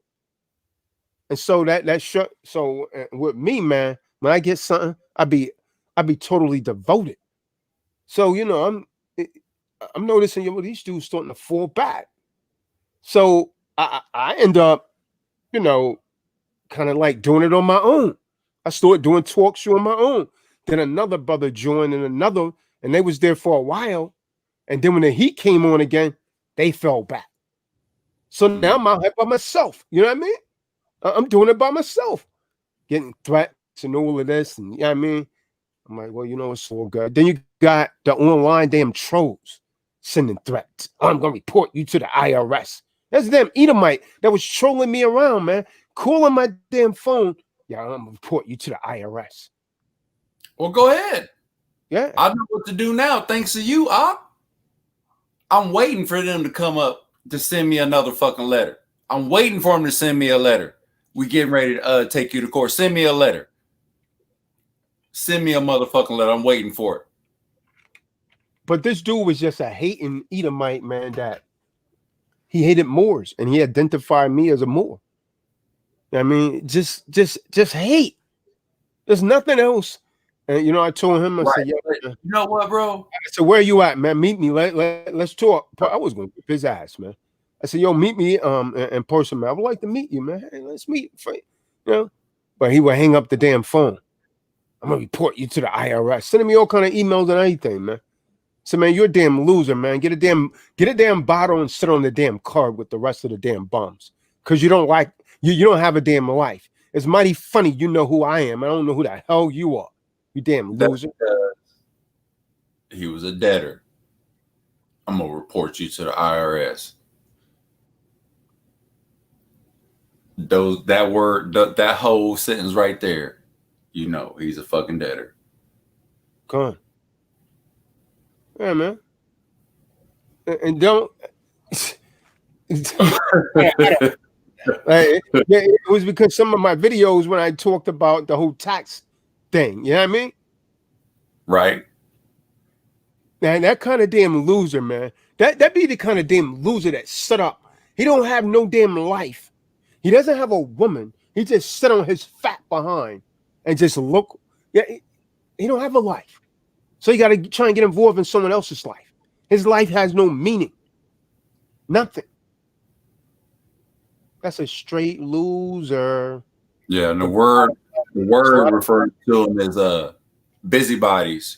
And so with me, man, when I get something, I be totally devoted. So I'm noticing these dudes starting to fall back. So I end up, kind of like doing it on my own. I started doing talk show on my own. Then another brother joined and they was there for a while. And then when the heat came on again, they fell back. So now I'm out here by myself. You know what I mean? I'm doing it by myself, getting threats and all of this. And you know what I mean? I'm like, well, it's all good. Then you got the online damn trolls sending threats. Oh, I'm going to report you to the IRS. That's damn Edomite that was trolling me around, man. Calling my damn phone. Yeah, I'm going to report you to the IRS. Well, go ahead. Yeah. I know what to do now. Thanks to you, I'm waiting for them to come up to send me another fucking letter. I'm waiting for them to send me a letter. We getting ready to take you to court. Send me a letter. Send me a motherfucking letter. I'm waiting for it. But this dude was just a hating Edomite, man, that he hated Moors and he identified me as a Moor. I mean, just hate. There's nothing else. And I told him, I said, you know what, bro? I said, where you at, man? Meet me. Let's talk. I was going to whip his ass, man. I said, yo, meet me in person, man. I would like to meet you, man. Hey, let's meet. But he would hang up the damn phone. I'm gonna report you to the IRS. Sending me all kind of emails and everything, man. So, man, you're a damn loser, man. Get a damn bottle and sit on the damn card with the rest of the damn bums. Cause you don't like you don't have a damn life. It's mighty funny. You know who I am. I don't know who the hell you are. You damn loser. He was a debtor. I'm gonna report you to the IRS. That whole sentence right there. He's a fucking debtor. Come on. Yeah, man. And don't. It was because some of my videos when I talked about the whole tax thing. You know what I mean? Right. Man, that kind of damn loser, man. That be the kind of damn loser that set up. He don't have no damn life. He doesn't have a woman. He just sit on his fat behind and just look. Yeah, he don't have a life. So you got to try and get involved in someone else's life. His life has no meaning. Nothing. That's a straight loser. Yeah, and the word referred to him as busybodies.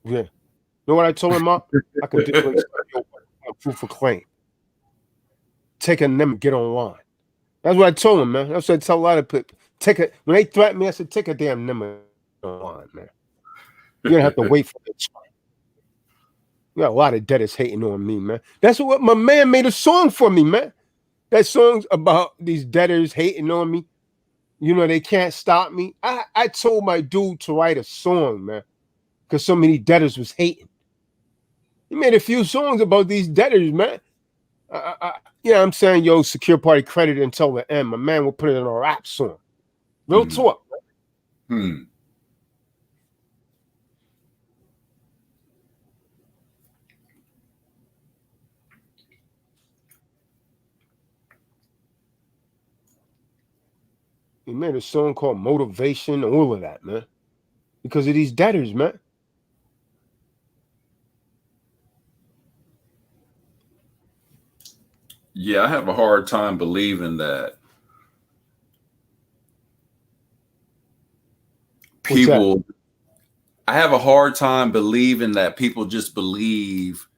Yeah. Know what I told him, Mark? I can do a proof of claim. Take a them and get online. That's what I told him, man. That's what I tell a lot of people. When they threaten me, I said, take a damn number online, man. You don't have to wait for it. You got a lot of debtors hating on me, man. That's what my man made a song for me, man. That song's about these debtors hating on me. They can't stop me. I told my dude to write a song, man, because so many debtors was hating. He made a few songs about these debtors, man. I'm saying, yo, secure party credit until the end. My man will put it in a rap song. Real talk. He made a song called Motivation, all of that, man. Because of these debtors, man. Yeah, I have a hard time believing that people. I have a hard time believing that people just believe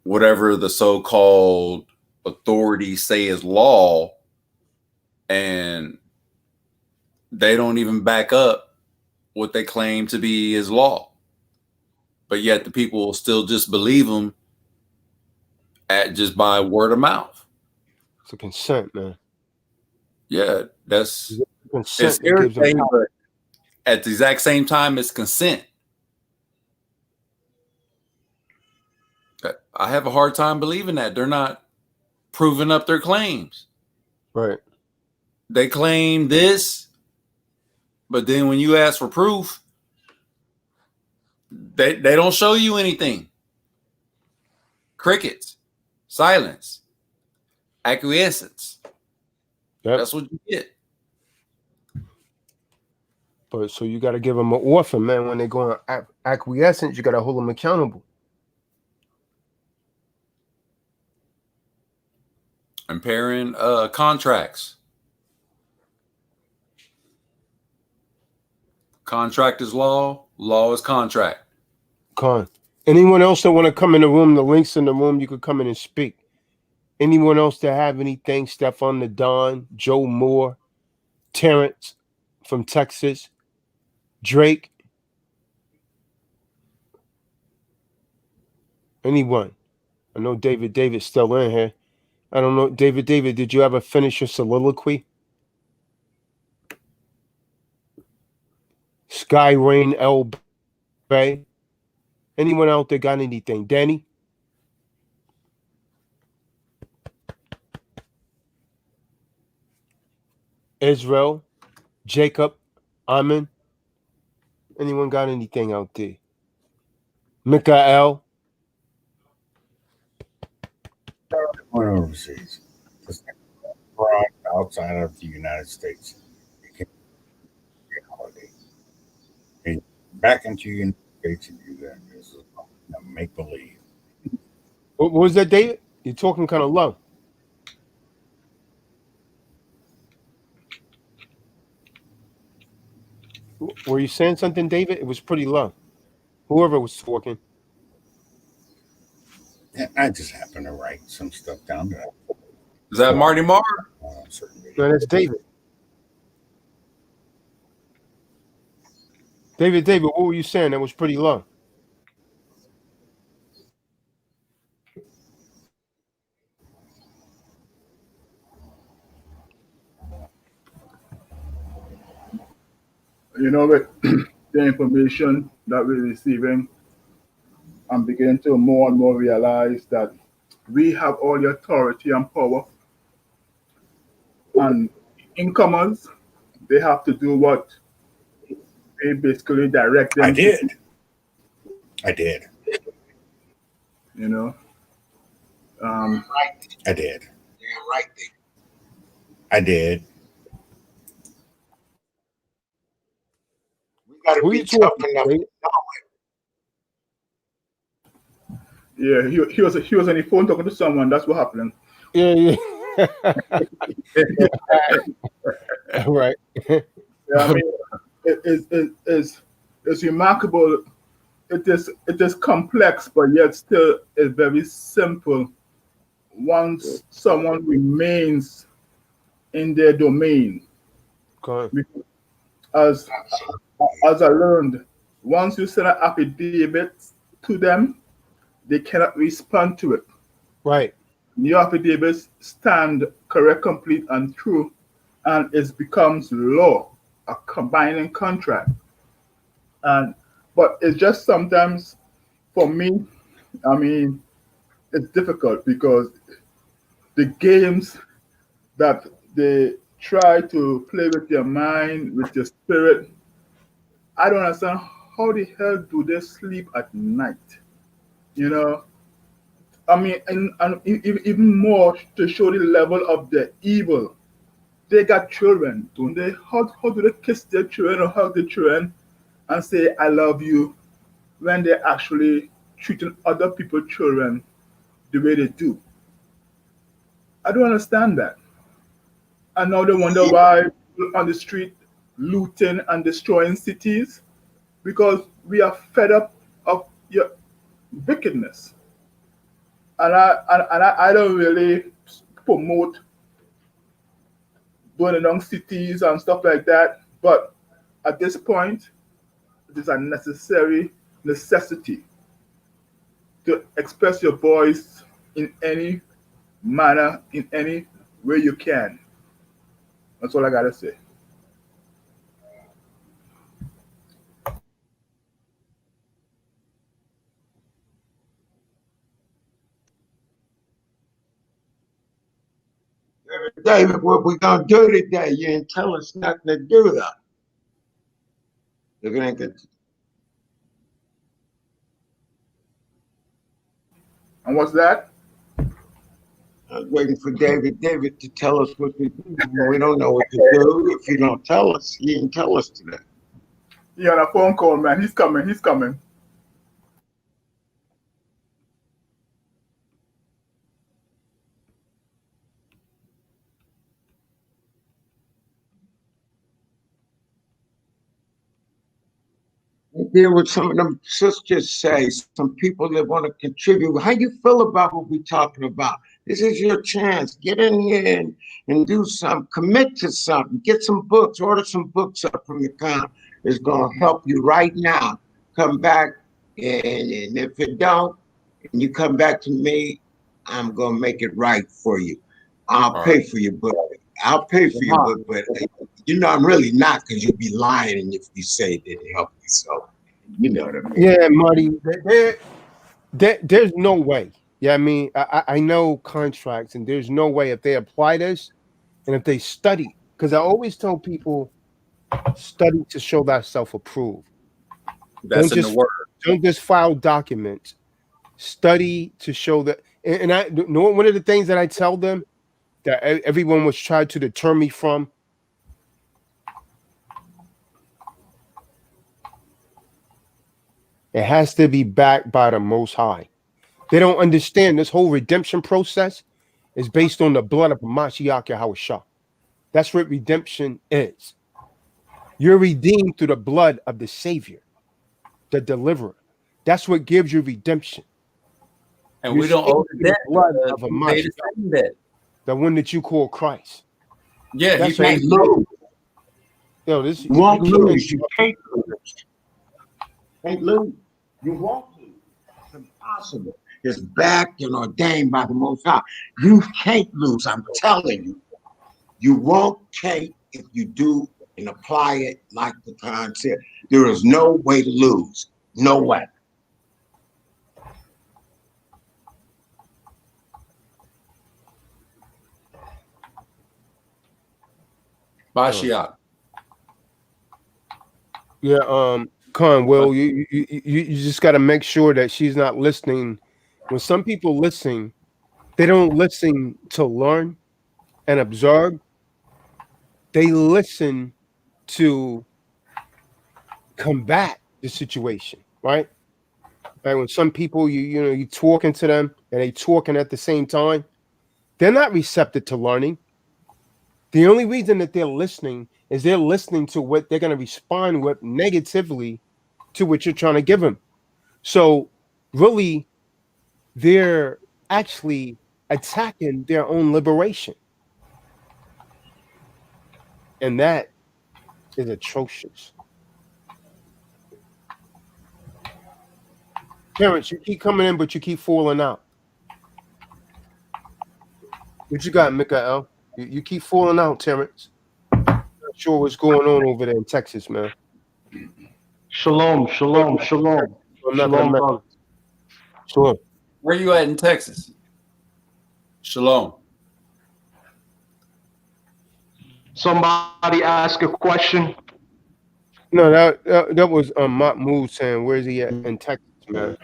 whatever the so-called authorities say is law, and they don't even back up what they claim to be is law. But yet the people will still just believe them just by word of mouth. It's a consent, man. Yeah, it's irritating, but at the exact same time, it's consent. I have a hard time believing that they're not proving up their claims. Right. They claim this, but then when you ask for proof, they don't show you anything. Crickets, silence, acquiescence. Yep. That's what you get. But so you got to give them an offer, man. When they go on acquiescence, you got to hold them accountable. Impairing contracts. Contract is law. Law is contract. Anyone else that want to come in the room, the link's in the room, you could come in and speak. Anyone else that have anything, Stefan the Don, Joe Moore, Terrence from Texas, Drake, anyone? I know David's still in here. I don't know. David, did you ever finish your soliloquy? Sky Rain L Bay. Anyone out there got anything? Danny? Israel? Jacob? Amen? Anyone got anything out there? Mikael? Went overseas. Abroad, outside of the United States. You can get a holiday. And back into the United States and do that. This is make believe. What was that, David? You're talking kind of low. Were you saying something, David? It was pretty low. Whoever was talking. I just happened to write some stuff down there. Is that Marty Marr? No, that's David. David, what were you saying? That was pretty low. You know, with the information that we're receiving, I'm beginning to more and more realize that we have all the authority and power. And incomers, they have to do what we basically direct them. I did. You know? I did. Yeah, right there. I did. We got to Who be you tough talking, enough to David? know Yeah, he was on the phone talking to someone. That's what happened. Yeah. Right. Yeah, I mean, it's remarkable. It is complex, but yet still is very simple. Once someone remains in their domain, as I learned, once you send an affidavit to them, they cannot respond to it. Right. Your affidavits stand correct, complete, and true, and it becomes law, a combining contract. But it's just sometimes for me, I mean, it's difficult because the games that they try to play with your mind, with your spirit, I don't understand how the hell do they sleep at night? You know, I mean, and even more to show the level of the evil. They got children, don't they? How do they kiss their children or hug their children and say, I love you, when they're actually treating other people's children the way they do? I don't understand that. And now they wonder why people on the street looting and destroying cities, because we are fed up of your wickedness. And I don't really promote burning down cities and stuff like that. But at this point, it is a necessity to express your voice in any manner, in any way you can. That's all I gotta say. David, what we gonna do today? You ain't tell us nothing to do though. Look at that. And what's that? I was waiting for David to tell us what to do. We don't know what to do. If you don't tell us, he didn't tell us today. He on a phone call, man. He's coming. He's coming. There with some of them sisters say, some people that want to contribute. How you feel about what we're talking about? This is your chance. Get in here and do something. Commit to something. Get some books. Order some books up from the account. It's going to help you right now. Come back, and if it don't, and you come back to me, I'm going to make it right for you. I'll pay for your book. I'll pay for your book, but you know I'm really not, because you'd be lying if you say it didn't help you. So you know what I mean. Yeah, Marty, there's no way. Yeah, I mean, I know contracts, and there's no way if they apply this and if they study, because I always tell people, study to show thyself approved. That's in the word. Don't just file documents. Study to show that. And I know one of the things that I tell them that everyone was trying to deter me from. It has to be backed by the Most High. They don't understand this whole redemption process is based on the blood of Mashiach Yahushua. That's what redemption is. You're redeemed through the blood of the Savior, the Deliverer. That's what gives you redemption. And we don't owe the debt blood of a Mashiach, the one that you call Christ. Yeah, that's he paid lose. Yo, this you won't lose. You can't lose. Can't lose. You won't lose. It's impossible. It's backed and ordained by the Most High. You can't lose. I'm telling you. You won't take if you do and apply it like the Khan said. There is no way to lose. No way. Bashiach. Yeah, Khan, Will, you just got to make sure that she's not listening. When some people listen, they don't listen to learn and observe. They listen to combat the situation, right? Like when some people you talking to them and they talking at the same time, they're not receptive to learning. The only reason that they're listening is they're listening to what they're going to respond with negatively to what you're trying to give them. So really, they're actually attacking their own liberation. And that is atrocious. Terrence, you keep coming in, but you keep falling out. What you got, Mikael? You keep falling out, Terrence. Not sure what's going on over there in Texas, man. Shalom. Shalom, brother. Sure. Where you at in Texas? Shalom. Somebody ask a question. No, that was Mahmoud saying, "Where's he at in Texas, man?"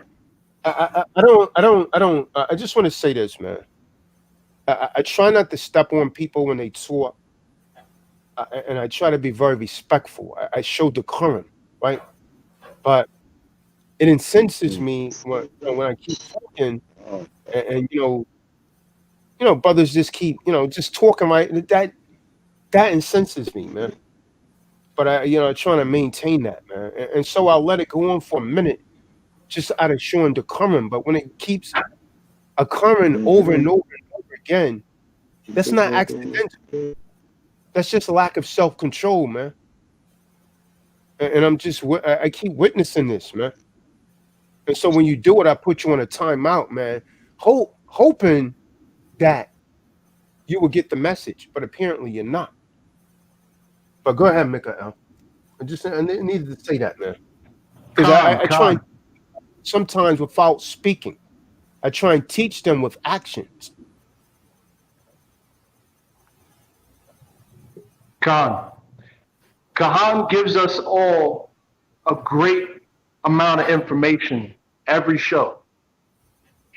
I don't. I just want to say this, man. I try not to step on people when they talk, and I try to be very respectful. I show decorum, right? But it incenses me when I keep talking, and brothers just keep just talking, right? That incenses me, man. But I'm trying to maintain that, man, and so I'll let it go on for a minute, just out of showing decorum. But when it keeps occurring over and over and over again, that's not accidental. That's just a lack of self-control, man. And I keep witnessing this, man. And so when you do it, I put you on a timeout, man, hoping that you will get the message, but apparently you're not. But go ahead, Mikael. I needed to say that, man, because I try and, sometimes without speaking, I try and teach them with actions. Kahan gives us all a great amount of information every show.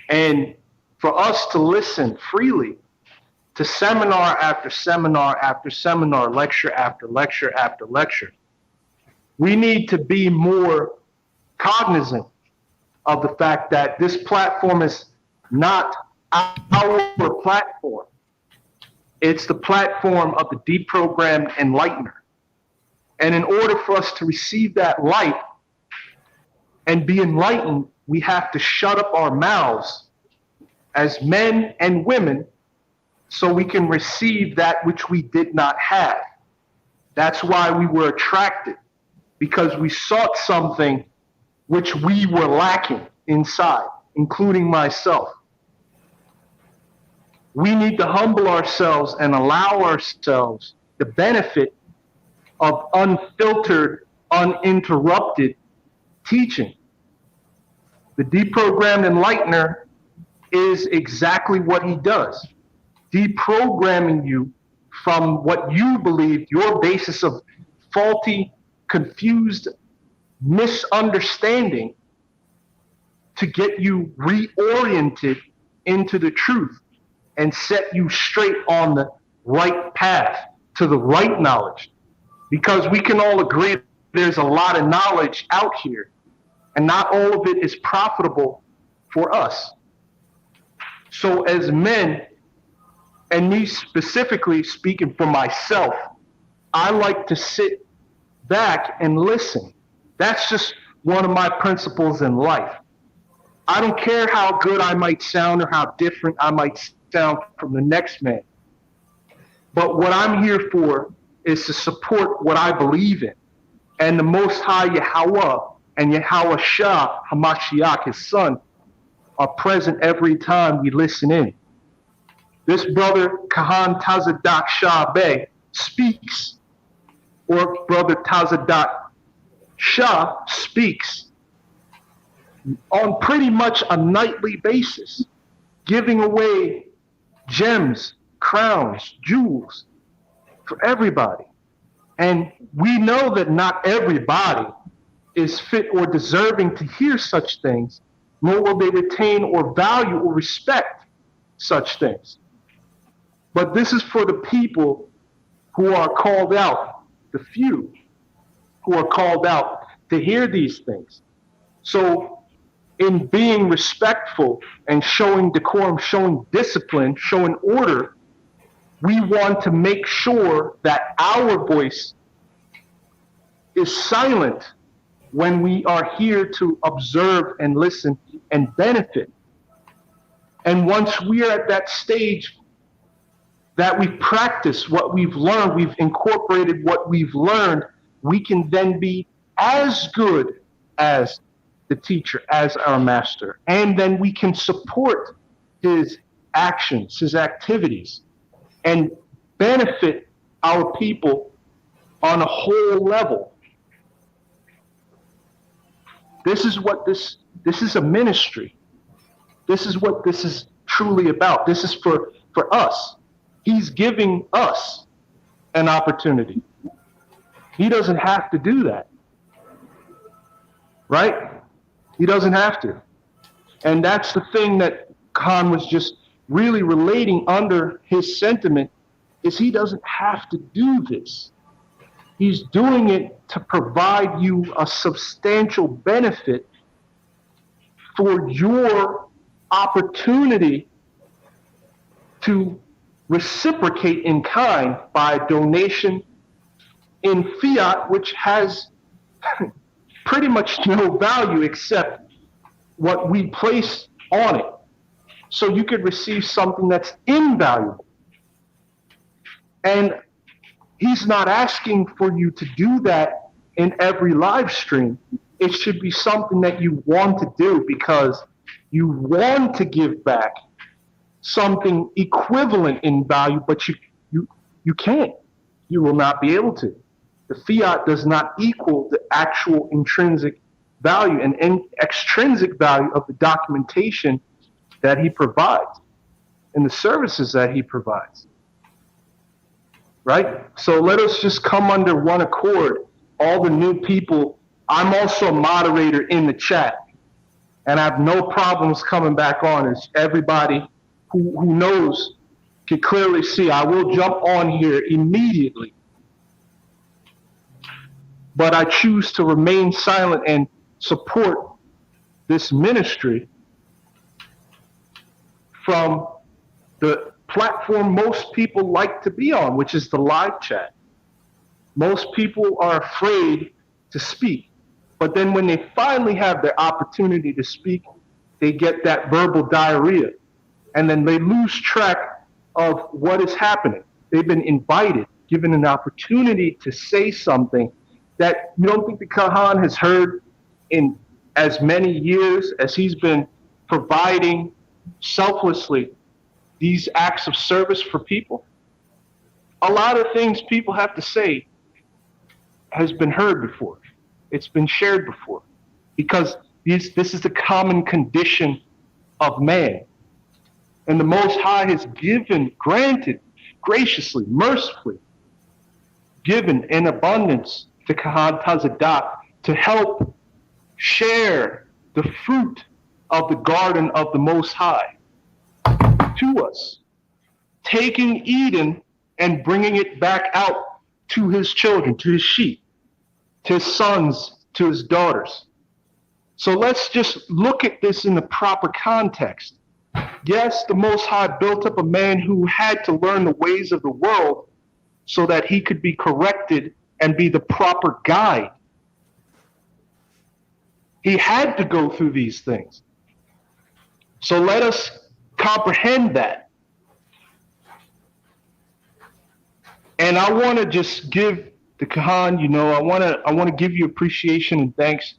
And for us to listen freely to seminar after seminar after seminar, lecture after lecture after lecture, we need to be more cognizant of the fact that this platform is not our platform. It's the platform of the deprogrammed enlightener. And in order for us to receive that light and be enlightened, we have to shut up our mouths as men and women so we can receive that which we did not have. That's why we were attracted, because we sought something which we were lacking inside, including myself. We need to humble ourselves and allow ourselves the benefit of unfiltered, uninterrupted teaching. The deprogrammed enlightener is exactly what he does, deprogramming you from what you believed, your basis of faulty, confused misunderstanding, to get you reoriented into the truth and set you straight on the right path to the right knowledge. Because we can all agree there's a lot of knowledge out here, and not all of it is profitable for us. So as men, and me specifically speaking for myself, I like to sit back and listen. That's just one of my principles in life. I don't care how good I might sound or how different I might sound from the next man. But what I'm here for is to support what I believe in. And the Most High Yahweh and Yahweh Shah Hamashiach, his son, are present every time we listen in. This brother Kahan Tazadak Shah Bey speaks, or brother Tazadak Shah speaks on pretty much a nightly basis, giving away gems, crowns, jewels for everybody. And we know that not everybody is fit or deserving to hear such things, nor will they retain or value or respect such things. But this is for the people who are called out, the few who are called out to hear these things. So in being respectful and showing decorum, showing discipline, showing order, we want to make sure that our voice is silent when we are here to observe and listen and benefit. And once we are at that stage that we've practiced what we've learned, we've incorporated what we've learned, we can then be as good as the teacher, as our master. And then we can support his actions, his activities, and benefit our people on a whole level. This is what this is a ministry. This is what this is truly about. This is for us. He's giving us an opportunity. He doesn't have to do that. Right? He doesn't have to. And that's the thing that Khan was just really relating under his sentiment, is he doesn't have to do this. He's doing it to provide you a substantial benefit for your opportunity to reciprocate in kind by donation in fiat, which has pretty much no value except what we place on it. So you could receive something that's invaluable. And he's not asking for you to do that in every live stream. It should be something that you want to do because you want to give back something equivalent in value, but you can't. You will not be able to. The fiat does not equal the actual intrinsic value and extrinsic value of the documentation that he provides and the services that he provides. Right? So let us just come under one accord. All the new people, I'm also a moderator in the chat. And I have no problems coming back on. As everybody who knows can clearly see, I will jump on here immediately. But I choose to remain silent and support this ministry from the platform most people like to be on, which is the live chat. Most people are afraid to speak. But then when they finally have their opportunity to speak, they get that verbal diarrhea. And then they lose track of what is happening. They've been invited, given an opportunity to say something that you don't think the Kahan has heard in as many years as he's been providing selflessly these acts of service for people. A lot of things people have to say has been heard before. It's been shared before, because this is the common condition of man. And the Most High has granted, graciously, mercifully, given in abundance to Kahan Tazadak to help share the fruit of the garden of the Most High to us, taking Eden and bringing it back out to his children, to his sheep, to his sons, to his daughters. So let's just look at this in the proper context. Yes, the Most High built up a man who had to learn the ways of the world so that he could be corrected and be the proper guide. He had to go through these things. So let us comprehend that. And I want to just give the Kahan, I want to give you appreciation and thanks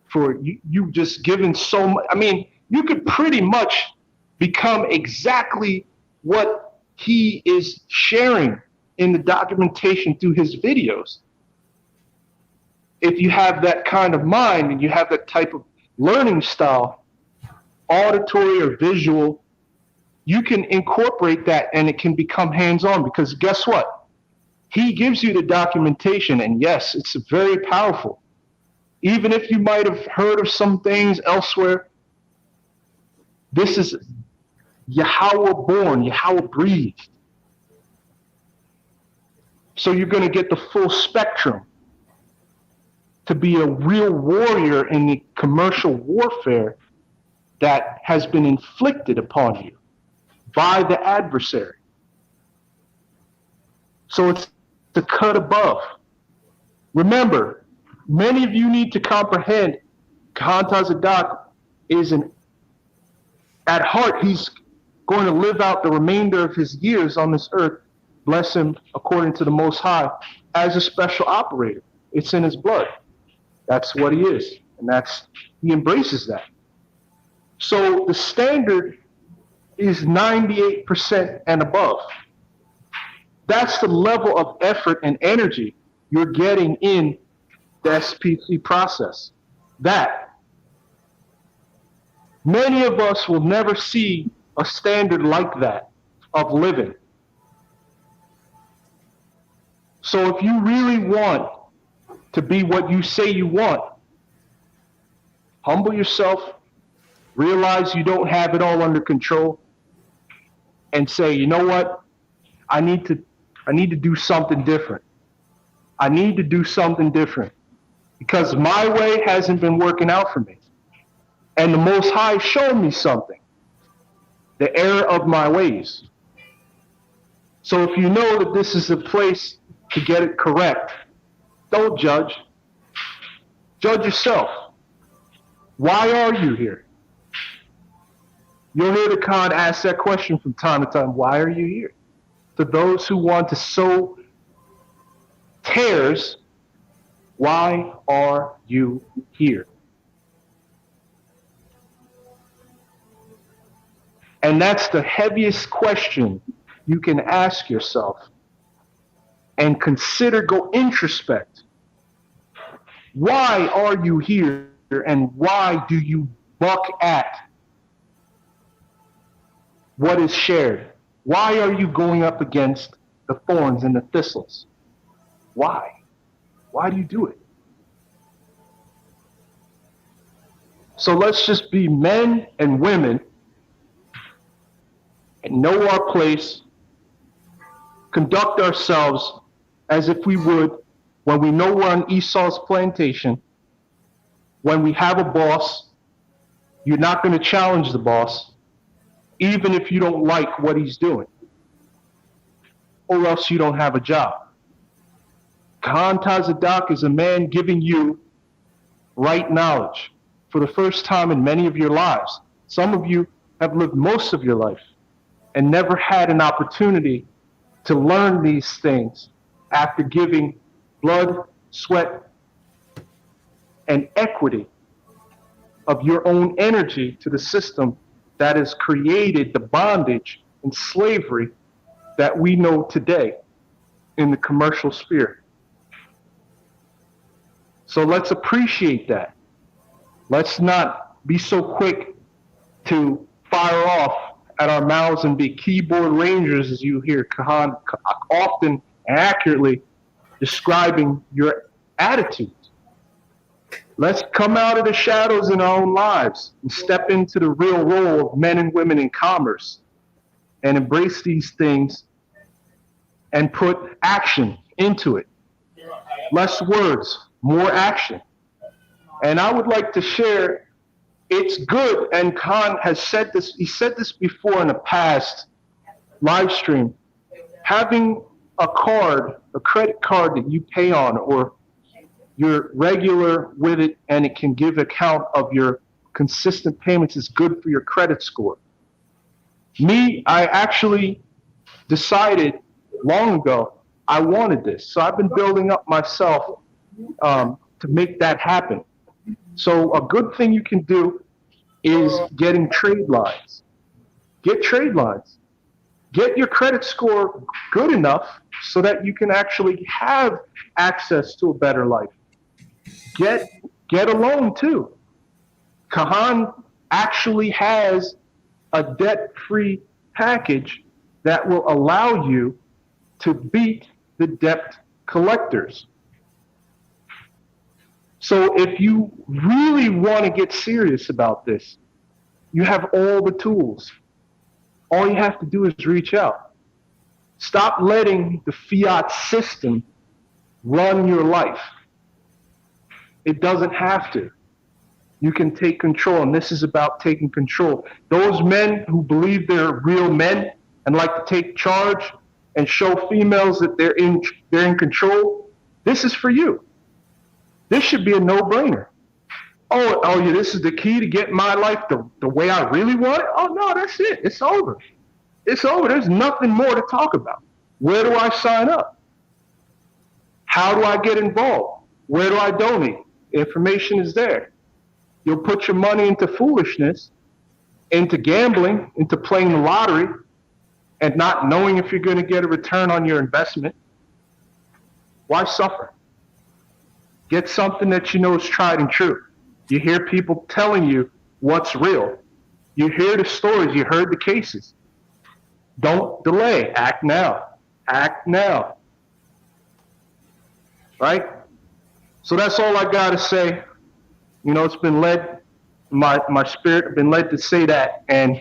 for you just giving so much. I mean, you could pretty much become exactly what he is sharing in the documentation through his videos. If you have that kind of mind and you have that type of learning style, auditory or visual, you can incorporate that and it can become hands-on, because guess what? He gives you the documentation, and yes, it's very powerful. Even if you might have heard of some things elsewhere, this is Yahweh born, Yahweh breathed. So you're going to get the full spectrum to be a real warrior in the commercial warfare that has been inflicted upon you by the adversary. So it's the cut above. Remember, many of you need to comprehend Kahan Tazadak is at heart, he's going to live out the remainder of his years on this earth, bless him according to the Most High, as a special operator. It's in his blood. That's what he is. And he embraces that. So the standard is 98% and above. That's the level of effort and energy you're getting in the SPC process. That many of us will never see a standard like that of living. So if you really want to be what you say you want, humble yourself, realize you don't have it all under control, and say, you know what? I need to do something different. I need to do something different because my way hasn't been working out for me. And the Most High showed me something, the error of my ways. So if you know that this is a place to get it correct, don't judge. Judge yourself. Why are you here? You'll hear the Khan ask that question from time to time. Why are you here? To those who want to sow tares, why are you here? And that's the heaviest question you can ask yourself. And go introspect. Why are you here, and why do you buck at what is shared? Why are you going up against the thorns and the thistles? Why? Why do you do it? So let's just be men and women and know our place, conduct ourselves as if we would when we know we're on Esau's plantation, when we have a boss. You're not going to challenge the boss, even if you don't like what he's doing, or else you don't have a job. Khan Tazadak is a man giving you right knowledge for the first time in many of your lives. Some of you have lived most of your life and never had an opportunity to learn these things after giving blood, sweat, and equity of your own energy to the system that has created the bondage and slavery that we know today in the commercial sphere. So let's appreciate that. Let's not be so quick to fire off at our mouths and be keyboard rangers, as you hear Kahan often and accurately describing your attitudes. Let's come out of the shadows in our own lives and step into the real role of men and women in commerce and embrace these things and put action into it. Less words, more action. And I would like to share, it's good, and Khan has said this, he said this before in a past live stream, having a card, a credit card that you pay on, or you're regular with it and it can give account of your consistent payments is good for your credit score. Me, I actually decided long ago I wanted this. So I've been building up myself to make that happen. So a good thing you can do is getting trade lines. Get trade lines. Get your credit score good enough so that you can actually have access to a better life. Get a loan too. Kahan actually has a debt-free package that will allow you to beat the debt collectors. So if you really want to get serious about this, you have all the tools. All you have to do is reach out. Stop letting the fiat system run your life. It doesn't have to. You can take control, and this is about taking control. Those men who believe they're real men and like to take charge and show females that they're in control, this is for you. This should be a no-brainer. Oh yeah, this is the key to get my life the way I really want it? Oh no, that's it. It's over. It's over. There's nothing more to talk about. Where do I sign up? How do I get involved? Where do I donate? Information is there. You'll put your money into foolishness, into gambling, into playing the lottery, and not knowing if you're going to get a return on your investment. Why suffer? Get something that you know is tried and true. You hear people telling you what's real. You hear the stories. You heard the cases. Don't delay. Act now. Act now. Right? So that's all I got to say. You know, it's been led, my spirit been led to say that. And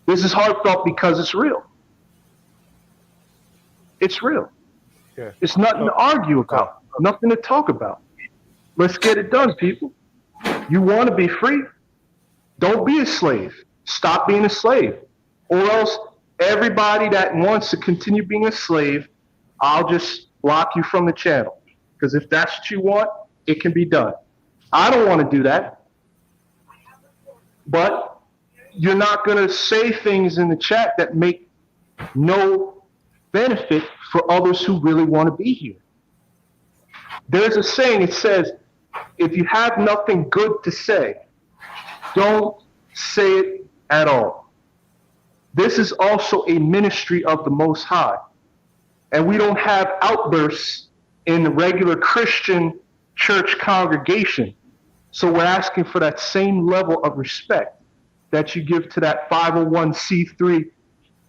this is heartfelt because it's real. It's real. Yeah. It's nothing to argue about, nothing to talk about. Let's get it done, people. You want to be free? Don't be a slave. Stop being a slave. Or else everybody that wants to continue being a slave, I'll just block you from the channel. Because if that's what you want, it can be done. I don't want to do that. But you're not going to say things in the chat that make no benefit for others who really want to be here. There's a saying, it says, if you have nothing good to say, don't say it at all. This is also a ministry of the Most High. And we don't have outbursts in the regular Christian church congregation. So we're asking for that same level of respect that you give to that 501c3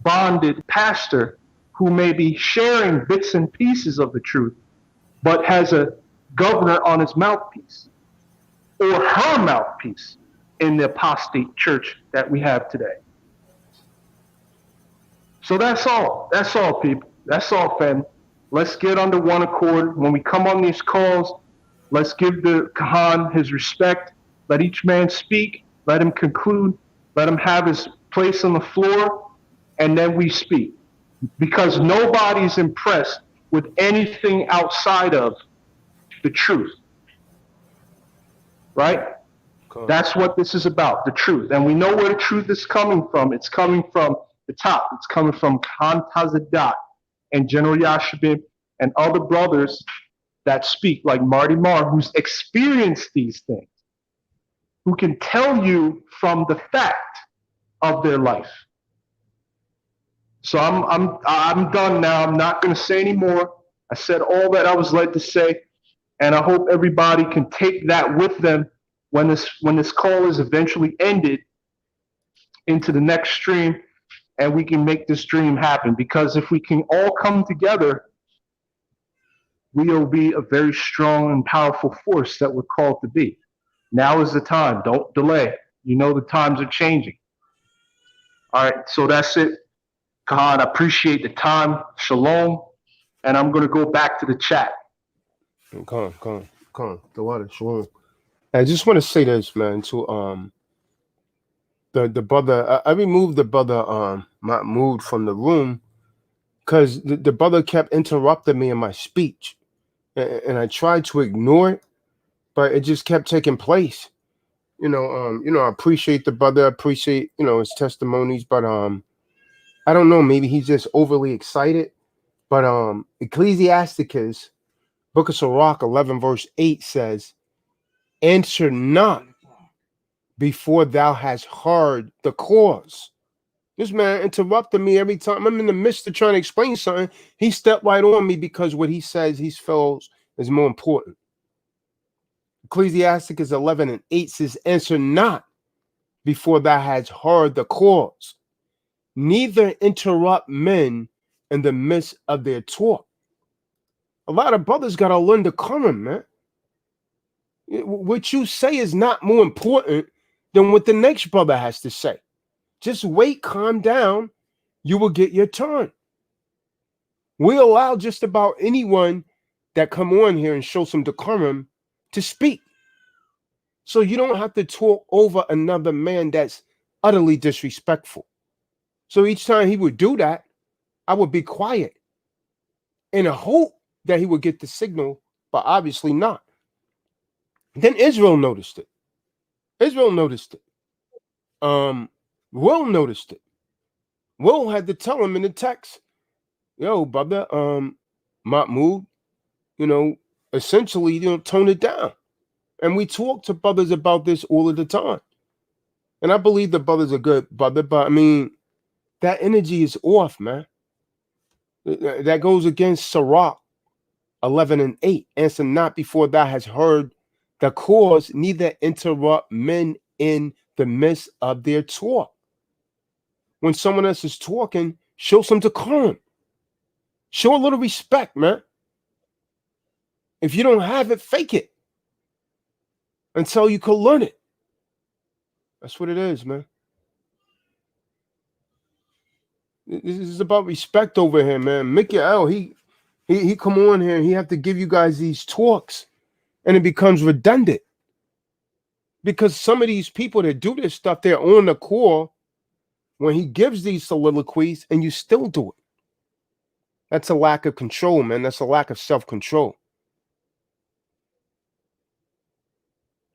bonded pastor who may be sharing bits and pieces of the truth, but has a governor on his mouthpiece or her mouthpiece. in the apostate church that we have today. So that's all. That's all, people. That's all, family. Let's get under one accord. When we come on these calls, let's give the Kahan his respect. Let each man speak. Let him conclude. Let him have his place on the floor. And then we speak. Because nobody's impressed with anything outside of the truth. Right? Cool. That's what this is about, the truth. And we know where the truth is coming from. It's coming from the top. It's coming from Khan Tazadat and General Yashabin and other brothers that speak, like Marty Marr, who's experienced these things, who can tell you from the fact of their life. So I'm done now. I'm not going to say any more. I said all that I was led to say, and I hope everybody can take that with them when this call is eventually ended into the next stream, and we can make this dream happen. Because if we can all come together, we will be a very strong and powerful force that we're called to be. Now is the time. Don't delay. You know the times are changing. All right, so that's it. Kahan, I appreciate the time. Shalom. And I'm going to go back to the chat. Come on. The water, shalom. I just want to say this, man, to the brother. I removed the brother Mahmoud from the room because the brother kept interrupting me in my speech, and I tried to ignore it, but it just kept taking place. I appreciate the brother, I appreciate his testimonies, but I don't know, maybe he's just overly excited. But Ecclesiasticus, Book of Sirach 11 verse 8 says, "Answer not before thou hast heard the cause." This man interrupted me every time I'm in the midst of trying to explain something. He stepped right on me because what he says he feels is more important. Ecclesiasticus 11 and 8 says, "Answer not before thou hast heard the cause, neither interrupt men in the midst of their talk." A lot of brothers got to learn to come, man. What you say is not more important than what the next brother has to say. Just wait, calm down. You will get your turn. We allow just about anyone that come on here and show some decorum to speak. So you don't have to talk over another man that's utterly disrespectful. So each time he would do that, I would be quiet in a hope that he would get the signal, but obviously not. Then Israel noticed it. Will noticed it. Will had to tell him in the text, "Yo, brother, Mahmoud, essentially, tone it down." And we talk to brothers about this all of the time. And I believe the brother's a good brother, but I mean, that energy is off, man. That goes against Sirach 11 and 8. "Answer not before thou hast heard the cause, neither interrupt men in the midst of their talk." When someone else is talking, show some decorum. Show a little respect, man. If you don't have it, fake it until you can learn it. That's what it is, man. This is about respect over here, man. Mikael, he come on here and he have to give you guys these talks, and it becomes redundant because some of these people that do this stuff, they're on the call when he gives these soliloquies, and you still do it. That's a lack of control, man. That's a lack of self-control.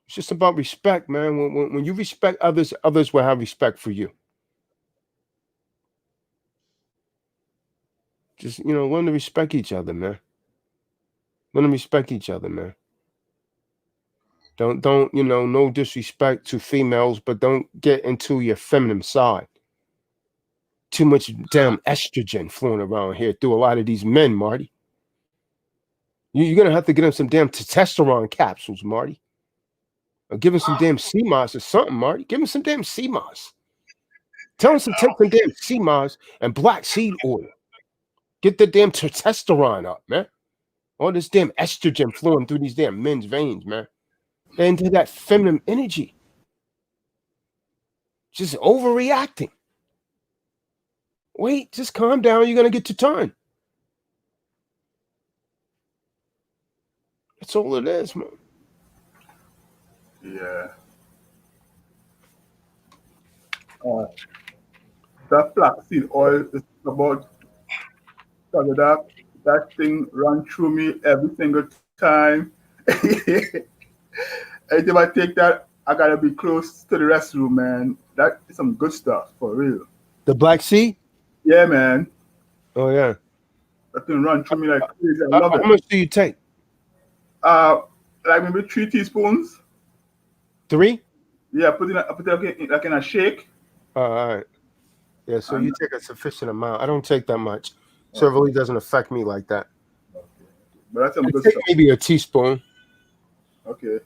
It's just about respect, man. When you respect others, others will have respect for you. Just, learn to respect each other, man. Learn to respect each other, man. Don't, no disrespect to females, but don't get into your feminine side. Too much damn estrogen flowing around here through a lot of these men, Marty. You're going to have to get them some damn testosterone capsules, Marty. Or give him some damn CMOS or something, Marty. Give him some damn CMOS. Tell him to take some damn CMOS and black seed oil. Get the damn testosterone up, man. All this damn estrogen flowing through these damn men's veins, man. They're into that feminine energy. just overreacting. Wait, just calm down. You're going to get your turn. That's all it is, man. Yeah. That flaxseed oil is about that thing run through me every single time. Anytime I take that, I gotta be close to the restroom, man. That is some good stuff for real. The Black Sea? Yeah, man. Oh yeah. That thing run through me like crazy. I love it. How much do you take? Like maybe 3 teaspoons. 3? Yeah, put it like in a shake. All right. Yeah, so you take a sufficient amount. I don't take that much, so it really doesn't affect me like that. Okay. But that's some I good take stuff. maybe a teaspoon. Okay.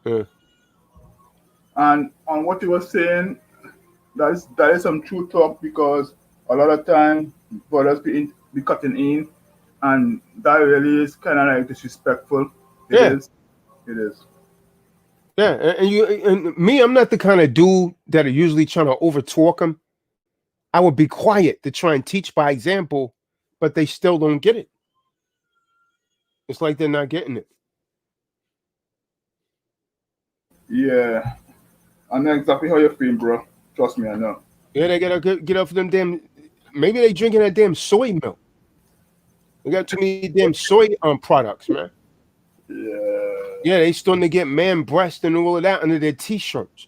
Yeah. And on what you were saying, that is some true talk, because a lot of time brothers be cutting in, and that really is kind of like disrespectful. It is. It is. Yeah, and me, I'm not the kind of dude that are usually trying to overtalk them. I would be quiet to try and teach by example, but they still don't get it. It's like they're not getting it. Yeah, I know exactly how you're feeling, bro. Trust me, I know. Yeah, they gotta get off them damn. Maybe they drinking that damn soy milk. We got too many damn soy products, man. Yeah. They starting to get man breast and all of that under their t-shirts.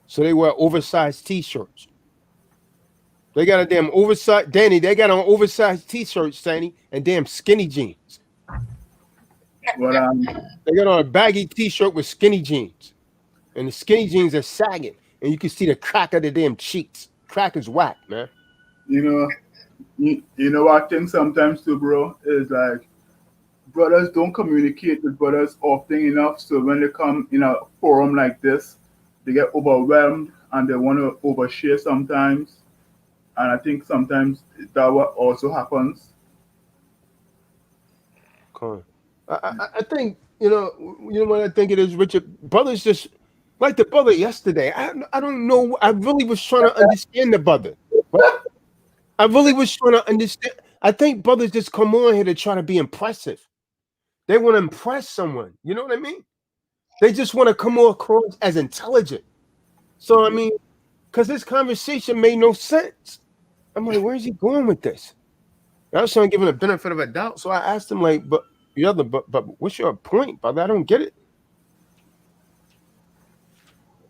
So they wear oversized t-shirts. They got a damn oversized Danny. They got on oversized t-shirts, Danny, and damn skinny jeans. But they got on a baggy t-shirt with skinny jeans, and the skinny jeans are sagging, and you can see the crack of the damn cheeks. Crack is whack, man. you know what I think sometimes too, bro, is like brothers don't communicate with brothers often enough. So when they come in a forum like this, they get overwhelmed and they want to overshare sometimes. And I think sometimes that what also happens. Cool. I think you know what I think it is, Richard. Brothers just like the brother yesterday. I don't know. I really was trying to understand the brother. Right? I really was trying to understand. I think brothers just come on here to try to be impressive. They want to impress someone. You know what I mean? They just want to come across as intelligent. So I mean, because this conversation made no sense. I'm like, where's he going with this? I was trying to give him the benefit of a doubt. So I asked him, like, but what's your point, brother? I don't get it.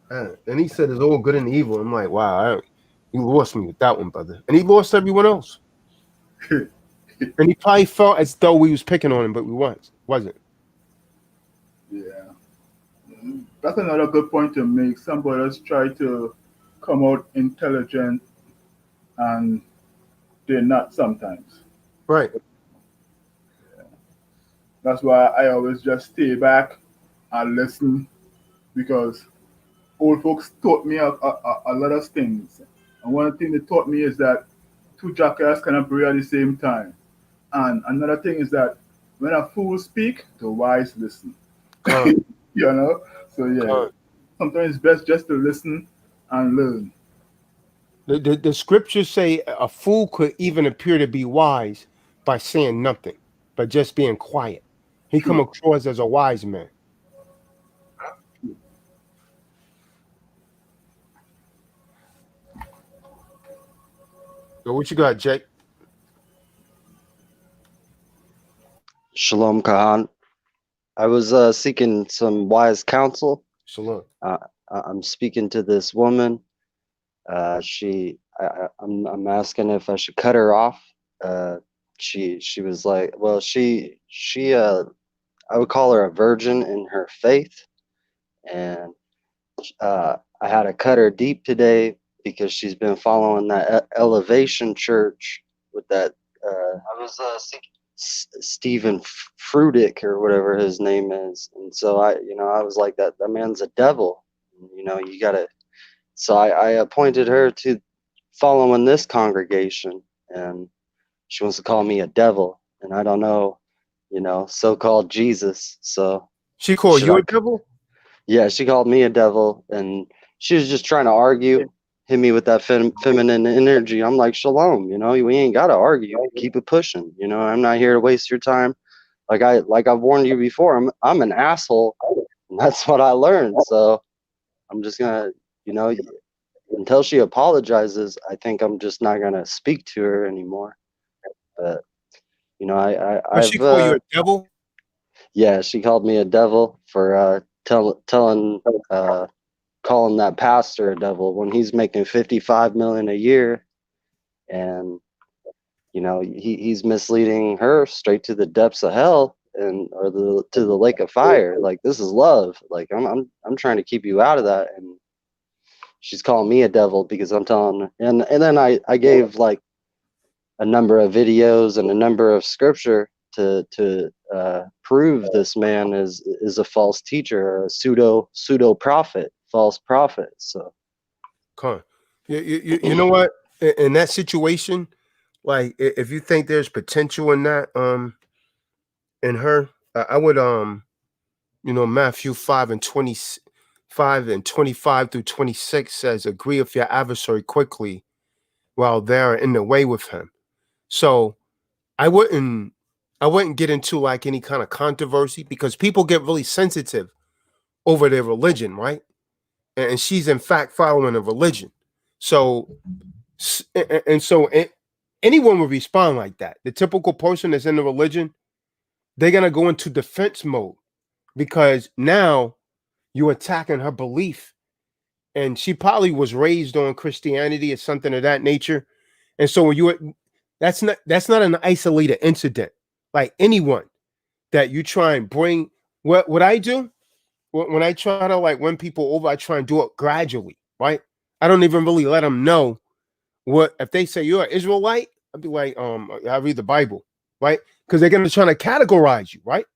And he said it's all good and evil. I'm like, wow, you lost me with that one, brother. And he lost everyone else. And he probably felt as though we was picking on him, but we wasn't. Yeah. That's another good point to make. Some brothers try to come out intelligent and they're not sometimes. Right. Yeah. That's why I always just stay back and listen, because old folks taught me a lot of things. And one thing they taught me is that two jackasses cannot breathe at the same time. And another thing is that when a fool speak, the wise listen. You know? So yeah, sometimes it's best just to listen and learn. The scriptures say a fool could even appear to be wise by saying nothing, but just being quiet. He come across as a wise man. So what you got, Jake? Shalom, Kahan. I was seeking some wise counsel. Shalom. I'm speaking to this woman. I'm asking if I should cut her off. She was like, well, she I would call her a virgin in her faith, and I had to cut her deep today because she's been following that Elevation Church with that. I was seeking Stephen Frudick or whatever his name is, and so I was like, that man's a devil. You gotta. So I appointed her to following this congregation, and she wants to call me a devil, and I don't know, so-called Jesus. So she called you a devil? Yeah, she called me a devil, and she was just trying to argue, hit me with that feminine energy. I'm like, shalom, you know, we ain't gotta argue. Keep it pushing. You know, I'm not here to waste your time. Like I've warned you before, I'm an asshole. And that's what I learned. So I'm just gonna, you know, until she apologizes, I think I'm just not gonna speak to her anymore. But you know, But she call you a devil? Yeah, she called me a devil for telling calling that pastor a devil when he's making 55 million a year, and you know he's misleading her straight to the depths of hell or to the lake of fire. Like, this is love. Like, I'm trying to keep you out of that, and she's calling me a devil because I'm telling her. And then I gave like a number of videos and a number of scripture to prove this man is a false teacher, a pseudo prophet, false prophet. So, you know what? In that situation, like if you think there's potential in that, in her, I would you know, Matthew 5:25 through 26 says, "Agree with your adversary quickly, while they're in the way with him." So I wouldn't get into like any kind of controversy because people get really sensitive over their religion, right? And she's in fact following a religion. So anyone would respond like that. The typical person that's in the religion, they're gonna go into defense mode because now you're attacking her belief. And she probably was raised on Christianity or something of that nature. And so when that's not an isolated incident. Like anyone that you try and bring, what I do when I try to like win people over, I try and do it gradually, right? I don't even really let them know what if they say you're an Israelite. I'd be like, I read the Bible, right? Because they're gonna try to categorize you, right?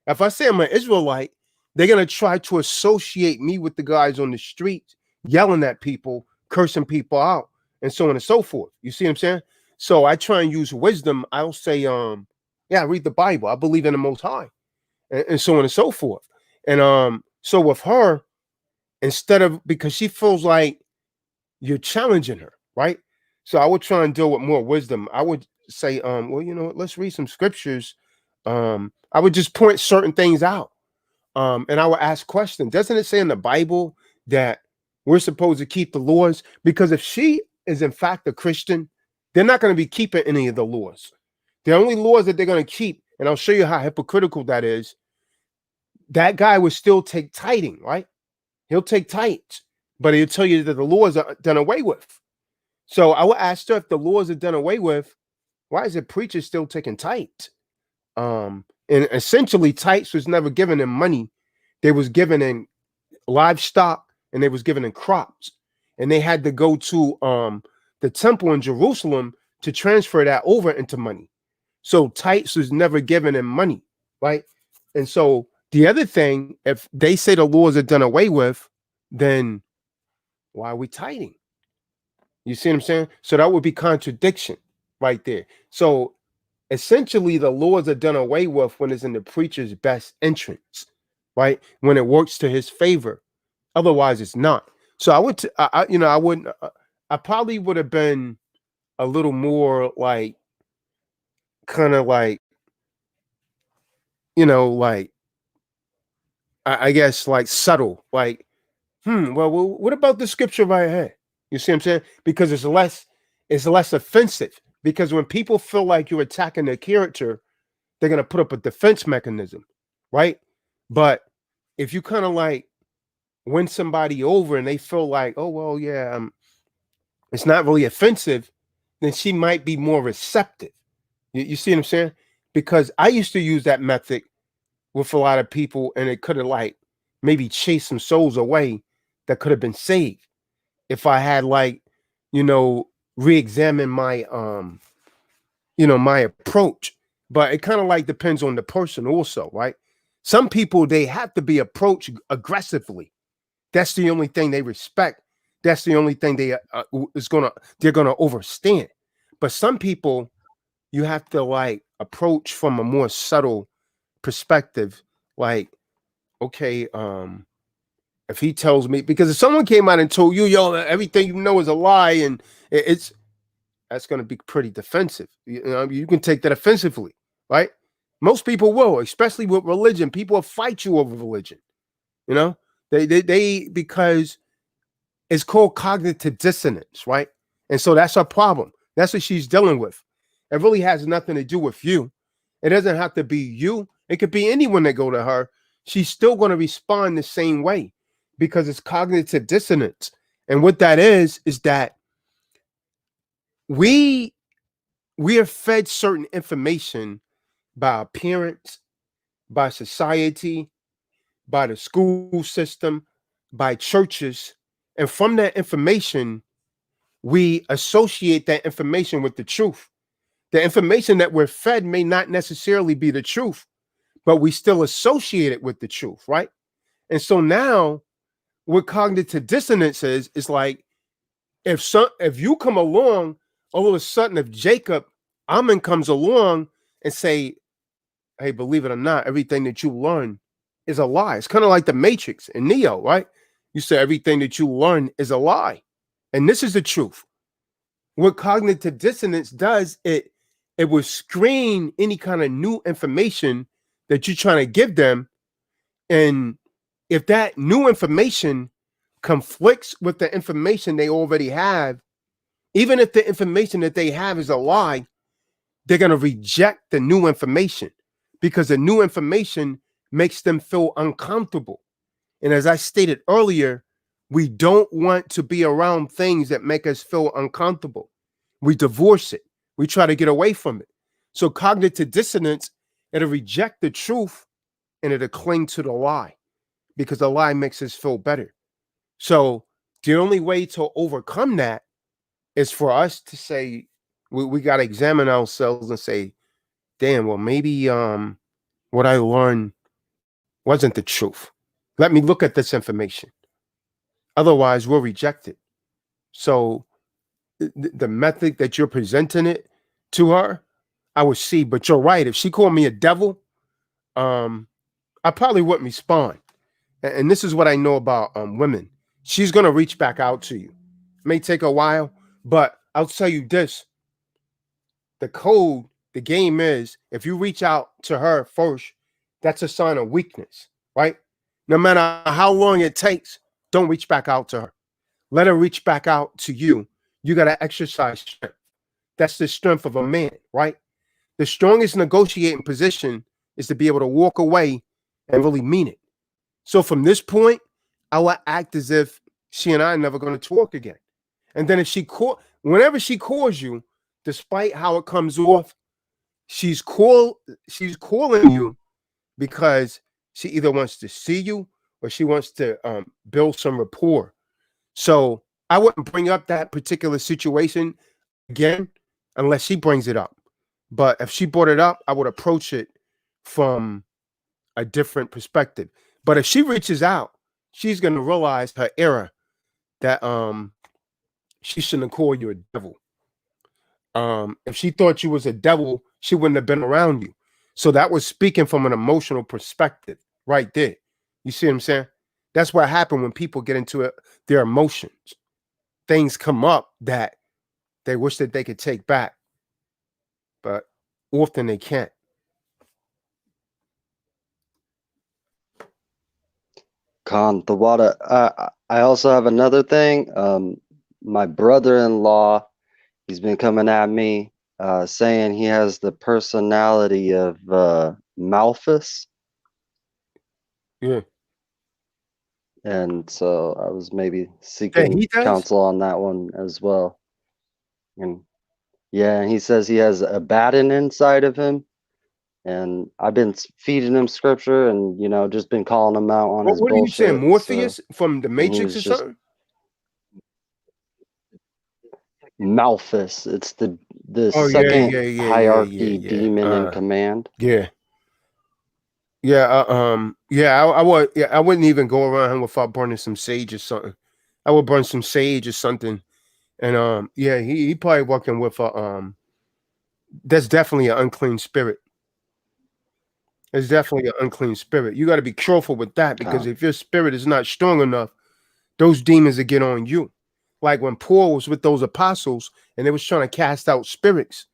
If I say I'm an Israelite, they're gonna try to associate me with the guys on the street yelling at people, cursing people out, and so on and so forth. You see what I'm saying? So I try and use wisdom. I'll say, yeah, I read the Bible. I believe in the Most High, and so on and so forth. And so with her, instead of because she feels like you're challenging her, right? So I would try and deal with more wisdom. I would say, well, you know what, let's read some scriptures. I would just point certain things out. And I would ask questions. Doesn't it say in the Bible that we're supposed to keep the laws? Because if she is in fact a Christian, they're not going to be keeping any of the laws. The only laws that they're going to keep, and I'll show you how hypocritical that is. That guy would still take tithing, right? He'll take tithes, but he'll tell you that the laws are done away with. So I would ask her if the laws are done away with, why is the preacher still taking tithes? And essentially, tithes was never given in money; they was given in livestock and they was given in crops, and they had to go to the temple in Jerusalem to transfer that over into money. So tithes was never given in money, right? And so the other thing, if they say the laws are done away with, then why are we tithing? You see what I'm saying? So that would be contradiction right there. So essentially, the laws are done away with when it's in the preacher's best interest, right? When it works to his favor. Otherwise, it's not. So I would, you know, I wouldn't. I probably would have been a little more like, kind of like, you know, like I guess like subtle, like, well, what about the scripture right here? You see what I'm saying? Because it's less offensive. Because when people feel like you're attacking their character, they're gonna put up a defense mechanism, right? But if you kind of like win somebody over and they feel like, oh well, yeah, it's not really offensive, then she might be more receptive. You see what I'm saying? Because I used to use that method with a lot of people, and it could have like maybe chased some souls away that could have been saved if I had like, you know, re-examine my you know, my approach. But it kind of like depends on the person also, right? Some people they have to be approached aggressively. That's the only thing they respect. That's the only thing they're gonna overstand. But some people you have to like approach from a more subtle perspective, like, okay, If he tells me, because if someone came out and told you, yo, everything you know is a lie, and that's going to be pretty defensive. You know, you can take that offensively, right? Most people will, especially with religion. People will fight you over religion. You know, they because it's called cognitive dissonance, right? And so that's our problem. That's what she's dealing with. It really has nothing to do with you. It doesn't have to be you. It could be anyone that go to her. She's still going to respond the same way because it's cognitive dissonance. And what that is that we are fed certain information by our parents, by society, by the school system, by churches. And from that information, we associate that information with the truth. The information that we're fed may not necessarily be the truth, but we still associate it with the truth, right? And so now what cognitive dissonance is like if you come along, all of a sudden, if Jacob Ammon comes along and say, hey, believe it or not, everything that you learn is a lie. It's kind of like the Matrix and Neo, right? You say everything that you learn is a lie. And this is the truth. What cognitive dissonance does, it will screen any kind of new information that you're trying to give them. And if that new information conflicts with the information they already have, even if the information that they have is a lie, they're going to reject the new information because the new information makes them feel uncomfortable. And as I stated earlier, we don't want to be around things that make us feel uncomfortable. We divorce it. We try to get away from it. So cognitive dissonance, it'll reject the truth and it'll cling to the lie because the lie makes us feel better. So the only way to overcome that is for us to say, we got to examine ourselves and say, damn, well, maybe what I learned wasn't the truth. Let me look at this information. Otherwise, we'll reject it. So the method that you're presenting it to her, I would see. But you're right. If she called me a devil, I probably wouldn't respond. And this is what I know about women. She's going to reach back out to you. It may take a while, but I'll tell you this. The game is, if you reach out to her first, that's a sign of weakness, right? No matter how long it takes, don't reach back out to her. Let her reach back out to you. You got to exercise strength. That's the strength of a man, right? The strongest negotiating position is to be able to walk away and really mean it. So from this point, I will act as if she and I are never going to talk again. And then if whenever she calls you, despite how it comes off, she's calling you because she either wants to see you or she wants to build some rapport. So I wouldn't bring up that particular situation again unless she brings it up. But if she brought it up, I would approach it from a different perspective. But if she reaches out, she's going to realize her error, that she shouldn't have called you a devil. If she thought you was a devil, she wouldn't have been around you. So that was speaking from an emotional perspective right there. You see what I'm saying? That's what happened when people get into their emotions. Things come up that they wish that they could take back, but often they can't. Khan, the water. I also have another thing. My brother-in-law, he's been coming at me, saying he has the personality of Malthus. Yeah. And so I was maybe seeking counsel on that one as well. And yeah, he says he has Abaddon inside of him. And I've been feeding him scripture and, just been calling him out on his bullshit. What are you saying, Morpheus from the Matrix or something? Malthus. It's the second hierarchy demon in command. Yeah. Yeah, I would. Yeah, I wouldn't even go around him without burning some sage or something. I would burn some sage or something, and yeah, he probably working with that's definitely an unclean spirit. It's definitely an unclean spirit. You got to be careful with that, because if your spirit is not strong enough, those demons will get on you. Like when Paul was with those apostles and they was trying to cast out spirits,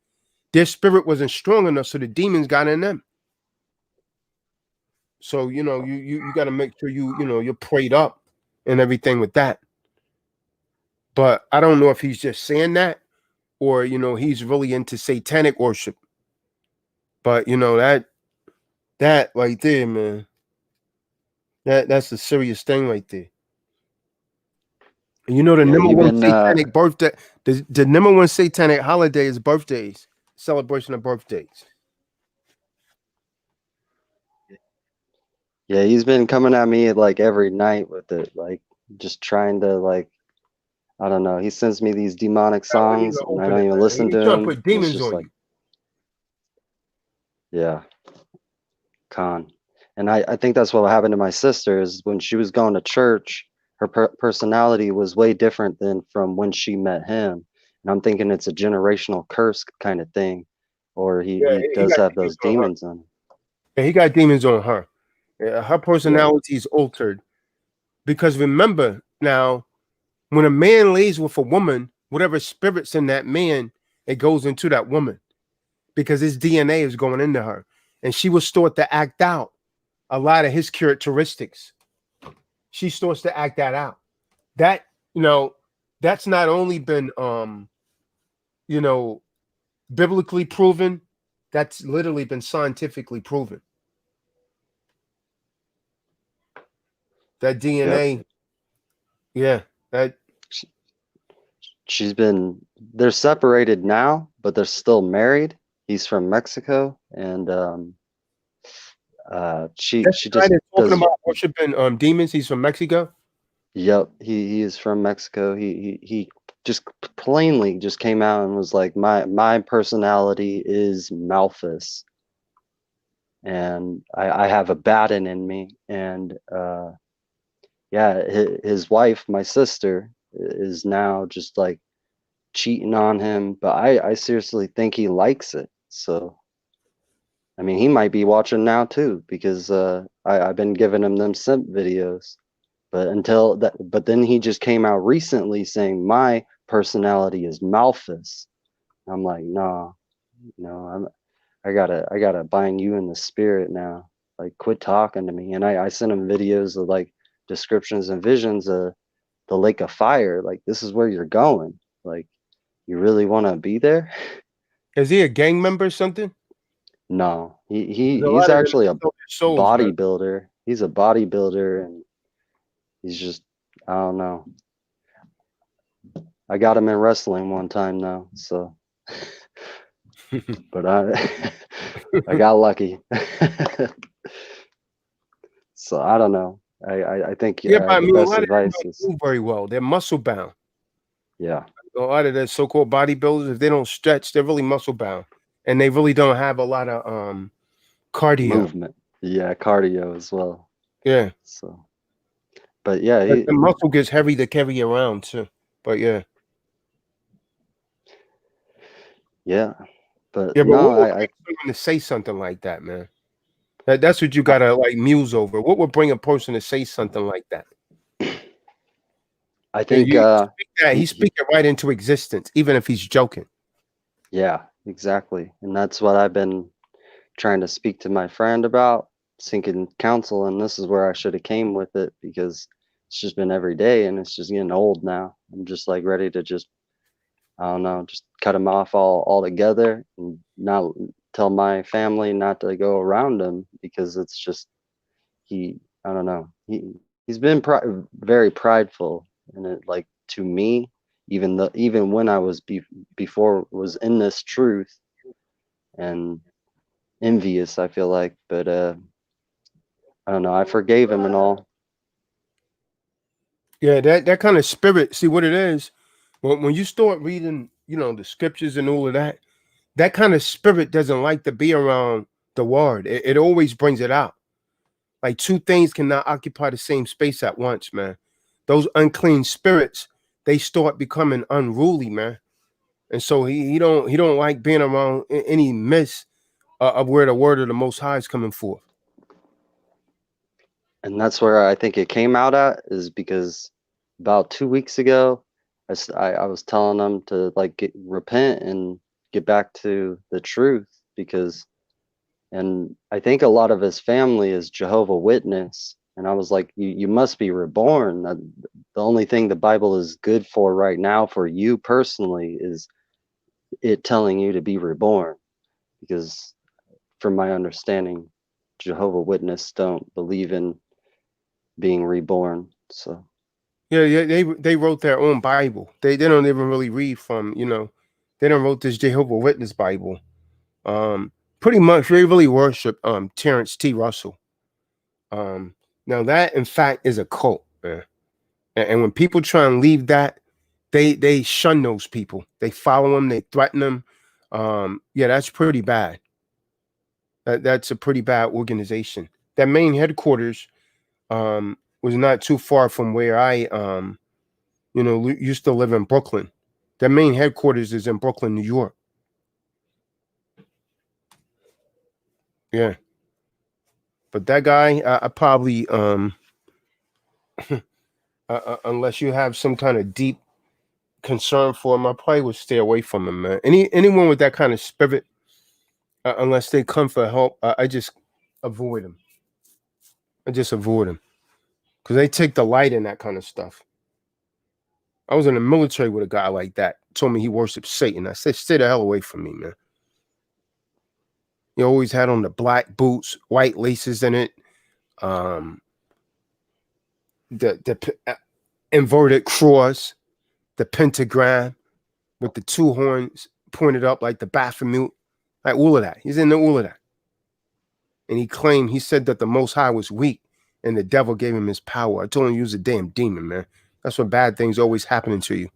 their spirit wasn't strong enough, so the demons got in them. So you got to make sure you're prayed up and everything with that. But I don't know if he's just saying that, or he's really into satanic worship. But that right there, man, that's a serious thing right there. The number one satanic birthday, the number one satanic holiday is birthdays, celebration of birthdays. Yeah, he's been coming at me like every night with it, like just trying to I don't know. He sends me these demonic songs, and I don't even listen to him. Put demons on you. Yeah, con. And I think that's what happened to my sister is when she was going to church, her personality was way different than from when she met him. And I'm thinking it's a generational curse kind of thing, or he does have those demons on him. Yeah, he got demons on her. Yeah, her personality is altered. Because remember now, when a man lays with a woman, whatever spirit's in that man, it goes into that woman, because his DNA is going into her. And she will start to act out a lot of his characteristics. She starts to act that out. That, that's not only been, biblically proven, that's literally been scientifically proven. That DNA, that they're separated now, but they're still married. He's from Mexico, and she just talking about worshiping demons. He's from Mexico. Yep, he is from Mexico. He just plainly just came out and was like, my personality is Malthus, and I have a Abaddon in me, and his wife, my sister, is now just like cheating on him, but I seriously think he likes it. So I mean, he might be watching now too, because I've been giving him them simp videos. But then he just came out recently saying my personality is Malthus. I'm like, no, I gotta bind you in the spirit now. Like, quit talking to me. And I sent him videos of like descriptions and visions of the lake of fire. Like, this is where you're going. Like, you really want to be there? Is he a gang member or something? No, he's actually a bodybuilder. He's a bodybuilder, and he's just, I don't know. I got him in wrestling one time though, so but I got lucky. So I don't know. I think but I mean, the best advice is move very well. They're muscle bound. Yeah. A lot of the so-called bodybuilders, if they don't stretch, they're really muscle bound, and they really don't have a lot of cardio movement. Yeah, cardio as well. Yeah. So, but yeah, the muscle gets heavy to carry around too. But yeah. Yeah, but no, I to say something like that, man. That's what you gotta like muse over. What would bring a person to say something like that? I think he's speaking right into existence, even if he's joking. Yeah, exactly. And that's what I've been trying to speak to my friend about, seeking counsel, and this is where I should have came with it, because it's just been every day and it's just getting old now. I'm just like ready to just, I don't know, just cut him off all together and not tell my family not to go around him, because it's just I don't know, he's been very prideful, and it, like, to me, even when I was before was in this truth, and envious, I feel like, but I don't know, I forgave him and all. Yeah, that kind of spirit, see what it is, when you start reading, the scriptures and all of that, that kind of spirit doesn't like to be around the word. It always brings it out. Like, two things cannot occupy the same space at once, man. Those unclean spirits, they start becoming unruly, man. And so he don't like being around any mess of where the word of the Most High is coming forth. And that's where I think it came out at, is because about 2 weeks ago, I was telling them to like repent and get back to the truth, because, and I think a lot of his family is Jehovah Witness. And I was like, you must be reborn. The only thing the Bible is good for right now for you personally is it telling you to be reborn, because from my understanding, Jehovah Witness don't believe in being reborn. So yeah, they wrote their own Bible. They don't even really read from, they don't wrote this Jehovah Witness Bible. Pretty much they really worship Terrence T. Russell. Now that in fact is a cult, man. And when people try and leave that, they shun those people. They follow them, they threaten them. Yeah, that's pretty bad. That's a pretty bad organization. That main headquarters was not too far from where I used to live in Brooklyn. Their main headquarters is in Brooklyn, New York. Yeah. But that guy, I probably unless you have some kind of deep concern for him, I probably would stay away from him, man. Anyone with that kind of spirit, unless they come for help, I just avoid them. I just avoid them because they take delight in that kind of stuff. I was in the military with a guy like that. Told me he worshipped Satan. I said, "Stay the hell away from me, man." He always had on the black boots, white laces in it, um, the inverted cross, the pentagram with the two horns pointed up like the Baphomet, like all of that. He's into all of that. And he said that the Most High was weak and the devil gave him his power. I told him he was a damn demon, man. That's what bad things always happening to you.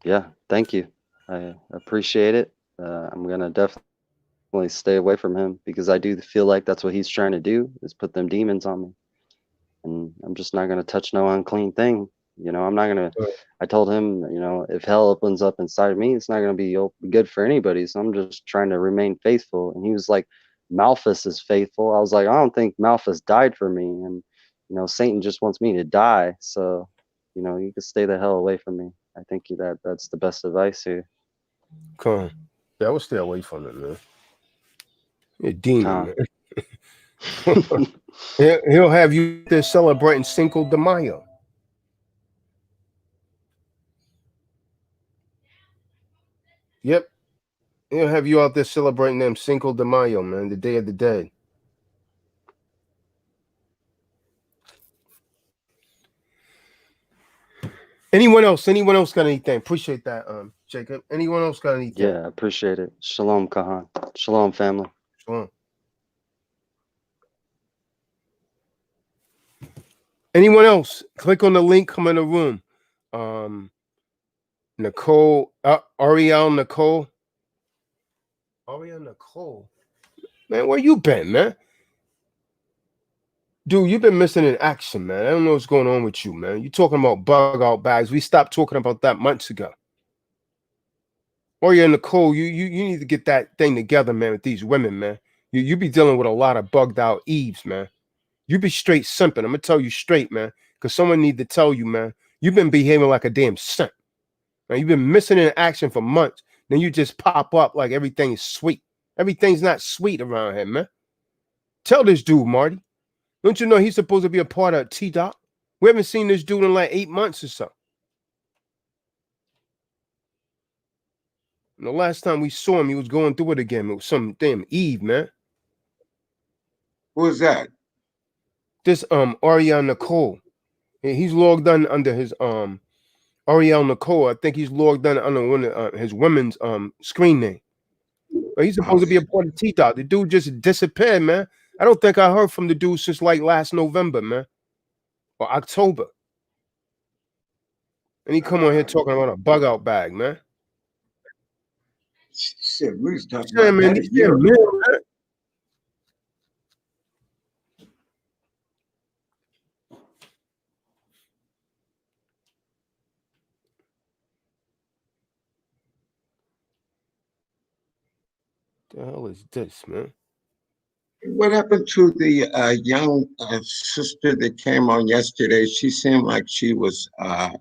Yeah, thank you. I appreciate it. I'm gonna definitely stay away from him, because I do feel like that's what he's trying to do, is put them demons on me. And I'm just not gonna touch no unclean thing. I'm not gonna. I told him, if hell opens up inside of me, it's not gonna be good for anybody. So I'm just trying to remain faithful. And he was like, Malthus is faithful. I was like, I don't think Malthus died for me, and Satan just wants me to die. So, you can stay the hell away from me. I think that's the best advice here. Come on. Yeah, I would stay away from him, man. You're a demon, man. He'll have you there celebrating Cinco de Mayo. Yep. He'll have you out there celebrating them Cinco de Mayo, man, the Day of the Dead. Anyone else? Anyone else got anything? Appreciate that, Jacob. Anyone else got anything? Yeah, I appreciate it. Shalom, Kahan. Shalom, family. Shalom. Anyone else? Click on the link, come in the room. Nicole, Ariel Nicole. Ariel Nicole. Man, where you been, man? Dude, you've been missing in action, man. I don't know what's going on with you, man. You talking about bug out bags. We stopped talking about that months ago. Or you're Nicole, you need to get that thing together, man, with these women, man. You be dealing with a lot of bugged out Eves, man. You be straight simping. I'm gonna tell you straight, man, because someone need to tell you, man. You've been behaving like a damn simp. Man, you've been missing in action for months. Then you just pop up like everything is sweet. Everything's not sweet around here, man. Tell this dude, Marty. Don't you know he's supposed to be a part of T-Doc? We haven't seen this dude in like 8 months or so. And the last time we saw him, he was going through it again. It was some damn Eve, man. Who is that? This Ariel Nicole. He's logged on under his Ariel Nicole. I think he's logged on under one of his women's screen name. But he's supposed to be a part of T-Dot. The dude just disappeared, man. I don't think I heard from the dude since like last November, man. Or October. And he come on here talking about a bug out bag, man. Shit, we was talking Yeah, about man, that a year ago. man. The hell is this, man? What happened to the young sister that came on yesterday? She seemed like she was Oh,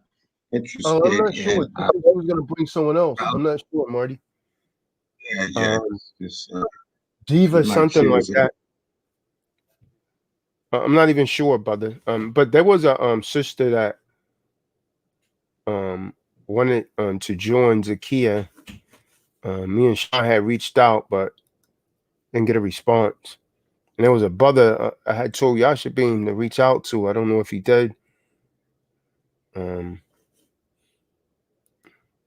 I'm interested not sure. in. I was going to bring someone else. I'm not sure, Marty. Yeah. Diva, Like something she like was. that. I'm not even sure, brother. But there was a sister that wanted to join Zakia. Me and Sean had reached out, but didn't get a response. And there was a brother I had told Yasha Bean to reach out to. I don't know if he did. A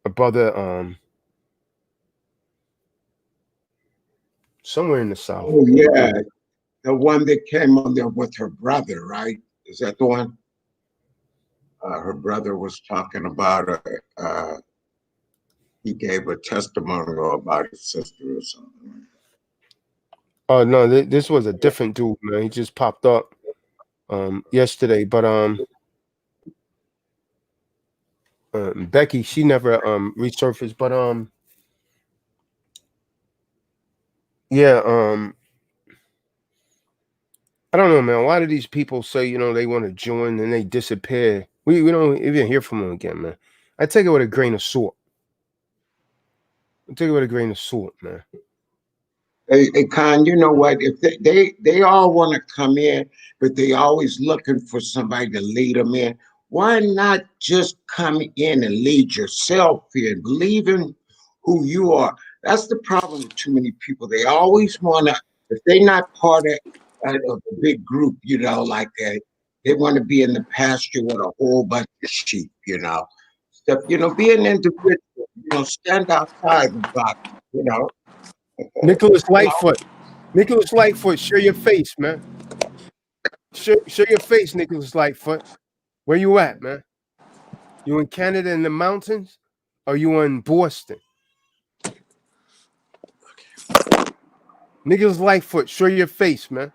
brother somewhere in the south. Oh yeah, the one that came on there with her brother, right? Is that the one? Her brother was talking about. He gave a testimonial about his sister or something. Oh no, this was a different dude, man. He just popped up yesterday, but Becky, she never resurfaced, but yeah, I don't know, man. A lot of these people say, they want to join and they disappear. We don't even hear from them again, man. I take it with a grain of salt. Man. Hey, Con, you know what? If they all want to come in, but they always looking for somebody to lead them in. Why not just come in and lead yourself in? Believe in who you are. That's the problem with too many people. They always want to, if they're not part of a big group, like that, they want to be in the pasture with a whole bunch of sheep. Stuff, be an individual, stand outside the box, you know. Nicholas Lightfoot. Nicholas Lightfoot, show your face, man. Show your face, Nicholas Lightfoot. Where you at, man? You in Canada in the mountains? Or you in Boston? Nicholas Lightfoot, show your face, man.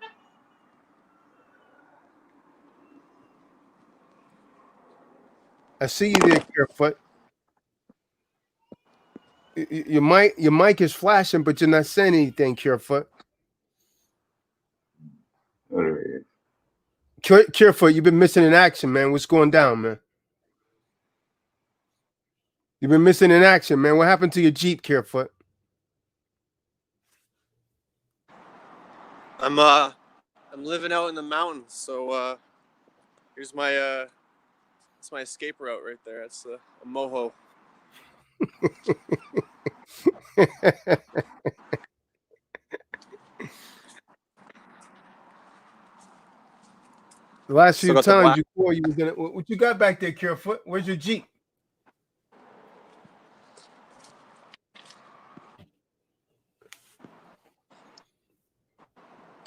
I see you there, Carefoot. Your mic is flashing, but you're not saying anything, Carefoot. Carefoot, you've been missing in action, man. What's going down, man? You've been missing in action, man. What happened to your Jeep, Carefoot? I'm living out in the mountains, so here's my that's my escape route right there. It's a moho. The last Still few got the times black. you called, you was in it. What you got back there, Carefoot? Where's your Jeep?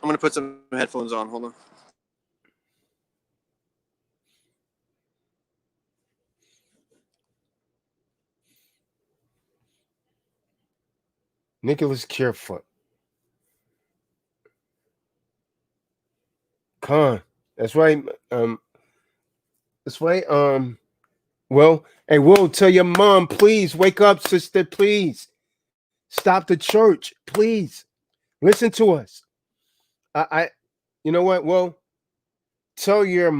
I'm gonna put some headphones on. Hold on. Nicholas Carefoot. Con. That's right. That's right. Well, hey, Will, tell your mom, please wake up, sister. Please stop the church. Please listen to us. You know what? Well, tell your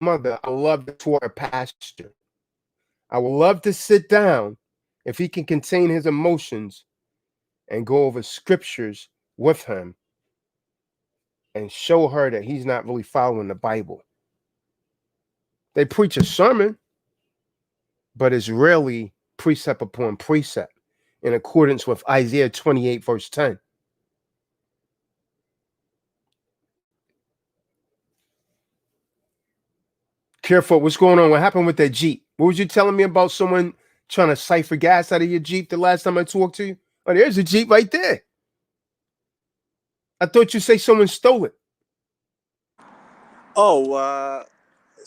mother I love to tour a pastor. I would love to sit down if he can contain his emotions and go over scriptures with him and show her that he's not really following the Bible. They preach a sermon, but it's rarely precept upon precept in accordance with Isaiah 28, verse 10. Careful, what's going on? What happened with that Jeep? What was you telling me about someone trying to siphon gas out of your Jeep the last time I talked to you? Oh, there's a Jeep right there. I thought you say someone stole it. Oh,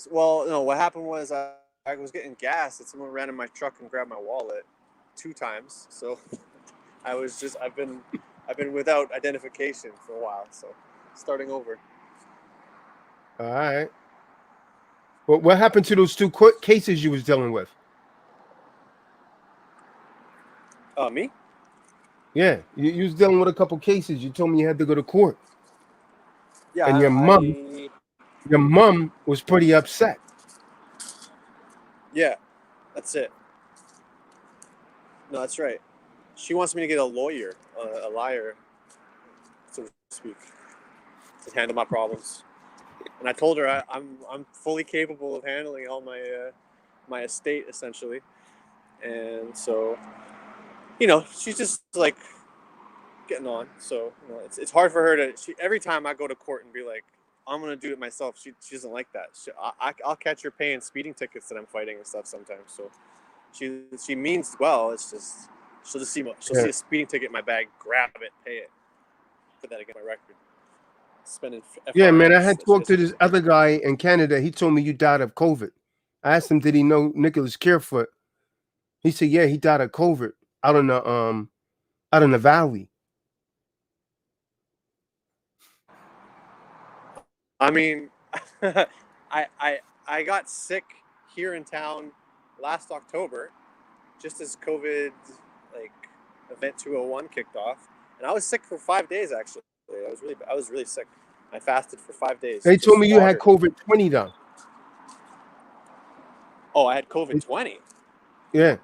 well, no. What happened was I was getting gas, and someone ran in my truck and grabbed my wallet 2 times. So I've been without identification for a while. So starting over. All right. Well, what happened to those 2 court cases you was dealing with? Me? Yeah, you was dealing with a couple cases. You told me you had to go to court, Yeah, and your mom was pretty upset. yeah, that's it. No, that's right. She wants me to get a lawyer, a liar, so to speak, to handle my problems. And I told her I'm fully capable of handling all my estate essentially. And so, she's just like getting on. So it's hard for her to. Every time I go to court and be like, I'm gonna do it myself. She doesn't like that. I'll catch her paying speeding tickets that I'm fighting and stuff sometimes. So she means well. It's just she'll see a speeding ticket in my bag, grab it, pay it, put that against my record. Spending Yeah, man. I FRMs. had talked to this other guy in Canada. He told me you died of COVID. I asked him, did he know Nicholas Carefoot? He said, yeah, he died of COVID out in the valley. I mean, I got sick here in town last October, just as COVID like event 201 kicked off, and I was sick for 5 days actually. I was really sick. I fasted for 5 days. They told me you had slaughtered. COVID-20 though. Oh, I had COVID-20. Yeah,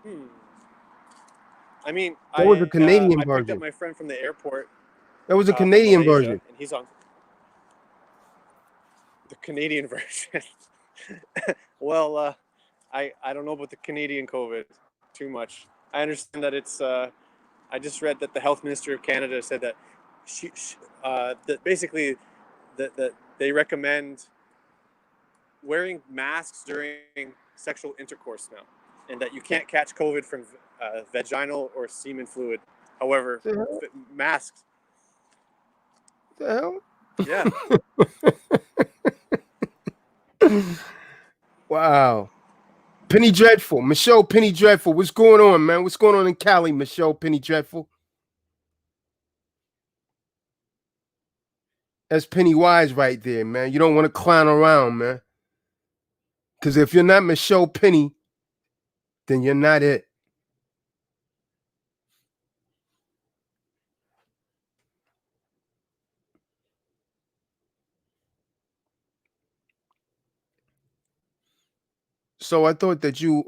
I mean, that was a Canadian I picked up version. my friend from the airport That was a from Canadian Malaysia, version. and he's on the Canadian version. Well, I don't know about the Canadian COVID too much. I understand that it's. I just read that the health minister of Canada said that that basically that they recommend wearing masks during sexual intercourse now, and that you can't catch COVID from vaginal or semen fluid. However, masks. What the hell? Yeah. Wow. Penny Dreadful. Michelle Penny Dreadful. What's going on, man? What's going on in Cali, Michelle Penny Dreadful? That's Pennywise right there, man. You don't want to clown around, man. Because if you're not Michelle Penny, then you're not it. So I thought that you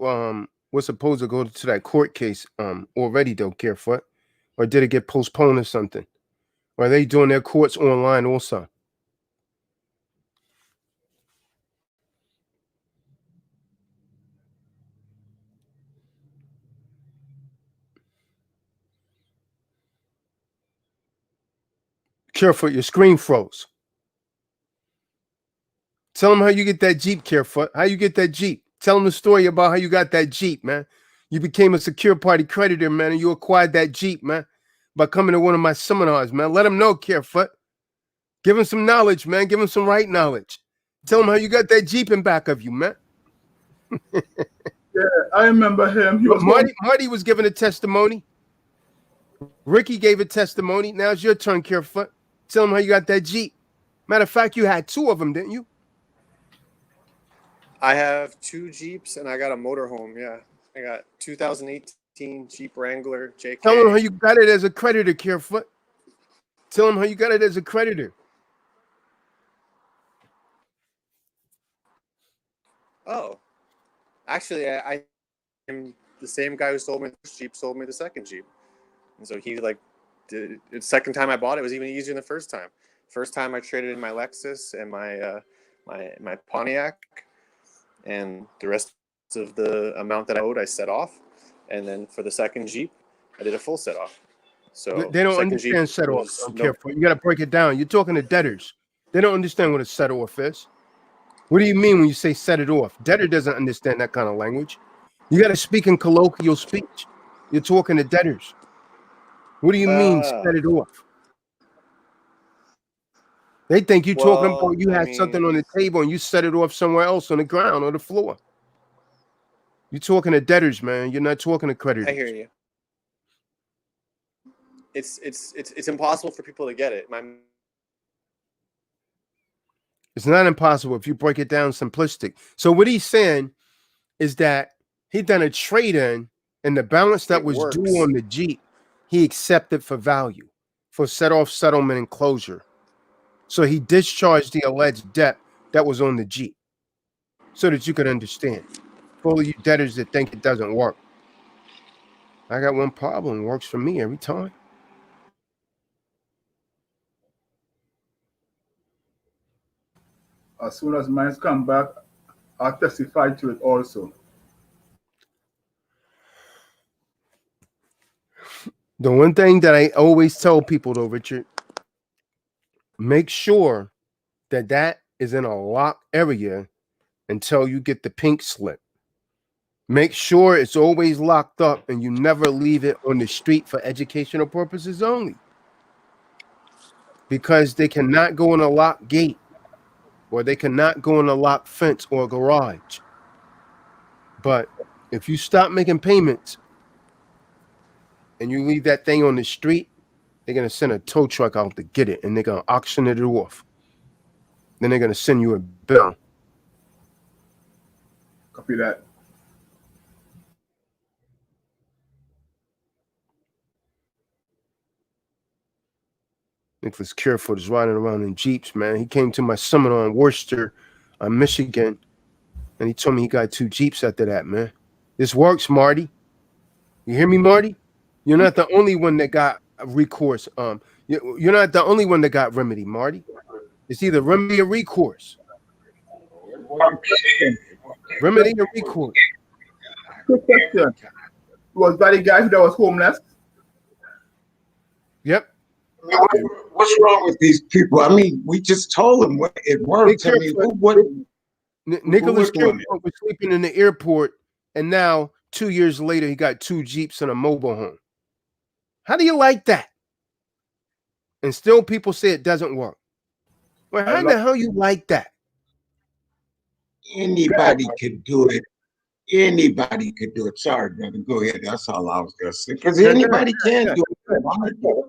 were supposed to go to that court case already though, Carefoot. Or did it get postponed or something? Or are they doing their courts online also? Carefoot, your screen froze. Tell them how you get that Jeep, Carefoot. How you get that Jeep. Tell them the story about how you got that Jeep, man. You became a secure party creditor, man, and you acquired that Jeep, man, by coming to one of my seminars, man. Let them know, Carefoot. Give them some knowledge, man. Give them some right knowledge. Tell them how you got that Jeep in back of you, man. Yeah, I remember him. Marty was giving a testimony. Ricky gave a testimony. Now it's your turn, Carefoot. Tell them how you got that Jeep. Matter of fact, you had two of them, didn't you? I have 2 Jeeps and I got a motorhome. Yeah, I got 2018 Jeep Wrangler JK. Tell them how you got it as a creditor, Carefoot. Tell them how you got it as a creditor. Oh, actually, I am the same guy who sold me the first Jeep sold me the second Jeep, and so he the second time I bought it was even easier than the first time. First time I traded in my Lexus and my Pontiac, and the rest of the amount that I owed I set off, and then for the second Jeep I did a full set off. So they don't understand set off. Carefoot. You got to break it down. You're talking to debtors. They don't understand what a set off is. What do you mean when you say set it off? Debtor doesn't understand that kind of language. You got to speak in colloquial speech. You're talking to debtors. What do you mean set it off? They think you're talking about you had something on the table and you set it off somewhere else on the ground or the floor. You're talking to debtors, man. You're not talking to creditors. I hear you. It's impossible for people to get it. It's not impossible if you break it down simplistic. So what he's saying is that he done a trade-in and the balance that was due on the Jeep he accepted for value, for set off settlement and closure. So he discharged the alleged debt that was on the Jeep so that you could understand. For all of you debtors that think it doesn't work, I got one problem. It works for me every time. As soon as mine come back, I'll testify to it also. The one thing that I always tell people, though, Richard, make sure that that is in a locked area until you get the pink slip. Make sure it's always locked up and you never leave it on the street for educational purposes only. Because they cannot go in a locked gate or they cannot go in a locked fence or garage. But if you stop making payments and you leave that thing on the street, they're going to send a tow truck out to get it and they're going to auction it off. Then they're going to send you a bill. Copy that. Nicholas Careford is riding around in Jeeps, man. He came to my seminar in Worcester, Michigan, and he told me he got 2 Jeeps after that, man. This works, Marty. You hear me, Marty? You're not the only one that got recourse. You're not the only one that got remedy, Marty. It's either remedy or recourse. Remedy or recourse. Good question. Was that the guy that was homeless? Yep. What's wrong with these people? I mean, we just told them it works. I mean, Nicholas Careford was sleeping in the airport, and now 2 years later, he got 2 Jeeps and a mobile home. How do you like that? And still people say it doesn't work. Well, how the hell you like that? Anybody could do it. Anybody could do it. Sorry, brother. Go ahead. That's all I was going to say. Because anybody can do it.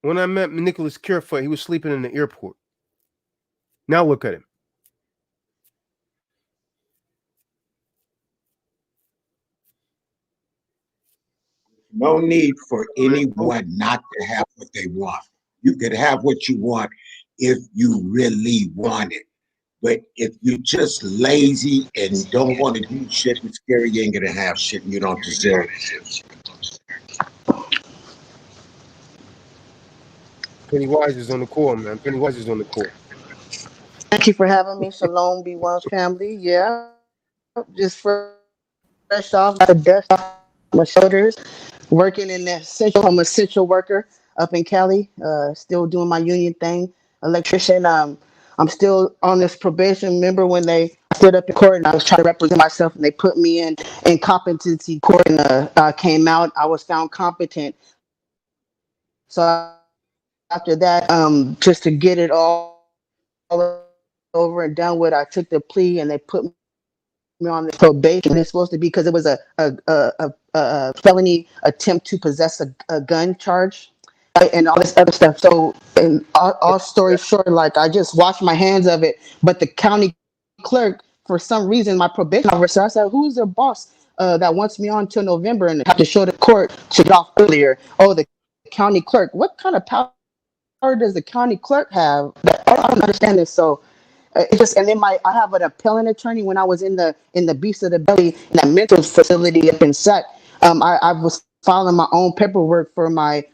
When I met Nicholas Careford, he was sleeping in the airport. Now look at him. No need for anyone not to have what they want. You could have what you want if you really want it. But if you're just lazy and don't want to do shit and scary, you ain't gonna have shit and you don't deserve it. Pennywise is on the call, man. Pennywise is on the call. Thank you for having me. Shalom, B1 family. Yeah, just fresh off the dust off my shoulders, working in the essential. I'm an essential worker up in Cali. Still doing my union thing, electrician. I'm still on this probation. Remember when they stood up in court and I was trying to represent myself and they put me in competency court and came out. I was found competent. So after that, just to get it all over and done with, I took the plea and they put me on this probation. It's supposed to be because it was a felony attempt to possess a gun charge, right, and all this other stuff. So, and all stories short, like I just washed my hands of it. But the county clerk, for some reason, my probation officer, I said, "Who's their boss that wants me on till November and have to show the court to get off earlier?" Oh, the county clerk. What kind of power does the county clerk have? I don't understand this. So it just, and then I have an appellant attorney. When I was in the beast of the belly in that mental facility up in SAC, I was filing my own paperwork for my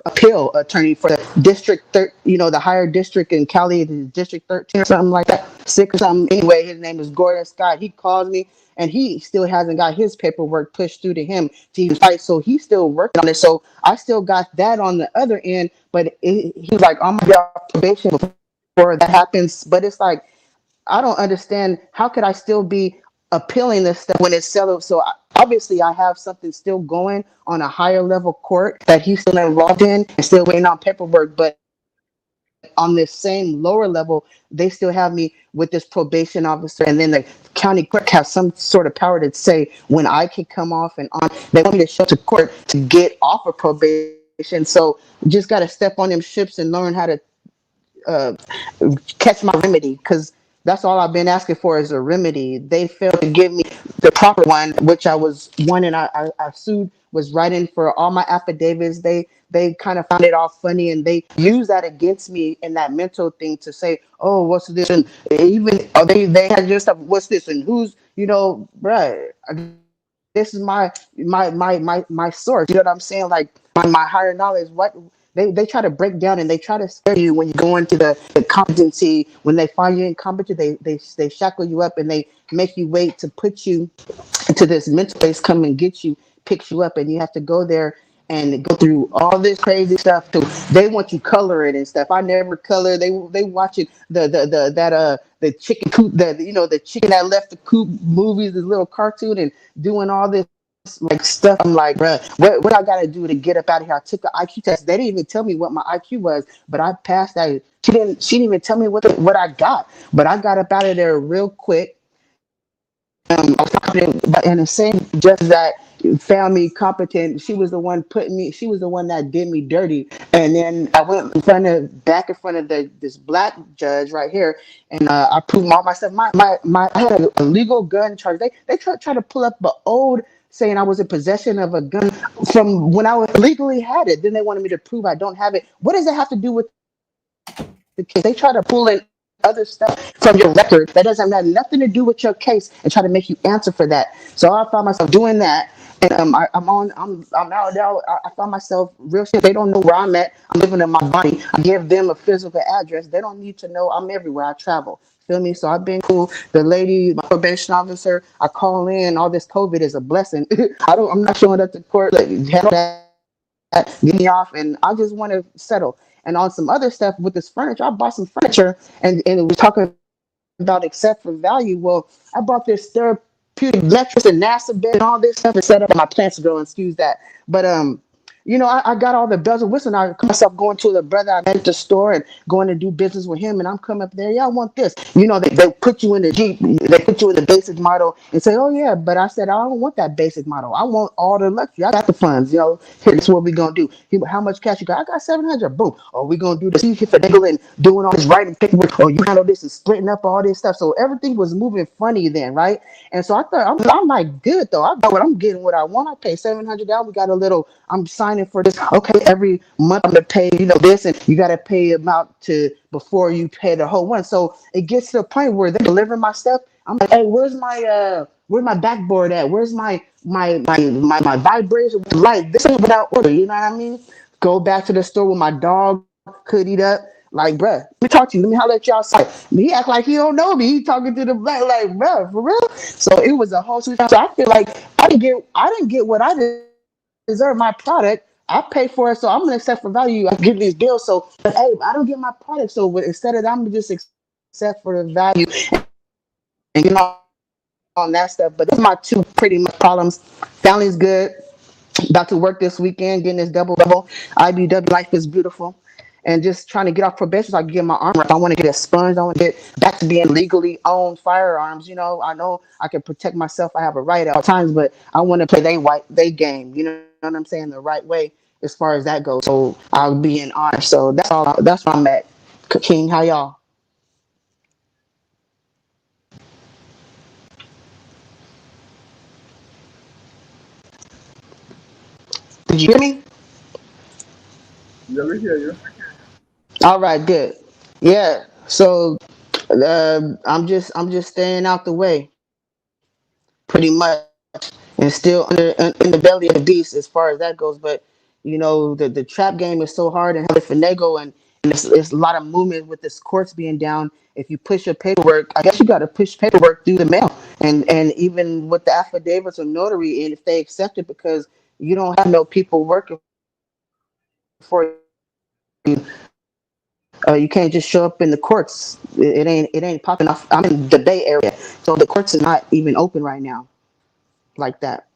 appeal attorney for the the higher district in Cali, the district 13 or something like that, 6 or something. Anyway, his name is Gordon Scott. He calls me and he still hasn't got his paperwork pushed through to him to even fight. So he's still working on it. So I still got that on the other end, but he's like, I'm gonna be off probation before that happens. But it's like, I don't understand, how could I still be appealing this stuff when it's settled? So obviously I have something still going on a higher level court that he's still involved in and still waiting on paperwork. But on this same lower level, they still have me with this probation officer, and then the county clerk has some sort of power to say when I can come off and on. They want me to show to court to get off of probation. So just got to step on them ships and learn how to catch my remedy, because That's all I've been asking for is a remedy. They failed to give me the proper one, which I was one, and I sued, was writing for all my affidavits. They kind of found it all funny, and they use that against me in that mental thing to say, oh, what's this? And even they had just stuff, what's this? And who's, bruh, this is my source. You know what I'm saying? Like my higher knowledge. What they try to break down and they try to scare you when you go into the competency. When they find you incompetent, they shackle you up and they make you wait to put you to this mental place, come and get you, picks you up, and you have to go there and go through all this crazy stuff too. They want you coloring and stuff. I never color. They watching the chicken coop, the chicken that left the coop movies, this little cartoon, and doing all this like stuff. I'm like, bruh, what I gotta do to get up out of here? I took the IQ test. They didn't even tell me what my IQ was, but I passed that. She didn't even tell me what I got, but I got up out of there real quick. I was confident, but in the same judge that found me competent, she was the one putting me. She was the one that did me dirty. And then I went back in front of this black judge right here, and I proved all my stuff. My I had a legal gun charge. They try to pull up the old saying I was in possession of a gun from when I was legally had it. Then they wanted me to prove I don't have it. What does it have to do with the case? They try to pull in other stuff from your record that doesn't have nothing to do with your case and try to make you answer for that. So I found myself doing that. And I'm out now. I found myself real shit. They don't know where I'm at. I'm living in my body. I give them a physical address. They don't need to know I'm everywhere. I travel. Feel me? So I've been cool. The lady, my probation officer, I call in. All this COVID is a blessing. I'm not showing up to court. Like, handle that. Get me off, and I just want to settle. And on some other stuff with this furniture, I bought some furniture, and it was talking about except for value. Well, I bought this therapeutic mattress and NASA bed and all this stuff and set up. My plants grow, excuse that. But I got all the bells and whistles. I call myself going to the brother I met at the store and going to do business with him. And I'm coming up there. Yeah, I want this. They put you in the Jeep. They put you in the basic model and say, oh, yeah. But I said, I don't want that basic model. I want all the luxury. I got the funds. Here's what we going to do. How much cash you got? I got 700. Boom. Oh, we going to do this. You finagle and doing all this writing paperwork. Oh, you handle this and splitting up all this stuff. So everything was moving funny then, right? And so I thought, I'm like, good though. I got what I'm getting, what I want. I pay $700. We got a little, I'm signing for this. Okay, every month I'm gonna pay, this, and you gotta pay amount to before you pay the whole one. So it gets to the point where they're delivering my stuff. I'm like, hey, where's my backboard at? Where's my vibration light? This ain't without order, you know what I mean? Go back to the store with my dog hoodied up. Like, bruh, let me talk to you. Let me holler at you outside. He act like he don't know me. He talking to the black, like, bruh, for real. So it was a whole situation. So I feel like I didn't get what I deserve. My product, I pay for it, so I'm gonna accept for value. I give these bills, so but hey, I don't get my product. So instead of that, I'm gonna just accept for the value and get on that stuff. But those are my two pretty much problems. Family's good. About to work this weekend, getting this double double. IBW life is beautiful. And just trying to get off probation so I can get my armor up. I want to get expunged. I want to get back to being legally owned firearms. I know I can protect myself. I have a right at all times, but I want to play they game. You know what I'm saying? The right way as far as that goes. So I'll be in honor. So that's where I'm at. King, how y'all? Did you hear me? Yeah, we hear you. All right, good. Yeah. So I'm just staying out the way, pretty much, and still in the belly of the beast as far as that goes. But the trap game is so hard and how they finagle and it's a lot of movement with this courts being down. If you push your paperwork, I guess you got to push paperwork through the mail, and even with the affidavits or notary, and if they accept it because you don't have no people working for you. You can't just show up in the courts. It ain't popping off. I'm in the Bay Area, so the courts is not even open right now, like that.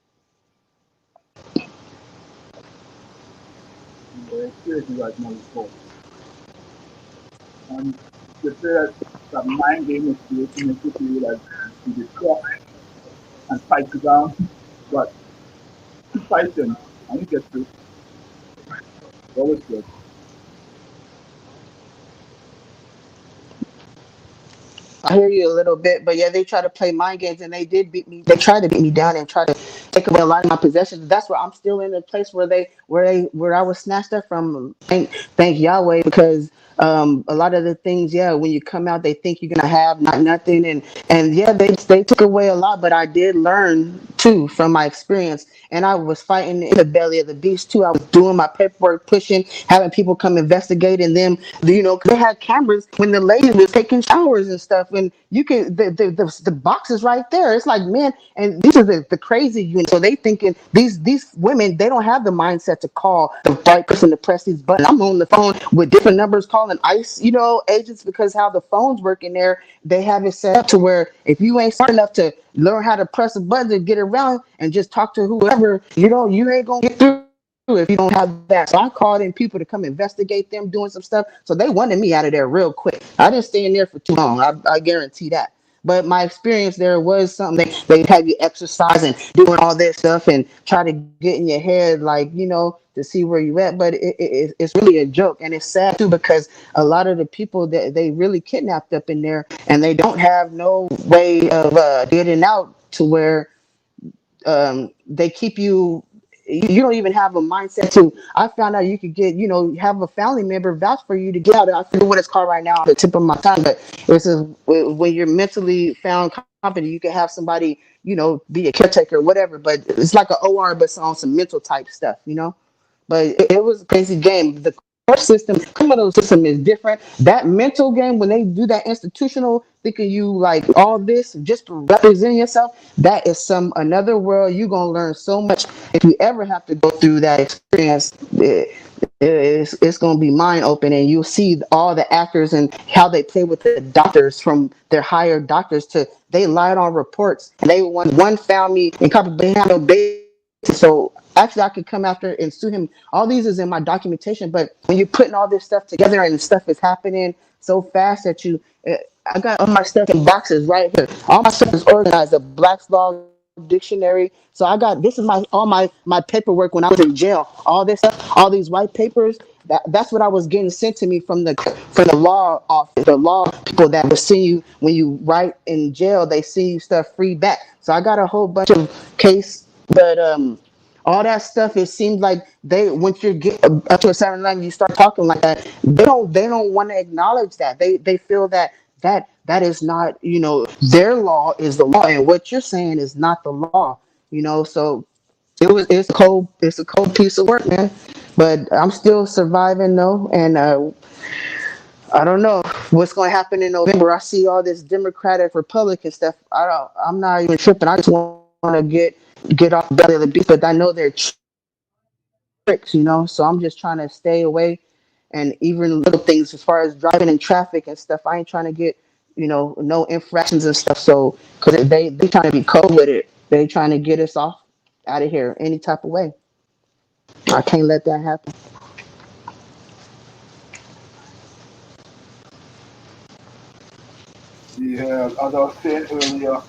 Yeah, it's crazy right now, so. And they say that that mind game is creating to make you feel like you be tough and fight you down, but keep fighting and you get through. Always good. I hear you a little bit, but yeah, they try to play mind games, and they did beat me. They tried to beat me down and try to take away a lot of my possessions. That's where I'm still in the place where I was snatched up from. Thank Yahweh, because a lot of the things, yeah, when you come out, they think you're gonna have not nothing, and yeah, they took away a lot, but I did learn too from my experience, and I was fighting in the belly of the beast too. I was doing my paperwork, pushing, having people come investigate, and them, 'cause they had cameras when the lady was taking showers and stuff, and you can the box is right there. It's like, man, and these are the crazy units. So they thinking these women, they don't have the mindset to call the right person to press these buttons. I'm on the phone with different numbers calling ICE, agents, because how the phones work in there, they have it set up to where if you ain't smart enough to learn how to press a button to get around and just talk to whoever, you ain't gonna get through if you don't have that. So I called in people to come investigate them doing some stuff. So they wanted me out of there real quick. I didn't stay in there for too long. I guarantee that. But my experience there was something they had you exercise and doing all this stuff and try to get in your head, like, to see where you at. But it's really a joke, and it's sad too, because a lot of the people that they really kidnapped up in there, and they don't have no way of getting out to where they keep you don't even have a mindset to. I found out you could get, have a family member vouch for you to get out. I forget what it's called right now, the tip of my tongue, but it's when you're mentally found competent, you can have somebody, be a caretaker, whatever. But it's like an OR, but it's on some mental type stuff. But it was a crazy game. The court system, criminal system is different. That mental game, when they do that institutional, thinking you like all this just to represent yourself, that is some another world. You're gonna learn so much if you ever have to go through that experience. It's gonna be mind opening, and you'll see all the actors and how they play with the doctors, from their hired doctors to they lied on reports. And they one found me in copy, but they had no basis. So actually, I could come after and sue him. All these is in my documentation. But when you're putting all this stuff together and stuff is happening so fast that I got all my stuff in boxes right here. All my stuff is organized. The Black's Law Dictionary. So I got this is my paperwork when I was in jail. All this stuff, all these white papers. That's what I was getting sent to me from the law office, the law people that will see you when you write in jail. They see you stuff free back. So I got a whole bunch of case, but all that stuff. It seems like they once you get up to a certain level, you start talking like that. They don't want to acknowledge that. They feel that is not, their law is the law, and what you're saying is not the law. So it's a cold piece of work, man. But I'm still surviving though, and I don't know what's going to happen in November. I see all this Democratic, Republican stuff. I'm not even tripping. I just want to get off the belly of the beast, but I know they're tricks. So I'm just trying to stay away. And even little things as far as driving in traffic and stuff, I ain't trying to get, no infractions and stuff. So because they trying to be cold with it, they trying to get us off out of here any type of way. I can't let that happen. Yeah, as I was saying earlier,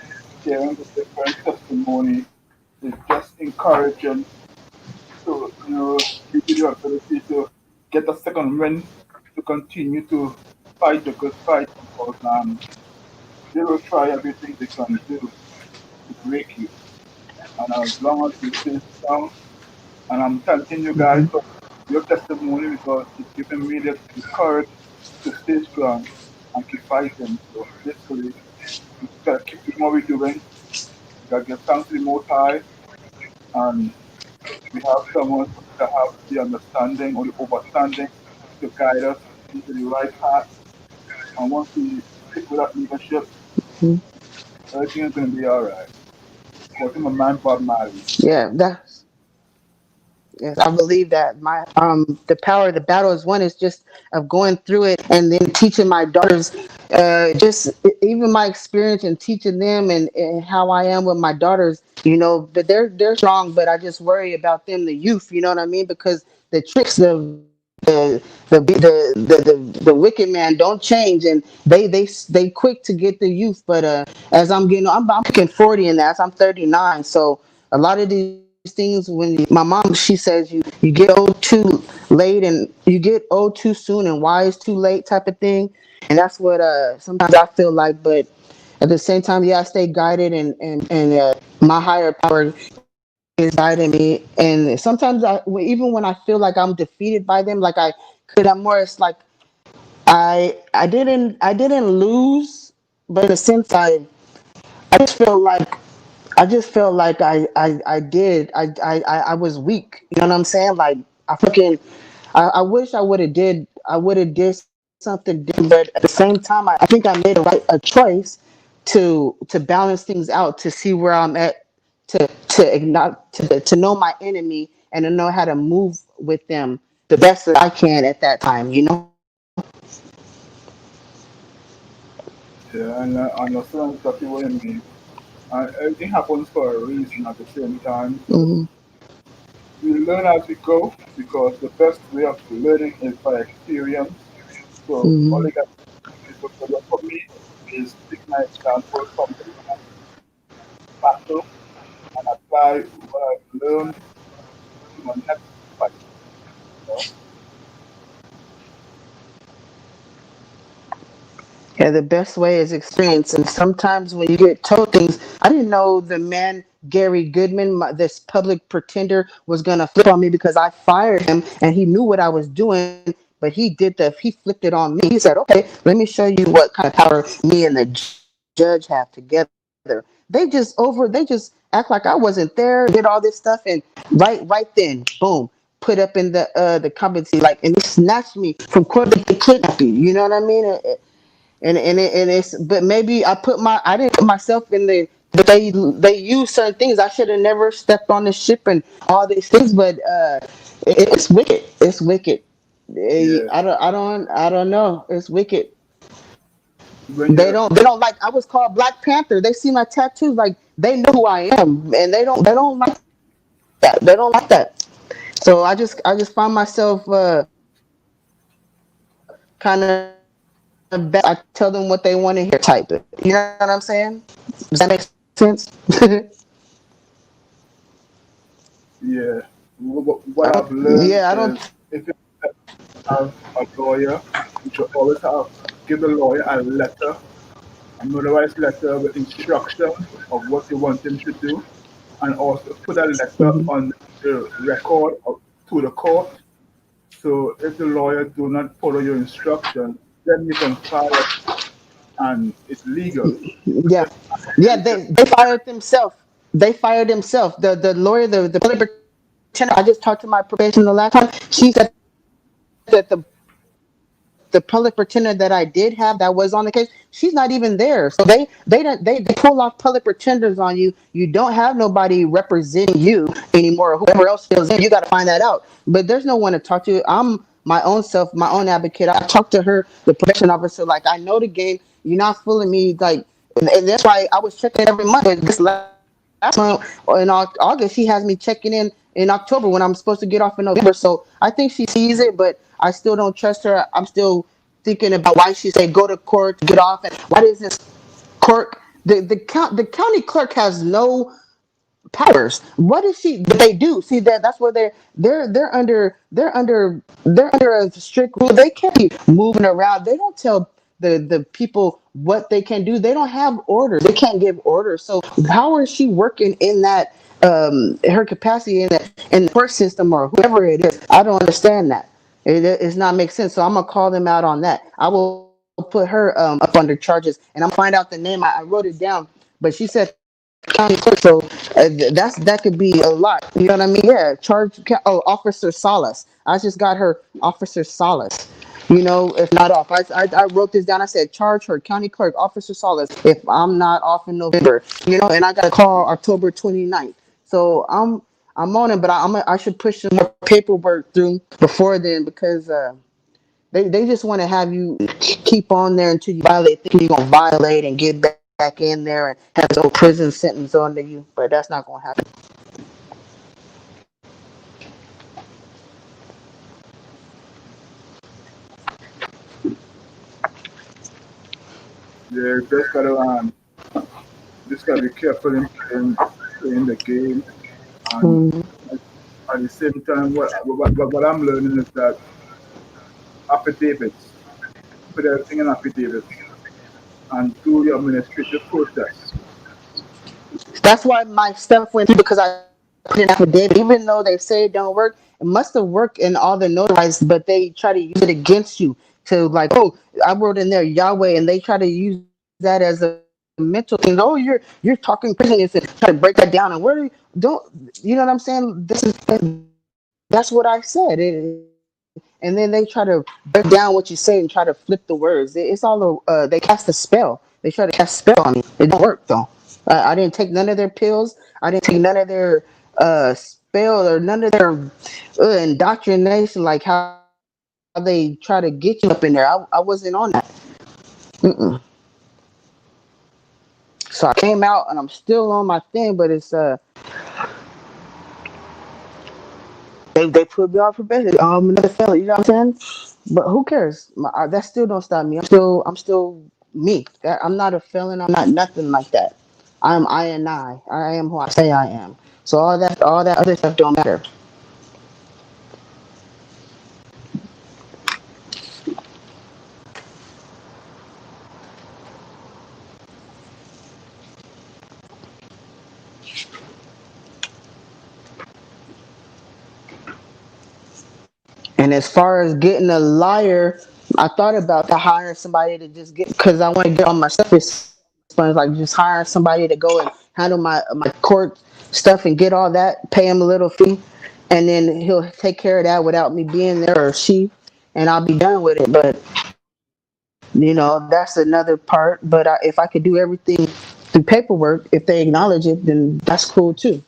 sharing the different testimony is just encouraging to, give you the ability to get a second win, to continue to fight the good fight, because they will try everything they can do to break you. And as long as you stay strong, and I'm thanking you guys for your testimony, because it's given me the courage to stay strong and keep fighting. So basically, we gotta keep doing what we're doing. We gotta give thanks to the Most High, and we have someone that have the understanding or the overstanding to guide us into the right path. And once we stick with that leadership, Mhm. everything is gonna be all right. Quoting my man Bob Marley. Yeah, that's yes, I believe that my the power of the battle is one is just of going through it and then teaching my daughters, just even my experience and teaching them and how I am with my daughters. But they're strong, but I just worry about them, the youth. You know what I mean? Because the tricks of the wicked man don't change, and they quick to get the youth. But as I'm getting, I'm 40 and as I'm 39, so a lot of these things when my mom, she says you get old too late and you get old too soon and wise too late type of thing. And that's what sometimes I feel like. But at the same time, yeah, I stay guided and my higher power is guiding me. And sometimes even when I feel like I'm defeated by them, like I could, I'm more, it's like I didn't lose, but in a sense I just feel like I did. I was weak. You know what I'm saying? Like I wish I would have did something different, but at the same time I think I made a choice to balance things out, to see where I'm at, to know my enemy and to know how to move with them the best that I can at that time, you know? Yeah, and I understand exactly what you mean. And everything happens for a reason at the same time. So Hmm. we learn as we go because the best way of learning is by experience. So all Hmm. you got to do for me is take my example from the battle and apply what I've learned to my next fight. You know? Yeah, the best way is experience. And sometimes when you get told things, I didn't know the man Gary Goodman, this public pretender, was gonna flip on me because I fired him, and he knew what I was doing. But he flipped it on me. He said, "Okay, let me show you what kind of power me and the judge have together." They just act like I wasn't there, did all this stuff, and right then, boom, put up in the competency, like, and they snatched me from court. They kidnapped you. You know what I mean? And it's, but maybe I didn't put myself in the, but they use certain things. I should have never stepped on the ship and all these things, but it's wicked. It's wicked. Yeah. I don't know. It's wicked. When They you don't they don't like, I was called Black Panther. They see my tattoos, like they know who I am, and they don't like that. They don't like that. So I just find myself kind of I tell them what they want to hear type. You know what I'm saying? Does that make sense? yeah, what I've Yeah, I learned don't. is if you have a lawyer, you should always give the lawyer a letter, a notarized letter with instructions of what you want him to do, and also put a letter Mhm. on the record to the court. So if the lawyer do not follow your instructions, then you can file it and it's legal. Yeah, yeah. They fired themselves. They fired themselves. The lawyer, the public pretender. I just talked to my probation the last time. She said that the public pretender that I did have that was on the case, she's not even there. So they pull off public pretenders on you. You don't have nobody representing you anymore. Whoever else fills in, you got to find that out. But there's no one to talk to. I'm my own self, my own advocate. I talk to her, the probation officer. Like, I know the game. You're not fooling me. Like, and that's why I was checking every month. But this last month, or in August, she has me checking in October when I'm supposed to get off in November. So I think she sees it, but I still don't trust her. I'm still thinking about why she say go to court to get off, and why does this clerk, the county clerk has no powers. What is she? But they do. See, that's where they're under a strict rule. They can't be moving around. They don't tell the people what they can do. They don't have orders. They can't give orders. So how is she working in that her capacity in the court system or whoever it is? I don't understand that. It's not make sense. So I'm gonna call them out on that. I will put her up under charges, and I'm gonna find out the name. I wrote it down, but she said county clerk. So that could be a lot. You know what I mean? Yeah. Officer Solace. I just got her Officer Solace. If not off, I wrote this down. I said charge her county clerk Officer Solace if I'm not off in November. And I got a call October 29th. So I'm on it, but I should push some more paperwork through before then, because they just want to have you keep on there until you violate. Think you're gonna violate and get back in there and have no prison sentence under you, but that's not gonna happen. yeah, just gotta be careful in playing the game And Mhm. at the same time, what I'm learning is that affidavits, put everything in affidavits and do the administrative process. That's why my stuff went through because I put an affidavit. Even though they say it don't work, it must have worked in all the notarized, but they try to use it against you to like, oh, I wrote in there Yahweh, and they try to use that as a mental thing. Oh, you're talking craziness and try to break that down. And where do you, don't you know what I'm saying? That's what I said. And then they try to break down what you say and try to flip the words. It's all they cast a spell. They try to cast a spell on me. It don't work though. I didn't take none of their pills. I didn't take none of their spell or none of their indoctrination, like how they try to get you up in there. I wasn't on that. Mm-mm. So I came out and I'm still on my thing, but it's they put me off probation. Another felon. You know what I'm saying? But who cares? That still don't stop me. I'm still me. I'm not a felon. I'm not nothing like that. I'm I and I. I am who I say I am. So all that other stuff don't matter. And as far as getting a liar, I thought about to hiring somebody to just get because I want to get all my stuff explained, like just hiring somebody to go and handle my court stuff and get all that, pay him a little fee, and then he'll take care of that without me being there or she, and I'll be done with it. But that's another part. But if I could do everything through paperwork, if they acknowledge it, then that's cool too.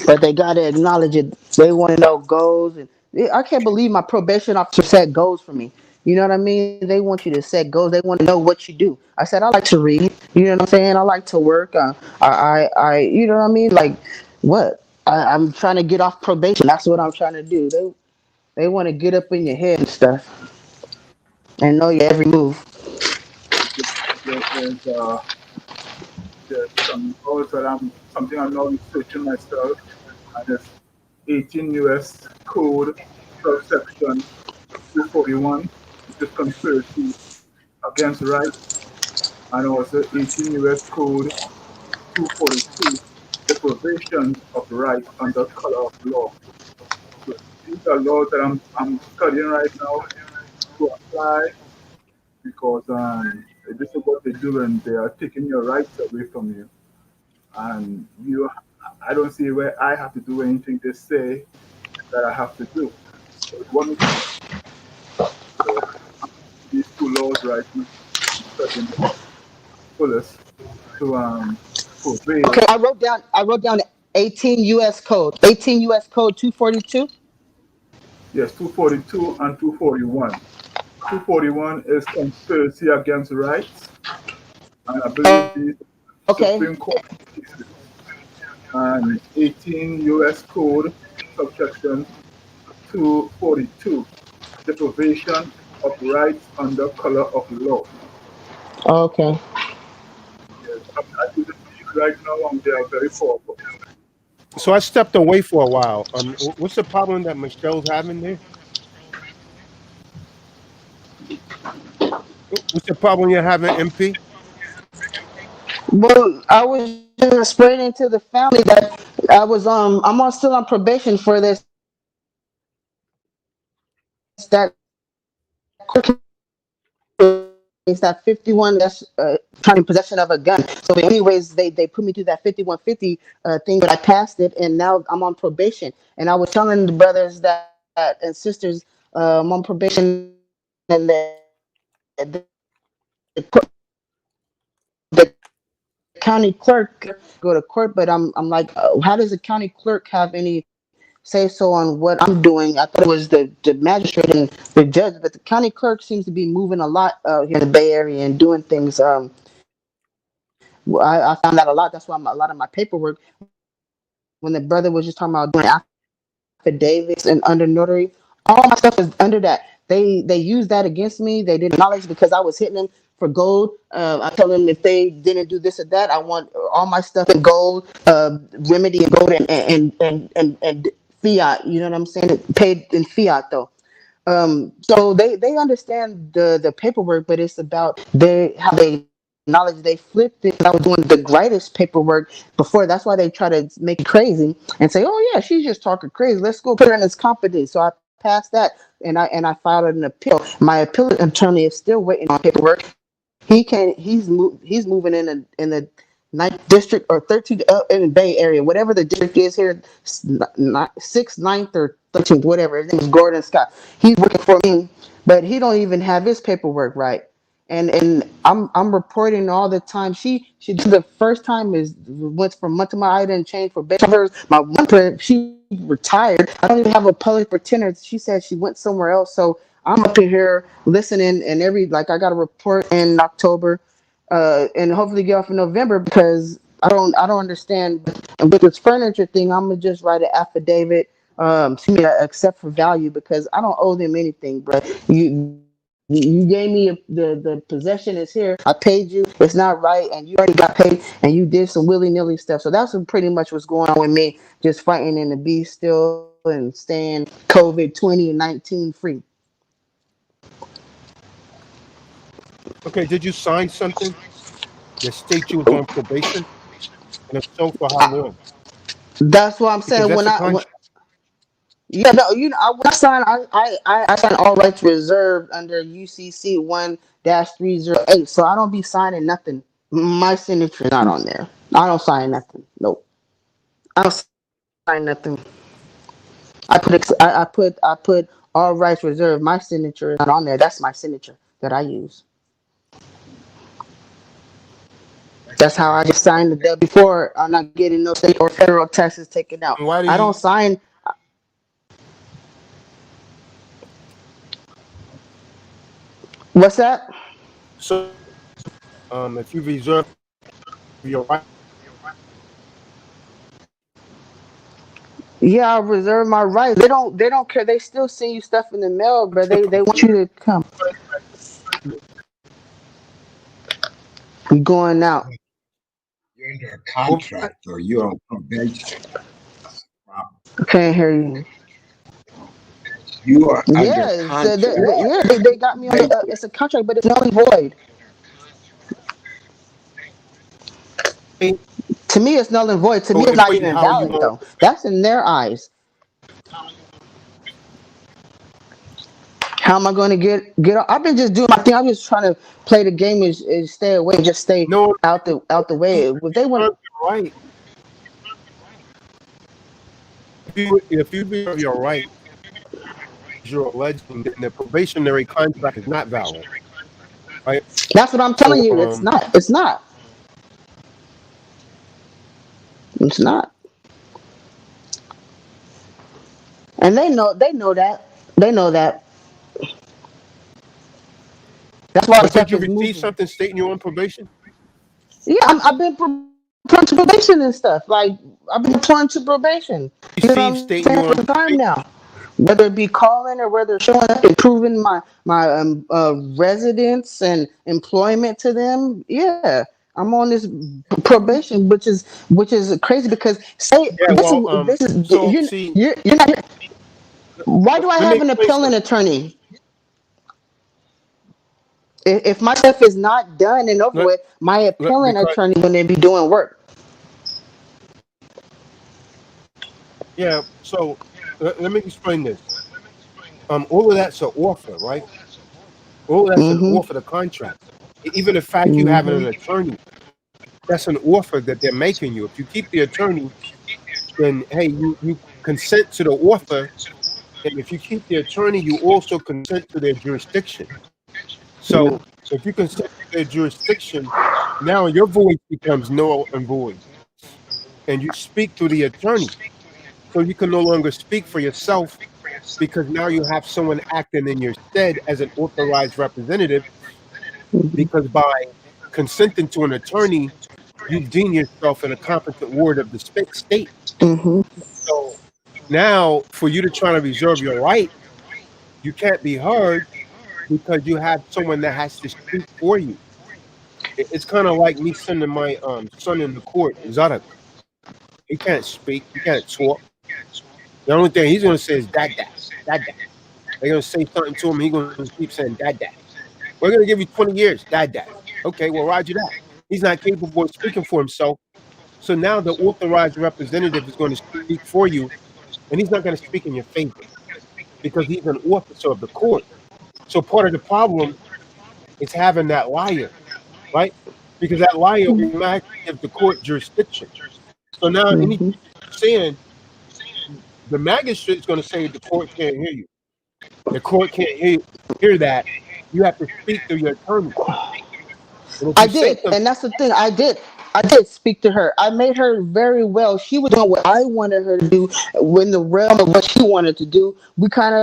But they gotta acknowledge it. They want to know goals, and I can't believe my probation officer set goals for me. You know what I mean? They want you to set goals. They want to know what you do. I said I like to read. You know what I'm saying? I like to work. You know what I mean? Like, what? I'm trying to get off probation. That's what I'm trying to do. They want to get up in your head and stuff and know your every move. There, there's uh, there's some laws that I'm something I'm now researching myself, and it's 18 U.S. Code subsection 241, which is conspiracy against rights, and also 18 U.S. Code 242, deprivation of rights under color of law. So these are laws that I'm studying right now to apply because this is what they do and they are taking your rights away from you. And I don't see where I have to do anything they say that I have to do. So they want me to, so these two laws right now, I'm studying them fullest to Okay, prevail. I wrote down 18 U.S. code. 18 U.S. code 242. Yes, 242 and 241. 241 is conspiracy against rights, and I believe these Okay. Supreme Court cases. And 18 U.S. Code subsection 242, deprivation of rights under color of law. Okay. Yes, I'm using these right now, and they are very powerful. So I stepped away for a while. What's the problem that Michelle's having there? What's the problem you're having, MP? Well, I was just explaining to the family that I'm still on probation for this that court case, that 51. That's trying in possession of a gun. So, but anyways, they put me through that 5150 thing, but I passed it, and now I'm on probation. And I was telling the brothers that and sisters, I'm on probation, and the county clerk go to court, but I'm like, how does the county clerk have any say so on what I'm doing? I thought it was the magistrate and the judge, but the county clerk seems to be moving a lot here in the Bay Area and doing things. I found out a lot. That's why a lot of my paperwork, when the brother was just talking about doing affidavits and under notary, all my stuff is under that. They used that against me. They didn't acknowledge because I was hitting them. for gold. I tell them if they didn't do this or that, I want all my stuff in gold, remedy in gold, and fiat. You know what I'm saying? Paid in fiat though. So they understand the paperwork, but it's about they how they knowledge they flipped it. I was doing the greatest paperwork before. That's why they try to make it crazy and say, "Oh yeah, she's just talking crazy. Let's go put her in this competence." So I passed that, and I filed an appeal. My appeal attorney is still waiting on paperwork. He's moving in the ninth district or 13th in the Bay Area, whatever the district is here, sixth, ninth, or 13th, whatever. His name is Gordon Scott. He's working for me, but he don't even have his paperwork right. And I'm reporting all the time. She did the first time is went from month to my item changed for base hers. My one parent, she retired. I don't even have a public pretender. She said she went somewhere else. So I'm up in here listening, and every like I got a report in October, and hopefully get off in November because I don't understand. And with this furniture thing, I'm gonna just write an affidavit. To me, accept for value because I don't owe them anything, bro. You gave me the possession is here. I paid you. It's not right, and you already got paid, and you did some willy nilly stuff. So that's pretty much what's going on with me. Just fighting in the be still and staying COVID 2019 free. Okay, did you sign something that states you was on probation? And if so, for how long? That's what I'm Because saying. that's When a I when, contract. yeah, no, when I sign, I sign all rights reserved under UCC 1-308. So I don't be signing nothing. My signature not on there. I don't sign nothing. Nope. I don't sign nothing. I put all rights reserved. My signature is not on there. That's my signature that I use. That's how I just signed the W-4. I'm not getting no state or federal taxes taken out. And why do I don't you sign. What's that? so if you reserve your right, Yeah, I reserve my rights. They don't care. They still send you stuff in the mail, but they want you to come. You going out. You're under a what contract or you're on probation. That's the problem. I can't hear you. You are under Yeah, contract. yeah, they got me on the. Probation. It's a contract, but it's null and void. To me, it's null and void. To me, so it's if not wait, even how are you valid going? though. That's in their eyes. How am I going to get? I've been just doing my thing. I'm just trying to play the game and stay away. Just stay No, out the way. you If they want, reserve your right. If you reserve your right, you're alleging, then the probationary contract is not valid, right? that's what I'm telling So you. It's not. It's not. It's not. And they know. They know that. They know that. That's why the but did stuff you is receive moving. something stating you're on probation? Yeah, I've been put to probation and stuff. Like I've been put to probation. You know what Receive I'm stating saying you're for on the time probation. now. Whether it be calling or whether showing up and proving my residence and employment to them, yeah, I'm on this probation, which is crazy because say Yeah, this is well, this is so see, you're not. Why do I let me have an explain appellant something. attorney? If my stuff is not done and over Let, with, my appellant because attorney wouldn't be doing work. yeah, so let me explain this. All of that's an offer, right? All that's an Mm-hmm. offer to contract. Even the fact you having Mm-hmm. an attorney, that's an offer that they're making you. If you keep the attorney, then hey, you consent to the offer, and if you keep the attorney, you also consent to their jurisdiction. Yeah. So if you consent to their jurisdiction, now your voice becomes null and void, and you speak through the attorney. So you can no longer speak for yourself because now you have someone acting in your stead as an authorized representative. Mm-hmm. Because by consenting to an attorney, you deem yourself an competent ward of the state. Mm-hmm. So now, for you to try to reserve your right, you can't be heard because you have someone that has to speak for you. It's kind of like me sending my son in the court. Zadok, he can't speak, he can't talk. The only thing he's gonna say is dad, dad, dad, dad. They're gonna say something to him. He's gonna keep saying dad, dad. We're gonna give you 20 years, dad, dad. Okay, well, Roger that. He's not capable of speaking for himself. So now the authorized representative is going to speak for you, and he's not going to speak in your favor because he's an officer of the court. So part of the problem is having that liar, right? Because that liar automatically gives the court jurisdiction. So now anything Mm-hmm. you're saying, the magistrate is going to say the court can't hear you. The court can't hear that. You have to speak through your attorney. And if I you say did, something, and that's the thing. I did speak to her. I made her very well. She was doing what I wanted her to do in the realm of what she wanted to do. We kind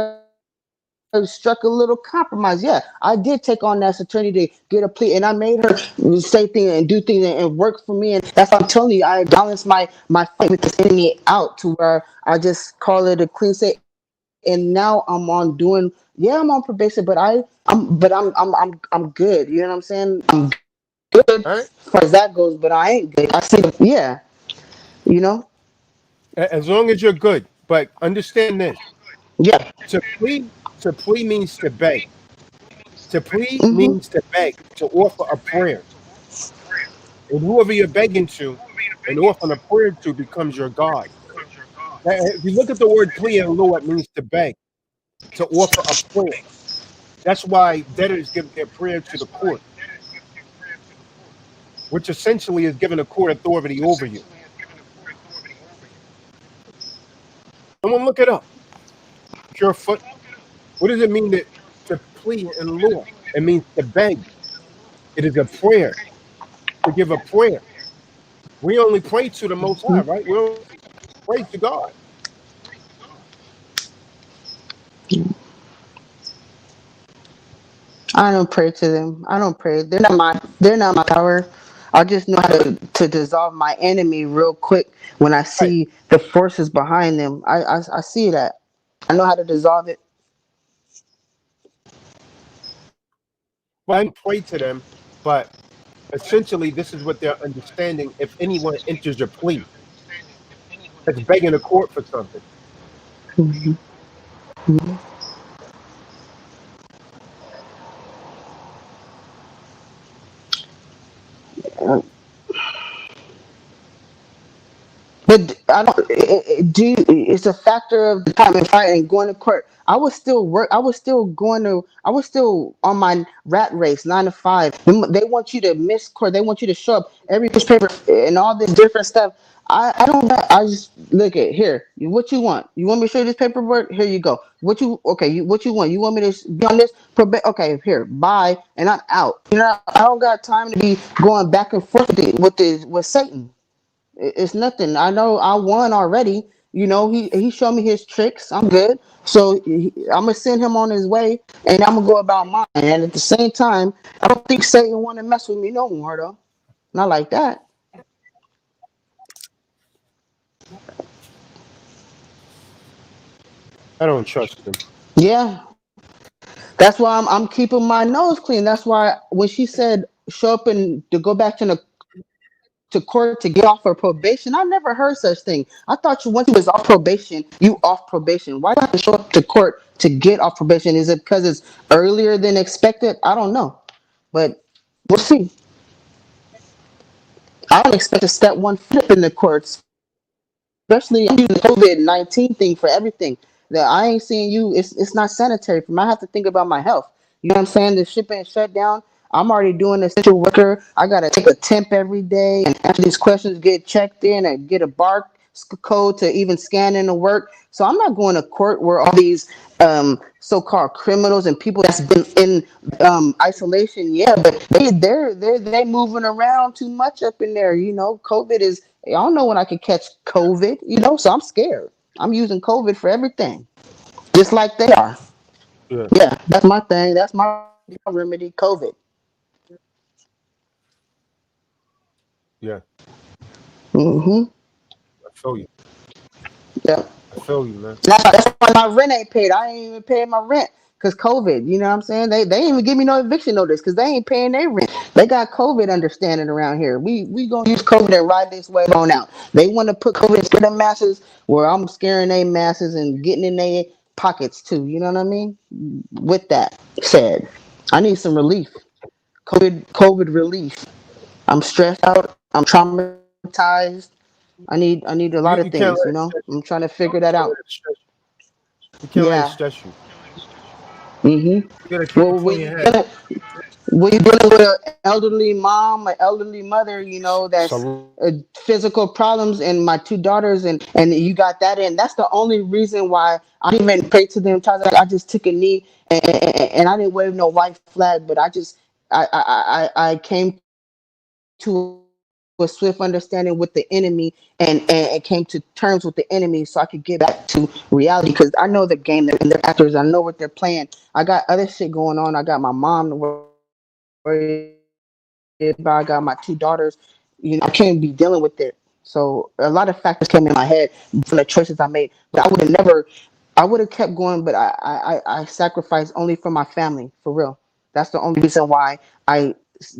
of struck a little compromise. Yeah, I did take on that attorney to get a plea, and I made her say things and do things and work for me. And that's what I'm telling you. I balance my fight with this enemy out to where I just call it a clean slate. And now I'm on doing. Yeah, I'm on probation, but I'm good. You know what I'm saying? I'm good as all far right, as that goes, but I ain't good. I see the yeah, you know, as long as you're good. But understand this: yeah. to plead, to plead means to beg. To plead Mhm. means to beg, to offer a prayer. And whoever you're begging to and offering a prayer to becomes your God. If you look at the word plea in law, it means to beg, to offer a prayer. That's why debtors give their prayer to the court, which essentially is giving the court authority over you. Someone look it up. Pure foot. What does it mean to plead in law? It means to beg. It is a prayer, to give a prayer. We only pray to the Most High, right? We only pray to God. I don't pray to them. I don't pray. They're not my power. I just know how to dissolve my enemy real quick when I Right. see the forces behind them. I see that. I know how to dissolve it. Well, I didn't pray to them, but essentially, this is what they're understanding. If anyone enters a plea, that's begging the court for something. Mhm. But I don't do. It's a factor of the time and fight and going to court. I was still work. I was still going to. I was still on my rat race, 9 to 5. They want you to miss court. They want you to show up every newspaper and all this different stuff. I don't. I just look at here. What you want? You want me to show you this paperwork? Here you go. What you okay? What you want? You want me to be on this? Okay, here. Bye, and I'm out. You know, I don't got time to be going back and forth with Satan. It's nothing. I know I won already. You know, he showed me his tricks. I'm good. So I'm gonna send him on his way, and I'm gonna go about mine. And at the same time, I don't think Satan want to mess with me no more, though. Not like that. I don't trust them. Yeah, that's why I'm keeping my nose clean. That's why when she said show up and to go back to court to get off of probation. I never heard such thing. I thought you once you was off probation, you off probation. Why do you have to show up to court to get off probation? Is it because it's earlier than expected? I don't know, but we'll see. I don't expect to step one foot in the court, especially I'm using the COVID-19 thing for everything. That I ain't seeing you. It's not sanitary for me. I have to think about my health. You know what I'm saying? The shipping shut down. I'm already doing essential worker. I gotta take a temp every day and answer these questions, get checked in, and get a bar code to even scan in to work. So I'm not going to court where all these so-called criminals and people that's been in isolation. Yeah, but they moving around too much up in there. You know, COVID is. I don't know when I could catch COVID. You know, so I'm scared. I'm using COVID for everything, just like they are. Yeah, Yeah, that's my thing. That's my remedy. COVID. yeah. Mm-hmm. I feel you. Yeah. I feel you, man. That's why my rent ain't paid. I ain't even paying my rent because COVID. You know what I'm saying? They ain't even give me no eviction notice because they ain't paying their rent. They got COVID understanding around here. We gonna use COVID and ride this way on out. They want to put COVID and scare the masses, where I'm scaring they masses and getting in their pockets too. You know what I mean? With that said, I need some relief. COVID relief. I'm stressed out. I'm traumatized. I need a lot of things. You can't let it I'm stress trying to you. figure that out. You can't let it stress you. You can't let it Yeah. stress you. Mhm. You gotta keep Well, a clean head. when you're dealing with an elderly mom, an elderly mother, that's Salute. physical problems, and my two daughters, and you got that in. That's the only reason why I didn't even pray to them. I just took a knee, and I didn't wave no white flag, but I came to a swift understanding with the enemy, and came to terms with the enemy, so I could get back to reality. Because I know the game and their actors. I know what they're playing. I got other shit going on. I got my mom to worry about. I got my two daughters. I can't be dealing with it. So a lot of factors came in my head from the choices I made. But I would have never. I would have kept going, but I sacrificed only for my family, for real. That's the only reason why I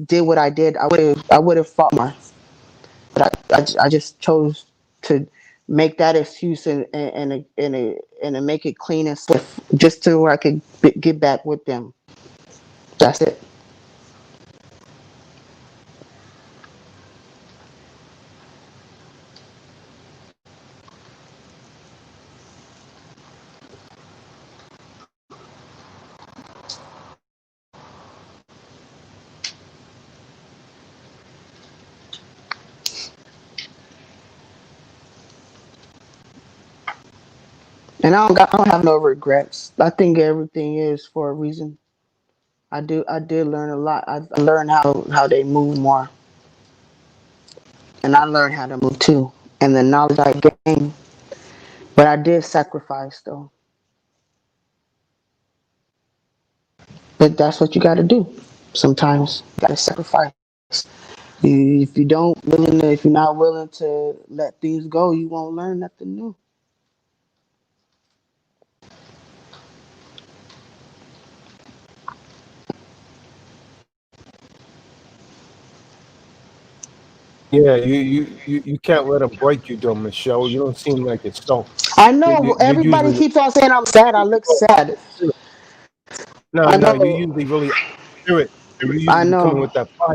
did what I did. I would have fought more, but I just chose to make that excuse, and make it clean and swift, just to where I could get back with them. That's it. And I don't have no regrets. I think everything is for a reason. I did learn a lot. I learned how they move more, and I learned how to move too. And the knowledge I gained, but I did sacrifice though. But that's what you got to do. Sometimes you got to sacrifice. If you don't if you're not willing to let things go, you won't learn nothing new. Yeah, you can't let them break you, though, Michelle. You don't seem like it's so. I know You everybody usually keeps on saying I'm sad. I look sad. no, I no. You know. usually really spirit. You I usually be coming know. with that fire.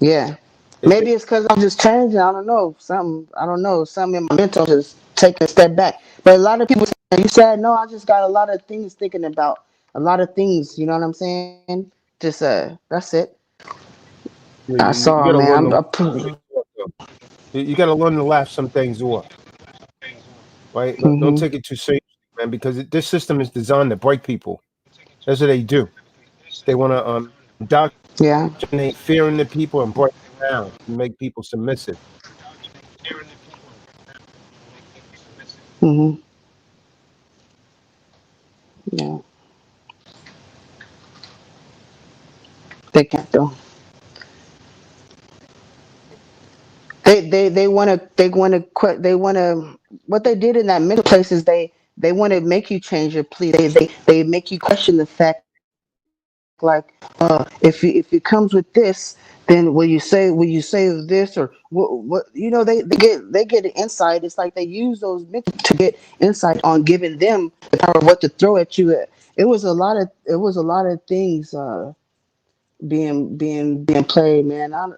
Yeah. It, Maybe it's because I'm just changing. I don't know. Something. I don't know. Something in my mental just taking a step back. But a lot of people say, you said no. I just got a lot of things thinking about. A lot of things. You know what I'm saying? Just that's it. I you saw, got to man. learn to you got to learn to laugh some things off, right? Don't Hmm. take it too seriously, man, because this system is designed to break people. That's what they do. They want to indoctrinate Yeah. fear into people and break them down and make people submissive. Hmm. Yeah. They can't though. They want to what they did in that middle place is they want to make you change your plea. They make you question the fact, like, if it comes with this, then will you say this, or what they get insight. It's like they use those mental to get insight on giving them the power of what to throw at you. It was a lot of things being played, man.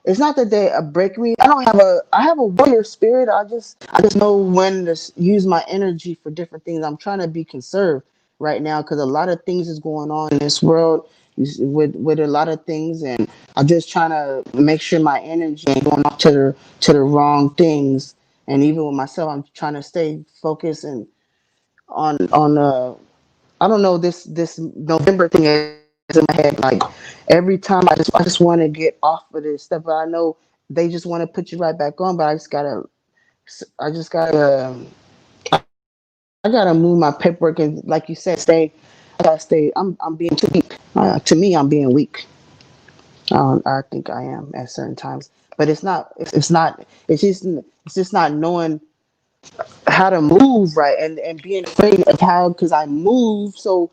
It's not that they break me. I have a warrior spirit. I just know when to use my energy for different things. I'm trying to be conserved right now because a lot of things is going on in this world with a lot of things, and I'm just trying to make sure my energy ain't going off to the wrong things. And even with myself, I'm trying to stay focused and on I don't know, this November thing is in my head. Like every time I just want to get off of this stuff, but I know they just want to put you right back on. But I gotta move my paperwork, and like you said, I gotta stay. I'm being too weak. To me, I'm being weak. I think I am at certain times, but it's not. It's not. It's just not knowing how to move right, and being afraid of how, because I move so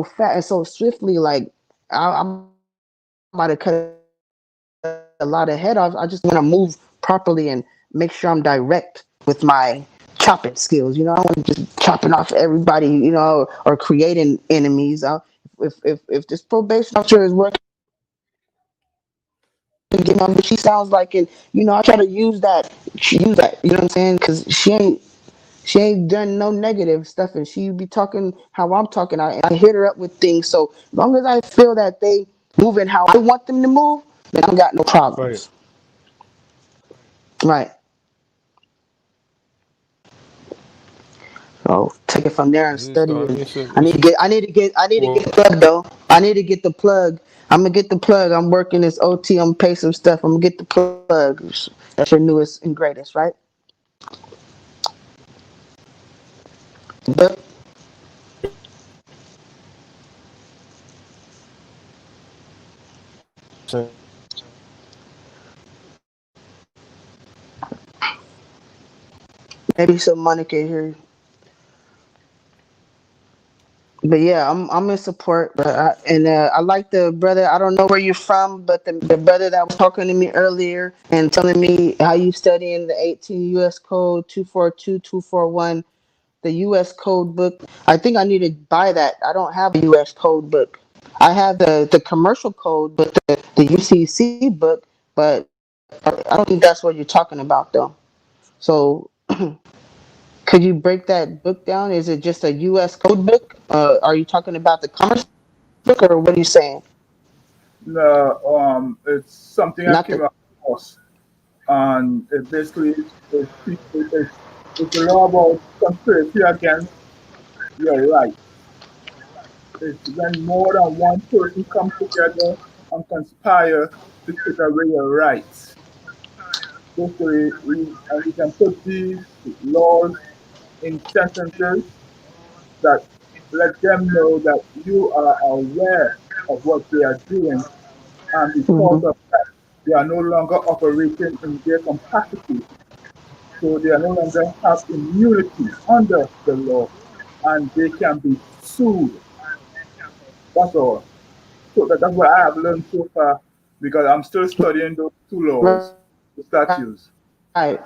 fast and so swiftly. Like I'm afraid to move about to cut a lot of head off. I just want to move properly and make sure I'm direct with my chopping skills. You know, I don't want to just chopping off everybody. You know, or creating enemies. If this probation officer is working, get my. She sounds like, and you know, I try to use that. You know what I'm saying? Because she ain't done no negative stuff, and she be talking how I'm talking. I hit her up with things. So as long as I feel that they moving how I want them to move, then I got no Right. problems. Right. So take it from there and So study. I mean, And I need to get well, the plug though. I need to get the plug. I'm gonna get the plug. I'm working this OT. I'm gonna pay some stuff. I'm gonna get the plug. That's your newest and greatest, right? But maybe some money can hear you. But yeah, I'm in support. I like the brother. I don't know where you're from, but the brother that was talking to me earlier and telling me how you studying the 18 U.S. Code 242241, the U.S. Code book. I think I need to buy that. I don't have a U.S. Code book. I have the commercial code, but the UCC book. But I don't think that's what you're talking about though. So could you break that book down? Is it just a U.S. code book? Are you talking about the commerce book, or what are you saying? No, it's something I Not came the. across, and it basically it's a law about conspiracy against your rights. It's when more than one person come together and conspire to take away your rights. Basically, and we can put these laws in sentences that let them know that you are aware of what they are doing, and because Hmm. of that, they are no longer operating in their capacity. So they are no longer have immunity under the law, and they can be sued. That's all. So that's what I have learned so far because I'm still studying those two laws, Right. the statutes. My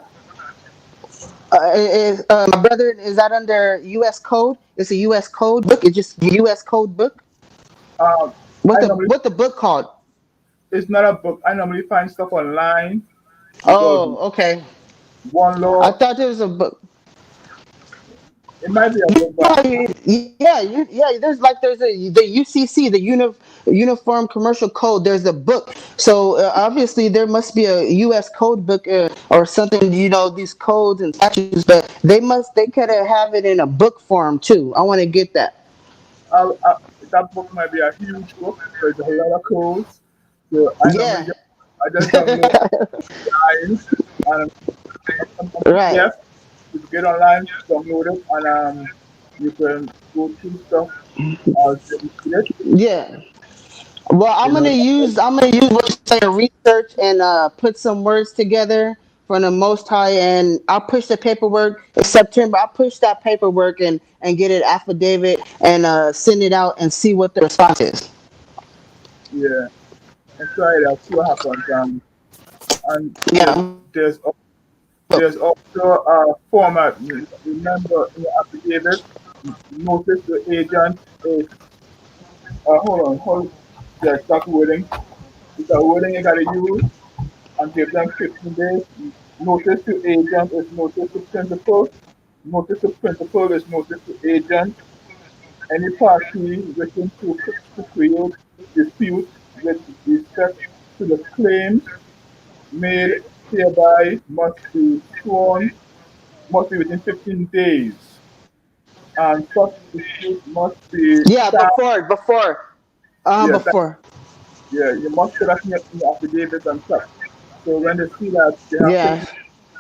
brother, is that under U.S. code? It's a U.S. code book. It's just U.S. code book. Um, I What normally the book called? it's not a book. I normally find stuff online because Oh, okay. one I law thought it was a book. it might be a book, but There's the UCC, the Uniform Commercial Code. There's a book. So obviously there must be a U.S. code book or something. You know these codes and statutes, but they could have it in a book form too. I want to get that. I, that book might be a huge book. There's a lot of codes. So Yeah. I just download online and I'm Right. PDF. You can get online, download it, and you can go through stuff as you need it. Yeah. Well, You know, I'm gonna use what you're saying, research and put some words together from the Most High, and I'll push the paperwork in September. I'll push that paperwork and get it affidavit and send it out and see what the response is. yeah, and try it out, see what happens. And Yeah. there's also a format. Remember, in the affidavit, notice the agent is, hold on, the exact wording. It's a wording you gotta use and give them 15 days. Notice to agent is notice to principal. Notice to principal is notice to agent. Any party wishing to create dispute with respect to the claims made hereby must be within 15 days, and such dispute must be Yeah. stamped. Yeah, Before. yeah, you must put that in your affidavit and such. So when they see that they have 15 Yeah. days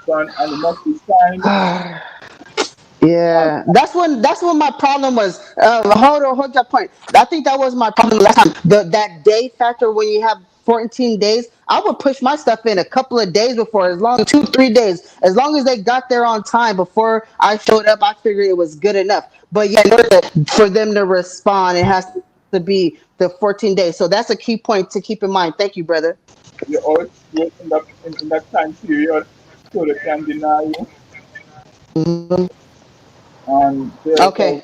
done and it must be signed, and Yeah, that's when my problem was. Hold that point. I think that was my problem last time. That day factor when you have 14 days, I would push my stuff in a couple of days before, as long as 2 3 days, as long as they got there on time before I showed up. I figured it was good enough. But yeah, in order for them to respond, it has to be to be the 14 days. So that's a key point to keep in mind. Thank you, brother. You always do it in that time period so they can deny you. Mhm. And Okay. therefore,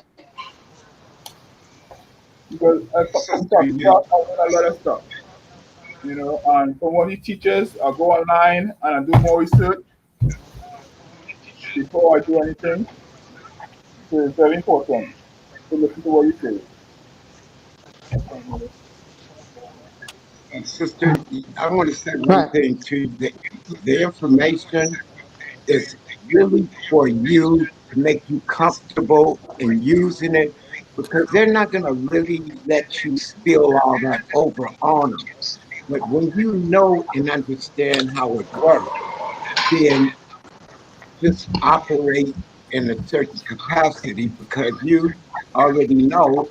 because from talk to talk, I learn a lot of stuff. And from what he teaches, I go online and I do more research before I do anything. So it's very important to listen to what you say. Sister, I want to say one Right. thing too. The information is really for you to make you comfortable in using it because they're not going to really let you spill all that over on them. But when you know and understand how it works, then just operate in a certain capacity because you already know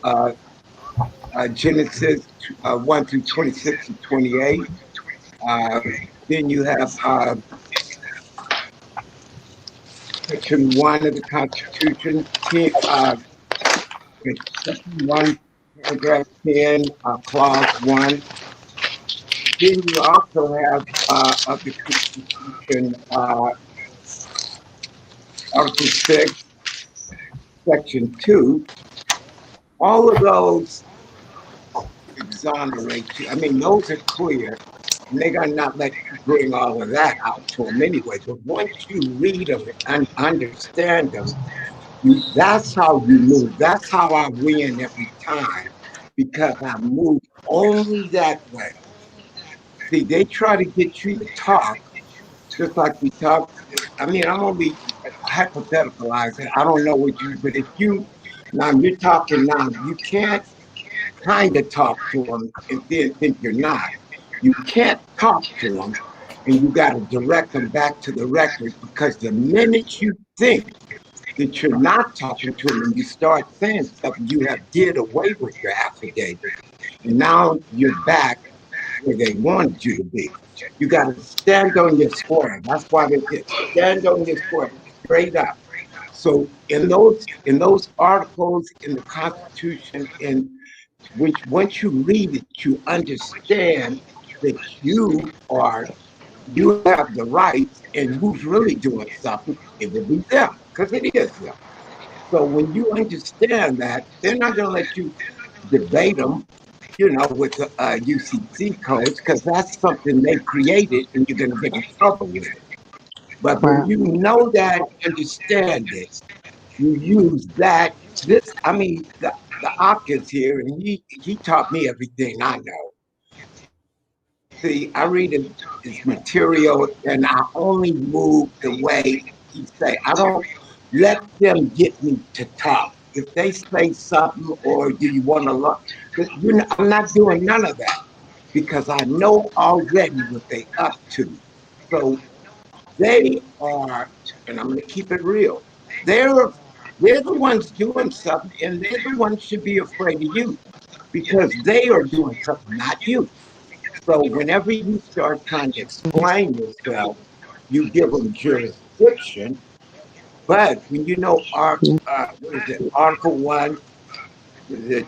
Genesis 1 through 26 and 28. Uh, then you have Section 1 of the Constitution, Section 1, paragraph 10, clause 1. Then you also have of the Constitution, Article 6, Section 2. All of those exonerate you. I mean, those are clear, and they're going to not let you bring all of that out to them anyway. But once you read them and understand them, that's how you move. That's how I win every time because I move only that way. See, they try to get you to talk just like we talk. I mean, I'm only hypotheticalizing. I don't know what you, but if you, now you're talking now, you can't kind of talk to them and then think you're not. You can't talk to them and you got to direct them back to the record because the minute you think that you're not talking to them and you start saying stuff, you have did away with your affidavit. And now you're back where they wanted you to be. You got to stand on your square. That's why they did stand on your square, straight up. So in those articles in the Constitution, and which once you read it, you understand that you have the rights, and who's really doing something, it will be them, because it is them. So when you understand that, they're not going to let you debate them, with the UCC codes, because that's something they created, and you're going to get in trouble with it. But when Right. you know that, understand it, you use that. I mean, the Ock is here, and he taught me everything I know. See, I read his material, and I only move the way he say. I don't let them get me to talk. If they say something, or do you want to look? I'm not doing none of that because I know already what they up to. So they are, and I'm going to keep it real. They're they're the ones doing something, and they're the ones should be afraid of you because they are doing something, not you. So whenever you start trying to explain yourself, you give them jurisdiction. But when you know what is it, Article 1, is it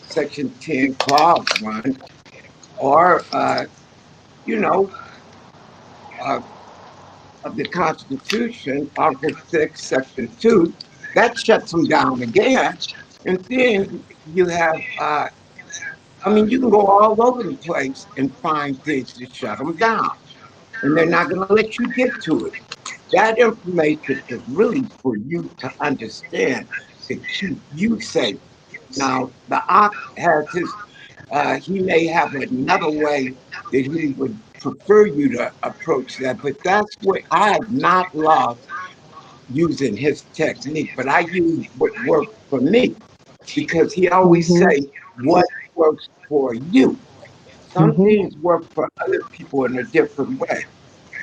Section 10, Clause 1, or you know, uh, of the Constitution, Article 6, Section 2, that shuts them down again. And then you have, I mean, you can go all over the place and find things to shut them down. And they're not going to let you get to it. That information is really for you to understand to keep you safe. Now, the Ock has he may have another way that he would prefer you to approach that, but that's what I have not lost using his technique, but I use what works for me because he always Mhm. say what works for you. Some Mhm. things work for other people in a different way,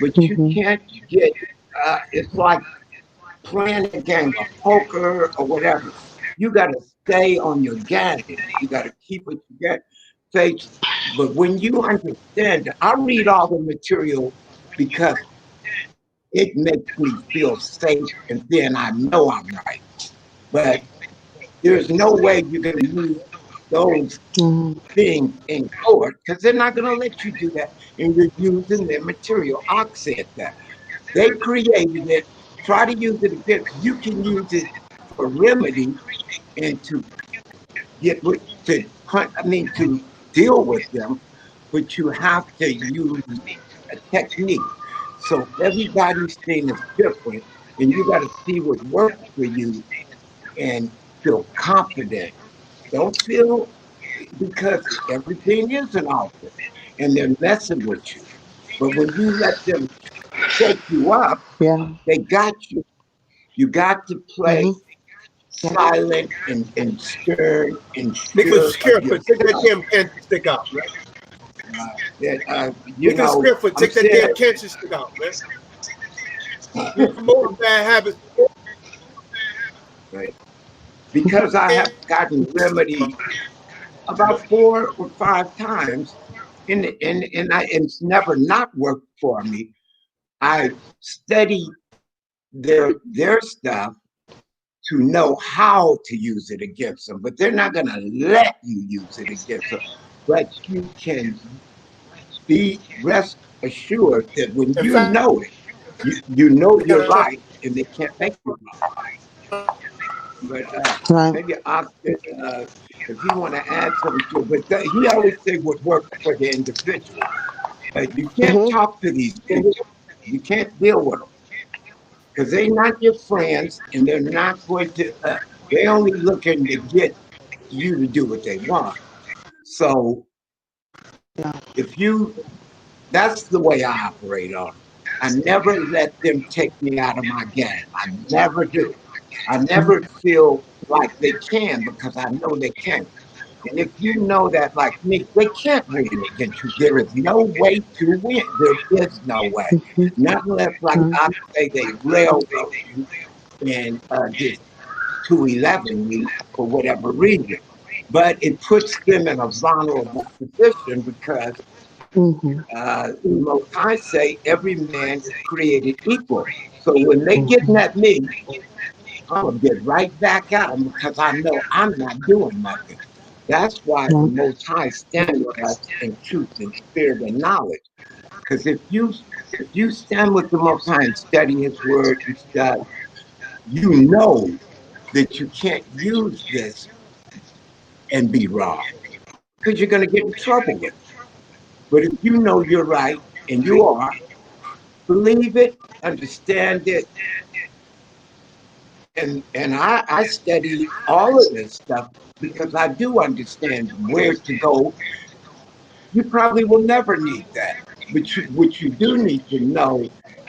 but you Mhm. can't get. It's like playing a game of poker or whatever. You got to stay on your game. You got to keep what you get. Face. But when you understand, I read all the material because it makes me feel safe, and then I know I'm right. But there's no way you're going to move. those things in court because they're not going to let you do that. And you're using their material. Ox said that. They created it. Try to use it again. You can use it for remedy and to get with to deal with them, but you have to use a technique. So everybody's thing is different, and you got to see what works for you and feel confident. Don't feel because everything is an office and they're messing with you. But when you let them shake you up, Yeah. they got you. You got to play Yeah. silent and stern and Nigga sure of Scarefoot, take that yourself. damn cancer stick out, man. Nigga I'm Scarefoot, take that saying, damn cancer stick out, man. You're promoting bad habits. right, because I have gotten remedy about 4 or 5 times, and it's never not worked for me. I study their stuff to know how to use it against them, but they're not going to let you use it against them. But you can rest assured that when In you fact, know it, you know you're right, and they can't make you wrong. But Right. maybe Oscar, if you want to add something to it, but he always say what works for the individual. You can't talk to these people. You can't deal with them because they're not your friends, and they're not going to. They're only looking to get you to do what they want. So if you, that's the way I operate on them. I never let them take me out of my game. I never do. I never feel like they can because I know they can. And if you know that, like me, they can't win against you. There is no way to win. There is no way. Not unless, like I say, they railroad you and just 211 you for whatever reason. But it puts them in a vulnerable position because Most High say every man is created equal. So when they getting at me, I'm gonna get right back at them because I know I'm not doing nothing. That's why the Most High stand with us in truth and spirit and knowledge. Because if you stand with the Most High and study His word and stuff, you know that you can't use this and be wrong because you're gonna get in trouble with it. But if you know you're right and you are, believe it, understand it, and I study all of this stuff because I do understand where to go. You probably will never need that, but what you do need to know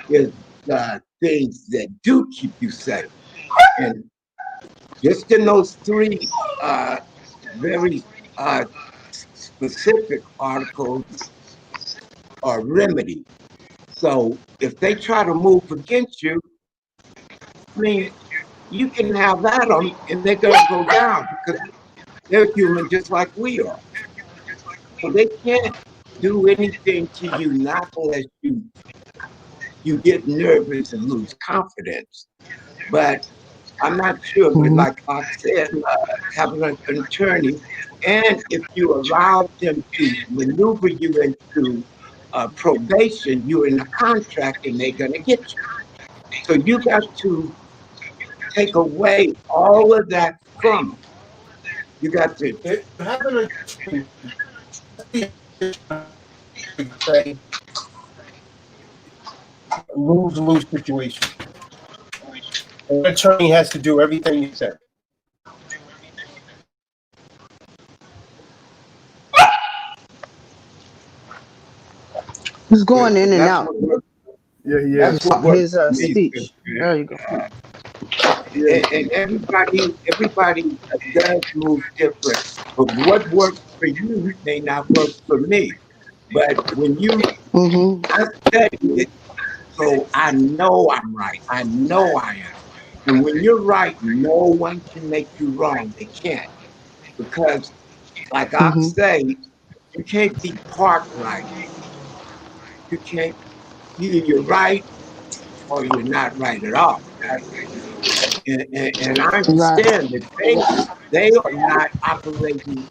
is the things that do keep you safe. And just in those three very specific articles are remedy. So if they try to move against you, I mean, you can have at them and they're going to go down because they're human just like we are. So they can't do anything to you, not unless you get nervous and lose confidence. But I'm not sure. But like I said, having an attorney, and if you allow them to maneuver you into probation, you're in a contract and they're going to get you. So you got to take away all of that from them. You got to having a lose-lose situation. An attorney has to do everything you said. He's going in and out. Yeah. That's what works His for me. speech. There you go. And everybody does move different. But what works for you may not work for me. But when I study it, so I know I'm right. I know I am. And when you're right, no one can make you wrong. They can't. Because, like I say, you can't be part right. You can't, either you're right or you're not right at all. Right? And I Right. understand that they are not operating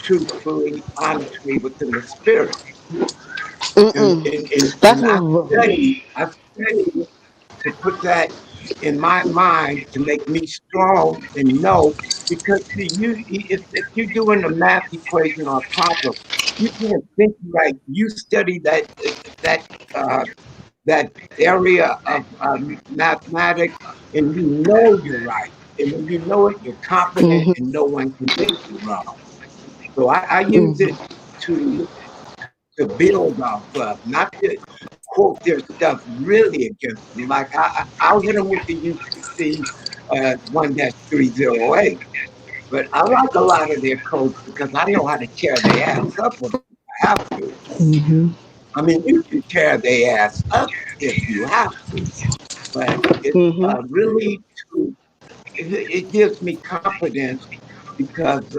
truthfully, honestly within the spirit. And Mm-mm. and and, That's and I what. study to put that in my mind to make me strong and know because see, if you're doing a math equation or a problem, you can't think right. You study that uh, that area of mathematics, and you know you're right. And when you know it, you're confident, Mm-hmm. and no one can make you wrong. So I use Mm-hmm. it to to build off of, not to quote their stuff really against them. Like I'll hit them with the UCC 1-308, but I like a lot of their codes because I know how to tear their ass up when I have to. Mm-hmm. I mean, you can tear their ass up if you have to, but it Mm-hmm. really it gives me confidence because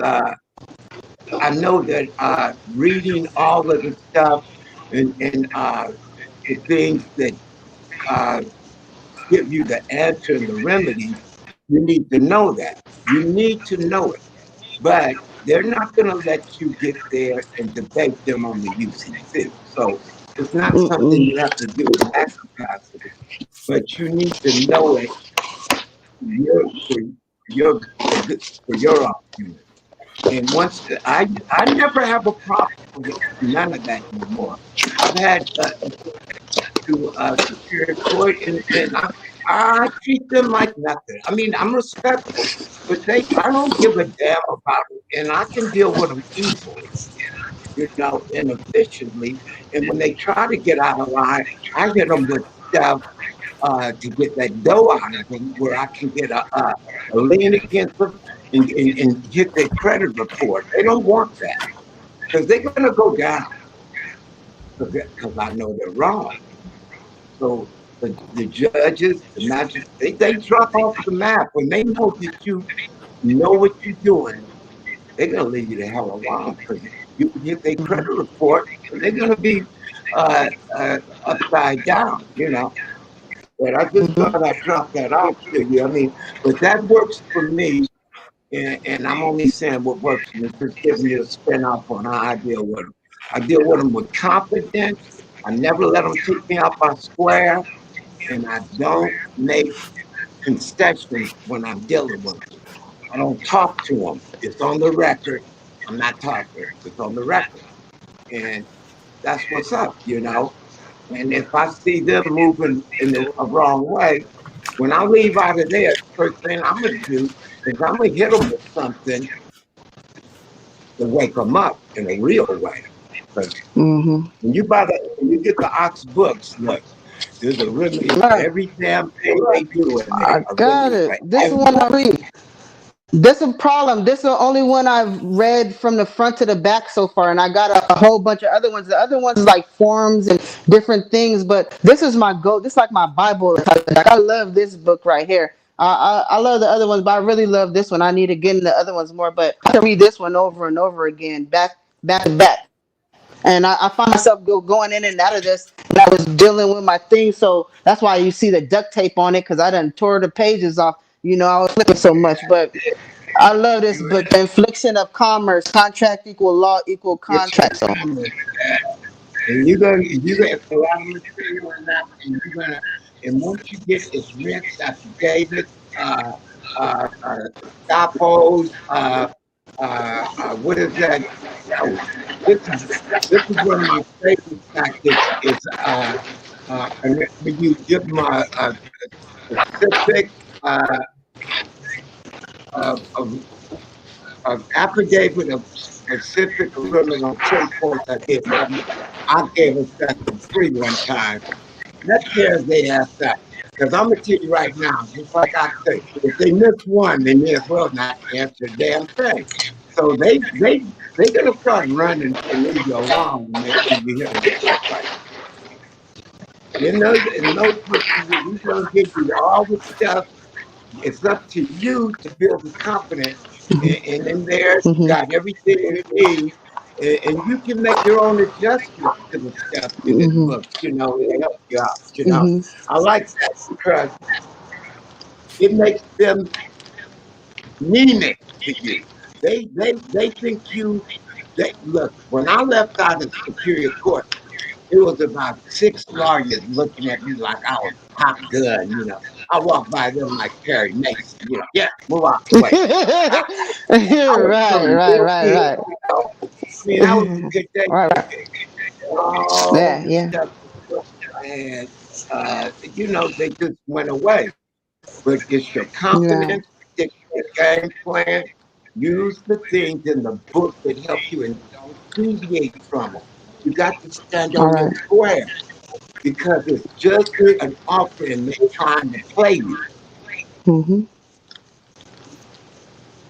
I know that reading all of the stuff and the things that uh, give you the answer and the remedy, you need to know that. You need to know it. But they're not going to let you get there and debate them on the UCC. So it's not something Mm-mm. you have to do in that capacity, but you need to know it for your for your argument. And I never have a problem with none of that anymore. I've had to Superior Court, and I treat them like nothing. I mean, I'm respectful, but I don't give a damn about it, and I can deal with them easily, and efficiently. And when they try to get out of line, I hit them with stuff to get that dough out of them, where I can get a lien against them and hit their credit report. They don't want that because they're going to go down because I know they're wrong. So the judges, the magistrates, they drop off the map when they know that you know what you're doing. They're gonna leave you the hell alone because you can get their credit report and they're gonna be uh, uh, upside down. But I just thought I'd drop that off to you. I mean, but that works for me, and I'm only saying what works for me, just giving you a spin off on how I deal with them. I deal with them with confidence. I never let them take me out by square, and I don't make concessions when I'm dealing with them. I don't talk to them. It's on the record. I'm not talking. It's on the record. And that's what's up. And if I see them moving in a wrong way, when I leave out of there, first thing I'm going to do is I'm going to hit them with something to wake them up in a real way. Because Mm-hmm. when you get the Ox books, look, there's a remedy All for right. every damn thing they do in there. I A got remedy it. for This is one I everything. read. This is a problem. This is the only one I've read from the front to the back so far, and I got a whole bunch of other ones. The other ones is like forums and different things, but this is my go. This is like my Bible. Like I love this book right here. I love the other ones, but I really love this one. I need to get into the other ones more, but I can read this one over and over again, back to back. And I find myself going in and out of this when I was dealing with my thing. So that's why you see the duct tape on it because I done tore the pages off. I was flipping so much, but I love this book. The infliction of commerce, contract equal law equal contract. So, And you're gonna it's a lot of material in that, and and once you get it's rich affidavits, stopos, what is that? Oh, this is this is one of my favorite tactics. Is when you give them a specific uh, of affidavit of specific agreement on 10 points. I gave a section free one time. That tears their ass up. Because I'm gonna tell you right now, just like I say, if they miss one, they may as well not answer a damn thing. So they're gonna start running and leave you alone when you hit them with stuff like that. In those books, we're gonna give you all the stuff. It's up to you to build the confidence, and in there you hmm got everything you need, and you can make your own adjustments to the stuff in the hmm books. To help you out. hmm I like that because it makes them mean it to you. They think you. They look, when I left out of Superior Court, it was about 6 lawyers looking at me like I was Top Gun, you know. I walked by them like Perry Mason, you know. Yeah, move out the way. I was Right, feeling right, real right, big, right. you know. I mean, that was a good day. Right, right. All Yeah, the yeah. stuff I had, you know, they just went away. But it's your Yeah. confidence, stick to your game plan, use the things in the book that help you and don't deviate from them. You got to stand All on your right. square because it's just an offer and they're trying to play you. Mm-hmm.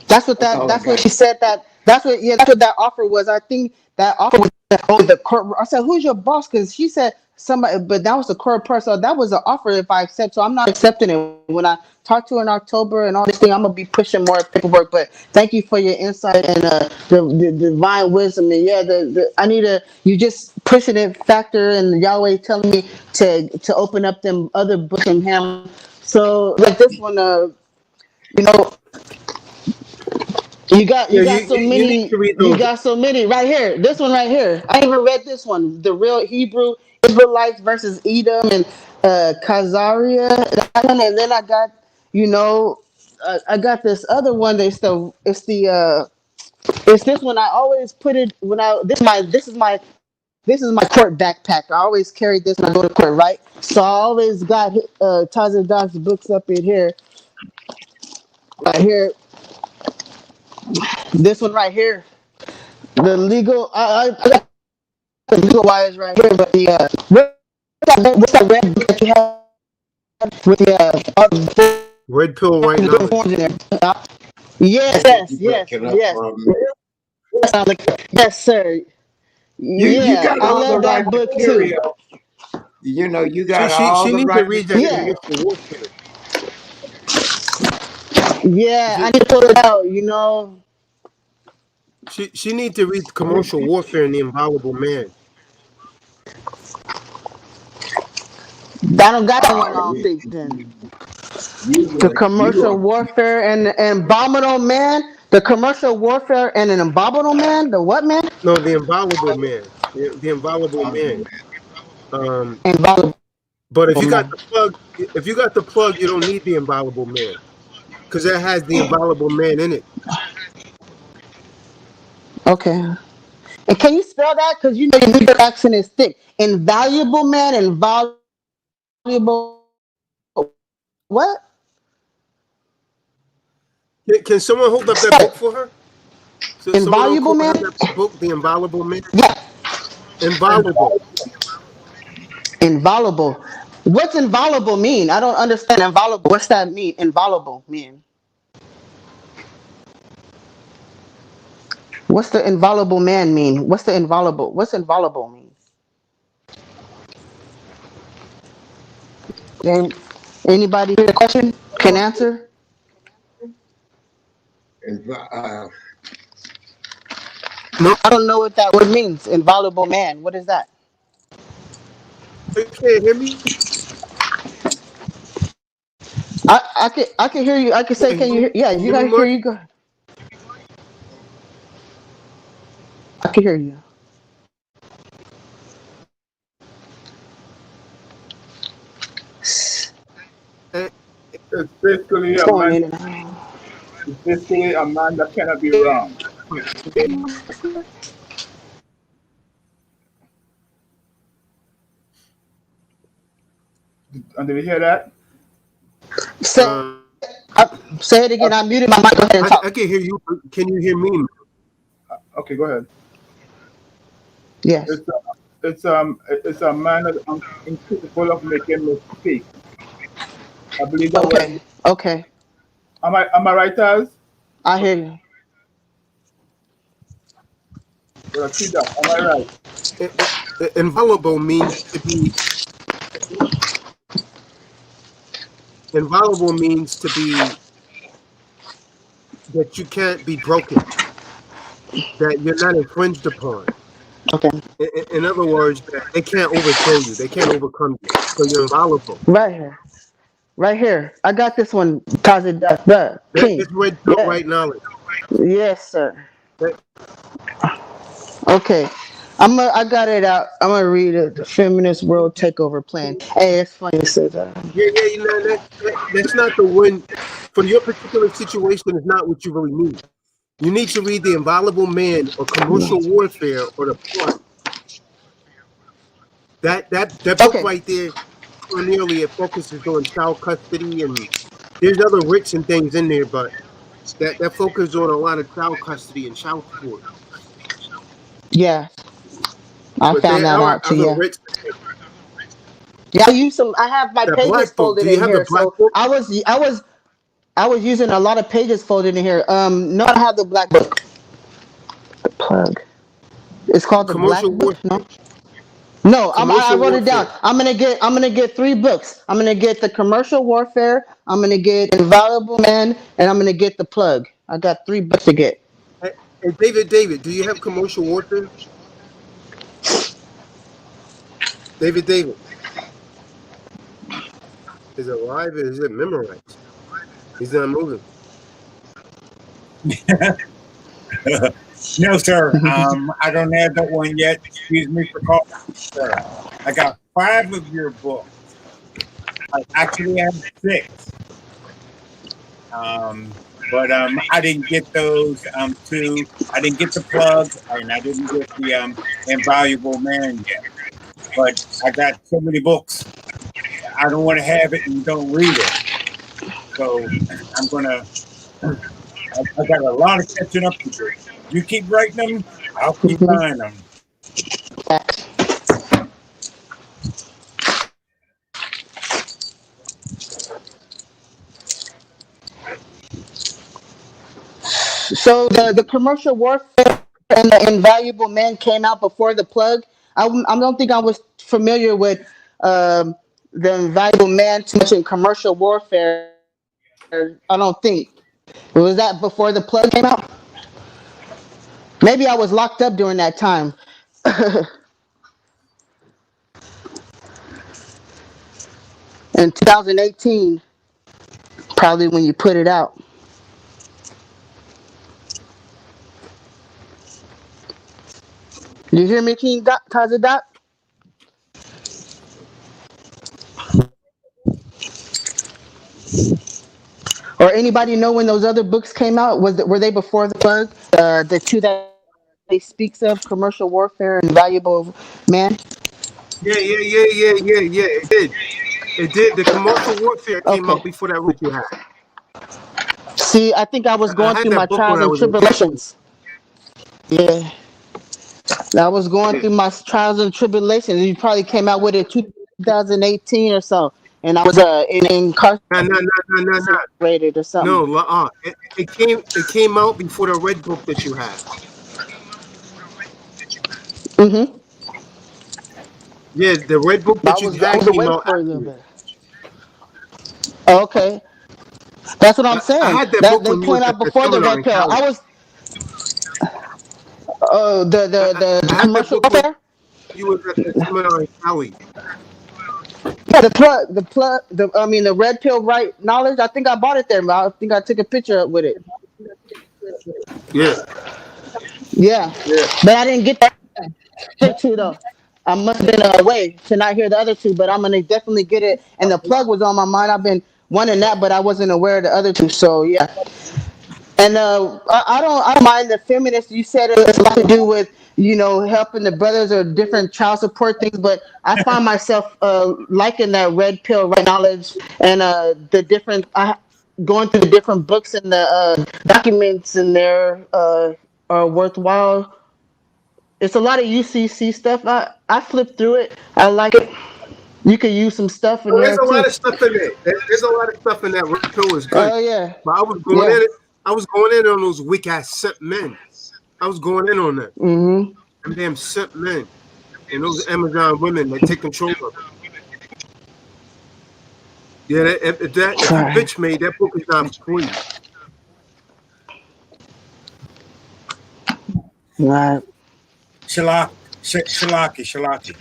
That's what That's that. all I That's what got. she said. That. That's what. Yeah. That's what that offer was. I think that offer was. Oh, the court. I said, "Who's your boss?" Because she said somebody, but that was the court person. So that was an offer if I accept. So I'm not accepting it. When I talk to her in October and all this thing, I'm gonna be pushing more paperwork. But thank you for your insight and the divine wisdom. And yeah, I need a. You just pushing it factor and Yahweh telling me to open up them other books from Him. So like this one, you know, Yeah, you got so you need many to read you those. got so many right here. This one right here. I even read this one. The real Hebrew Israelites versus Edom and Khazaria. That one, and then I got you know I got this other one. It's this one. I always put it when I this is my court backpack. I always carry this when I go to court, right? So I always got Taza Doc's books up in here. Right here, this one right here. The legal. I got the legal wires right here, but the what's that red book that you have with the all Red pill, white the different knowledge. forms in there? Yes, I think yes, you yes, breaking up yes. for a minute. Sounds like yes, sir. You Yeah, got I all the love right that book too. material. You know, you She got she all she the needs to right read that Yeah, material. commercial warfare. yeah. I She need to pull it out. You know, she needs to read commercial warfare and the inviolable man. I don't got that one. I Oh, don't think then. The you commercial would, warfare and abominable man. The commercial warfare and an abominable man. The what man? No, the inviolable man. The inviolable man. Um, Inviolable but if you got man. the plug, you don't need the inviolable man because that has the inviolable man in it. Okay. And can you spell that? Because you know your New York accent is thick. Invaluable man, invaluable what? Can someone hold up that Spell book it. for her? So someone on Invaluable court man? have that book, the inviolable man. Yeah. Inviolable. Inviolable. What's inviolable mean? I don't understand inviolable. What's that mean? Inviolable mean. What's the inviolable man mean? What's the inviolable? What's inviolable mean? Then anybody hear the question? Can answer? and, No, I don't know what that word means. Inviolable man. What is that? you can't hear me. I can hear you. I can say, Can can you hear? Yeah, you hear me guys hear much? you go. I can hear you. Eh, It's basically It's a going man. in and out. It's basically a man that cannot be wrong. And did you hear that? Say, Uh, say it again. I muted my mic. Go ahead and I talk. can hear you. Can you hear me? Okay, go ahead. Yes. It's a man that is incapable of making mistakes. I believe that was. Okay. Okay. Am I right, Az? I hear you. Well, see that. Am I right? Inviolable means to be. Inviolable means to be that you can't be broken, that you're not infringed upon. Okay. In other words, that they can't overthrow you, they can't overcome you. So you're inviolable. Right here. Right here. I got this one. Kazi the That king. is red pill Yeah. right knowledge. Yes, sir. That Okay. I got it out. I'm gonna read it. The feminist world takeover plan. Hey, it's funny. It says, Yeah, you know that's not the one for your particular situation. Is not what you really need. You need to read The Inviolable Man or Commercial Warfare or The Plug. That book okay. right there, primarily it focuses on child custody and there's other writs and things in there, but that focuses on a lot of child custody and child support. Yeah, I But found there that are out too. other Yeah. writs. Yeah, I use some. I have my The pages black book. folded Do you in have the here, black so book? I was using a lot of pages folded in here. No, I have the black book. The plug. It's called the black Commercial book. warfare. No. No, I Commercial wrote it down. warfare. I'm gonna get 3 books. I'm gonna get the commercial warfare. I'm gonna get Invaluable Man, and I'm gonna get the plug. I got 3 books to get. Hey, David, do you have commercial warfare? David, is it alive or is it memorized? He's not moving. No, sir. I don't have that one yet. Excuse me for calling, sir. I got 5 of your books. I actually have 6. But I didn't get those 2. I didn't get the plug, and I didn't get the Invaluable Man yet. But I got so many books. I don't want to have it and don't read it. So I'm gonna. I got a lot of catching up to do. You keep writing them, I'll keep Mhm. buying them. So the commercial warfare and the Invaluable Man came out before the plug. I don't think I was familiar with um, the Invaluable Man too much in commercial warfare. I don't think. Was that before the plug came out? Maybe I was locked up during that time. In 2018, probably when you put it out. You hear me, King Taza Dot? Or anybody know when those other books came out? Were they before the plug? The 2 that he speaks of, commercial warfare and valuable man. Yeah. It did. It did. The commercial warfare came Okay. out before that book you had. See, I think I was I going had through my that book when trials I and was in college. tribulations. Yeah, I was going Yeah. through my trials and tribulations. You probably came out with it 2018 or so, and I was No, no, no, no, no, no. incarcerated or something. No, it came out before the red book that you have. Mm-hmm. Yeah, the red book I that you was I had was came awake out for a little after it. bit. Okay, that's what I'm I saying. had that That book they when you was came at out the before the seminar red in pill. Cali. I was the I the had the that book when commercial you was at the seminar in Cali. Yeah, the red pill right knowledge. I think I bought it there. I think I took a picture with it. Yeah, Yeah, yeah. but I didn't get the other 2 though. I must have been away to not hear the other 2, but I'm gonna definitely get it. And the plug was on my mind. I've been wanting that, but I wasn't aware of the other 2. So yeah. And I don't mind the feminists. You said it's a lot to do with helping the brothers or different child support things, but I find myself liking that red pill right knowledge and the different going through the different books and the documents in there are worthwhile. It's a lot of UCC stuff. I flip through it. I like it. You could use some stuff in Well, there's there a lot too. of stuff in there. There's a lot of stuff in that red pill is good. Oh yeah, But yeah. I was going in on those weak ass simp men. I was going in on them. Mhm. Them damn simp men and those Amazon women that take control of it. Yeah, if you Right. bitch made, that book is not for you. Right. Shalaki.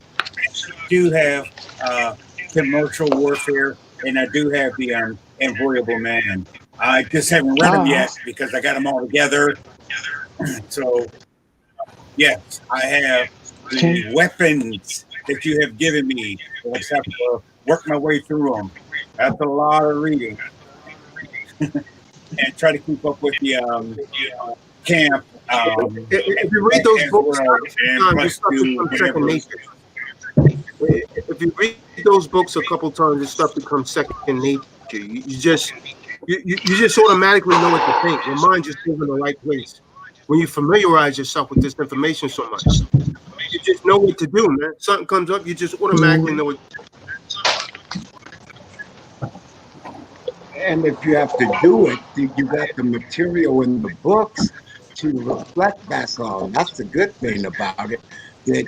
Do have uh, commercial warfare, and I do have the Avoidable Man. I just haven't read them Oh. yet because I got them all together. So Yes, I have the weapons that you have given me. I just have to work my way through them. That's a lot of reading and try to keep up with the camp If you read those as books well, and times, this plus stuff do becomes second whatever. nature. If you read those books a couple times, this stuff becomes second nature. You just automatically know what to think. Your mind just goes in the right place when you familiarize yourself with this information so much. You just know what to do, man. Something comes up, you just automatically know what. And if you have to do it, you got the material in the books to reflect back on. That's the good thing about it. That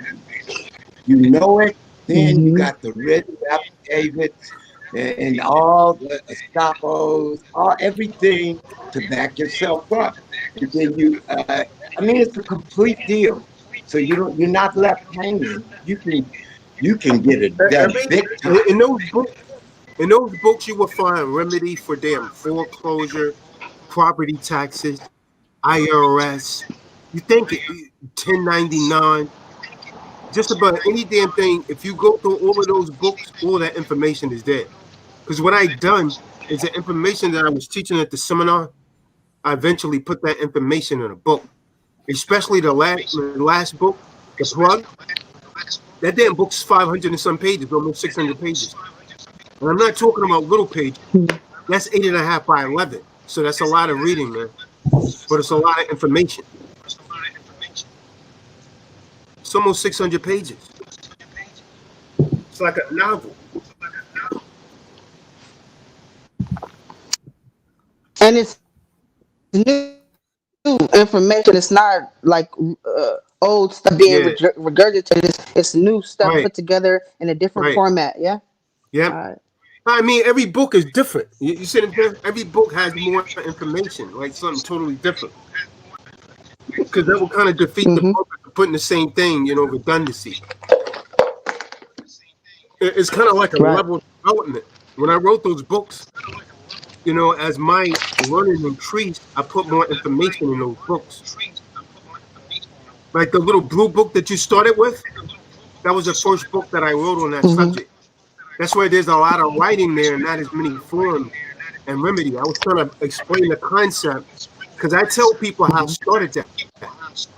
you know it, then you got the written affidavits and all the estoppels, all everything to back yourself up. And then I mean, it's a complete deal. So you're not left hanging. You can get it done big time. In those books, you will find remedy for damn foreclosure, property taxes, IRS. You think 1099, just about any damn thing. If you go through all of those books, all that information is there. Because what I done is the information that I was teaching at the seminar. I eventually put that information in a book, especially the last book, the plug. That damn book's 500 and some pages, almost 600 pages. And I'm not talking about little pages. That's 8.5 by 11. So that's a lot of reading, man. But it's a lot of information. It's almost 600 pages. It's like a novel. And it's new information. It's not like old stuff being regurgitated. It's new stuff put together in a different format. Yeah. Yeah. I mean, every book is different. You see it there? Every book has more information, like something totally different. Because that will kind of defeat the purpose of putting the same thing, redundancy. It's kind of like a level of development. When I wrote those books, as my learning increased, I put more information in those books. Like the little blue book that you started with, that was the first book that I wrote on that subject. That's why there's a lot of writing there and not as many forms and remedy. I was trying to explain the concept because I tell people how I started that,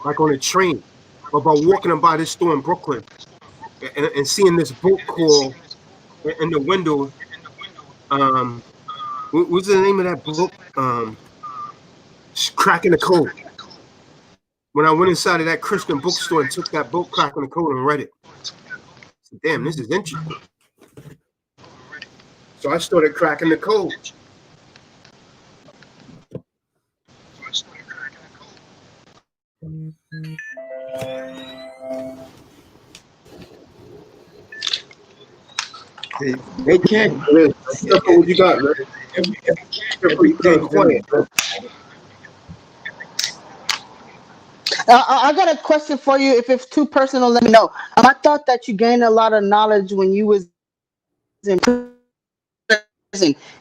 like on a train, about walking by this store in Brooklyn and seeing this book called in the window. What's the name of that book? Cracking the Code. When I went inside of that Christian bookstore and took that book, Cracking the Code, and read it. I said, damn, this is interesting. So I started cracking the code. They can't. What you got, man? I got a question for you. If it's too personal, let me know. I thought that you gained a lot of knowledge when you was in prison.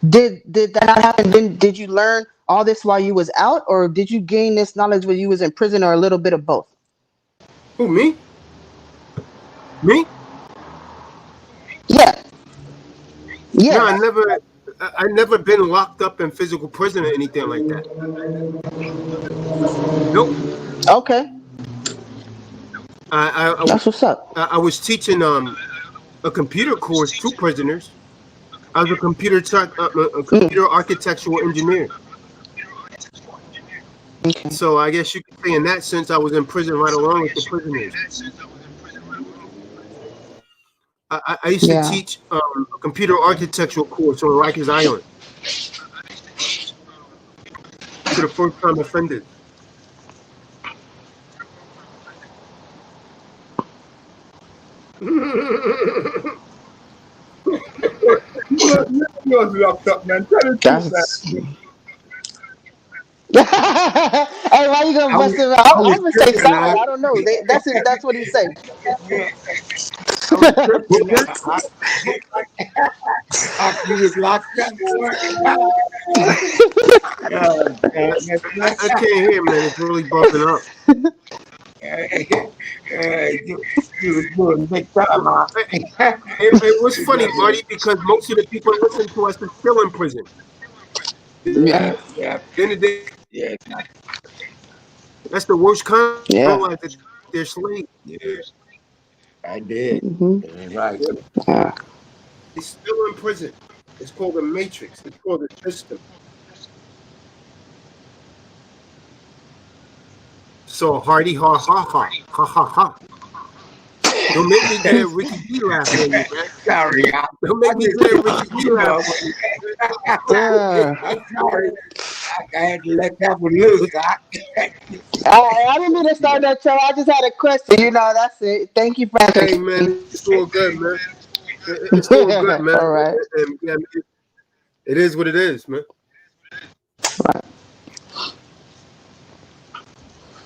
Did that not happen? Did you learn all this while you was out, or did you gain this knowledge when you was in prison, or a little bit of both? Who, me? Me? Yeah. Yeah. No, I never been locked up in physical prison or anything like that. Nope. Okay. That's what's up. I was teaching a computer course to prisoners. I was a computer architectural engineer. Okay. So I guess you could say in that sense I was in prison right along with the prisoners. I used to teach a computer architectural course on Rikers Island to the first-time offenders. You was locked up, man. Tell the truth, man. Hey, why you gonna bust him out? I'm gonna say sorry. I don't know. That's what he said. You was locked up. I can't hear, man. It's really bumping up. You was doing big time, huh? It was funny, Marty, because most of the people listening to us are still in prison. Yeah, Yeah. yeah, At the end of the day, yeah, that's the worst kind of Yeah. life that they're slaves. yeah. I did. Hmm. That's right. Yeah. They're still in prison. It's called a matrix. It's called a system. So hardy ha ha ha ha ha ha. Don't make me do that Ricky D laugh on you, man. Sorry, Don't I make me just, do that Ricky D you laugh know, on you. I'm sorry. I had to let that one loose. I didn't mean to start that trouble. I just had a question. That's it. Thank you for Hey, answering. man, it's all good, man. It's all good, man. All right. Yeah, it is what it is, man.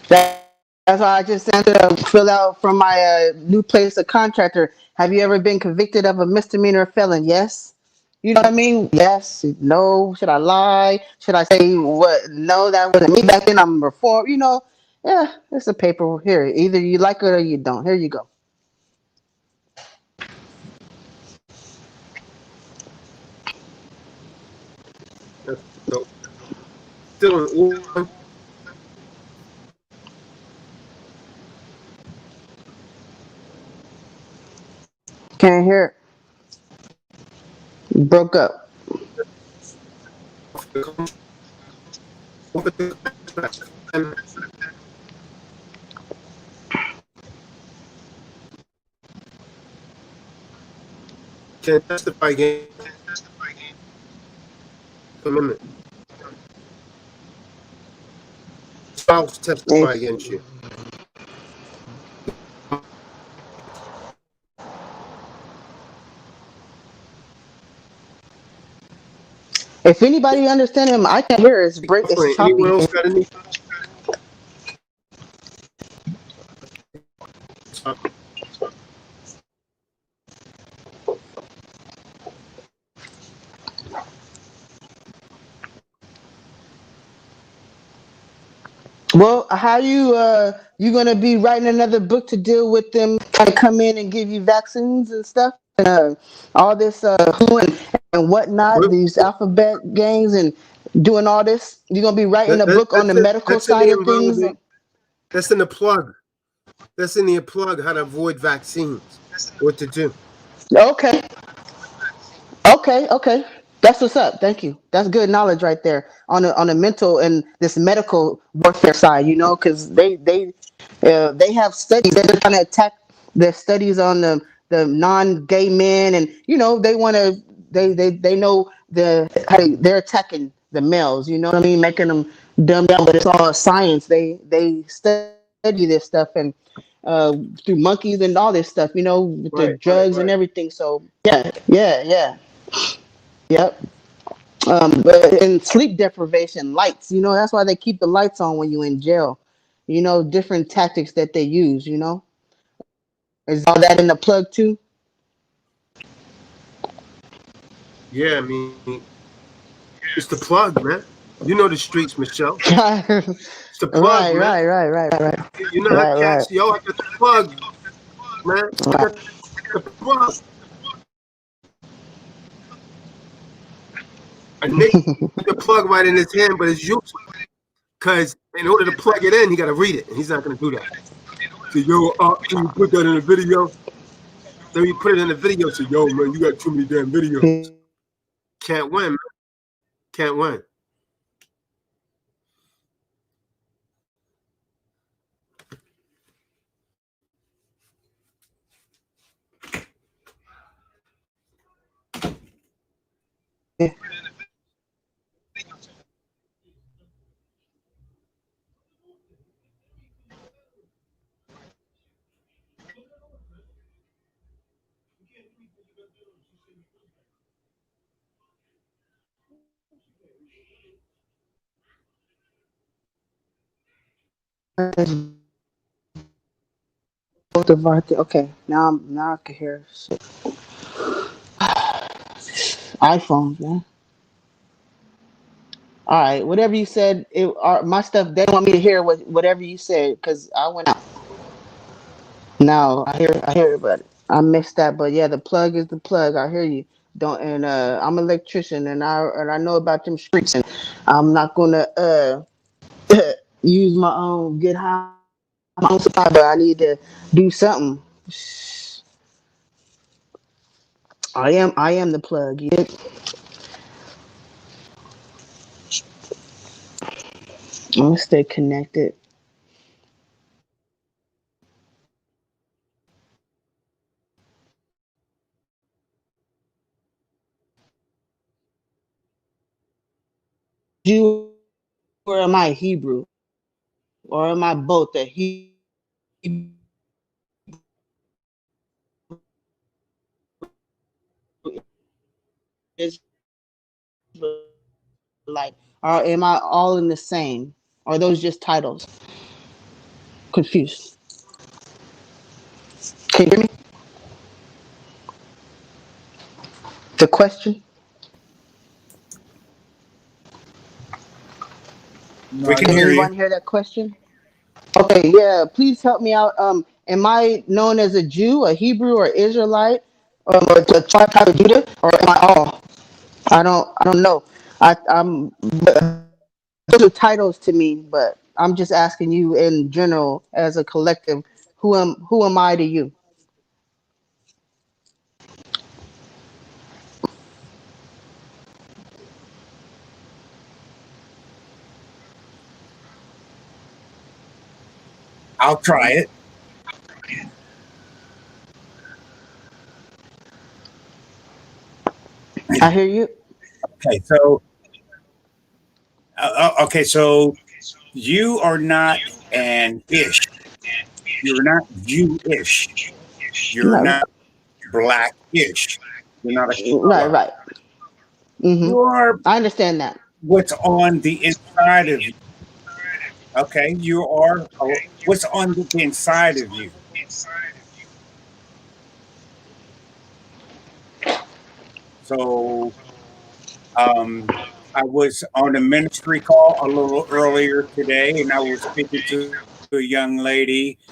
That's why I just sent to fill out from my new place of contractor. Have you ever been convicted of a misdemeanor or felon? Yes. You know what I mean? Yes. No. Should I lie? Should I say what? No, that wasn't me back then. I'm reformed. Yeah, it's a paper here. Either you like it or you don't. Here you go. That's dope. Still in order. Can't hear it. Broke up. Can't testify against the amendment. Spouse testify If against you. if anybody understand him, I can hear it's break. It's Anyone choppy. else got any? Well, how you gonna be writing another book to deal with them trying to come in and give you vaccines and stuff and all this who and whatnot, What, these alphabet gangs and doing all this? You gonna be writing a book on the that's it. medical That's in side the of things? environment. That's in the plug. That's in the plug. How to avoid vaccines. What to do. Okay, okay. That's what's up. Thank you. That's good knowledge right there on the mental and this medical warfare side. Because they have studies. They're trying to attack the studies on the non-gay men, and they want to. They know they're attacking the males. You know what I mean, making them dumb down. But it's all science. They study this stuff and through monkeys and all this stuff. With the Right. drugs and everything. So yeah. Yep. And sleep deprivation, lights. That's why they keep the lights on when you're in jail. Different tactics that they use. Is all that in the plug too? Yeah, I mean, it's the plug, man. You know the streets, Michelle. right, It's the plug, right, man. right, right, right, You know how right. cats, yo, I got the plug, man. I got Right. the plug. A nigga put the plug right in his hand, but it's useless. Because in order to plug it in, he got to read it, and he's not going to do that. So, yo, can you put that in a video? Then you put it in the video. So, yo, man, you got too many damn videos. Can't win, man. Can't win. Okay, now I can hear shit. iPhones, man. All right, whatever you said, my stuff. They want me to hear whatever you said because I went out. No, I hear it, but I missed that. But yeah, the plug is the plug. I hear you. Don't and I'm an electrician and I know about them streets and I'm not gonna use my own get high my own supply, but I need to do something. I am the plug. You dig? I'm gonna stay connected. Jew or am I Hebrew? Or am I both a Hebrew Israelite? Or am I all in the same? Are those just titles? Confused. Can you hear me? The question? We No, can Can hear you. anyone hear that question? Okay, yeah. Please help me out. Am I known as a Jew, a Hebrew, or Israelite, or the tribe of Judah, or am I all? I don't know. I'm those are titles to me, but I'm just asking you in general as a collective. Who am I to you? I'll try it. I hear you. Okay, so okay, so you are not an ish. You're not Jewish. You're No, not black-ish. You're not a right, color. right. Mm-hmm. You are I understand that. what's on the inside of you. Okay, you are what's on the inside of you. So I was on a ministry call a little earlier today, and I was speaking to a young lady,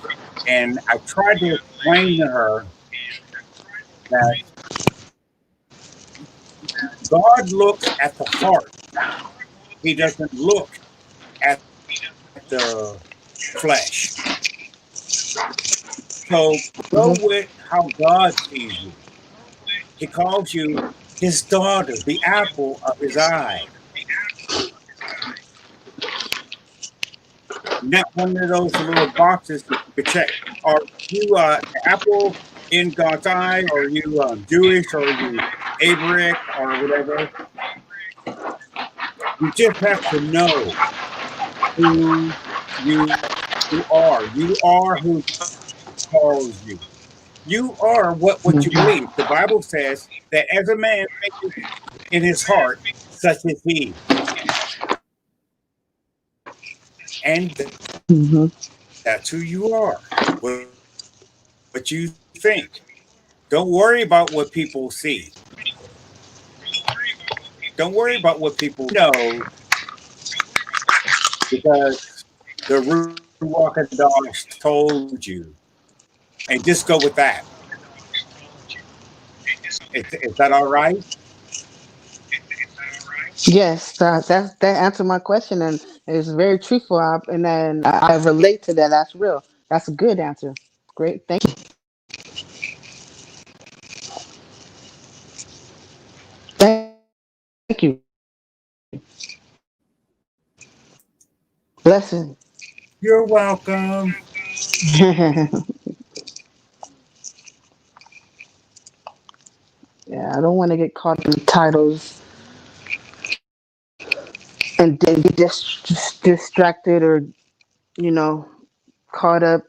and I tried to explain to her that God looks at the heart. He doesn't look at the flesh. So go Mm-hmm. with how God sees you. He calls you his daughter, the apple of his eye. Not one of those little boxes that you could check. Are you apple in God's eye? Or are you Jewish? Or are you Abrahamic or whatever? You just have to know who you are. You are who God calls you. You are what you Mm-hmm. believe. The Bible says that as a man thinketh in his heart, such is he. And Mm-hmm. that's who you are, what you think. Don't worry about what people see. Don't worry about what people know because the Ruach Kadosh told you. And just go with that. Is that all right? Yes, that answered my question and it's very truthful. And then I relate to that. That's real. That's a good answer. Great. Thank you. Thank you. Blessing. You're welcome. Yeah, I don't want to get caught in titles and then get distracted or you know caught up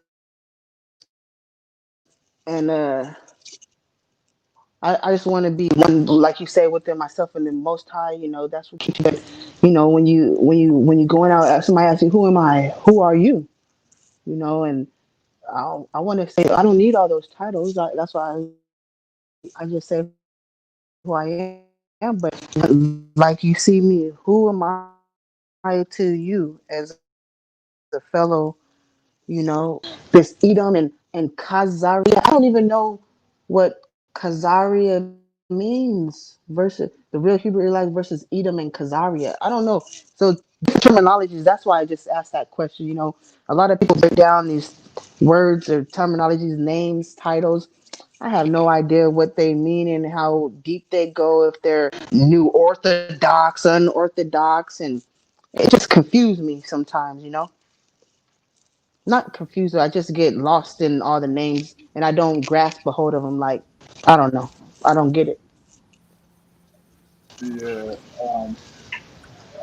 and I just want to be one like you say within myself and the most high, that's what keeps you. When you going out, somebody asks you, who am I, who are you, and I want to say I don't need all those titles. That's why I just say who I am. But like you see me, who am I to you as a fellow, this Edom and and Khazaria. I don't even know what Khazaria means versus the real Hebrew Israelites versus Edom and Khazaria. I don't know. So different terminologies. That's why I just asked that question. A lot of people break down these words or terminologies, names, titles. I have no idea what they mean and how deep they go, if they're new orthodox, unorthodox, and it just confused me sometimes. Not confused, I just get lost in all the names and I don't grasp a hold of them. Like, I don't know. I don't get it. Yeah.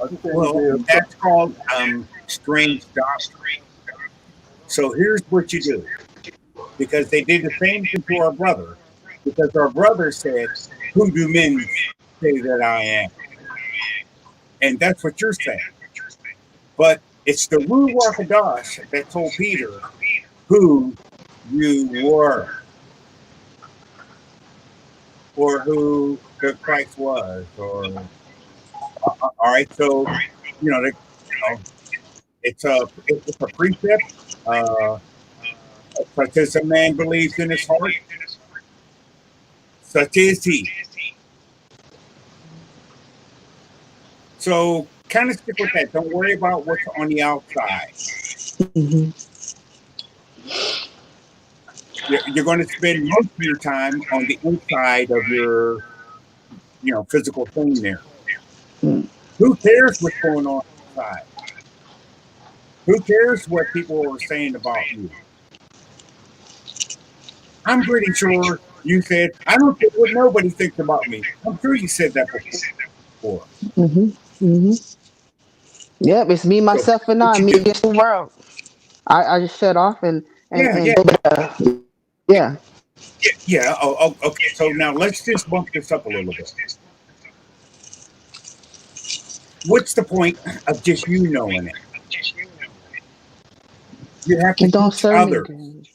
Other thing Well, there. that's called strange doctrine. So here's what you do, because they did the same thing to our brother, because our brother said, "Who do men say that I am?" And that's what you're saying. But it's the Ruach Hadash that told Peter who you were, or who the Christ was, or all right. So it's a precept. Uh, such as a man believes in his heart, such is he. So kind of stick with that. Don't worry about what's on the outside. Hmm. You're going to spend most of your time on the inside of your, physical thing there. Who cares what's going on inside? Who cares what people are saying about you? I'm pretty sure you said, "I don't care what nobody thinks about me." I'm sure you said that before. Hmm. Hmm. Yep, it's me, So myself, and what I, you me do? against the world. I just shut off Yeah, and yeah, go yeah. yeah. Oh, okay. So now let's just bump this up a little bit. What's the point of just you knowing it? You have to It don't teach serve me others. good.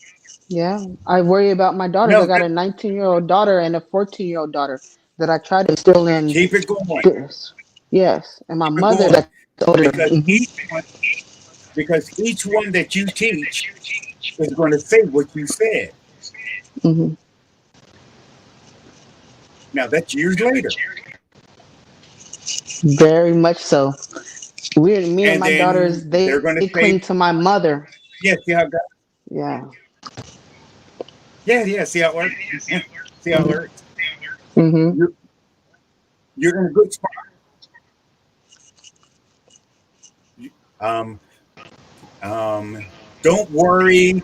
Yeah, I worry about my daughters. I No, got a 19-year-old daughter and a 14-year-old daughter that I try to instill in keep it going. this. Yes, and my Keep it mother going. that's older. Because Hmm. each one that you teach is going to say what you said. Hmm. Now that's years later. Very much so. Me and And my then daughters, they're they going to say, cling to my mother. "Yes, yeah, Yeah. yeah, yeah." See how it works? Yeah. See how it works? Hmm. You're, you're in a good spot. Um, don't worry.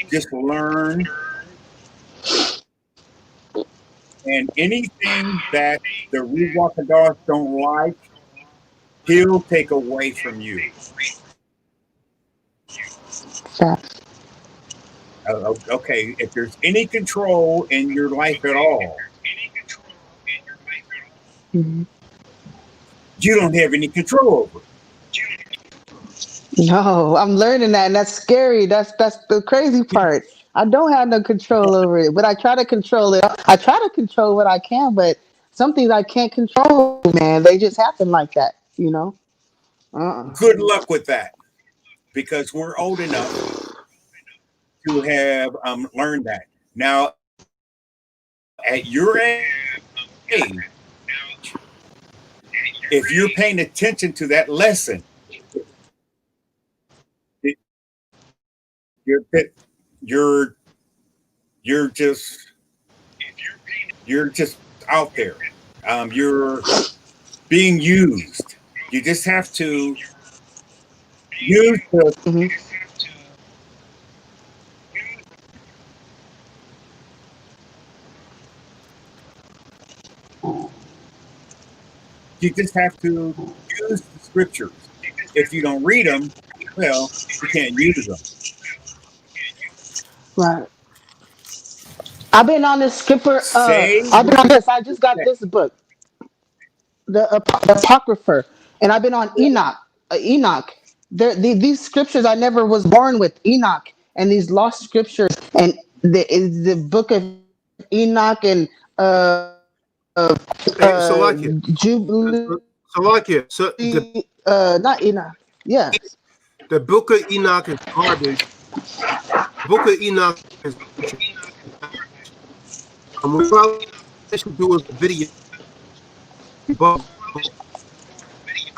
Just learn. And anything that the Ruach Hadosh don't like, he'll take away from you. Facts. Okay, if there's any control in your life at all, Hmm. you don't have any control over it. No, I'm learning that, and that's scary. That's the crazy part. I don't have no control over it, but I try to control it. I try to control what I can, but some things I can't control, man. They just happen like that. Uh-uh. Good luck with that, because we're old enough to have learned that. Now, at your age, if you're paying attention to that lesson, you're you're you're just you're just out there. You're being used. You just have to use the. Hmm. You just have to use the scriptures. If you don't read them, well, you can't use them. Right. I've been on this skipper. Say I've been what on you this. I just got say. this book, the Apocrypher, and I've been on Enoch. Enoch. These scriptures I never was born with. Enoch and these lost scriptures, and the book of Enoch and Hey, Salakia. Jubilee. Salakia. So Not Enoch. Yes. the book of Enoch is garbage. Book of Enoch is we probably should do a video.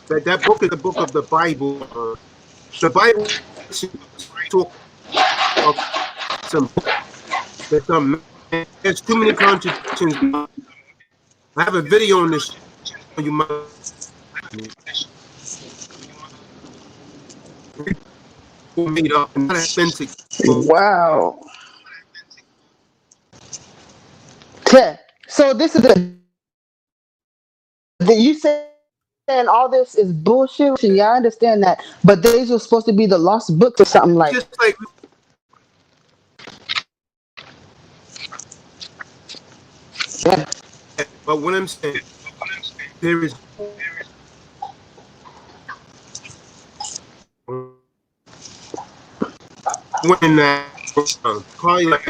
That book is the book of the Bible. The Bible talk of some there's too many contradictions. I have a video on this. You might made up and not authentic. Wow. Okay. So this is you saying all this is bullshit? Yeah, I understand that, but these are supposed to be the lost books or something like. Just like. Yeah. But what I'm saying, there is when probably like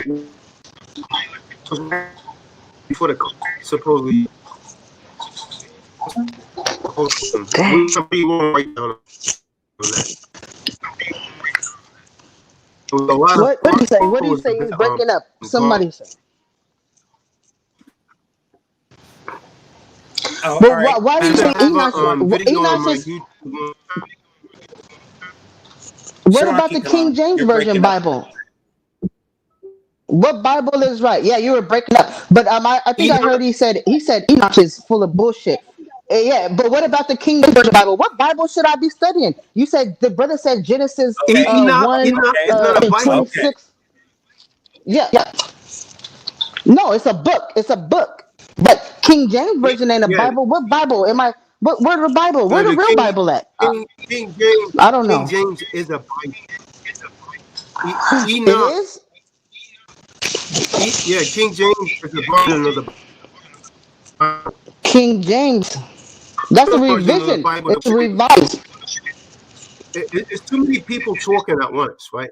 before the supposedly What do you say? What do you say? He's breaking up. Somebody say. Oh, But all right. why do you say Enoch? Enoch is. What about the King James Version Bible? What Bible is right? Yeah, you were breaking up. But I think I heard he said Enoch is full of bullshit. Yeah, but what about the King James Version Bible? What Bible should I be studying? You said the brother said Genesis Enoch 1 is not a Bible. 26. Yeah, yeah. No, it's a book. It's a book. But King James Version ain't a Bible. What Bible am I? Where the Bible? Where the real Bible at? King James. I don't know. King James is a Bible. It is. Yeah, King James is a version of the Bible. King James. That's a revision. It's revised. It's too many people talking at once, right?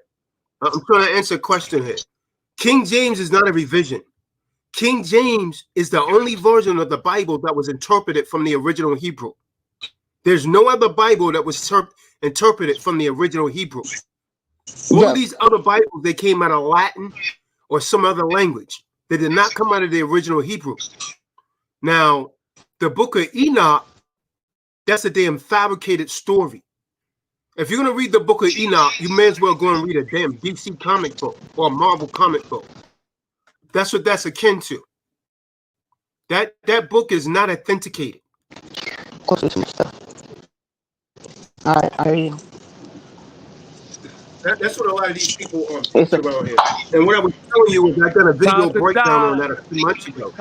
I'm trying to answer a question here. King James is not a revision. King James is the only version of the Bible that was interpreted from the original Hebrew. There's no other Bible that was interpreted from the original Hebrew. All of these other Bibles, they came out of Latin or some other language. They did not come out of the original Hebrew. Now, the book of Enoch, that's a damn fabricated story. If you're going to read the book of Enoch, you may as well go and read a damn DC comic book or a Marvel comic book. That's what that's akin to. That book is not authenticated. All right, I hear you. That's what a lot of these people are around here. And what I was telling you is I done a video breakdown on that a few months ago.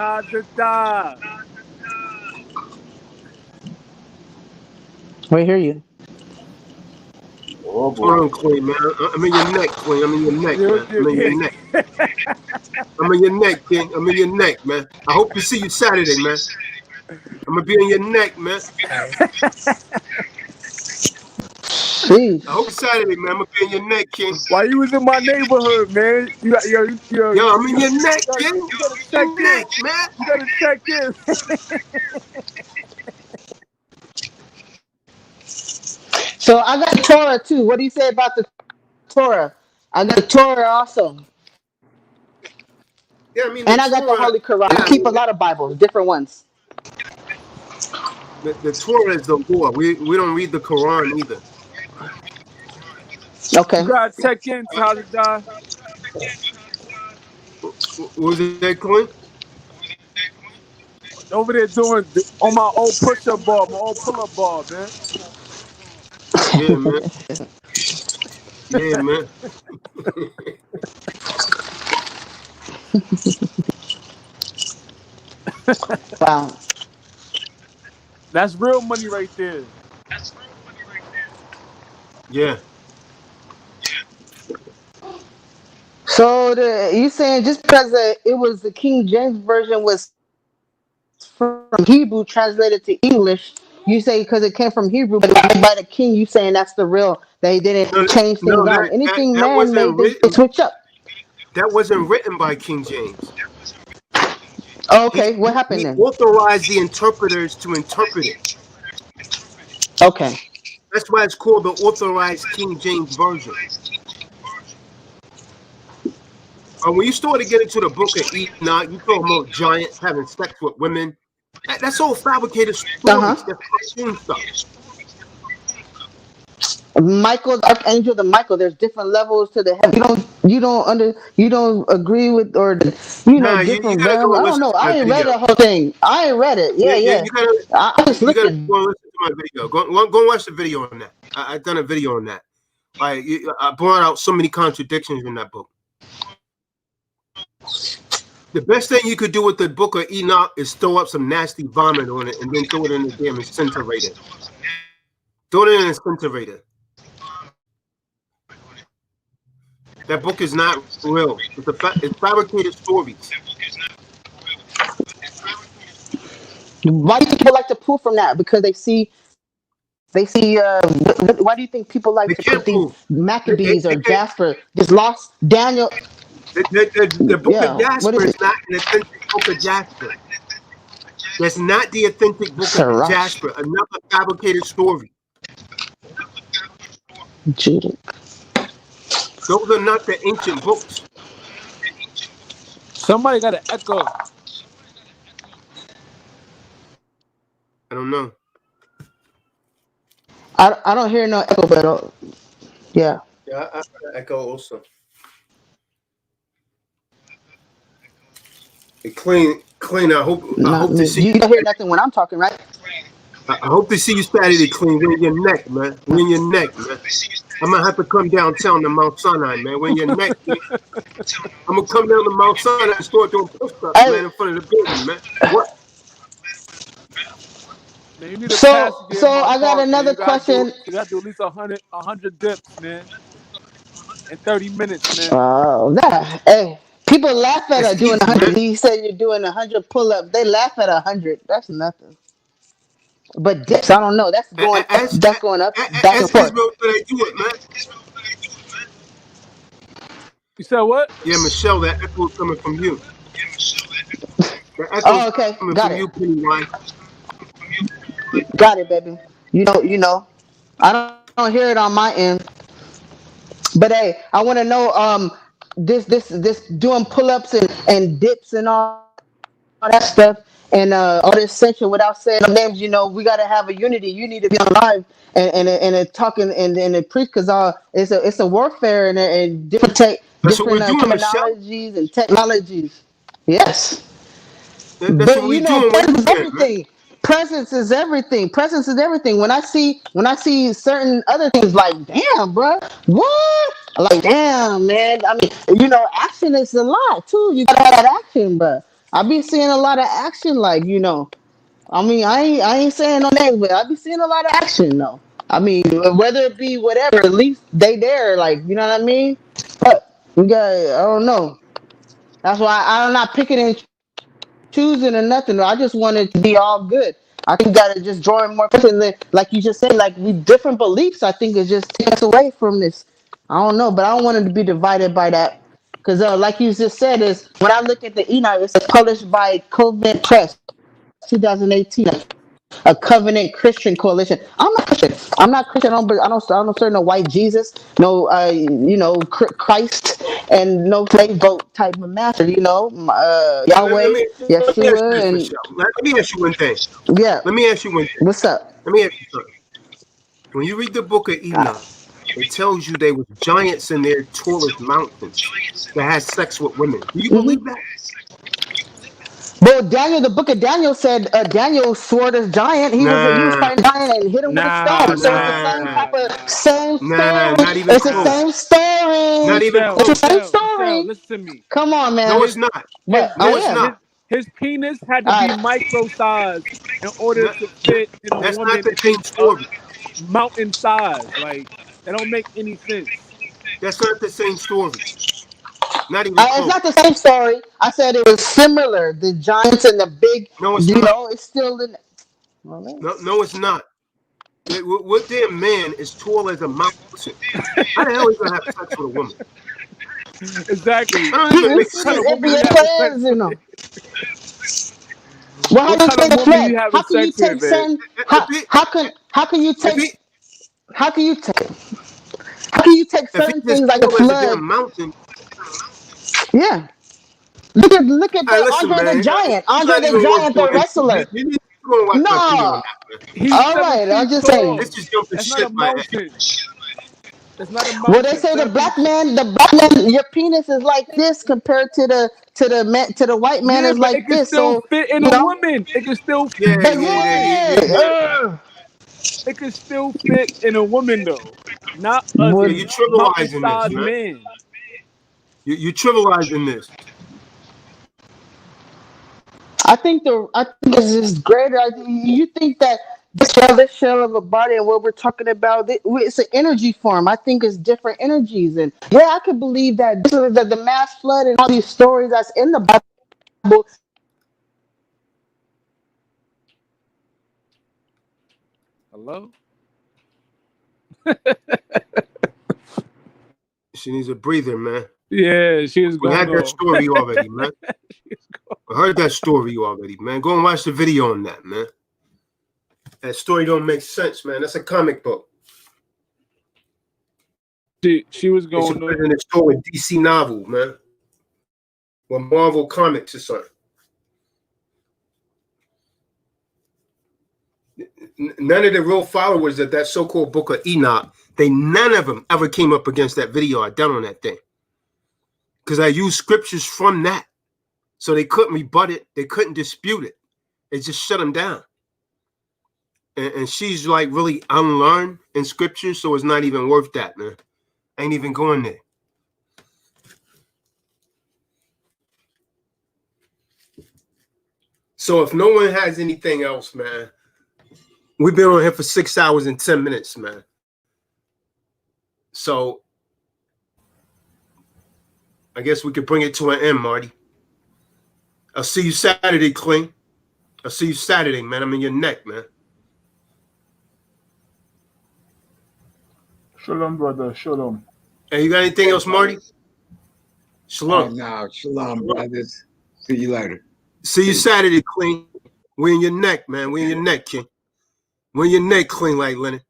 We hear you. Oh, boy. Hold on, Queen, man. I'm in your neck, Queen. I'm in your neck, man. I'm in your neck. I'm in your neck, King. I'm in your neck, man. I hope to see you Saturday, man. I'm gonna be in your neck, man. Jeez. I hope Saturday, man. I'm gonna be in your neck, King. Why you was in my neighborhood, man? Yo, I'm in your neck, King. You gotta check neck, man. You gotta check in. So I got Torah too. What do you say about the Torah? I got Torah also. Yeah, I mean, and I got the Holy Quran. I keep a lot of Bibles, different ones. The Torah is the law. We don't read the Quran either. Okay. You gotta check in, Tazadah. What was it, Queen? Over there doing on my old push-up bar, my old pull-up bar, man. Yeah, man. Yeah, man. Wow. That's real money right there. Yeah. So you saying just because it was the King James version was from Hebrew translated to English, you say because it came from Hebrew, but it was by the king, you saying that's the real? They didn't change things out. Anything that man made, they switch up. That wasn't written by King James. Oh, okay, what happened he then? Authorized the interpreters to interpret it. Okay. That's why it's called the Authorized King James Version. when you start to get into the book of Enoch, you talk about giants having sex with women. That's all fabricated stories. That's cartoon stuff. Michael, the archangel, the Michael. There's different levels to the heaven. You don't agree with or Nah, you different gotta go realms. and I don't listen know. to my I ain't read video. the whole thing. I ain't read it. Yeah, Yeah, yeah. I was you gotta looking. go and listen to my video. Go watch the video on that. I've done a video on that. Like I brought out so many contradictions in that book. The best thing you could do with the book of Enoch is throw up some nasty vomit on it and then throw it in the damn incinerator. Throw it in an incinerator. That book is not real. It's fabricated stories. Why do you think people like to pull from that? Because they see. Why do you think people like They to can't put these prove. Maccabees or They can't. Jasper just lost Daniel? The book of Yeah. What Jasper is is it? not an authentic book of Jasper. That's not the authentic book of Sirach, Jasper. Another fabricated story. Judah. Those are not the ancient books. Somebody got an echo. I don't know. I don't hear no echo, but yeah. Yeah, I echo also. Hey, clean. I Not hope to me. see You don't hear nothing when I'm talking, right? I hope to see you Saturday, clean. We're in your neck, man. We're in your neck, man. I'm gonna have to come downtown to Mount Sinai, man. We're in your neck, man. I'm gonna come down to Mount Sinai and start doing push-ups, Hey, man, in front of the building, man. What? Man, you need to pass to so get in my I got park, man. another question. You gotta do at least 100 dips, man. In 30 minutes, man. Hey, people laugh at It's doing easy, man. 100. He said you're doing 100 pull-ups. They laugh at 100. That's nothing. But dips, I don't know. That's going up. As That's going up, back and forth. Israel said they do it, man. You said what? Yeah, Michelle, that echo is coming from you. The echo is Oh, okay, coming got from it, you, Pennywise. got it, baby. You know. I don't hear it on my end. But hey, I want to know this doing pull-ups and dips and all that stuff and all this censure without saying no names. We got to have a unity. You need to be on live and talking and preach because it's a warfare and That's what we're different doing, Michelle. terminologies and technologies. Yes. That's But what we're doing where presence you is can, man. everything. Presence is everything. Presence is everything. When I see certain other things, like damn, bro, what? Like damn, man. I mean, action is a lot too. You gotta have that action, bro. I be seeing a lot of action, like. I mean, I ain't saying no names, but I be seeing a lot of action though. I mean, whether it be whatever, at least they there, like you know what I mean. But we got, I don't know. That's why I'm not picking and choosing or nothing. I just want it to be all good. I think that it just drawing more person than like you just said, like we different beliefs. I think it just takes us away from this. I don't know, but I don't want it to be divided by that. Because like you just said, is when I look at the Enoch, it's published by Covent Press, 2018, a Covenant Christian Coalition. I'm not Christian. I'm not Christian. I don't serve no white Jesus, no Christ, and no slave boat type of master. Let Yahweh, me ask you Yeshua, this, and Michelle. Let me ask you one thing. yeah. Let me ask you one thing. What's up? Let me ask you something. When you read the book of Uh, Enoch, it tells you there was giants in their tallest mountains that had sex with women. Do you hmm believe that? Well, Daniel, the book of Daniel said Daniel swore this giant. He was Nah, fighting a giant and hit him with a Nah, stone. So it's the nah, same nah, nah, type of nah, same nah, story. not even It's the nah. close. same story. Not even Michelle, It's the close. same Michelle, story. listen to me. Come on, No, man. it's His not. his But No, his it's yeah. his not. his penis had to All be right. micro sized in order No, to fit in a that's not woman the if same he's story. mountain size. Like that don't make any sense. That's not the same story. Not even It's close. not the same story. I said it was similar. The Giants and the big, No, it's not. it's still in. Well, No, it's not. What damn man is tall as a mountain? How the hell are you gonna have sex with a woman? Exactly. That don't even we make What see kind these of sense. woman you NBA having sex players, with? Well, how What do you kind of take woman flesh? you How having can you sex with, take man? certain? If How he, how can how can you if take he, how can you take how can you take if he's certain as things like a tall as a flood? damn mountain, Yeah. Look at Hey, the listen, Andre the man. Giant. It's Andre not the even worth Giant, the going into. wrestler. You need to go and watch my video on No. that, man. He's All seven right. I'm feet just tall. saying. This is jumping That's not shit, a man. mountain. That's not a Well, they mountain. say the 7 feet. black man, your penis is like this compared to the white man Yeah, is but it like can this. still So fit in you a know, woman. It can still Yeah, but it can still fit in a woman though, not as yeah. a would You trivializing this, mountain-sized man. man. You trivializing this. I think this is greater. You think that this shell of a body and what we're talking about, it's an energy form. I think it's different energies, and yeah, I could believe that the mass flood and all these stories that's in the Bible. Hello? She needs a breather, man. Yeah, she was We gonna had that go. story already, man. I heard that story already, man. Go and watch the video on that, man. That story don't make sense, man. That's a comic book. She was They should going put to. it in a story, DC novel, man. Or Marvel Comics or something. None of the real followers of that so-called Book of Enoch, none of them ever came up against that video I done on that thing. Because I used scriptures from that. So they couldn't rebut it. They couldn't dispute it. They just shut them down. And she's like really unlearned in scripture, so it's not even worth that, man. Ain't even going there. So if no one has anything else, man, we've been on here for 6 hours and 10 minutes, man. So I guess we could bring it to an end, Marty. I'll see you Saturday, Clean. I'll see you Saturday, man. I'm in your neck, man. Shalom, brother. Shalom. Hey, you got anything else, Marty? Shalom. No, shalom, brothers. See you later. See you Saturday, Clean. We in your neck, man. We in your neck, King. We in your neck, Clean like Leonard.